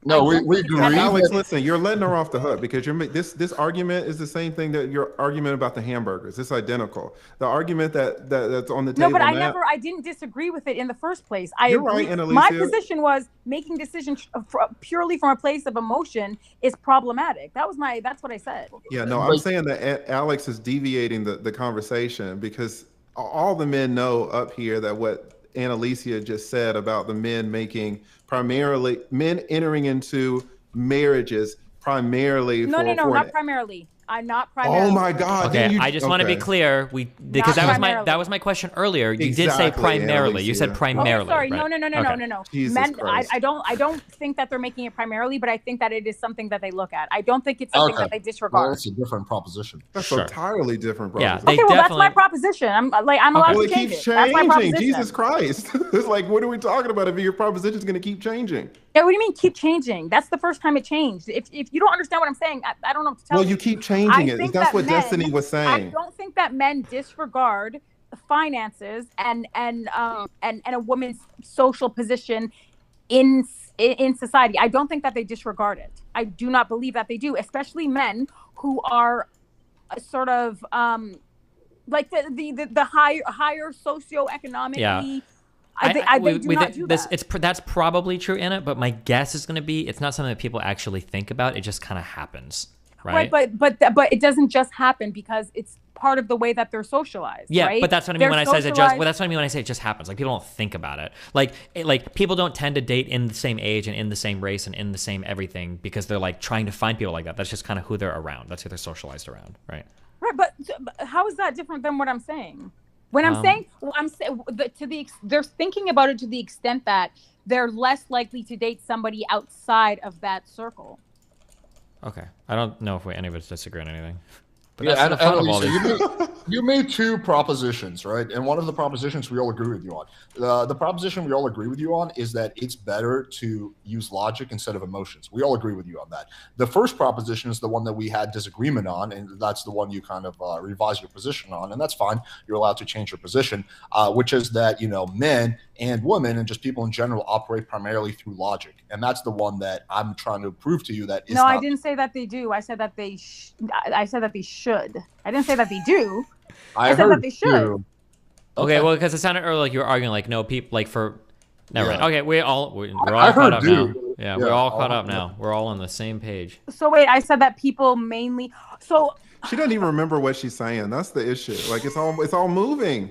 we agree. Alex, listen, you're letting her off the hook because this argument is the same thing that your argument about the hamburgers. It's identical. The argument that's on the table. No, but I didn't disagree with it in the first place. You're right, Annalisa. My position was making decisions purely from a place of emotion is problematic. That's what I said. Yeah, no, I'm saying that Alex is deviating the conversation because all the men know up here that what Annalisa just said about the men entering into marriages primarily. No, not primarily. not primarily. Oh my God! Okay, You- I just want to be okay. clear. Because primarily. that was my question earlier. You did say Exactly, primarily. You said Annalisa. primarily. Okay, sorry. Right? No. Jesus Men, Christ. I don't think that they're making it primarily, but I think that it is something that they look at. I don't think it's something that they Well, disregard. that's a different proposition. That's Sure. entirely different. Yeah, Proposition. they Okay, well, that's my definitely- proposition. I'm allowed Well, to it change keeps it. That's my changing. proposition. Jesus Christ! It's like, what are we talking about? If your proposition is going to keep changing. Yeah, what do you mean keep changing? That's the first time it changed. If you don't understand what I'm saying, I don't know what to tell Well, you. you keep changing I it. think That's that what men- Destiny was I saying. don't think that men disregard finances and a woman's social position in society. I don't think that they disregard it. I do not believe that they do, especially men who are sort of like the higher socioeconomically. Yeah. They do not do that. That's probably true in it, but my guess is going to be it's not something that people actually think about. It just kind of happens, right? But it doesn't just happen because it's part of the way that they're socialized. Yeah, right? but that's what I mean when I say it just. Well, that's what I mean when I say it just happens. Like people don't think about it. Like people don't tend to date in the same age and in the same race and in the same everything because they're like trying to find people like that. That's just kind of who they're around. That's who they're socialized around, right? Right, but how is that different than what I'm saying? When I'm saying, they're thinking about it to the extent that they're less likely to date somebody outside of that circle. Okay, I don't know if any of us disagree on anything. But Yeah, that's the fun of all Annalisa, these. you made two propositions, right? And one of the propositions we all agree with you on. The proposition we all agree with you on is that it's better to use logic instead of emotions. We all agree with you on that. The first proposition is the one that we had disagreement on, and that's the one you kind of revised your position on, and that's fine. You're allowed to change your position, which is that, men and women and just people in general operate primarily through logic. And that's the one that I'm trying to prove to you that is No, not. I didn't say that they do. I said that they I said that they should. I didn't say that they do. I said that they should. you. Okay, well, because it sounded earlier like you were arguing like no people like for. Never mind. Okay, we're all I caught heard up do. now. Yeah, we're all caught up now. We're all on the same page. So wait, I said that people mainly. So She doesn't even remember what she's saying. That's the issue. Like it's all moving.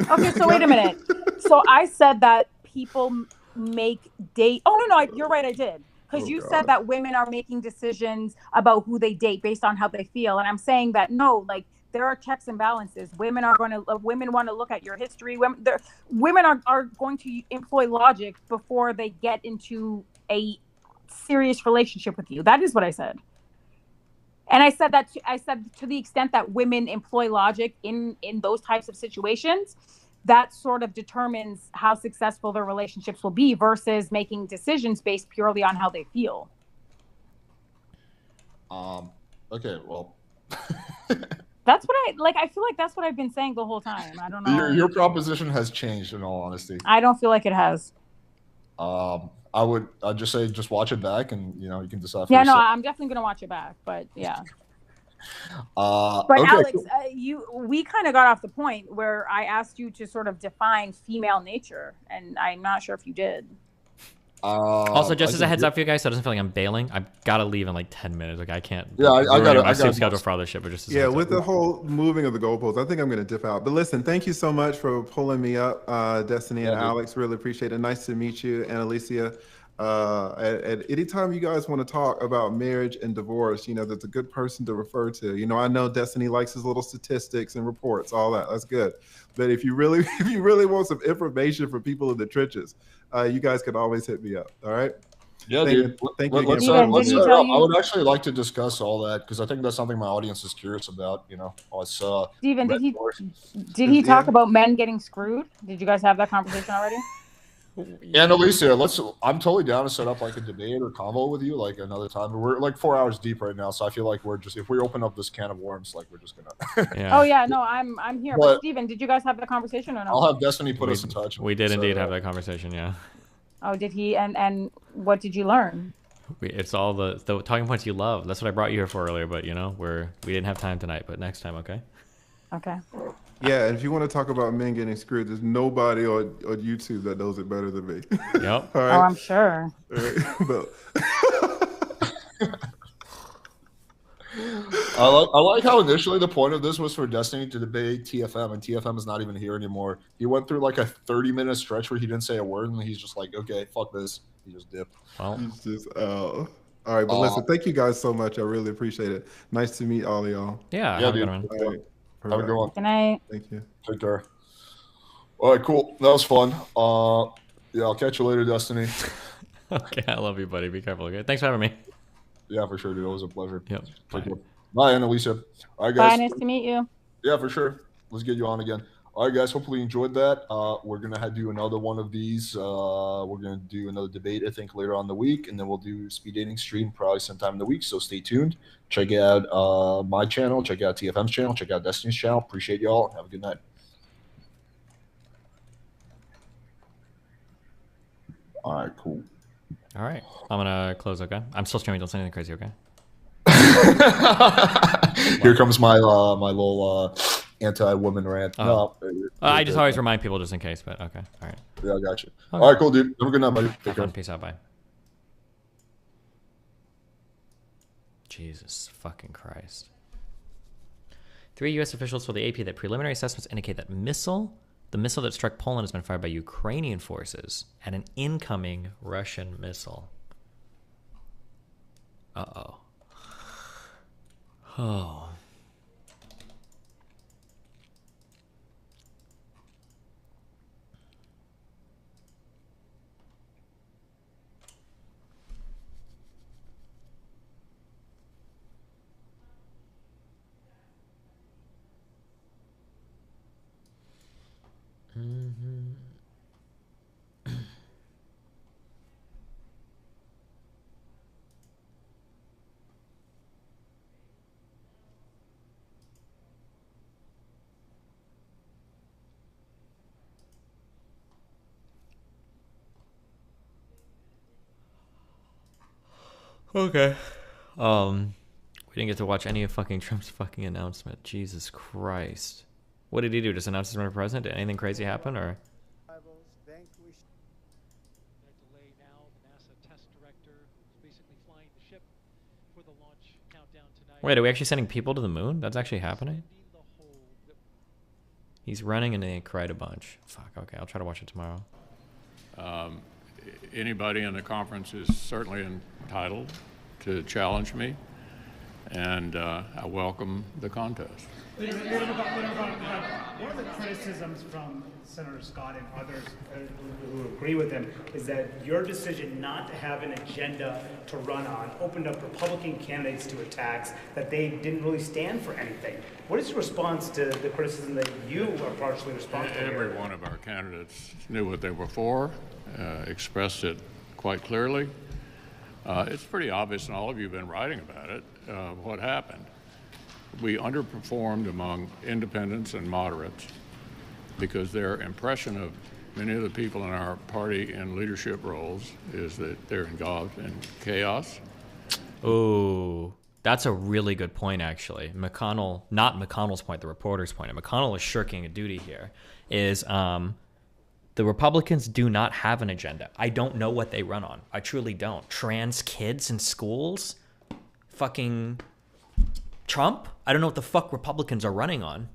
okay, so wait a minute. So I said that people make date. Oh no, you're right. I did. Because you said that women are making decisions about who they date based on how they feel, and I'm saying that no, like there are checks and balances. Women want to look at your history. Women are going to employ logic before they get into a serious relationship with you. That is what I said. And I said to the extent that women employ logic in those types of situations, that sort of determines how successful their relationships will be versus making decisions based purely on how they feel. Okay, well. That's what I feel like that's what I've been saying the whole time. I don't know. Your proposition has changed, in all honesty. I don't feel like it has. I'd just say just watch it back, and you can decide. For Yeah, no, yourself. I'm definitely gonna watch it back, but yeah. But okay, Alex, we kind of got off the point where I asked you to sort of define female nature, and I'm not sure if you did. Also, just as a heads up for you guys, so it doesn't feel like I'm bailing. I've got to leave in like 10 minutes. Like I can't. Yeah, I got my sleep schedule for other shit, but just as a heads with up. the whole moving of the goalposts, I think I'm going to dip out. But listen, thank you so much for pulling me up, Destiny and Alex. Really appreciate it. Nice to meet you, and Alicia. At any time you guys want to talk about marriage and divorce, that's a good person to refer to. I know Destiny likes his little statistics and reports, all that. That's good. But if you really want some information from people in the trenches, you guys can always hit me up. All right. Yeah, thank dude. You, thank you again. Let's Steven, set did he it tell up. you- I would actually like to discuss all that because I think that's something my audience is curious about. Steven, red did doors. he talk about men getting screwed? Did you guys have that conversation already? Yeah, and Alicia, I'm totally down to set up like a debate or convo with you like another time. We're like 4 hours deep right now, so I feel like if we open up this can of worms, like we're just gonna. Yeah. Oh yeah, no, I'm here. But Steven, did you guys have that conversation or no? I'll have Destiny put us in touch. We did indeed have that conversation. Yeah. Oh, did he? And what did you learn? It's all the talking points you love. That's what I brought you here for earlier, but we didn't have time tonight. But next time, okay? Okay. Yeah, and if you want to talk about men getting screwed, there's nobody on YouTube that knows it better than me. Yep. All Oh, right. I'm sure. All right. But I like how initially the point of this was for Destiny to debate TFM, and TFM is not even here anymore. He went through like a 30-minute stretch where he didn't say a word, and he's just like, okay, fuck this. He just dipped. Well, it's just All right, but listen, thank you guys so much. I really appreciate it. Nice to meet all of y'all. Yeah, Yeah, have a dude. good one. All right. Have a good one. Good night. Thank you. Take care. All right, cool. That was fun. Yeah, I'll catch you later, Destiny. Okay, I love you, buddy. Be careful, okay? Thanks for having me. Yeah, for sure, dude. It was a pleasure. Yep. Take Bye. care. Bye, Annalisa. All right, Bye. guys. Nice to meet you. Yeah, for sure. Let's get you on again. All right, guys. Hopefully you enjoyed that. We're gonna do another one of these. We're gonna do another debate, I think, later on in the week, and then we'll do speed dating stream probably sometime in the week. So stay tuned. Check out my channel. Check out TFM's channel. Check out Destiny's channel. Appreciate y'all. Have a good night. All right, cool. All right. I'm going to close, okay? I'm still streaming. Don't say anything crazy, okay? Here comes my my little anti-woman rant. Oh. No, I just always remind people just in case, but okay. All right. Yeah, I got you. Okay. All right, cool, dude. Have a good night, buddy. Have Take care. fun. Peace out. Bye. Jesus fucking Christ. 3 U.S. officials told the AP that preliminary assessments indicate that the missile that struck Poland has been fired by Ukrainian forces and an incoming Russian missile. Uh-oh. Oh. Okay. We didn't get to watch any of fucking Trump's fucking announcement. Jesus Christ. What did he do? Just announce he's running for president? Did anything crazy happen, or? Delay now. The NASA test director is basically flying the ship for the launch countdown tonight. Wait, are we actually sending people to the moon? That's actually happening? He's running and they cried a bunch. Fuck, okay, I'll try to watch it tomorrow. Anybody in the conference is certainly entitled to challenge me, and I welcome the contest. One of the criticisms from Senator Scott and others who agree with him is that your decision not to have an agenda to run on opened up Republican candidates to attacks that they didn't really stand for anything. What is your response to the criticism that you are partially responsible for? Every one of our candidates knew what they were for, expressed it quite clearly. It's pretty obvious, and all of you have been writing about it, what happened. We underperformed among independents and moderates because their impression of many of the people in our party in leadership roles is that they're involved in chaos. Oh, that's a really good point, actually. McConnell, not McConnell's point, the reporter's point, and McConnell is shirking a duty here, is the Republicans do not have an agenda. I don't know what they run on. I truly don't. Trans kids in schools? Fucking Trump? I don't know what the fuck Republicans are running on.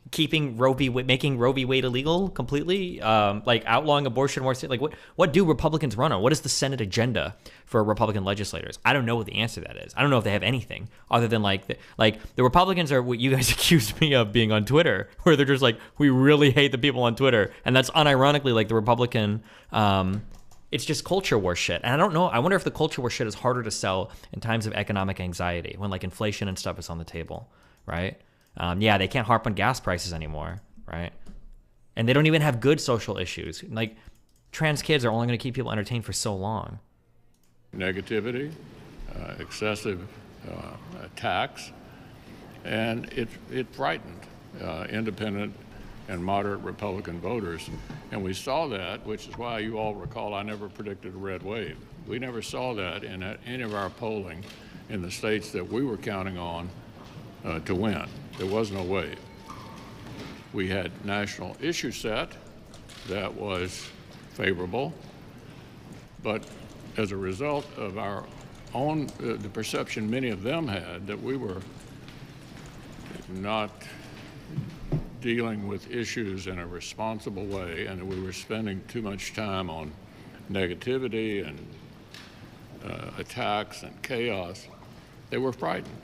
Keeping Roe v. making Roe v. Wade illegal completely, like outlawing abortion more. Like what do Republicans run on? What is the Senate agenda for Republican legislators? I don't know what the answer to that is. I don't know if they have anything other than like the Republicans are what you guys accused me of being on Twitter, where they're just like, we really hate the people on Twitter, and that's unironically like the Republican. It's just culture war shit. And I don't know. I wonder if the culture war shit is harder to sell in times of economic anxiety when like inflation and stuff is on the table, right? Yeah, they can't harp on gas prices anymore, right? And they don't even have good social issues. Like trans kids are only going to keep people entertained for so long. Negativity, excessive attacks, and it frightened independent and moderate Republican voters. And we saw that, which is why you all recall I never predicted a red wave. We never saw that in any of our polling in the states that we were counting on to win. There was no wave. We had national issue set that was favorable, but as a result of our own, the perception many of them had that we were not dealing with issues in a responsible way and that we were spending too much time on negativity and attacks and chaos, they were frightened.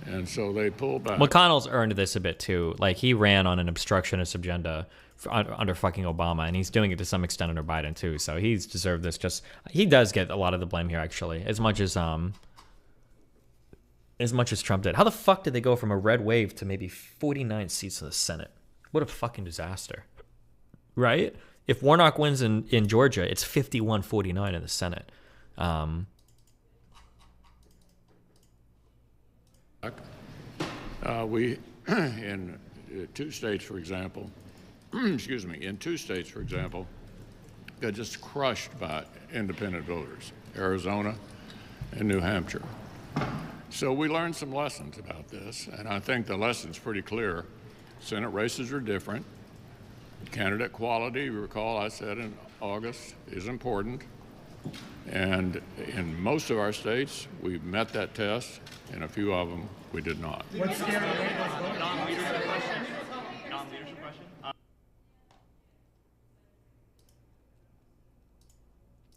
And so they pulled back. McConnell's earned this a bit too. Like, he ran on an obstructionist agenda under fucking Obama, and he's doing it to some extent under Biden too. So he's deserved this. He does get a lot of the blame here, actually, as much as Trump did. How the fuck did they go from a red wave to maybe 49 seats in the Senate? What a fucking disaster, right? If Warnock wins in Georgia, it's 51-49 in the Senate. We, in two states, for example, excuse me, in two states, for example, got just crushed by independent voters, Arizona and New Hampshire. So we learned some lessons about this, and I think the lesson's pretty clear. Senate races are different. Candidate quality, you recall I said in August, is important. And in most of our states, we've met that test. In a few of them, we did not. What's scary? Non-leadership question? Non-leadership question?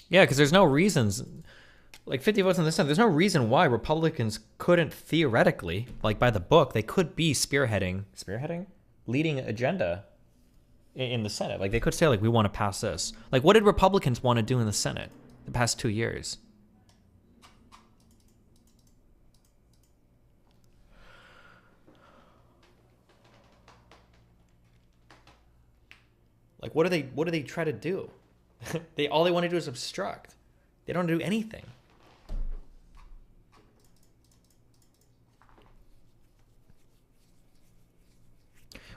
Yeah, because there's no reasons, like 50 votes in the Senate, there's no reason why Republicans couldn't theoretically, like by the book, they could be spearheading, leading agenda in the Senate. Like, they could say, like, we want to pass this. Like, what did Republicans want to do in the Senate the past 2 years? Like, what do they try to do? All they want to do is obstruct. They don't do anything.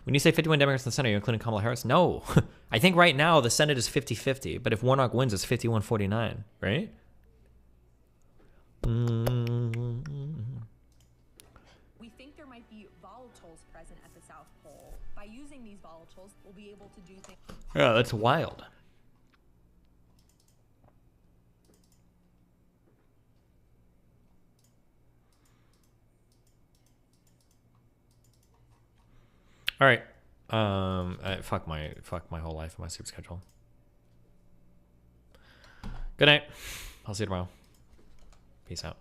When you say 51 Democrats in the Senate, you're including Kamala Harris? No. I think right now the Senate is 50-50, but if Warnock wins, it's 51-49, right? We think there might be volatiles present at the South Pole. By using these volatiles, we'll be able to do things. Yeah, that's wild. All right. Fuck my whole life and my sleep schedule. Good night. I'll see you tomorrow. Peace out.